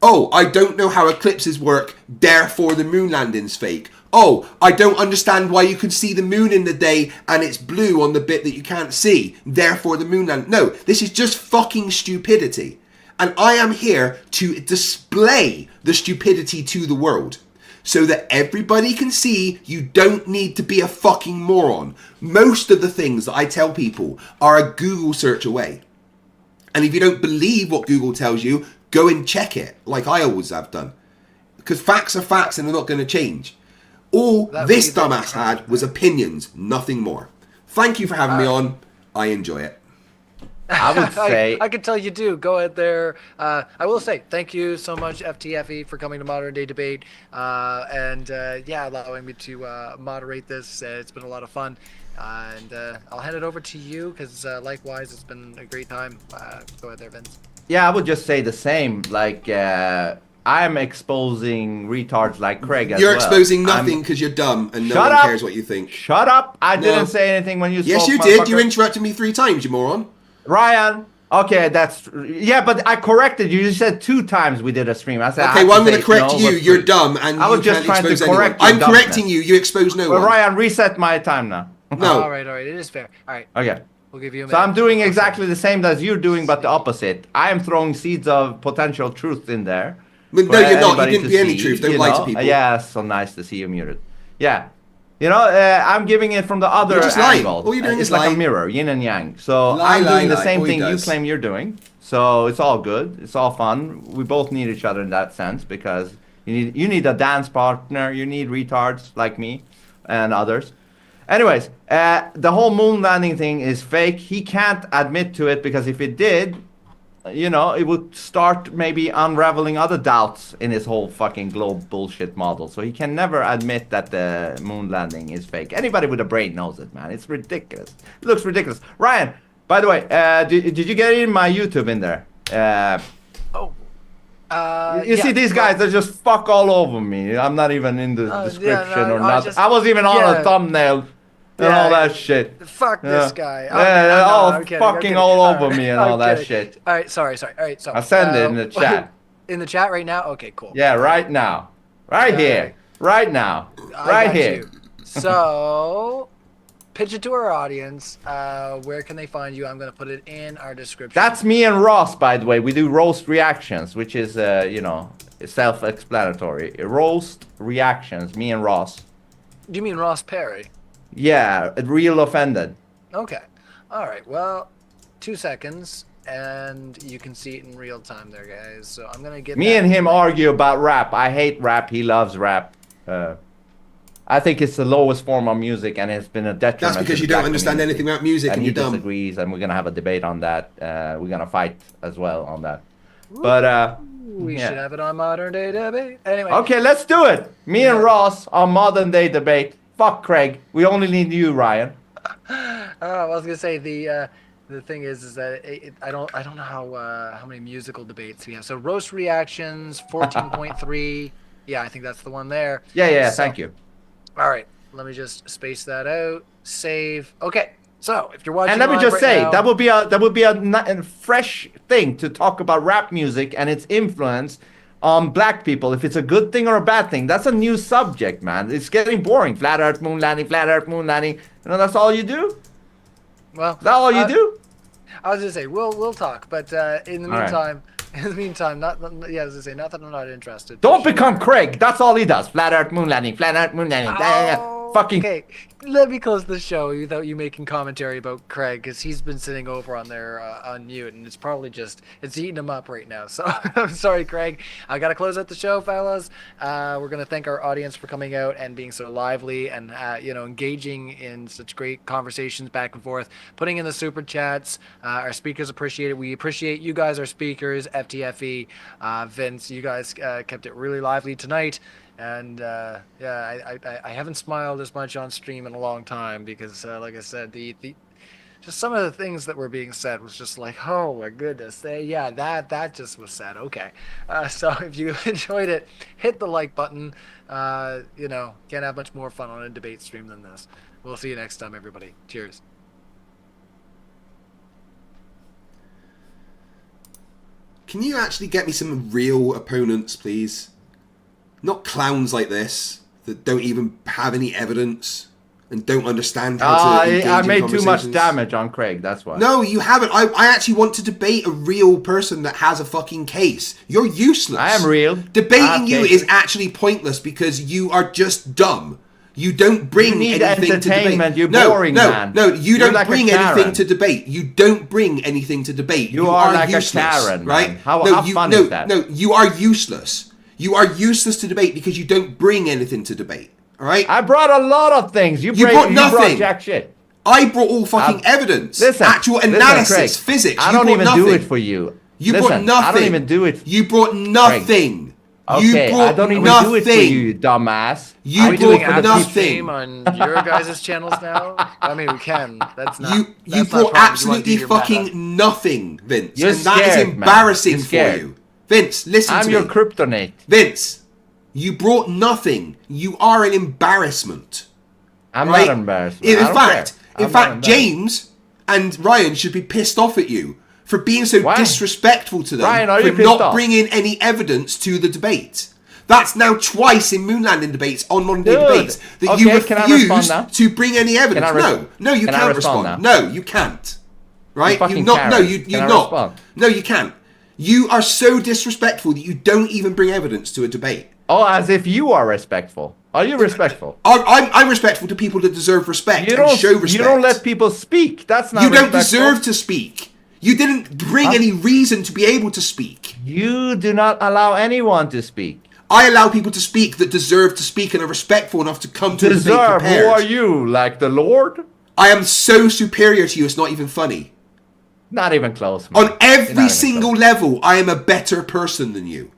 Oh, I don't know how eclipses work, therefore the moon landing's fake. Oh, I don't understand why you could see the moon in the day and it's blue on the bit that you can't see, therefore the moon landing. No, this is just fucking stupidity. And I am here to display the stupidity to the world, so that everybody can see you don't need to be a fucking moron. Most of the things that I tell people are a Google search away. And if you don't believe what Google tells you, go and check it, like I always have done. Because facts are facts and they're not going to change. All this dumbass had was opinions, nothing more. Thank you for having me on. I enjoy it. I would say... I could tell you do. Go ahead there. I will say thank you so much, FTFE, for coming to Modern Day Debate. And yeah, allowing me to moderate this. It's been a lot of fun. And I'll hand it over to you, because likewise, it's been a great time. Go ahead there, Vince. Yeah, I would just say the same. Like, I'm exposing retards like Craig as You're well. exposing nothing because you're dumb and no Shut one up. cares what you think. Shut up! I No. didn't say anything when you spoke. Yes, you did. You motherfucker. interrupted me 3 times, you moron. Ryan. Okay, but I corrected you. You said 2 times we did a stream. I said. Okay, well, I'm going to correct you. You're dumb and I was you just can't trying to expose correct anyone. your I'm correcting dumbness. you. You expose no Well, one. Ryan, reset my time now. No. All right. It is fair. All right. Okay. We'll give you a So I'm minute. doing exactly the same as you're doing, but the opposite. I am throwing seeds of potential truth in there. But for no, you're not. You anybody didn't to be any see, truth. Don't you lie to know? people. Yeah, so nice to see you muted. Yeah. You know, I'm giving it from the other You're just lying. angle. All you're doing It's is like lying. a mirror, yin and yang. So Lie, I'm doing the lie. same All he thing you does. claim you're doing. So it's all good. It's all fun. We both need each other in that sense because you need a dance partner. You need retards like me and others. Anyways, the whole moon landing thing is fake. He can't admit to it because if it did, you know, it would start maybe unraveling other doubts in his whole fucking globe bullshit model. So he can never admit that the moon landing is fake. Anybody with a brain knows it, man. It's ridiculous. It looks ridiculous. Ryan, by the way, did you get in my YouTube in there? You see these guys, they're just fuck all over me. I'm not even in the description or nothing. I was even on a thumbnail and all that shit. Fuck this guy. Yeah, all I'm kidding, fucking all over me and all that shit. All right, sorry. All right, so I'll send it in the chat. In the chat right now? Okay, cool. Yeah, right now. Right here. Right now. I Right got here. you. So, pitch it to our audience. Where can they find you? I'm going to put it in our description. That's me and Ross, by the way. We do roast reactions, which is, you know, self-explanatory. Roast reactions, me and Ross. Do you mean Ross Perry? Yeah, real offended. Okay. All right. Well, 2 seconds, and you can see it in real time there, guys. So I'm gonna get Me and him argue about rap. I hate rap. He loves rap. I think it's the lowest form of music, and it's been a detriment. That's because to you the don't black understand community. anything about music and he you're dumb. disagrees, and we're gonna have a debate on that. We're gonna fight as well on that. But We yeah. should have it on Modern Day Debate. Anyway. Okay, let's do it. Me and Ross on modern day debate. Fuck Craig. We only need you, Ryan. I was gonna say the thing is that I don't know how many musical debates we have. So roast reactions 14.3. Yeah, I think that's the one there. Yeah. So- Thank you. All right, let me just space that out. Save. Okay. So if you're watching, And let me live just right say now- that would be a fresh thing to talk about rap music and its influence on black people. If it's a good thing or a bad thing, that's a new subject, man. It's getting boring. Flat Earth, moon landing. Flat Earth, moon landing. You know, that's all you do. Well, Is that all you do? I was gonna say we'll talk, but in the All right. meantime, not I was gonna say not that I'm not interested. Don't become Craig. That's all he does. Flat Earth, moon landing. Flat Earth, moon landing. Fucking. Okay, let me close the show without you making commentary about Craig, because he's been sitting over on there on mute, and it's probably just it's eating him up right now. So I'm sorry, Craig. I gotta close out the show, fellas. We're gonna thank our audience for coming out and being so lively and engaging in such great conversations back and forth, putting in the super chats. Our speakers appreciate it. We appreciate you guys, our speakers, FTFE, Vince. You guys kept it really lively tonight. And I haven't smiled as much on stream in a long time because, like I said, the just some of the things that were being said was just like, oh my goodness, that just was said. Okay, so if you enjoyed it, hit the like button. Can't have much more fun on a debate stream than this. We'll see you next time, everybody. Cheers. Can you actually get me some real opponents, please? Not clowns like this that don't even have any evidence and don't understand how to engage I in made too much conversations. damage on Craig. That's why. No, you haven't. I actually want to debate a real person that has a fucking case. You're useless. I am real. Debating you cases. is actually pointless because you are just dumb. You don't bring You need anything to debate. entertainment. You're no, boring, no, man. No, you You're don't like a bring anything Karen. to debate. You don't bring anything to debate. You are like a useless, Karen, man. right? How you, fun no, is that? No, you are useless. You are useless to debate because you don't bring anything to debate. All right? I brought a lot of things. You brought nothing. brought jack shit. I brought all fucking evidence, Listen, actual listen, analysis, Craig, physics. I You don't brought even nothing. do it for you. You Listen, brought nothing. I don't even do it. You brought nothing. Okay, you brought I don't even nothing. do it for you, you dumbass. You Are we doing brought active nothing. stream on your guys' channels now? I mean, we can. That's not. You that's not brought a problem. You wanna do absolutely your meta. fucking nothing, Vince. You're and that is scared, man. embarrassing You're for scared. you. Vince, listen to I'm me. your kryptonite. Vince, you brought nothing. You are an embarrassment. I'm right? not embarrassed. In I don't fact, care. in fact, James and Ryan should be pissed off at you for being so disrespectful to them, Ryan, are you for pissed not off? bringing any evidence to the debate. That's now twice in Moonlanding debates, on modern day debates, that you can I respond now? refuse to bring any evidence. No, you Can I can't respond respond. now? No, you can't. Right? fucking not. No, Karen. you Can I not. respond? No, you can't. You are so disrespectful that you don't even bring evidence to a debate. Oh, as if you are respectful. Are you respectful? I'm respectful to people that deserve respect and show respect. You don't let people speak. That's not You don't respectful. deserve to speak. You didn't bring any reason to be able to speak. You do not allow anyone to speak. I allow people to speak that deserve to speak and are respectful enough to come to the debate Deserve? prepared. Who are you? Like the Lord? I am so superior to you, it's not even funny. Not even close. Man. On every single level, I am a better person than you.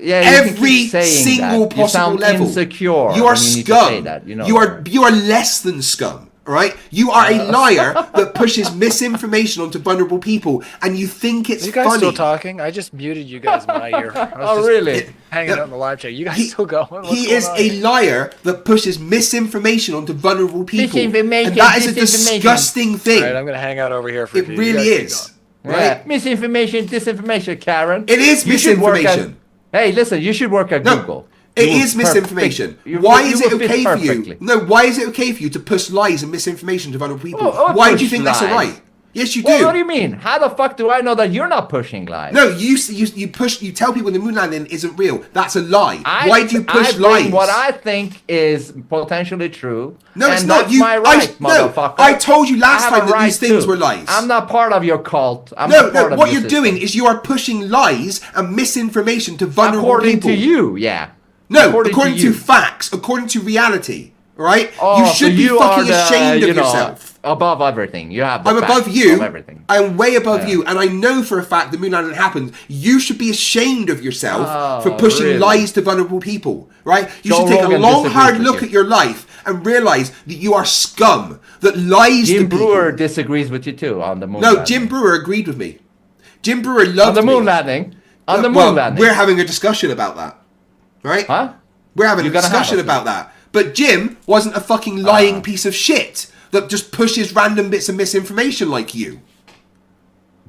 Yeah, you can every keep saying single that. You possible sound level. insecure You are when you need to say scum. that, you know you are less than scum. All right, you are a liar that pushes misinformation onto vulnerable people, and you think it's Are you guys funny. still talking? I just muted you guys in my ear. I was just really? hanging out in the live chat. You guys still going? What's He going is on a here? liar that pushes misinformation onto vulnerable people, Misinformation, and that is a disinformation. disgusting thing. All right, I'm gonna hang out over here for a It few. really You guys keep is. going. Yeah. Right? Misinformation, disinformation, Karen. It is You should work at- misinformation. Hey, listen, you should work at Google. It You is will misinformation. you Why will- is you it will fit okay for you? perfectly. No, why is it okay for you to push lies and misinformation to vulnerable people? Oh, Why do you push think that's lies. alright? Yes, you Well, do. what do you mean? How the fuck do I know that you're not pushing lies? No, you tell people the moon landing isn't real. That's a lie. I, Why do you push I bring lies? what I think is potentially true. No, it's and not. That's You, my right, no, motherfucker. I told you last I have time a that right these things too. were lies. I'm not part of your cult. I'm no, not part of what your you're system. doing is you are pushing lies and misinformation to vulnerable According people. to you, yeah. No, according to you. facts, according to reality, right? Oh, you should so be you fucking are the, ashamed you of know, yourself. Above everything. You have the I'm above facts you. Of everything. I'm way above Yeah. you, and I know for a fact the moon landing happened. You should be ashamed of yourself Oh, for pushing really? lies to vulnerable people, right? You Joe should take Rogan a long, disagrees hard with look you. at your life and realize that you are scum that lies Jim to Brewer people. disagrees with you too on the moon. No, landing. Jim Brewer agreed with me. Jim Brewer loved on the moon me. landing. On the moon Well, landing. we're having a discussion about that, right? Huh? We're having a You're gonna have discussion us, about that. But Jim wasn't a fucking lying piece of shit that just pushes random bits of misinformation like you.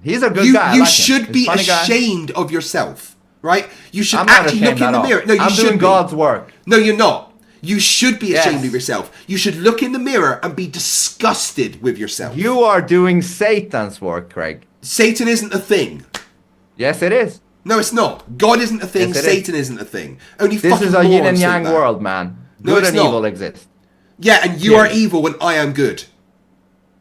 He's a good you, guy. I You like him. should He's be a funny guy. ashamed of yourself, right? You should I'm not actually ashamed look in at the all. mirror. No, you I'm should doing be. God's work. No, you're not. You should be ashamed Yes. of yourself. You should look in the mirror and be disgusted with yourself. You are doing Satan's work, Craig. Satan isn't a thing. Yes, it is. No, it's not. God isn't a thing. Yes, it is. Satan isn't a thing. Only This fucking is a yin and morons think yang that. world, man. No, Good it's and not. evil exist. Yeah, and you Yeah. are evil when I am good.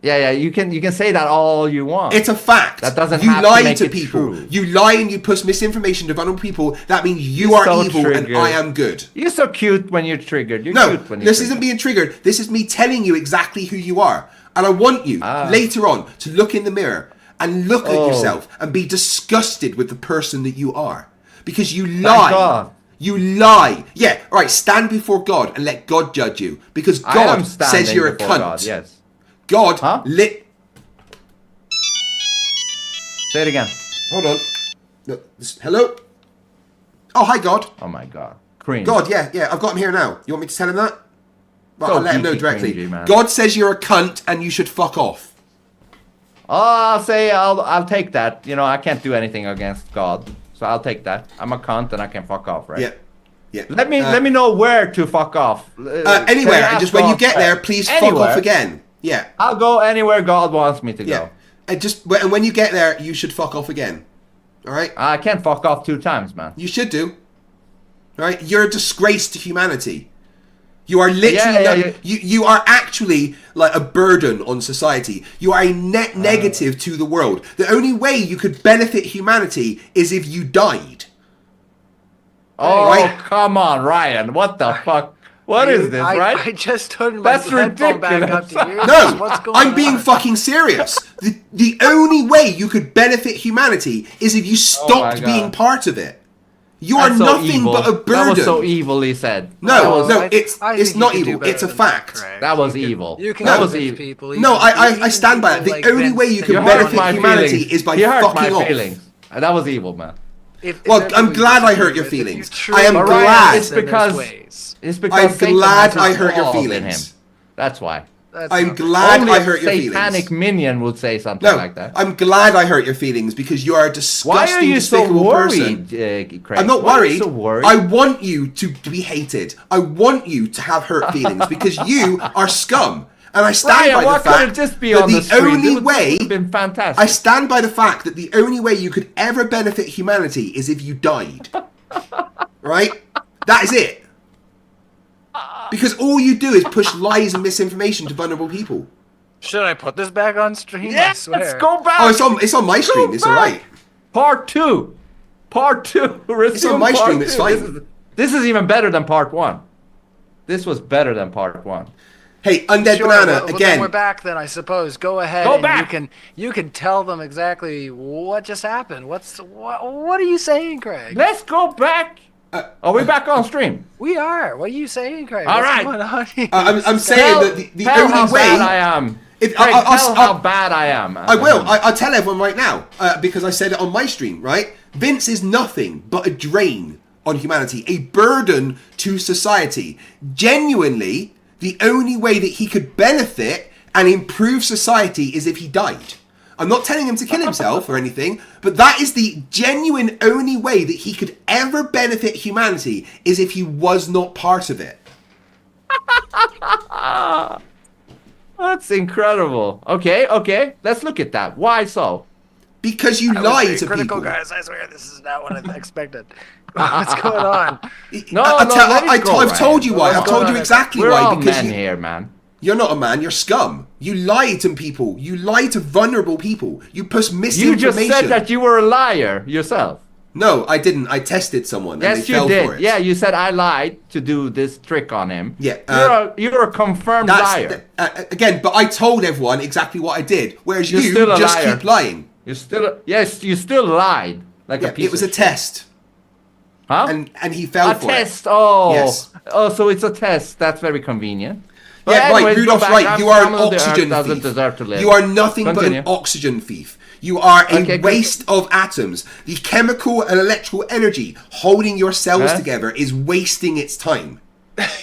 Yeah, you can say that all you want. It's a fact. That doesn't you have lie to make it people. true. You lie and you push misinformation to vulnerable people. That means you You're are so evil triggered. and I am good. You're so cute when you're triggered. You're No, cute when you're this triggered. isn't being triggered. This is me telling you exactly who you are. And I want you later on to look in the mirror and look at Oh. yourself and be disgusted with the person that you are. Because you Thank lie. God. You lie. Yeah, all right, stand before God and let God judge you. Because I am God standing says you're a before cunt. God, yes. God lit. Say it again. Hold on. No, hello? Oh, hi, God. Oh my God. Cringe. God, yeah, I've got him here now. You want me to tell him that? Right, So I'll let him know geeky, directly. cringy, man. God says you're a cunt and you should fuck off. Oh, I'll say I'll take that. You know, I can't do anything against God, so I'll take that. I'm a cunt and I can fuck off, right? Yeah. Yeah. Let me know where to fuck off. Anywhere, and just when you get there, please fuck off again. Yeah. I'll go anywhere God wants me to Yeah. go. And when you get there, you should fuck off again. All right? I can't fuck off 2 times, man. You should do. All right? You're a disgrace to humanity. You are literally you are actually like a burden on society. You are a net negative to the world. The only way you could benefit humanity is if you died. Oh, Right? come on, Ryan. What the fuck? What is this, right? I just turned my That's headphone back up to ridiculous. you. No, What's going I'm on? being fucking serious. The only way you could benefit humanity is if you stopped God. being part of it. You are That's so nothing evil. but a burden. That was so evilly said. No, That was- it's not evil. It's a fact. That was evil. You can That was convince evil. people. No, I stand by it. The only way you can You hurt benefit my humanity feelings. is by You hurt fucking my off. feelings. That was evil, man. Well, I'm glad I hurt your feelings. I am glad. It's because I'm Satan glad has I his hurt your claws in feelings. him. That's why. I'm glad Only I a hurt your feelings. satanic minion would say something No, like that. I'm glad I hurt your feelings because you are a disgusting, Why are you so despicable worried, person. Craig? I'm not Why are you worried. so worried? I want you to be hated. I want you to have hurt feelings because you are scum. And I stand Ryan, by why the fact couldn't it just be that on the screen? only It would way have been fantastic. I stand by the fact that the only way you could ever benefit humanity is if you died. Right? That is it. Because all you do is push lies and misinformation to vulnerable people. Should I put this back on stream? Yeah, I swear. let's go back. Oh, it's on my stream. It's all right. Part 2. Part 2. It's on my stream. It's fine. This is even better than part 1. This was better than part 1. Hey, Undead Banana, well, again. Then we're back then, I suppose. Go ahead. Go and back. You can tell them exactly what just happened. What are you saying, Craig? Let's go back. Are we back on stream? We are. What are you saying, Craig? All What's right. going on here? I'm saying that the tell only how way bad I am. If, Craig, tell how bad I am. I will. I'll tell everyone right now because I said it on my stream. Right? Vince is nothing but a drain on humanity, a burden to society. Genuinely, the only way that he could benefit and improve society is if he died. I'm not telling him to kill himself or anything, but that is the genuine only way that he could ever benefit humanity is if he was not part of it. That's incredible. Okay. Let's look at that. Why so? Because you I was lie being to critical, people. guys. I swear this is not what I expected. What's going on? I've told you why. I've told you exactly We're why. all Because men here, man. You're not a man. You're scum. You lie to people. You lie to vulnerable people. You push misinformation. You just said that you were a liar yourself. No, I didn't. I tested someone. Yes, and they you fell did. For it. Yeah, you said I lied to do this trick on him. Yeah. You're a confirmed liar. Again, but I told everyone exactly what I did, whereas You're you still a just liar. keep lying. You still lied like a piece. It was of a test. Huh? And he fell a for test. it. Oh. Yes. Oh, so it's a test. That's very convenient. But Yeah, anyways, right. go Rudolph's back. right. You are an Some of the Earth oxygen doesn't thief. deserve to live. You are nothing Continue. but an oxygen thief. You are a Okay, good. waste of atoms. The chemical and electrical energy holding your cells together is wasting its time.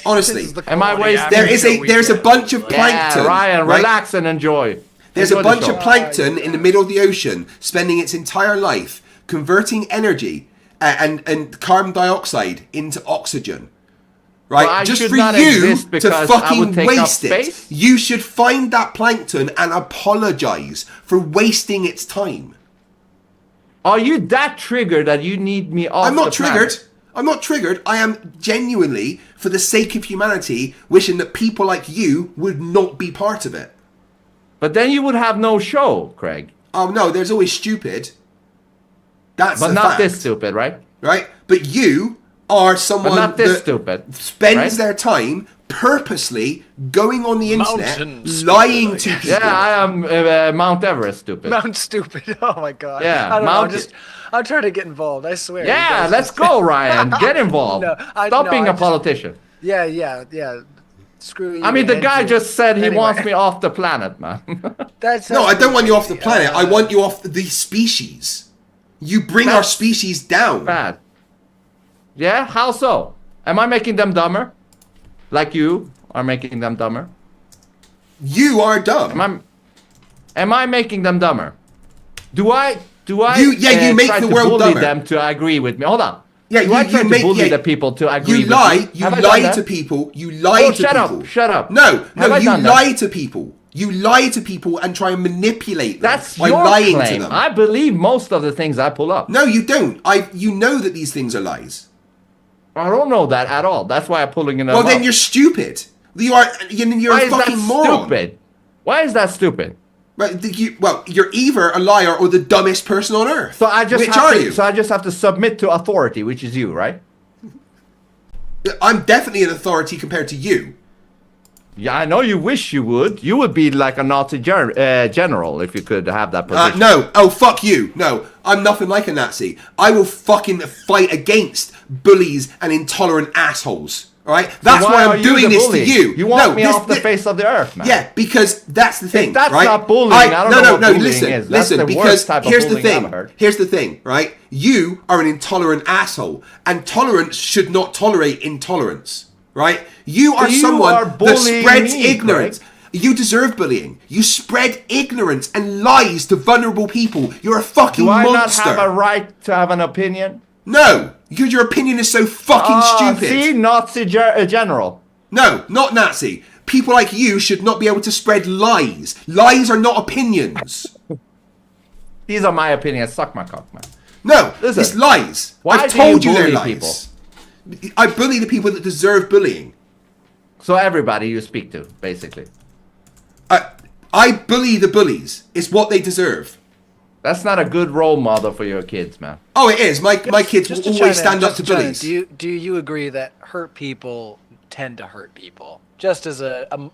Honestly, Am I wasting? there's a bunch of plankton. Yeah, Ryan, right? relax and enjoy. There's Enjoy a the bunch show. of plankton in the middle of the ocean spending its entire life converting energy and carbon dioxide into oxygen. Right? Well, I Just should for not you exist to because I fucking would take up waste it. space? You should find that plankton and apologize for wasting its time. Are you that triggered that you need me off I'm not the planet? triggered. I'm not triggered. I am genuinely, for the sake of humanity, wishing that people like you would not be part of it. But then you would have no show, Craig. Oh no, there's always stupid. That's But the not fact. this stupid, right? Right? But you are someone But not this that stupid. spends right? their time purposely going on the internet, Mountain lying stupid, to I people. guess. Yeah, I am Mount Everest stupid. Mount stupid. Oh my god. Yeah, I don't know. Mount- I'm trying to get involved. I swear. You Yeah, guys let's just- go, Ryan. Get involved. Stop being a politician. Yeah. Screw you. I mean, the and guy you. just said he Anyway. wants me off the planet, man. That's No, I don't want you off the planet. I want you off the species. You bring our species down. Bad. Yeah? How so? Am I making them dumber? Like you are making them dumber? You are dumb. Am I making them dumber? Do I You make try the to world bully dumber. them to agree with me? Hold on. Yeah, Do I try to bully the people to agree You with lie. me? You Have I lie done to that? people. You lie Oh, to shut people. up. Shut up. No, Have I you done that? lie to people. You lie to people and try and manipulate them That's by your lying claim. to them. I believe most of the things I pull up. No, you don't. You know that these things are lies. I don't know that at all. That's why I'm pulling it up. Well, then you're stupid. You're Why a is that fucking moron. stupid? Why is that stupid? Well, you're either a liar or the dumbest person on earth. So I just Which have are to, you? So I just have to submit to authority, which is you, right? I'm definitely an authority compared to you. Yeah, I know you wish you would. You would be like a Nazi general if you could have that position. No. Oh, fuck you. No, I'm nothing like a Nazi. I will fucking fight against bullies and intolerant assholes. All right, that's why I'm doing this to you. You want me off the face of the earth, man. Yeah, because that's the thing. If that's right? not bullying. I don't know what bullying is. That's Listen. the Because worst type of here's the bullying I've thing. heard. Here's the thing, right? You are an intolerant asshole, and tolerance should not tolerate intolerance, right? You are someone that spreads ignorance. Craig. You deserve bullying. You spread ignorance and lies to vulnerable people. You're a fucking monster. Do I not have a right to have an opinion? No, because your opinion is so fucking stupid. See, Nazi general. No, not Nazi. People like you should not be able to spread lies. Lies are not opinions. These are my opinions. Suck my cock, man. No, Listen, it's lies. Why I've do told you you they're bully lies. I bully the people that deserve bullying. So everybody you speak to, basically. I bully the bullies. It's what they deserve. That's not a good role model for your kids, man. Oh, it is. My kids will always stand up to bullies. Do you agree that hurt people tend to hurt people? Just as a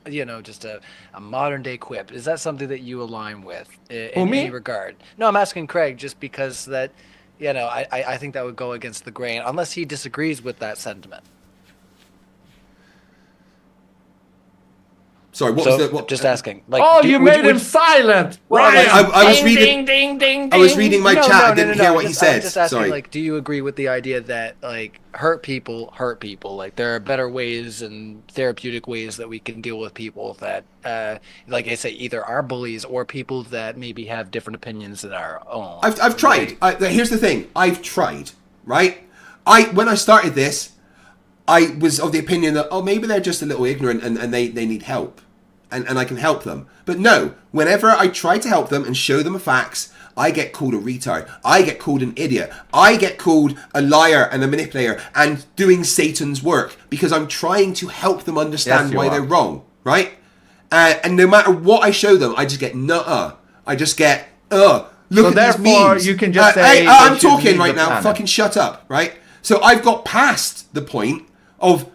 modern day quip. Is that something that you align with in any regard? No, I'm asking Craig just because that, I think that would go against the grain unless he disagrees with that sentiment. Sorry, what was the? What, just asking. Like, you made him silent. Right. I was reading. Ding, ding, I was reading my chat. I didn't hear what he said. I'm just asking, Sorry. like, do you agree with the idea that like hurt people? Like, there are better ways and therapeutic ways that we can deal with people that, like I say, either are bullies or people that maybe have different opinions than our own. I've tried. Here's the thing. I've tried. Right. When I started this, I was of the opinion that maybe they're just a little ignorant and they need help. And I can help them. But no, whenever I try to help them and show them facts, I get called a retard. I get called an idiot. I get called a liar and a manipulator and doing Satan's work because I'm trying to help them understand why they're wrong, right? And no matter what I show them, I just get nuh-uh. I just get, look at these memes. You can just say... I'm talking right now. Fucking shut up, right? So I've got past the point of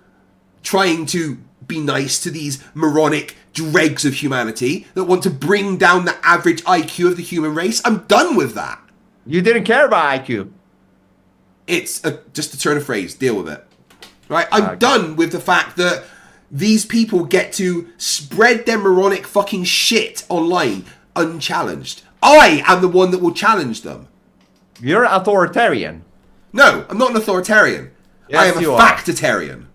trying to be nice to these moronic dregs of humanity that want to bring down the average IQ of the human race. I'm done with that. You didn't care about IQ. It's just a turn of phrase. Deal with it. Right? I'm done with the fact that these people get to spread their moronic fucking shit online unchallenged. I am the one that will challenge them. You're authoritarian. No, I'm not an authoritarian. Yes, I am a factitarian.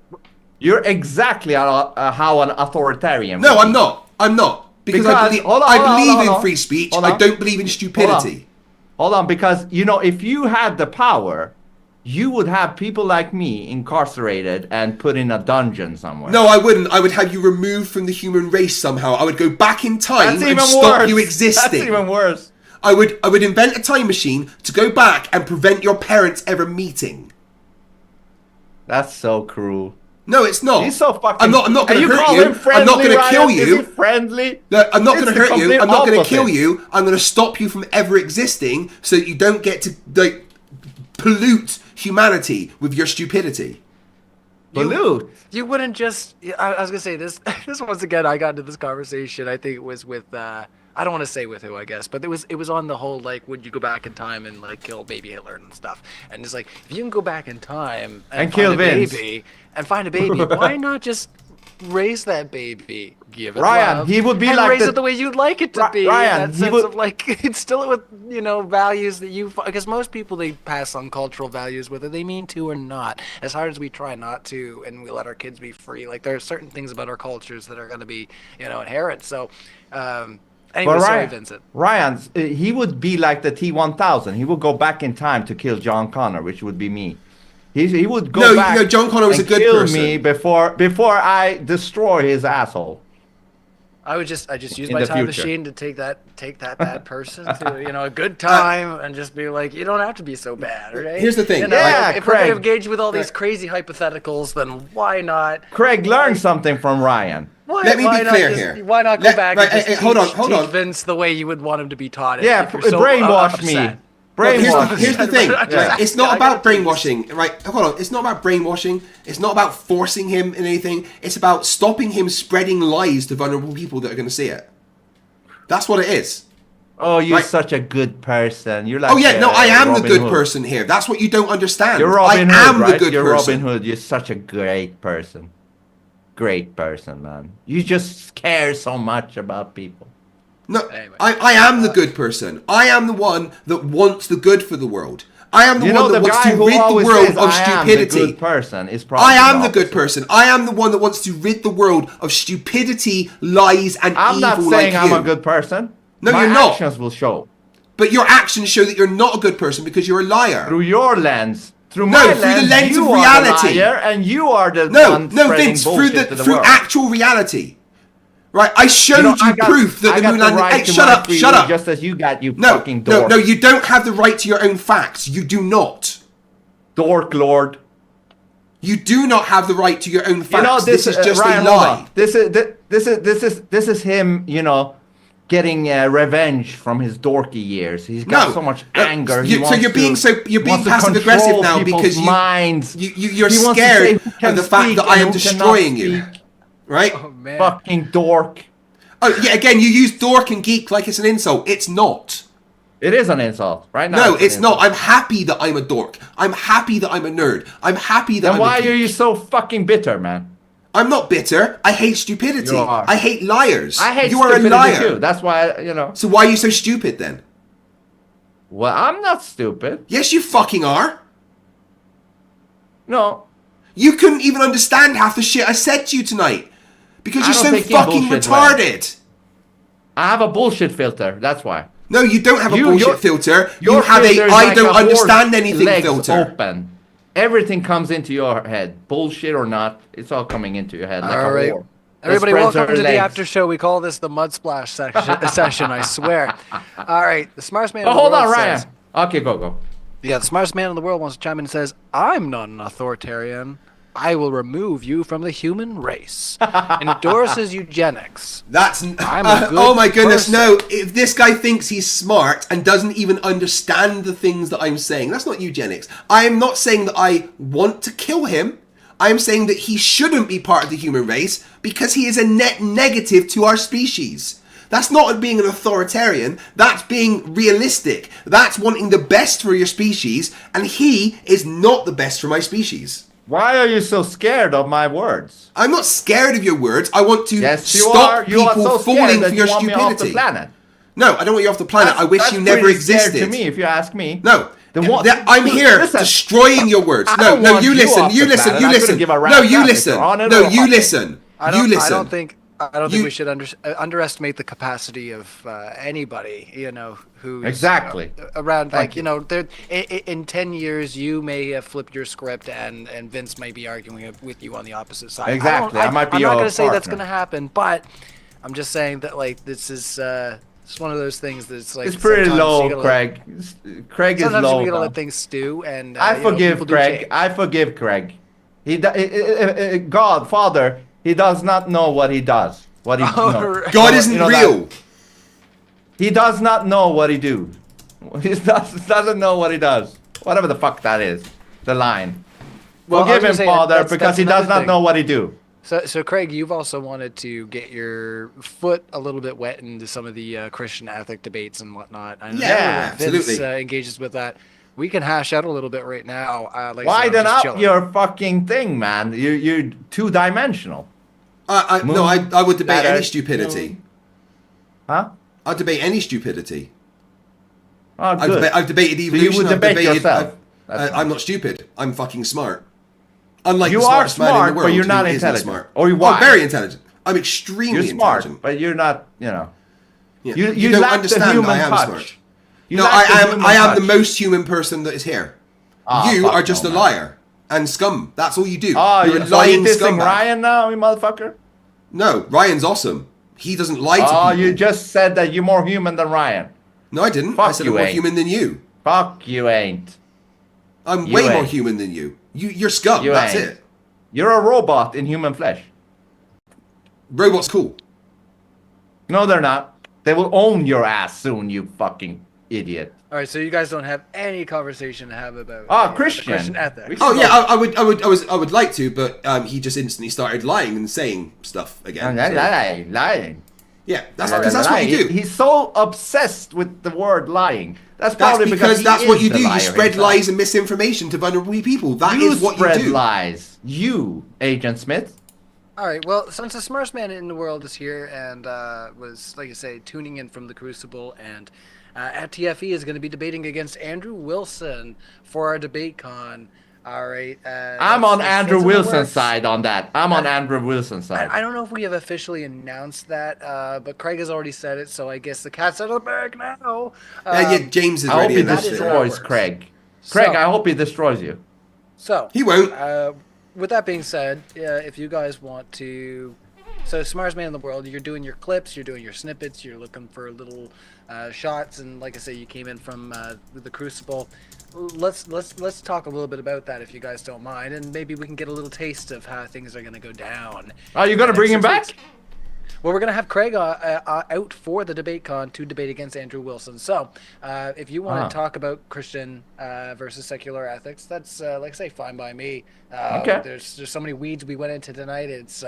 You're exactly how an authoritarian. No, I'm not. I'm not. Because I believe in free speech. I don't believe in stupidity. Hold on, because, if you had the power, you would have people like me incarcerated and put in a dungeon somewhere. No, I wouldn't. I would have you removed from the human race somehow. I would go back in time and stop you existing. That's even worse. I would invent a time machine to go back and prevent your parents ever meeting. That's so cruel. No, it's not. He's so fucking... I'm not going to hurt you. I'm not going to kill you. Is he friendly? No, I'm not going to hurt you. I'm not going to opposite. kill you. I'm going to stop you from ever existing so that you don't get to pollute humanity with your stupidity. Pollute? You wouldn't just... I was going to say this. This once again, I got into this conversation. I think it was with... I don't want to say with who, I guess, but it was on the whole, like, would you go back in time and, like, kill baby Hitler and stuff? And it's like, if you can go back in time and kill find a Vince. baby, why not just raise that baby, give it Ryan, love, he would be and like raise the- it the way you'd like it to be. Ryan, in that he sense would- of, like, instill it with, values that you... Because most people, they pass on cultural values, whether they mean to or not. As hard as we try not to, and we let our kids be free, like, there are certain things about our cultures that are going to be, inherent. So, anyway, But sorry, Vincent. Ryan, he would be like the T-1000. He would go back in time to kill John Connor, which would be me. He would go back. No, John Connor was a good kill person. me before I destroy his asshole. I just use In my the time future. machine to take that bad person to a good time and just be like, you don't have to be so bad, right? Here's the thing. If Craig. we're gonna engage with all these crazy hypotheticals, then why not? Craig, learn something from Ryan. Let me be clear here. Why not go back and just hold teach on. Vince the way you would want him to be taught? Yeah, if you're so brainwash me. upset. Here's the thing. Yeah. It's not about brainwashing, right? Hold on. It's not about brainwashing. It's not about forcing him in anything. It's about stopping him spreading lies to vulnerable people that are going to see it. That's what it is. Oh, you're Right? such a good person. You're like. Oh yeah, no, I am the Robin good Hood. person here. That's what you don't understand. You're Robin I Hood, am right? the good You're person. Robin Hood. You're such a great person. Great person, man. You just care so much about people. No, I am the good person. I am the one that wants the good for the world. I am the one that wants to rid the world of stupidity. The good person is probably I am the good person. I am the one that wants to rid the world of stupidity, lies, and I'm evil. not saying like I'm you. a good person. No, My you're not. actions will show. But your actions show that you're not a good person because you're a liar. Through your lens. Through no, my through lens, the lens you of are reality. The liar, and you are the no, one no, spreading Vince, through bullshit to the through world. actual reality. Right, I showed you, I got, proof that I the got Moonlanding. right Hey, to shut my up, freedom shut up. Just as you got, you no, fucking dork. No, you don't have the right to your own facts. You do not. Dork lord. You do not have the right to your own facts. You know, this is just Ryan, a lie. This is him. You know, getting revenge from his dorky years. He's got so much anger. So you're being passive aggressive now because you're scared of the fact that I am destroying you. Right? Oh man. Fucking dork. Oh yeah, again, you use dork and geek like it's an insult. It's not. It is an insult, right now. No, it's not. I'm happy that I'm a dork. I'm happy that I'm a nerd. I'm happy that Then why are you so fucking bitter, man? I'm not bitter. I hate stupidity. You are. I hate liars. I hate you are a stupidity liar. too. That's why, you know. So why are you so stupid then? Well, I'm not stupid. Yes, you fucking are. No. You couldn't even understand half the shit I said to you tonight. Because you're so fucking retarded. I have a bullshit filter, that's why. No, you don't have a bullshit filter. You Your have filter a is I like don't a understand horse anything legs filter. Open. Everything comes into your head. Bullshit or not, it's all coming into your head like All a right. whore. Everybody, That spreads welcome her to the legs. after show. We call this the mud splash session. I swear. All right, the smartest man. Oh, in the hold world on, Ryan. says, Okay, go. Yeah, the smartest man in the world wants to chime in and says, "I'm not an authoritarian. I will remove you from the human race." Endorses eugenics. That's I'm a good oh my goodness, person. no. If this guy thinks he's smart and doesn't even understand the things that I'm saying, that's not eugenics. I am not saying that I want to kill him. I am saying that he shouldn't be part of the human race because he is a net negative to our species. That's not being an authoritarian. That's being realistic. That's wanting the best for your species, and he is not the best for my species. Why are you so scared of my words? I'm not scared of your words. I want to Yes, you stop are. You are people so scared falling that for you your want me off the stupidity. planet. No, I don't want you off the planet. I wish That's you never pretty scared existed. to me, if you ask me. No. What? I'm here Listen, destroying your words. I No, don't no, want you you listen. off You the listen. planet. You I couldn't listen. give a rat's No, you ass if listen. you're on it No, or you off it. listen. I You listen. don't think we should underestimate the capacity of anybody, you know, who's Exactly. Around. Thank Like, you know, in 10 years, you may have flipped your script, and Vince may be arguing with you on the opposite side. Exactly. I might be I'm not your going to say that's partner. going to happen, but I'm just saying that, like, this is it's one of those things that's like It's pretty sometimes low, you gotta Craig. Craig is sometimes low. you gotta now. let things stew, and I you know, forgive people do Craig. change. I forgive Craig. God, Father, he does not know what he does. What he no. God isn't You know real. that. He does not know what he do. He doesn't know what he does. Whatever the fuck that is. The line. Well, I was Forgive gonna him, say, Father, that's because he does another not thing. know what he do. So Craig, you've also wanted to get your foot a little bit wet into some of the Christian ethic debates and whatnot. I know Yeah, Vince, absolutely. engages with that. We can hash out a little bit right now. Like I said, I'm Widen just up chilling. your fucking thing, man. You're two-dimensional. No, I would debate Ladder. any stupidity. Huh? I'd debate any stupidity. Oh, good. I've debated So you evolution. would I've debate debated, yourself. That's I'm not stupid. I'm fucking smart. Unlike You the are smartest man in smart, the but world, you're not who isn't intelligent. smart. Or you Oh, wise. very intelligent. I'm extremely You're smart, intelligent. but you're not, you know. Yeah. You don't lack the understand human I am touch. smart. You No, lack the I human am the touch. most human person that is here. Ah, You fuck are just no, a man. liar and scum. That's all you do. Oh, You're a so you lying dissing scumbag. Ryan now, you motherfucker? No, Ryan's awesome. He doesn't lie to people. Oh, you just said that you're more human than Ryan. No, I didn't. Fuck I said you I'm more ain't. human than you. Fuck you ain't. I'm You way more ain't. human than you. You're scum. You That's ain't. it. You're a robot in human flesh. Robots cool. No, they're not. They will own your ass soon, you fucking idiot. All right, so you guys don't have any conversation to have about Christian. Christian ethics. Oh yeah, I would like to, but he just instantly started lying and saying stuff again. I'm so- lying. Yeah, that's because that's what you do. He's so obsessed with the word lying. That's That's probably because that's he what is you the do. You liar spread himself. lies and misinformation to vulnerable people. That You is what you spread do. lies. You, Agent Smith. All right. Well, since the smartest man in the world is here and was, like you say, tuning in from the Crucible, and FTFE is going to be debating against Andrew Wilson for our debate con. All right. I'm on Andrew Wilson's side on that. I'm on Andrew Wilson's side. I don't know if we have officially announced that, but Craig has already said it, so I guess the cat's out of the bag now. Yeah, James is I hope ready. he and that's destroys Craig. Craig, I hope he destroys you. So he won't. With that being said, if you guys want to, so smartest man in the world, you're doing your clips, you're doing your snippets, you're looking for little shots, and like I say, you came in from the Crucible. Let's talk a little bit about that if you guys don't mind, and maybe we can get a little taste of how things are going to go down. Are you going to bring him back? Well, we're going to have Craig out for the debate con to debate against Andrew Wilson. So, if you want to talk about Christian versus secular ethics, that's like I say, fine by me. Okay. There's so many weeds we went into tonight. It's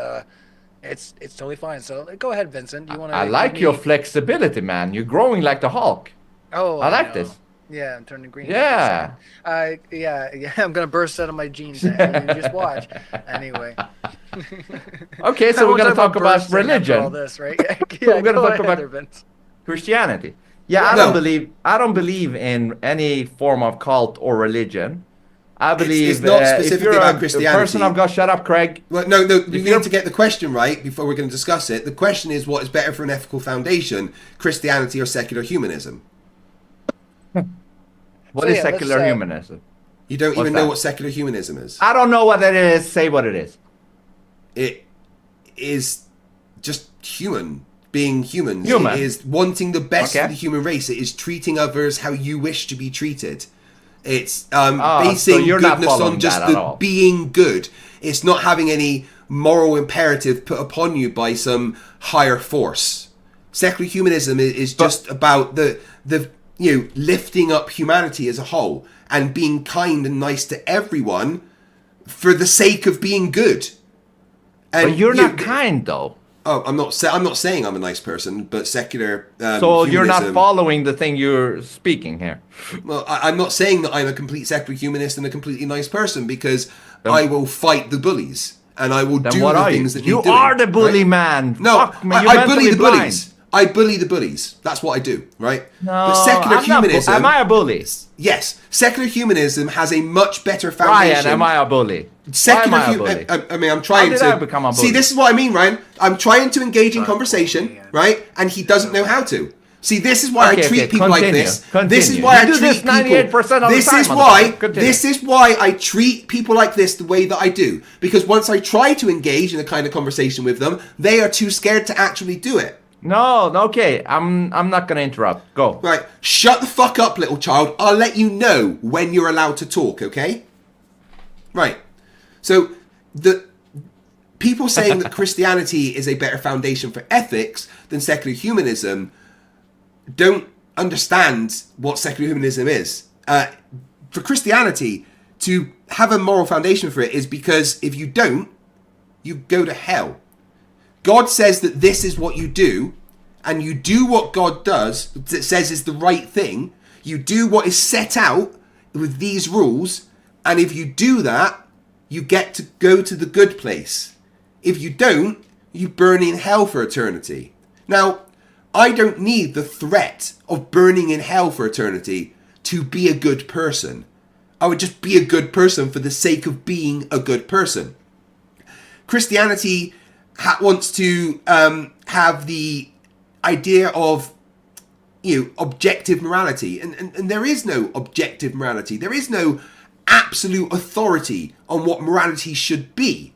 totally fine. So go ahead, Vincent. You want to? I like your flexibility, man. You're growing like the Hulk. Oh, I like this. Yeah, I'm turning green. Yeah. Yeah. I'm gonna burst out of my jeans. You just watch. Anyway. Okay, so we're gonna talk about bursting religion. after all this, right? We're gonna go talk ahead, about Vince. Christianity. Yeah, I don't believe in any form of cult or religion. I believe it's not if specifically you're about a Christianity. person of God, shut up, Craig. Well, no, you need to get the question right before we're going to discuss it. The question is, what is better for an ethical foundation, Christianity or secular humanism? What is secular humanism? You don't What's even know that? what secular humanism is. I don't know what it is. Say what it is. It is just being human. Human. It is wanting the best Okay. for the human race. It is treating others how you wish to be treated. It's so basing you're not goodness following on just that at the all. being good. It's not having any moral imperative put upon you by some higher force. Secular humanism is just about the lifting up humanity as a whole and being kind and nice to everyone for the sake of being good. And But you're not kind, though. Oh, I'm not saying I'm a nice person, but secular. So you're not humanism- following the thing you're speaking here. Well, I'm not saying that I'm a complete secular humanist and a completely nice person, because I will fight the bullies and I will Then do what the are things you? that You need doing, are the bully right? man. No, Fuck, man, you're I bully mentally the blind. bullies. I bully the bullies. That's what I do, right? No, but secular I'm not humanism. am I a bully? Yes, secular humanism has a much better foundation. Ryan, am I a bully? Secular Why am I a bully? I mean, I'm trying How did to I become a see. bully? This is what I mean, Ryan. I'm trying to engage in conversation, right? And he doesn't know how to. See, this is why I treat people like this. This is why I do treat this 98% people. of the This time, is why. motherfucker. This is why I treat people like this the way that I do. Because once I try to engage in a kind of conversation with them, they are too scared to actually do it. No, okay. I'm not gonna interrupt. Go. Right. Shut the fuck up, little child. I'll let you know when you're allowed to talk, okay? Right. So the people saying that Christianity is a better foundation for ethics than secular humanism don't understand what secular humanism is. For Christianity to have a moral foundation for it is because if you don't, you go to hell. God says that this is what you do, and you do what God does, that says is the right thing. You do what is set out with these rules, and if you do that, you get to go to the good place. If you don't, you burn in hell for eternity. Now, I don't need the threat of burning in hell for eternity to be a good person. I would just be a good person for the sake of being a good person. Christianity wants to have the idea of objective morality, and there is no objective morality. There is no absolute authority on what morality should be.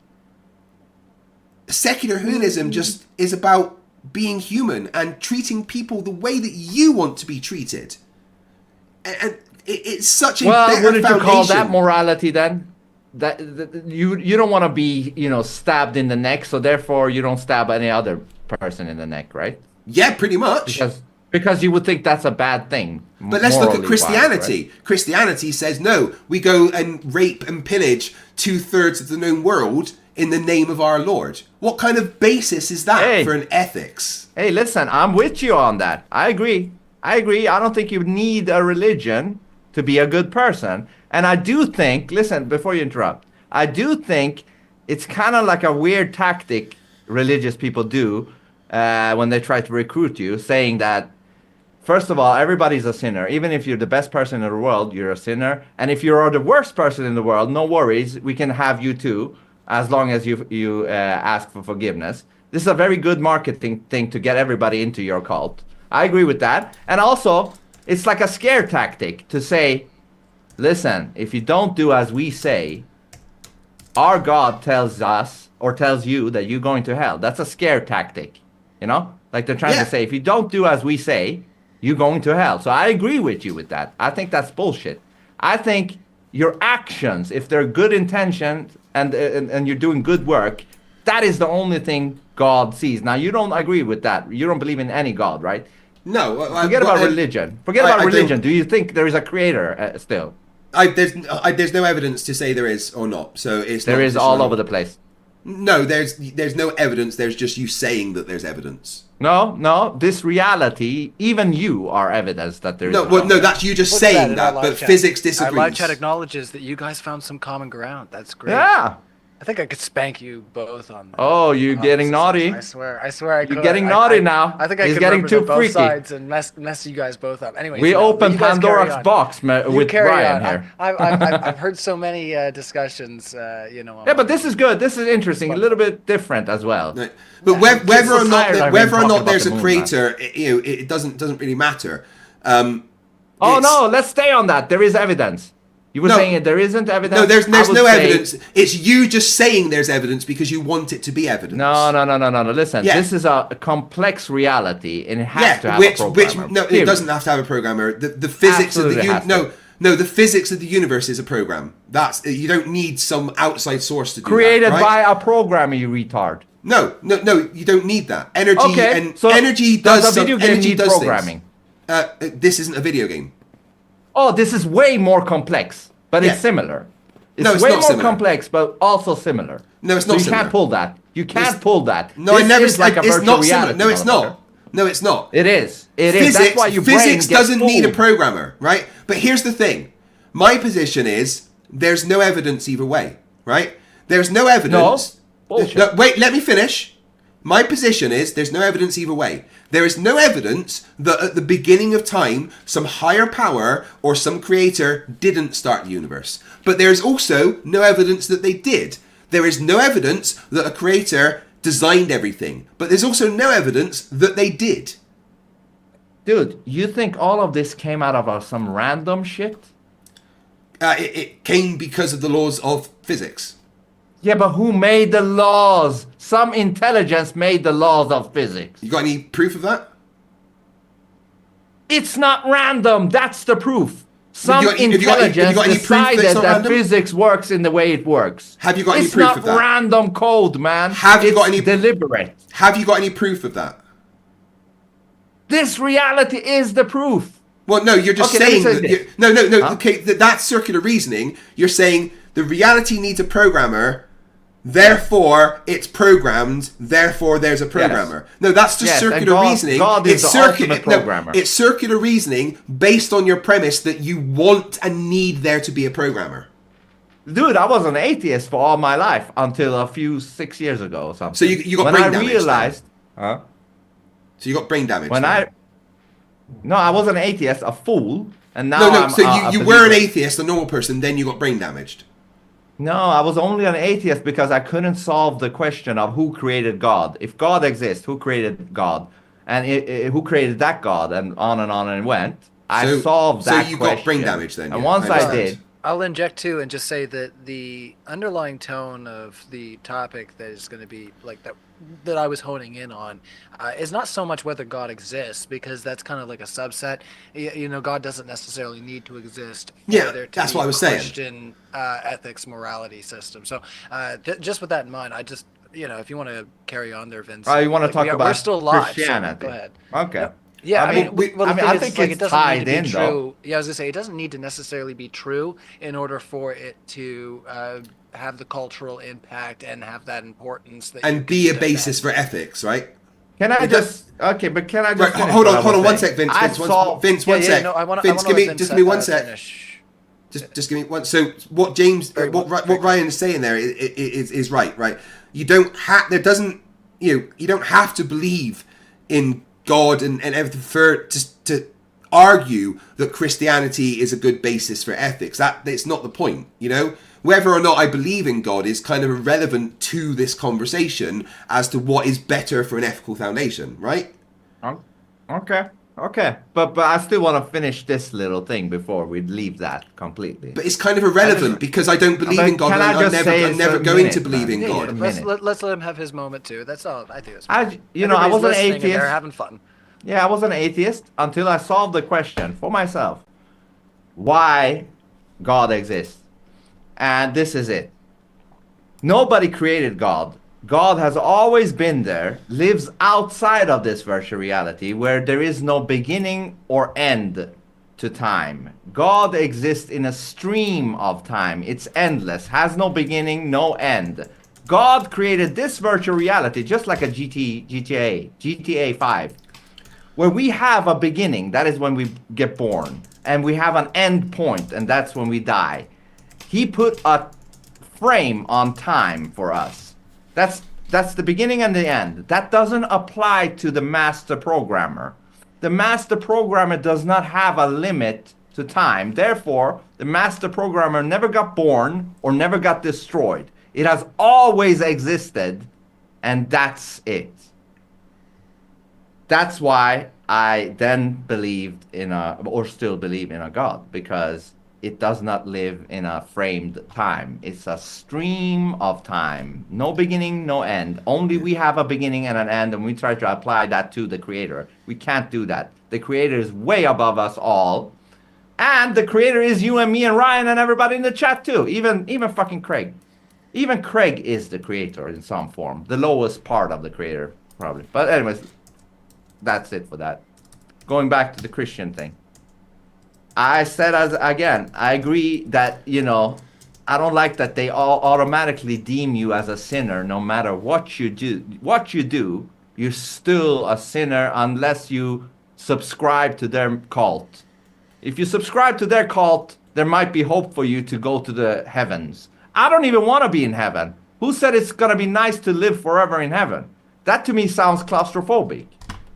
Secular humanism just is about being human and treating people the way that you want to be treated, and it's such a better wouldn't you call foundation. that morality then? That you don't want to be stabbed in the neck, so therefore you don't stab any other person in the neck, right? Yeah, pretty much. Because you would think that's a bad thing. But let's look at morally Christianity. wise, right? Christianity says no, we go and rape and pillage 2/3 of the known world in the name of our Lord. What kind of basis is that for an ethics? Hey, listen, I'm with you on that. I agree. I don't think you need a religion to be a good person. And I do think, listen, before you interrupt, I do think it's kind of like a weird tactic religious people do when they try to recruit you, saying that, first of all, everybody's a sinner. Even if you're the best person in the world, you're a sinner. And if you're the worst person in the world, no worries, we can have you too, as long as you ask for forgiveness. This is a very good marketing thing to get everybody into your cult. I agree with that. And also, it's like a scare tactic to say, listen, if you don't do as we say, our God tells us or tells you that you're going to hell. That's a scare tactic, you know? Like they're trying to say, if you don't do as we say, you're going to hell. So I agree with you with that. I think that's bullshit. I think your actions, if they're good intentions and you're doing good work, that is the only thing God sees. Now, you don't agree with that. You don't believe in any God, right? No. Forget about religion. Forget about religion. Do you think there is a creator still? There's no evidence to say there is or not. So it's there is all over the place. No, there's no evidence. There's just you saying that there's evidence. No. This reality, even you are evidence that there is. No, that's you just saying that. But physics disagrees. Our live chat acknowledges that you guys found some common ground. That's great. Yeah. I think I could spank you both on that. Oh, you're getting naughty. I swear I could. You're getting naughty now. I think I He's could getting too both freaky. sides and mess you guys both up. Anyway, we opened Pandora's box with Brian here. I've heard so many discussions, Yeah, but this is good. This is interesting. A little bit different as well. Right. But whether or not there's a creator, it doesn't really matter. No, let's stay on that. There is evidence. You were saying there isn't evidence? No, there's no evidence. It's you just saying there's evidence because you want it to be evidence. No. Listen, this is a complex reality, and it has to have a programmer. It doesn't have to have a programmer. The physics of the physics of the universe is a program. You don't need some outside source to do Created that, by a programmer, you retard. No, you don't need that. Energy does programming. This isn't a video game. Oh, this is way more complex, but it's similar. It's way more complex, but also similar. No, it's not similar. You can't pull that. You can't pull that. No, I never said it's not similar. No, it's not. No, it's not. It is. It is. That's why physics doesn't need a programmer, right? But here's the thing. My position is there's no evidence either way, right? There's no evidence. No. Bullshit. No, wait, let me finish. My position is there's no evidence either way. There is no evidence that at the beginning of time, some higher power or some creator didn't start the universe. But there is also no evidence that they did. There is no evidence that a creator designed everything. But there's also no evidence that they did. Dude, you think all of this came out of some random shit? It came because of the laws of physics. Yeah, but who made the laws? Some intelligence made the laws of physics. You got any proof of that? It's not random. That's the proof. Some intelligence decided that physics works in the way it works. Have you got any proof of that? It's not random code, man. It's deliberate. Have you got any proof of that? This reality is the proof. Well, no, you're just saying that. No. Huh? Okay, that's circular reasoning. You're saying the reality needs a programmer. Therefore, it's programmed. Therefore, there's a programmer. Yes. No, that's just circular reasoning. God is the ultimate programmer. It's circular reasoning based on your premise that you want and need there to be a programmer. Dude, I was an atheist for all my life until 6 years ago or something. So you got brain damage. So you got brain damage. No, I was an atheist, a fool, and now So you were an atheist, a normal person, then you got brain damaged. No, I was only an atheist because I couldn't solve the question of who created God. If God exists, who created God? And who created that God? And on and it went. I solved that question. So you got brain damage then? And once I did... I'll inject too and just say that the underlying tone of the topic that is going to be like that I was honing in on is not so much whether God exists, because that's kind of like a subset. God doesn't necessarily need to exist. That's what I was saying. Christian ethics, morality system. So just with that in mind, I just if you want to carry on there, Vincent. You want to talk about we're still live, Christianity? So go ahead. Okay. Yep. Yeah, I mean, well, the thing I is, think like, it's it doesn't tied need to be in, true. though. Yeah, I was gonna say it doesn't need to necessarily be true in order for it to have the cultural impact and have that importance. That And be a basis for ethics, right? Can I It just okay? But can I just Right, finish hold what I on, hold was on, one saying? sec, Vince. I Vince, saw. Vince, one sec. No, I wanna Vince, let give me, Vince, just give me one sec. finish. Just give me one. So what James, what Ryan is saying there is right, right? You don't have, there doesn't, you don't have to believe in God and everything for just to argue that Christianity is a good basis for ethics. That's not the point, Whether or not I believe in God is kind of irrelevant to this conversation as to what is better for an ethical foundation, right? Okay. But I still want to finish this little thing before we leave that completely. But it's kind of irrelevant because I don't believe in God. Can and I just say I'm never it's a going minute, to believe man? in Yeah, God. Let's let him have his moment too. That's all. I think it's I was was an listening and atheist. they're having fun. Yeah, I was an atheist until I solved the question for myself. Why God exists. And this is it. Nobody created God. God has always been there, lives outside of this virtual reality where there is no beginning or end to time. God exists in a stream of time. It's endless, has no beginning, no end. God created this virtual reality just like a GTA 5, where we have a beginning, that is when we get born, and we have an end point, and that's when we die. He put a frame on time for us. That's the beginning and the end. That doesn't apply to the master programmer. The master programmer does not have a limit to time. Therefore, the master programmer never got born or never got destroyed. It has always existed, and that's it. That's why I then believed in or still believe in a God, because it does not live in a framed time. It's a stream of time. No beginning, no end. Only we have a beginning and an end, and we try to apply that to the creator. We can't do that. The creator is way above us all. And the creator is you and me and Ryan and everybody in the chat too. Even fucking Craig. Even Craig is the creator in some form. The lowest part of the creator, probably. But anyways, that's it for that. Going back to the Christian thing. I said again, I agree that, I don't like that they all automatically deem you as a sinner no matter what you do. What you do, you're still a sinner unless you subscribe to their cult. If you subscribe to their cult, there might be hope for you to go to the heavens. I don't even want to be in heaven. Who said it's going to be nice to live forever in heaven? That to me sounds claustrophobic.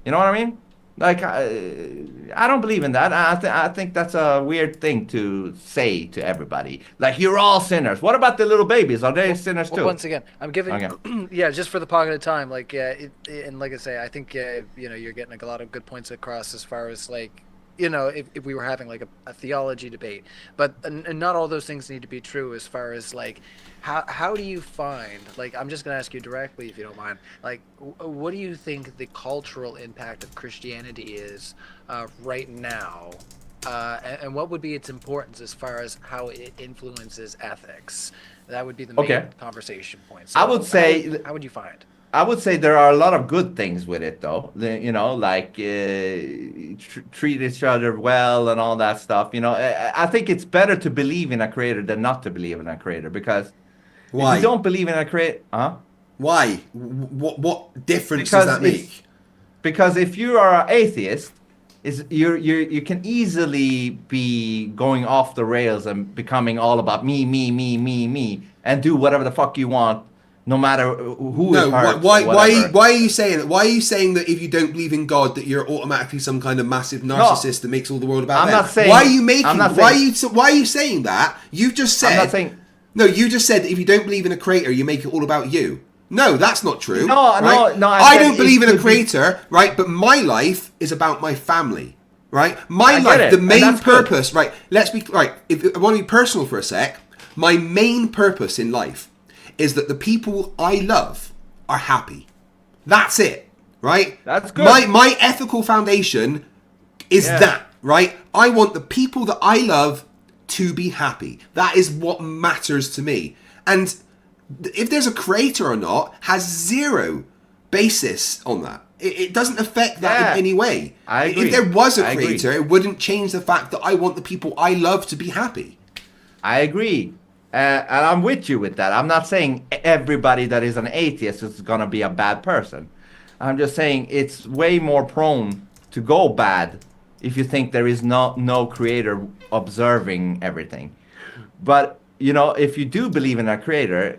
You know what I mean? Like, I don't believe in that. I think that's a weird thing to say to everybody. Like, you're all sinners. What about the little babies? Are they sinners too? Once again, I'm giving, yeah, just for the pocket of time. Like, and like I say, I think, you're getting like a lot of good points across as far as like, if we were having like a theology debate, but and not all those things need to be true as far as like, how do you find, like, I'm just going to ask you directly if you don't mind, like, what do you think the cultural impact of Christianity is right now, and what would be its importance as far as how it influences ethics? That would be the main conversation point. So I would say, how would you find? I would say there are a lot of good things with it, though. Like treat each other well and all that stuff. I think it's better to believe in a creator than not to believe in a creator, because why? If you don't believe in a creator, why? What difference does that make? Because if you are an atheist, you can easily be going off the rails and becoming all about me, and do whatever the fuck you want. No matter who is hurt. Why are you saying that? Why are you saying that if you don't believe in God, that you're automatically some kind of massive narcissist that makes all the world about them? I'm not saying. Why are you making? Why are you saying that? You just said. I'm not saying. No, you just said that if you don't believe in a creator, you make it all about you. No, that's not true. No. I don't believe in a creator, right? But my life is about my family, right? My life, the main purpose, right? Let's be right. If I want to be personal for a sec, my main purpose in life is that the people I love are happy. That's it, right? That's good. My ethical foundation is that, right? I want the people that I love to be happy. That is what matters to me. And if there's a creator or not has zero basis on that. It doesn't affect that in any way. I agree. If there was a I agree. creator, it wouldn't change the fact that I want the people I love to be happy. I agree. And I'm with you with that. I'm not saying everybody that is an atheist is going to be a bad person. I'm just saying it's way more prone to go bad if you think there is no creator observing everything. But, you know, if you do believe in a creator,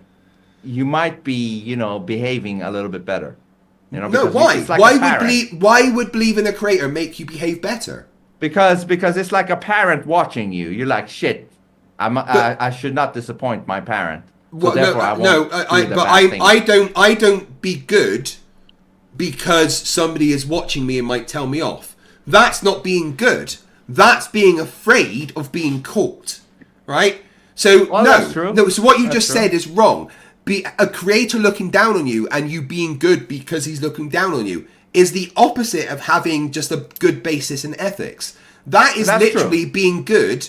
you might be, you know, behaving a little bit better. You know, No, because why? it's like Why a would parent. why would believe in a creator make you behave better? Because it's like a parent watching you. You're like, shit, I should not disappoint my parent. So Well, therefore I won't do the bad thing. I don't be good because somebody is watching me and might tell me off. That's not being good. That's being afraid of being caught, right? So that's true. no. So what you just true. said is wrong. Be a creator looking down on you and you being good because he's looking down on you is the opposite of having just a good basis in ethics. That is That's literally being good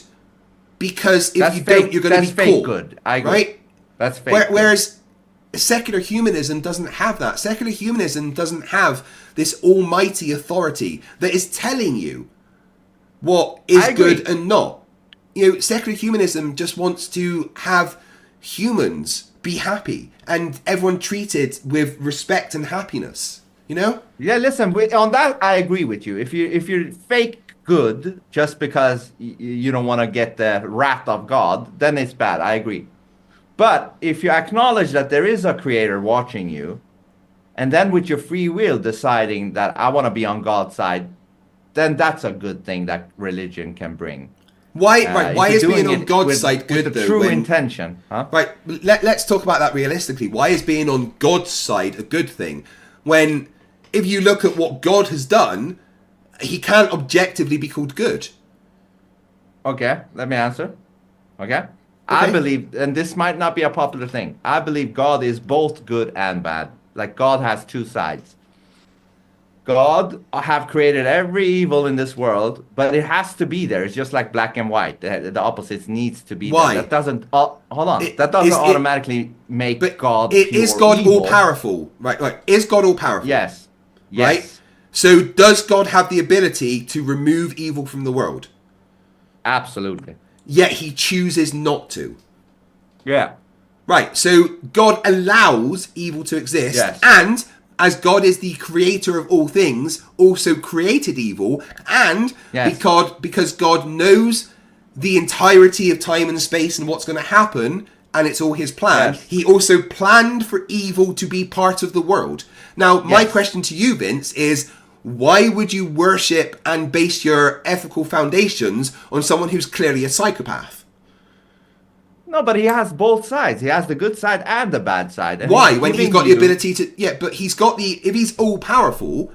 because if That's you fake- don't, you're going to be that's fake caught. good. I agree. Right? That's fake good. Whereas secular humanism doesn't have that. Secular humanism doesn't have this almighty authority that is telling you what is I agree. good and not. You know, secular humanism just wants to have humans be happy and everyone treated with respect and happiness. You know? Yeah, listen, on that I agree with you. If you're fake good just because you don't want to get the wrath of God, then it's bad. I agree. But if you acknowledge that there is a creator watching you, and then with your free will deciding that I want to be on God's side, then that's a good thing that religion can bring. Why If why you're is being doing on it God's with- side good with the though? true when- intention, huh? Right, let's talk about that realistically. Why is being on God's side a good thing? When, if you look at what God has done, he can't objectively be called good. Okay, let me answer. Okay? I believe, and this might not be a popular thing, I believe God is both good and bad. Like God has two sides. God have created every evil in this world, but it has to be there. It's just like black and white. The opposites needs to be Why? there. That doesn't, hold on, that is doesn't it- automatically make God Is pure God evil. all powerful? Right. Is God all powerful? Yes. Right? Yes. So does God have the ability to remove evil from the world? Absolutely. Yet he chooses not to. Yeah. Right, so God allows evil to exist, Yes. and as God is the creator of all things, also created evil, and Yes. because God knows the entirety of time and space and what's going to happen, and it's all his plan, Yes. he also planned for evil to be part of the world. Now, my Yes. question to you, Vince, is why would you worship and base your ethical foundations on someone who's clearly a psychopath? No, but he has both sides. He has the good side and the bad side. And Why? When he's giving got the you- ability to... Yeah, but he's got the... If he's all-powerful,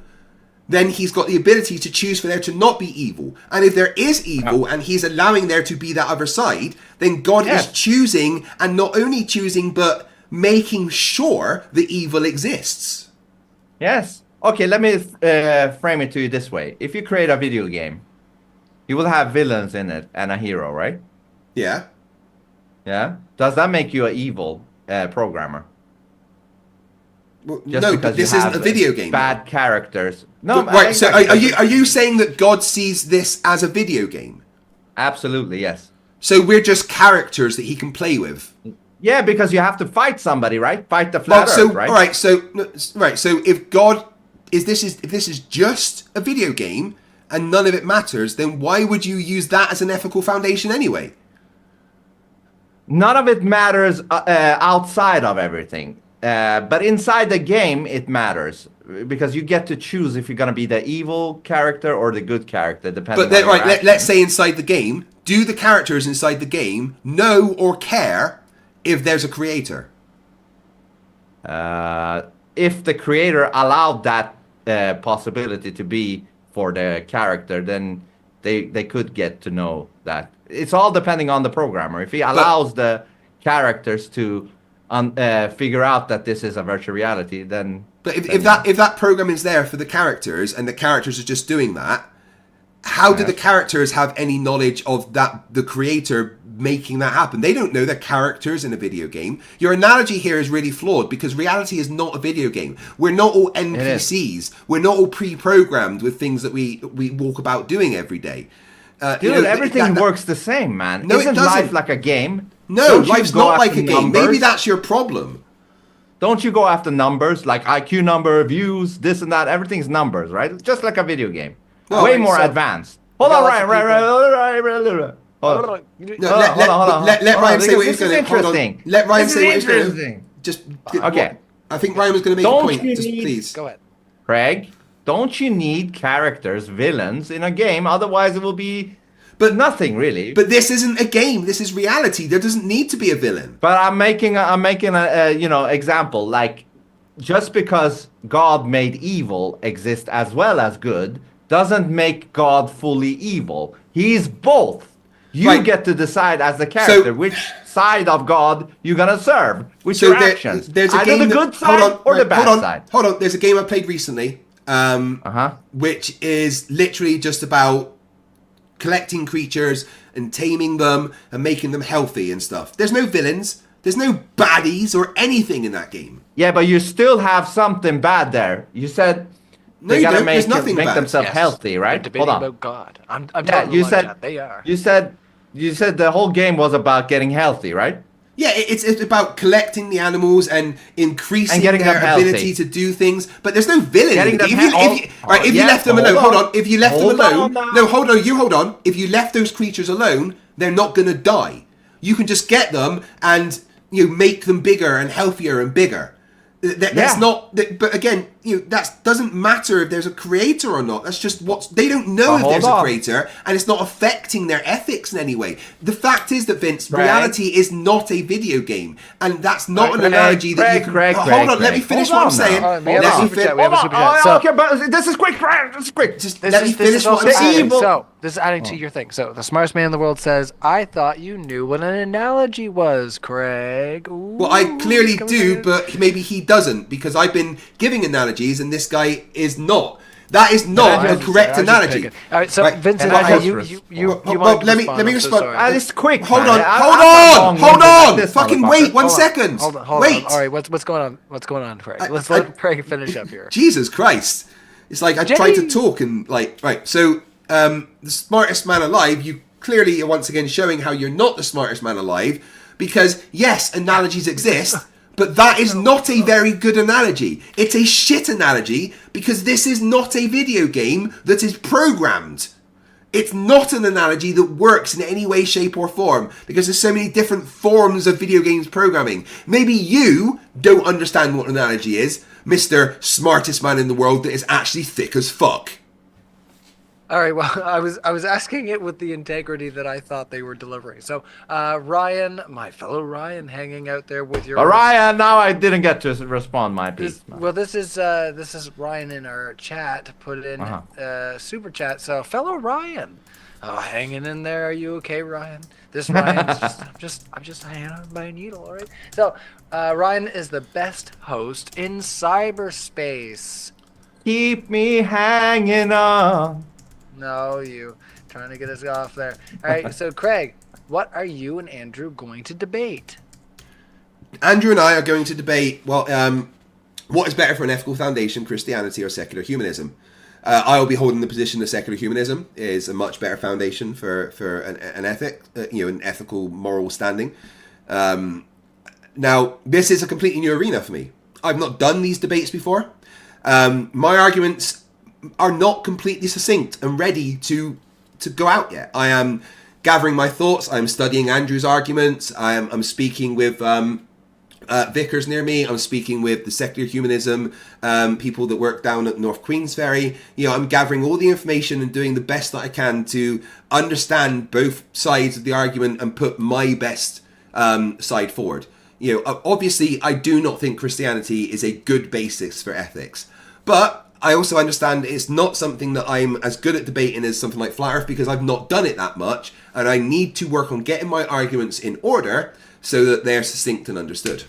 then he's got the ability to choose for there to not be evil. And if there is evil and he's allowing there to be that other side, then God is choosing, and not only choosing, but making sure the evil exists. Yes. Okay, let me frame it to you this way. If you create a video game, you will have villains in it and a hero, right? Yeah. Yeah? Does that make you an evil programmer? Well, Just no, because but this you isn't have a video game. Bad characters. No, But, right, so are you saying that God sees this as a video game? Absolutely, yes. So we're just characters that he can play with? Yeah, because you have to fight somebody, right? Fight the Well, flat so, Earth, right? all right, so right, so if God if this is just a video game and none of it matters, then why would you use that as an ethical foundation anyway? None of it matters outside of everything. But inside the game, it matters. Because you get to choose if you're going to be the evil character or the good character, depending But then, on your right, actions. let's say inside the game, do the characters inside the game know or care if there's a creator? If the creator allowed that possibility to be for the character, then they could get to know that. It's all depending on the programmer. If he allows the characters to figure out that this is a virtual reality, then... But if that program is there for the characters and the characters are just doing that, how do the characters have any knowledge of that the creator making that happen. They don't know they're characters in a video game. Your analogy here is really flawed because reality is not a video game. We're not all NPCs. We're not all pre-programmed with things that we walk about doing every day. Dude, everything works the same, man. No, Isn't it doesn't. life like a game? No, Don't you life's go not like after a game. numbers? Maybe that's your problem. Don't you go after numbers, like IQ number, views, this and that? Everything's numbers, right? It's just like a video game. Way more advanced. Hold on, Ryan. Hold on. Let Ryan say what he's going to. Hold on. Interesting. Let Ryan say what he's going to. Interesting. Just Okay. I think Ryan was going to make a point. Just please go ahead. Craig, don't you need characters, villains in a game? Otherwise, it will be. But nothing really. But this isn't a game. This is reality. There doesn't need to be a villain. But I'm making a example. Like, just because God made evil exist as well as good doesn't make God fully evil. He's both. You get to decide as the character which side of God you're gonna serve with your actions. There's a either game the good side or the bad side. Hold on. There's a game I played recently, which is literally just about collecting creatures and taming them and making them healthy and stuff. There's no villains. There's no baddies or anything in that game. Yeah, but you still have something bad there. You said they gotta make themselves healthy, right? They're debating Hold on. about God. I'm telling you you said that they are. You said the whole game was about getting healthy, right? Yeah, it's about collecting the animals and increasing getting their them healthy. ability to do things. But there's no villain. Getting them If you left them alone, hold on. If you left them alone, no, hold on. You hold on. If you left those creatures alone, they're not gonna die. You can just get them and make them bigger and healthier and bigger. That's not. But again, that doesn't matter if there's a creator or not. That's just they don't know if there's a creator, and it's not affecting their ethics in any way. The fact is that Vince, reality is not a video game, and that's not an analogy that you can. Hold on, let me finish what I'm saying. Okay, but this is quick, Brian. This is quick. Just let me finish what I'm saying. So this is adding to your thing. So the smartest man in the world says, "I thought you knew what an analogy was, Craig." Ooh, well, I clearly do, but maybe he doesn't because I've been giving analogies and this guy is not. That is not a correct analogy. All right, so Vincent, let me respond. It's quick. Hold on. Fucking wait 1 second. Hold on. Wait. All right, what's going on? What's going on, Craig? Let's let Craig finish up here. Jesus Christ! It's like I tried to talk and right. So the smartest man alive. You clearly are once again showing how you're not the smartest man alive because yes, analogies exist. But that is not a very good analogy. It's a shit analogy because this is not a video game that is programmed. It's not an analogy that works in any way, shape or form because there's so many different forms of video games programming. Maybe you don't understand what an analogy is, Mr. Smartest Man in the World that is actually thick as fuck. All right, well, I was asking it with the integrity that I thought they were delivering. So, Ryan, my fellow Ryan, hanging out there with your Ryan. Now I didn't get to respond my piece. This is Ryan in our chat put in super chat. So, fellow Ryan, hanging in there. Are you okay, Ryan? This Ryan, I'm just hanging on by a needle. All right. So, Ryan is the best host in cyberspace. Keep me hanging on. No, you trying to get us off there. All right, so Craig, what are you and Andrew going to debate? Andrew and I are going to debate, what is better for an ethical foundation, Christianity or secular humanism? I will be holding the position that secular humanism is a much better foundation for an ethic, an ethical, moral standing. Now, this is a completely new arena for me. I've not done these debates before. My arguments are not completely succinct and ready to go out yet. I am gathering my thoughts. I'm studying Andrew's arguments. I'm speaking with vicars near me. I'm speaking with the secular humanism people that work down at North Queensferry. I'm gathering all the information and doing the best that I can to understand both sides of the argument and put my best side forward. Obviously, I do not think Christianity is a good basis for ethics, but I also understand it's not something that I'm as good at debating as something like Flat Earth because I've not done it that much, and I need to work on getting my arguments in order so that they're succinct and understood.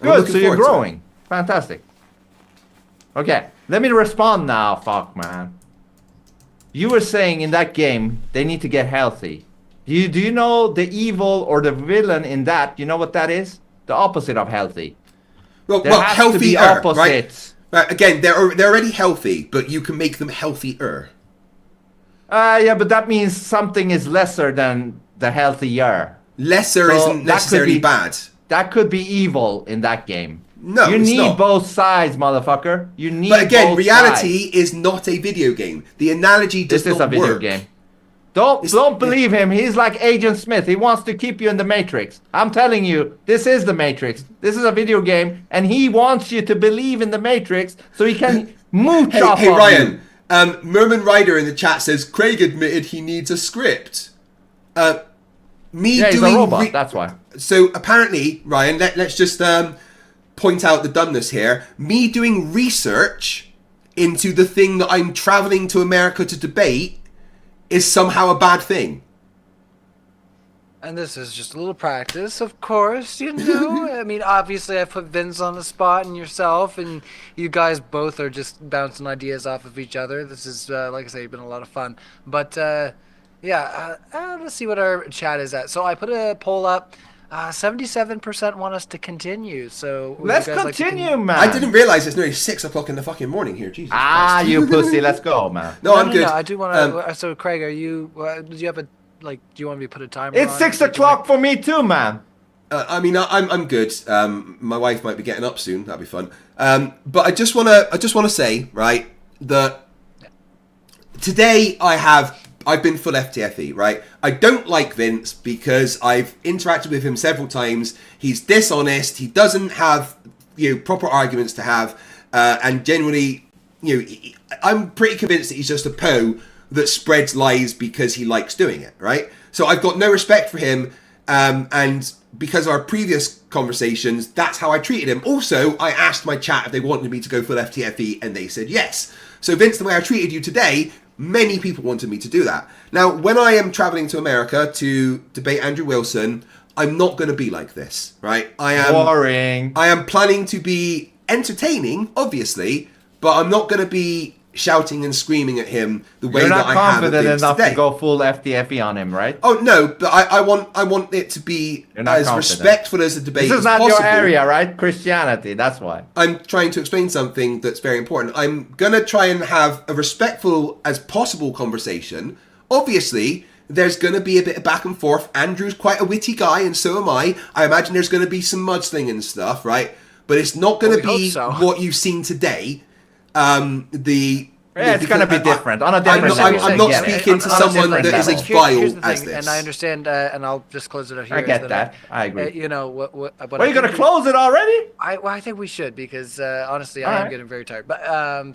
Good, so you're growing. Fantastic. Okay, let me respond now, fuck man. You were saying in that game they need to get healthy. Do you know the evil or the villain in that? You know what that is? The opposite of healthy. Well, There has to be healthier, opposites. right? Again, they're already healthy, but you can make them healthier. Yeah, but that means something is lesser than the healthier. Lesser So isn't that necessarily could be- bad. That could be evil in that game. No, you it's need not. both sides, motherfucker. You need. But again, both reality sides. is not a video game. The analogy does This is not a video work. game. Don't believe him. He's like Agent Smith. He wants to keep you in the Matrix. I'm telling you, this is the Matrix. This is a video game, and he wants you to believe in the Matrix so he can mooch off Hey of Ryan, you. Merman Ryder in the chat says Craig admitted he needs a script. Me Yeah, he's doing a robot. That's why. So apparently, Ryan, let's just point out the dumbness here. Me doing research into the thing that I'm traveling to America to debate is somehow a bad thing. And this is just a little practice, of course, you know. I mean, obviously, I put Vince on the spot and yourself, and you guys both are just bouncing ideas off of each other. This is, like I say, been a lot of fun. But, yeah, let's see what our chat is at. So I put a poll up. 77% want us to continue. So would Let's you guys like to continue, man. I didn't realize it's nearly 6 o'clock in the fucking morning here. Jesus Christ. You pussy. Let's go, man. No, I'm good. No, I do want to. So, Craig, are you? Do you have a do you want me to put a timer? It's on 6 it? o'clock for me too, man. I mean, I'm good. My wife might be getting up soon. That'd be fun. But I just wanna say, right, that today I've been full FTFE, right? I don't like Vince because I've interacted with him several times. He's dishonest. He doesn't have, proper arguments to have. And generally, I'm pretty convinced that he's just a Poe that spreads lies because he likes doing it, right? So I've got no respect for him. And because of our previous conversations, that's how I treated him. Also, I asked my chat if they wanted me to go full FTFE, and they said yes. So Vince, the way I treated you today, many people wanted me to do that. Now, when I am traveling to America to debate Andrew Wilson, I'm not going to be like this, right? Boring. I am planning to be entertaining, obviously, but I'm not going to be shouting and screaming at him the way You're that not I have at confident Vince enough today. to go full FTFE on him, right? Oh no, but I want it to be You're not as confident. respectful as the debate This is as not possible. your area, right? Christianity, that's why. I'm trying to explain something that's very important. I'm gonna try and have a respectful as possible conversation. Obviously, there's gonna be a bit of back and forth. Andrew's quite a witty guy, and so am I. I imagine there's gonna be some mudslinging and stuff, right? But it's not gonna be what you've seen today. It's going to be different. On a different level. I'm not speaking to someone that is as vile as this. And I understand, and I'll just close it up here. I get that. I agree. You know, what Well, you're going to close it already? I think we should, because honestly, I am getting very tired. But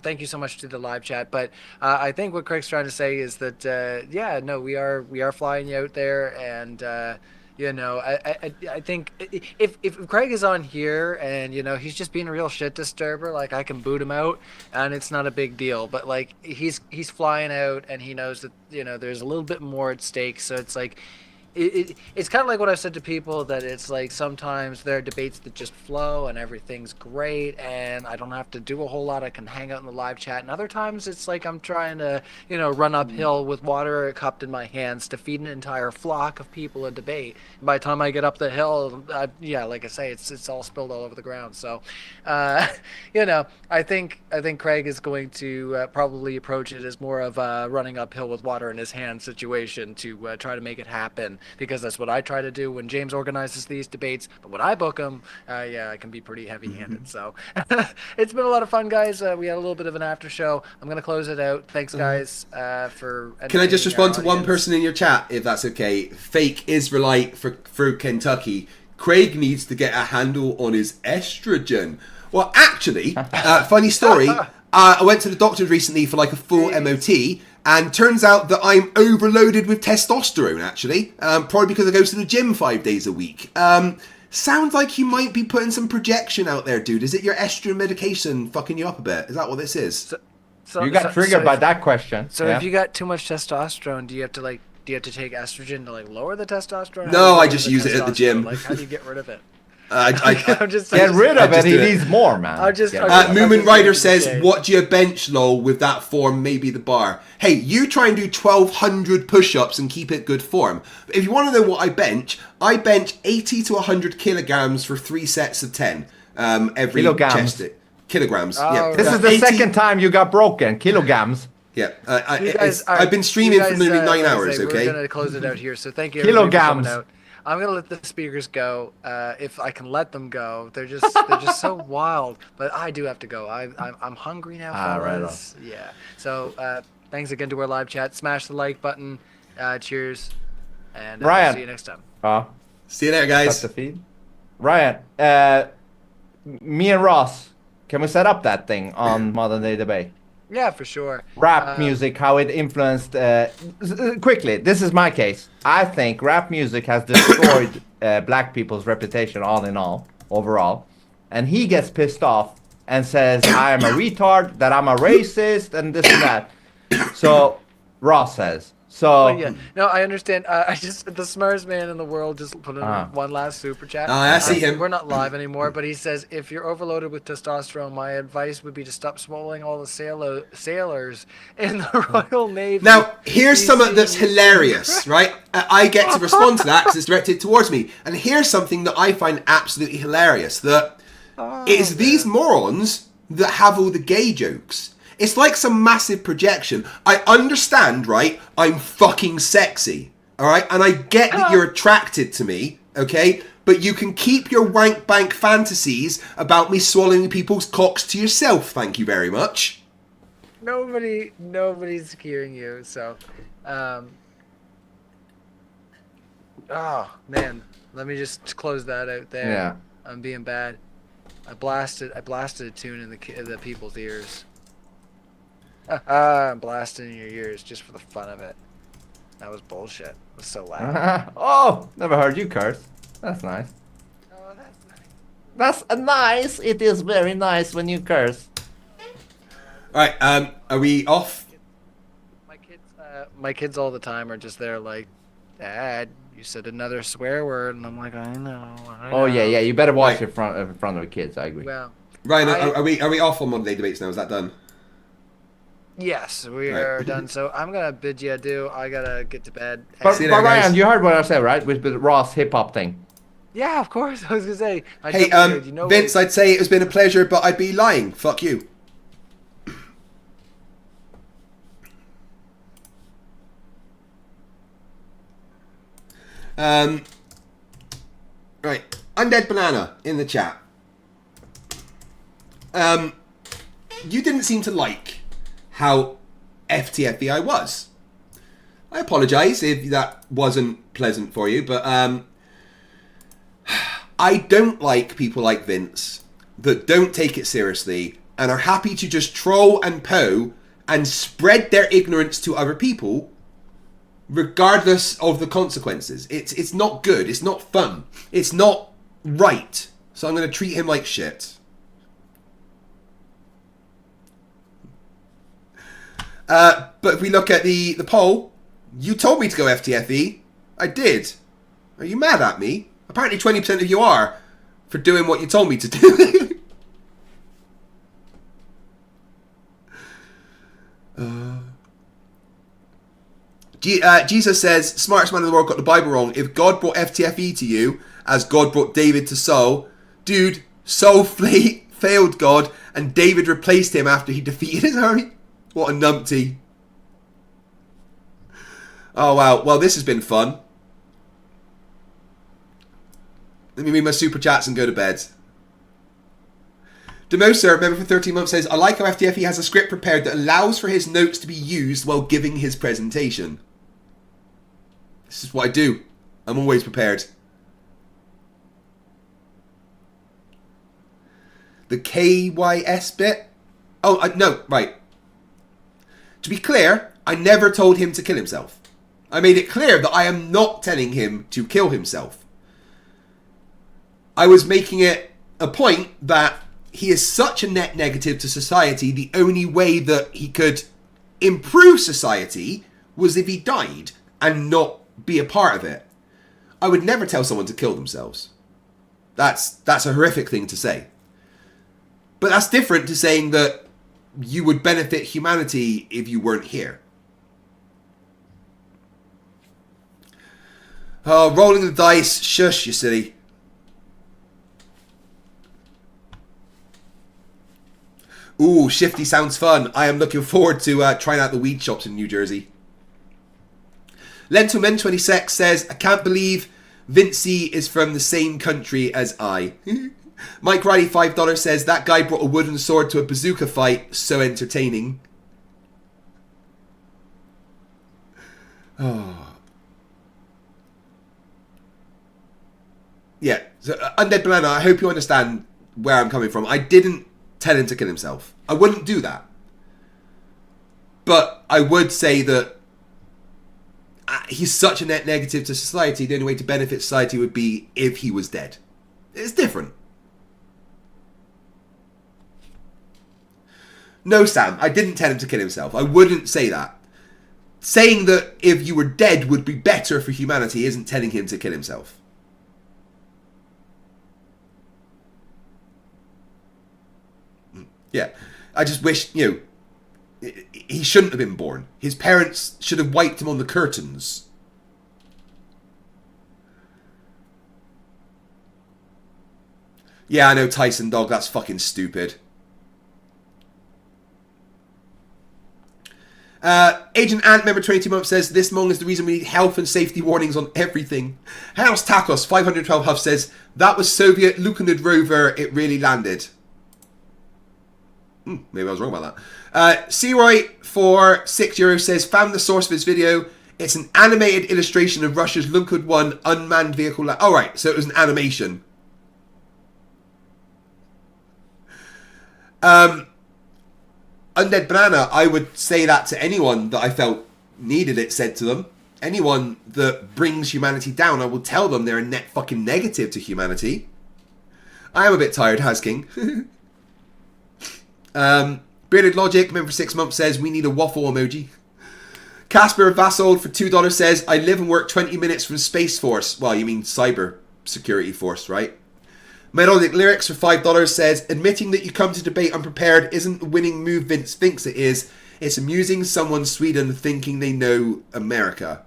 thank you so much to the live chat. But I think what Craig's trying to say is that, we are flying you out there, and I think if Craig is on here and he's just being a real shit disturber, like, I can boot him out and it's not a big deal. But like, he's flying out and he knows that there's a little bit more at stake. So it's like it's kind of like what I've said to people, that it's like sometimes there are debates that just flow and everything's great and I don't have to do a whole lot. I can hang out in the live chat. And other times it's like I'm trying to, run uphill with water cupped in my hands to feed an entire flock of people a debate. And by the time I get up the hill, like I say, it's all spilled all over the ground. So, I think Craig is going to probably approach it as more of a running uphill with water in his hand situation to try to make it happen. Because that's what I try to do when James organizes these debates. But when I book them, I can be pretty heavy-handed. So it's been a lot of fun, guys. We had a little bit of an after show. I'm going to close it out. Thanks, guys, for... Can I just respond to one person in your chat, if that's okay? Fake Israelite for Kentucky. Craig needs to get a handle on his estrogen. Well, actually, funny story. I went to the doctor recently for like a full MOT. And turns out that I'm overloaded with testosterone, actually. Probably because I go to the gym 5 days a week. Sounds like you might be putting some projection out there, dude. Is it your estrogen medication fucking you up a bit? Is that what this is? You got triggered by that question. So if you got too much testosterone, do you have to take estrogen to like lower the testosterone? No, I just use it at the gym. Like, how do you get rid of it? I'm just get rid of it. He do it. needs more, man. Moomin Rider says, "What do you bench, lol? With that form, maybe the bar." Hey, you try and do 1,200 push-ups and keep it good form. But if you want to know what I bench 80 to 100 kilograms for 3 sets of 10. Every Kilograms. chest. Kilograms. Oh, yeah. This is the second time you got broken. Kilograms. Yeah. You guys, all right, I've been streaming you for guys, nearly 9 like I hours. say, Okay. We're gonna close it out here. So thank you everybody for Kilograms. coming out. I'm gonna let the speakers go, if I can let them go. They're just so wild. But I do have to go. I'm hungry now, fellas. Right on. Yeah. So thanks again to our live chat. Smash the like button. Cheers. And Ryan. see you next time. See you later, guys. Cut the feed. Ryan, me and Ross, can we set up that thing on Modern Day Debate? Yeah, for sure. Rap music, how it influenced. Quickly, this is my case. I think rap music has destroyed black people's reputation, all in all, overall. And he gets pissed off and says, I am a retard, that I'm a racist, and this and that. So, Ross says. So, yeah, no, I understand. I just the smartest man in the world just put in one last super chat. I see him. We're not live anymore, but he says if you're overloaded with testosterone, my advice would be to stop swallowing all the sailors in the Royal Navy. Now, here's something that's hilarious, right? I get to respond to that because it's directed towards me. And here's something that I find absolutely hilarious: that it's these morons that have all the gay jokes. It's like some massive projection. I understand, right? I'm fucking sexy, all right? And I get that you're attracted to me, okay? But you can keep your wank bank fantasies about me swallowing people's cocks to yourself, thank you very much. Nobody's hearing you, so... oh, man. Let me just close that out there. Yeah. I'm being bad. I blasted a tune in the people's ears. I'm blasting in your ears just for the fun of it. That was bullshit. It was so loud. Oh, never heard you curse. That's nice. Oh, that's nice. That's nice. It is very nice when you curse. All right, are we off? My kids all the time are just there like, Dad, you said another swear word, and I'm like, I know. Oh yeah, you better watch it in front of the kids. I agree. Well, Ryan, are we off on Monday debates now? Is that done? yes, we are done. So I'm gonna bid you adieu. I gotta get to bed. But Ryan, you heard what I said, right? With the Ross hip hop thing. Yeah, of course. I was gonna say. Hey, Vince, I'd say it has been a pleasure, but I'd be lying. Fuck you. Right, Undead Banana in the chat. You didn't seem to like how FTFE I was. I apologise if that wasn't pleasant for you, but I don't like people like Vince that don't take it seriously and are happy to just troll and poe and spread their ignorance to other people regardless of the consequences. It's not good. It's not fun. It's not right. So I'm going to treat him like shit. But if we look at the poll, you told me to go FTFE. I did. Are you mad at me? Apparently 20% of you are for doing what you told me to do. Jesus says, smartest man in the world got the Bible wrong. If God brought FTFE to you, as God brought David to Saul, dude, Saul failed God, and David replaced him after he defeated his army. What a numpty. Oh, wow. Well, this has been fun. Let me read my super chats and go to bed. Demoser, member for 13 months, says, I like how FTFE has a script prepared that allows for his notes to be used while giving his presentation. This is what I do. I'm always prepared. The KYS bit? Oh, no, right. To be clear, I never told him to kill himself. I made it clear that I am not telling him to kill himself. I was making it a point that he is such a net negative to society, the only way that he could improve society was if he died and not be a part of it. I would never tell someone to kill themselves. That's a horrific thing to say. But that's different to saying that you would benefit humanity if you weren't here. Oh, rolling the dice. Shush, you silly. Ooh, Shifty sounds fun. I am looking forward to trying out the weed shops in New Jersey. Lentilman26 says, I can't believe Vinci is from the same country as I. Mike Riley $5 says, that guy brought a wooden sword to a bazooka fight. So entertaining. Oh. Yeah, so Undead Banana, I hope you understand where I'm coming from. I didn't tell him to kill himself. I wouldn't do that. But I would say that he's such a net negative to society, the only way to benefit society would be if he was dead. It's different. No, Sam, I didn't tell him to kill himself. I wouldn't say that. Saying that if you were dead would be better for humanity isn't telling him to kill himself. Yeah, I just wish, you know, he shouldn't have been born. His parents should have wiped him on the curtains. Yeah, I know, Tyson Dog, that's fucking stupid. Agent Ant, member 22 months, says, this Mong is the reason we need health and safety warnings on everything. House Tacos, 512 Huff says, that was Soviet Lukanid rover, it really landed. Maybe I was wrong about that. Searoy for €6 says, found the source of his video. It's an animated illustration of Russia's Lukud 1 unmanned vehicle. Oh, right. So it was an animation. Undead Banana, I would say that to anyone that I felt needed it said to them. Anyone that brings humanity down, I will tell them they're a net fucking negative to humanity. I am a bit tired, Hasking. Bearded Logic, member for 6 months, says, we need a waffle emoji. Casper Vassold for $2 says, I live and work 20 minutes from Space Force. Well, you mean Cyber Security Force, right? Melodic Lyrics for $5 says, admitting that you come to debate unprepared isn't the winning move Vince thinks it is. It's amusing someone Sweden thinking they know America.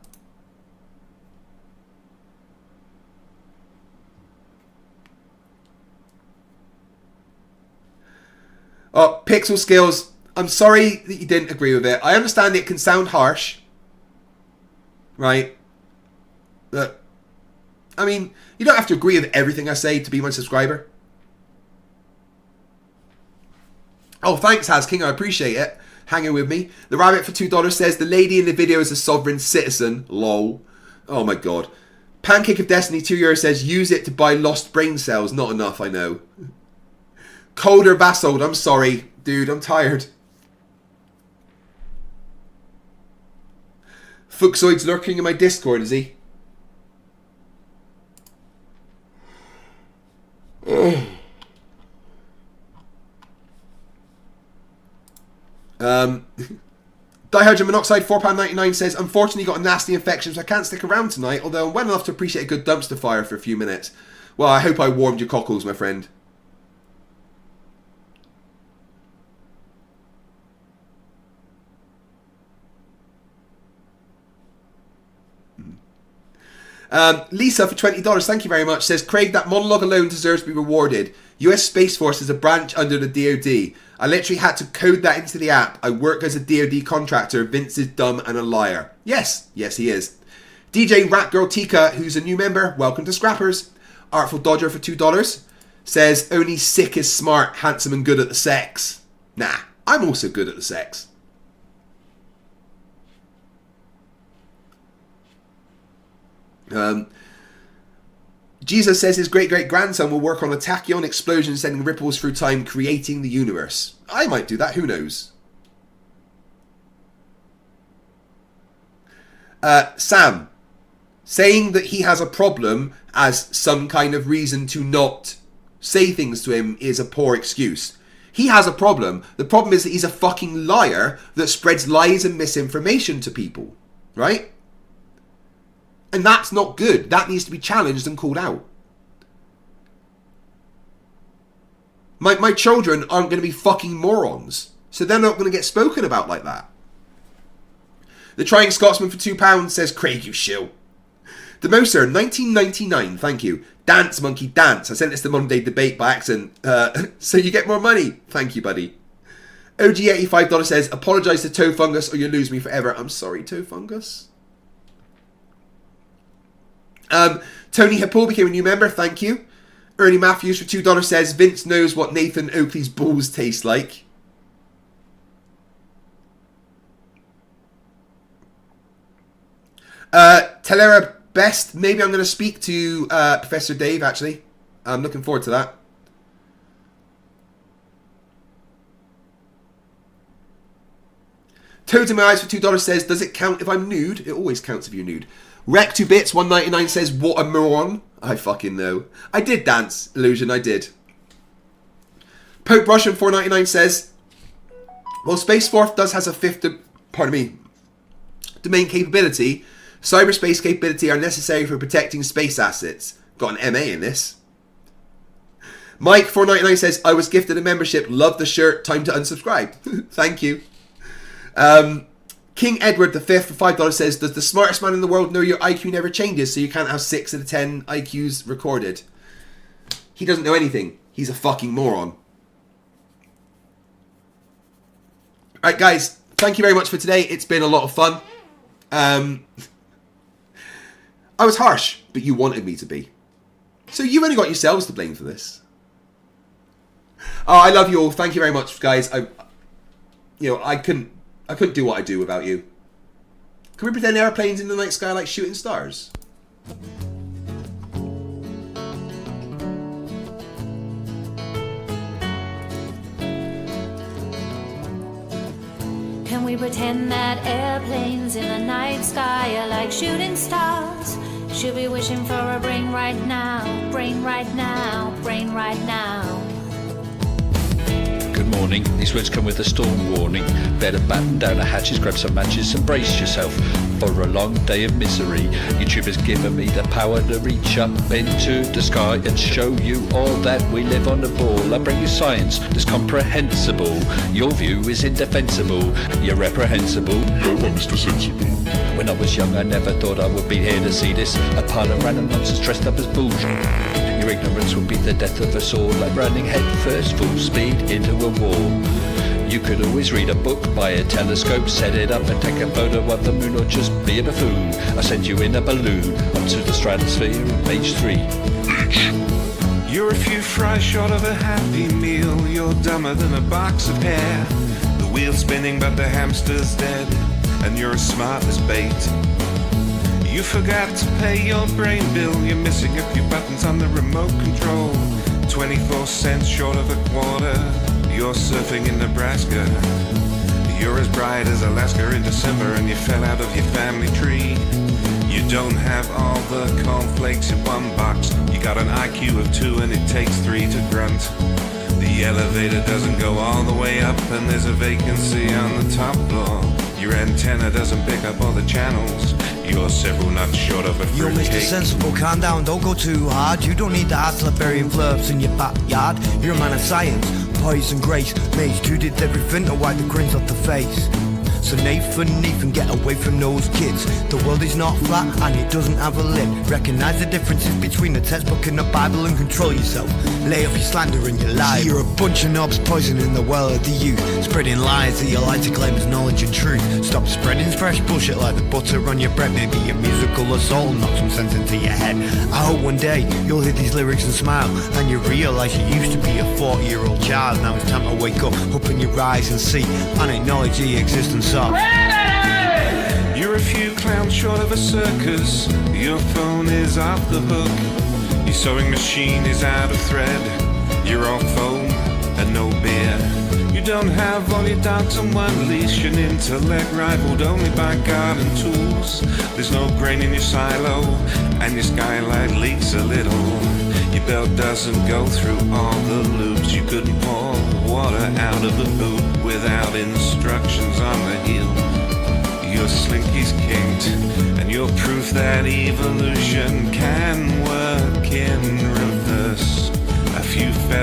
Oh, Pixel Skills, I'm sorry that you didn't agree with it. I understand it can sound harsh. Right? But, I mean, you don't have to agree with everything I say to be my subscriber. Oh, thanks, Hasking. I appreciate it. Hanging with me. The Rabbit for $2 says, the lady in the video is a sovereign citizen. Lol. Oh, my God. Pancake of Destiny, €2 says, use it to buy lost brain cells. Not enough, I know. Colder Bassold, I'm sorry. Dude, I'm tired. Fuxoid's lurking in my Discord, is he? Dihydrogen Monoxide £4.99 says, unfortunately got a nasty infection, so I can't stick around tonight, although I'm well enough to appreciate a good dumpster fire for a few minutes. Well, I hope I warmed your cockles, my friend. Lisa for $20, thank you very much, says, Craig, that monologue alone deserves to be rewarded. US Space Force is a branch under the DoD. I literally had to code that into the app. I work as a DoD contractor. Vince is dumb and a liar. Yes, yes he is. DJ Ratgirl Tika, who's a new member, welcome to Scrappers. Artful Dodger for $2 says, only sick is smart, handsome and good at the sex. Nah, I'm also good at the sex. Jesus says his great-great-grandson will work on a tachyon explosion sending ripples through time, creating the universe. I might do that, who knows? Sam, saying that he has a problem as some kind of reason to not say things to him is a poor excuse. He has a problem. The problem is that he's a fucking liar that spreads lies and misinformation to people, right? And that's not good. That needs to be challenged and called out. My children aren't going to be fucking morons. So they're not going to get spoken about like that. The Trying Scotsman for £2 says, Craig, you shill. Demoser, 1999, thank you. Dance, monkey, dance. I sent this to Monday Debate by accident. So you get more money. Thank you, buddy. OG85 says, apologise to Toe Fungus or you'll lose me forever. I'm sorry, Toe Fungus. Tony Hippo became a new member, thank you. Ernie Matthews for $2 says, Vince knows what Nathan Oakley's balls taste like. Telera Best, maybe I'm going to speak to Professor Dave, actually. I'm looking forward to that. Toads in my eyes for $2 says, does it count if I'm nude? It always counts if you're nude. Rec 2 bits 199 says, what a moron. I fucking know. I did dance, Illusion, I did. Pope Russian 499 says, well, Space Force does has a fifth, domain capability. Cyberspace capability are necessary for protecting space assets. Got an MA in this. Mike 499 says, I was gifted a membership. Love the shirt. Time to unsubscribe. Thank you. King Edward V for $5 says, does the smartest man in the world know your IQ never changes, so you can't have 6 out of 10 IQs recorded? He doesn't know anything. He's a fucking moron. Right, guys, thank you very much for today. It's been a lot of fun. I was harsh, but you wanted me to be. So you've only got yourselves to blame for this. Oh, I love you all. Thank you very much, guys. I couldn't do what I do without you. Can we pretend airplanes in the night sky like shooting stars? Can we pretend that airplanes in the night sky are like shooting stars? Should be wishing for a brain right now, brain right now, brain right now. Good morning, these words come with a storm warning. Better batten down the hatches, grab some matches and brace yourself for a long day of misery. YouTube has given me the power to reach up into the sky and show you all that we live on the ball. I bring you science that's comprehensible. Your view is indefensible. You're reprehensible. No one's too sensible. When I was young I never thought I would be here to see this. A pile of random nonsense dressed up as bullshit. Your ignorance will be the death of us all, like running head first full speed into a wall. You could always read a book, buy a telescope, set it up and take a photo of the moon, or just be a buffoon. I send you in a balloon up to the stratosphere on page 3. You're a few fries short of a happy meal. You're dumber than a box of hair. The wheel's spinning but the hamster's dead, and you're as smart as bait. You forgot to pay your brain bill. You're missing a few buttons on the remote control. 24 cents short of a quarter. You're surfing in Nebraska. You're as bright as Alaska in December, and you fell out of your family tree. You don't have all the cornflakes in one box. You got an IQ of 2 and it takes 3 to grunt. The elevator doesn't go all the way up, and there's a vacancy on the top floor. Your antenna doesn't pick up all the channels. You're several nuts short of a You're Mr. fruitcake. Sensible, calm down, don't go too hard. You don't need to ask Liberian Flerfs in your backyard. You're a man of science, poise and grace. Mage 2 did everything to wipe the grins off the face. So Nathan, get away from those kids. The world is not flat and it doesn't have a lid. Recognize the differences between the textbook and the Bible and control yourself. Lay off your slander and your lies. You're a bunch of knobs poisoning the well of the youth, spreading lies that you like to claim as knowledge and truth. Stop spreading fresh bullshit like the butter on your bread. Maybe your musical assault will knock some sense into your head. I hope one day you'll hear these lyrics and smile, and you realise you used to be a 40-year-old child. Now it's time to wake up, open your eyes and see, and acknowledge the existence of. You're a few clowns short of a circus. Your phone is off the hook. Your sewing machine is out of thread. You're all foam and no beer. You don't have all your dogs on one leash. An intellect rivaled only by garden tools. There's no grain in your silo, and your skylight leaks a little. Your belt doesn't go through all the loops. You couldn't pour water out of a boot without instructions on the heel. Your slinky's kinked, and you're proof that evolution can work in reverse. A few feathers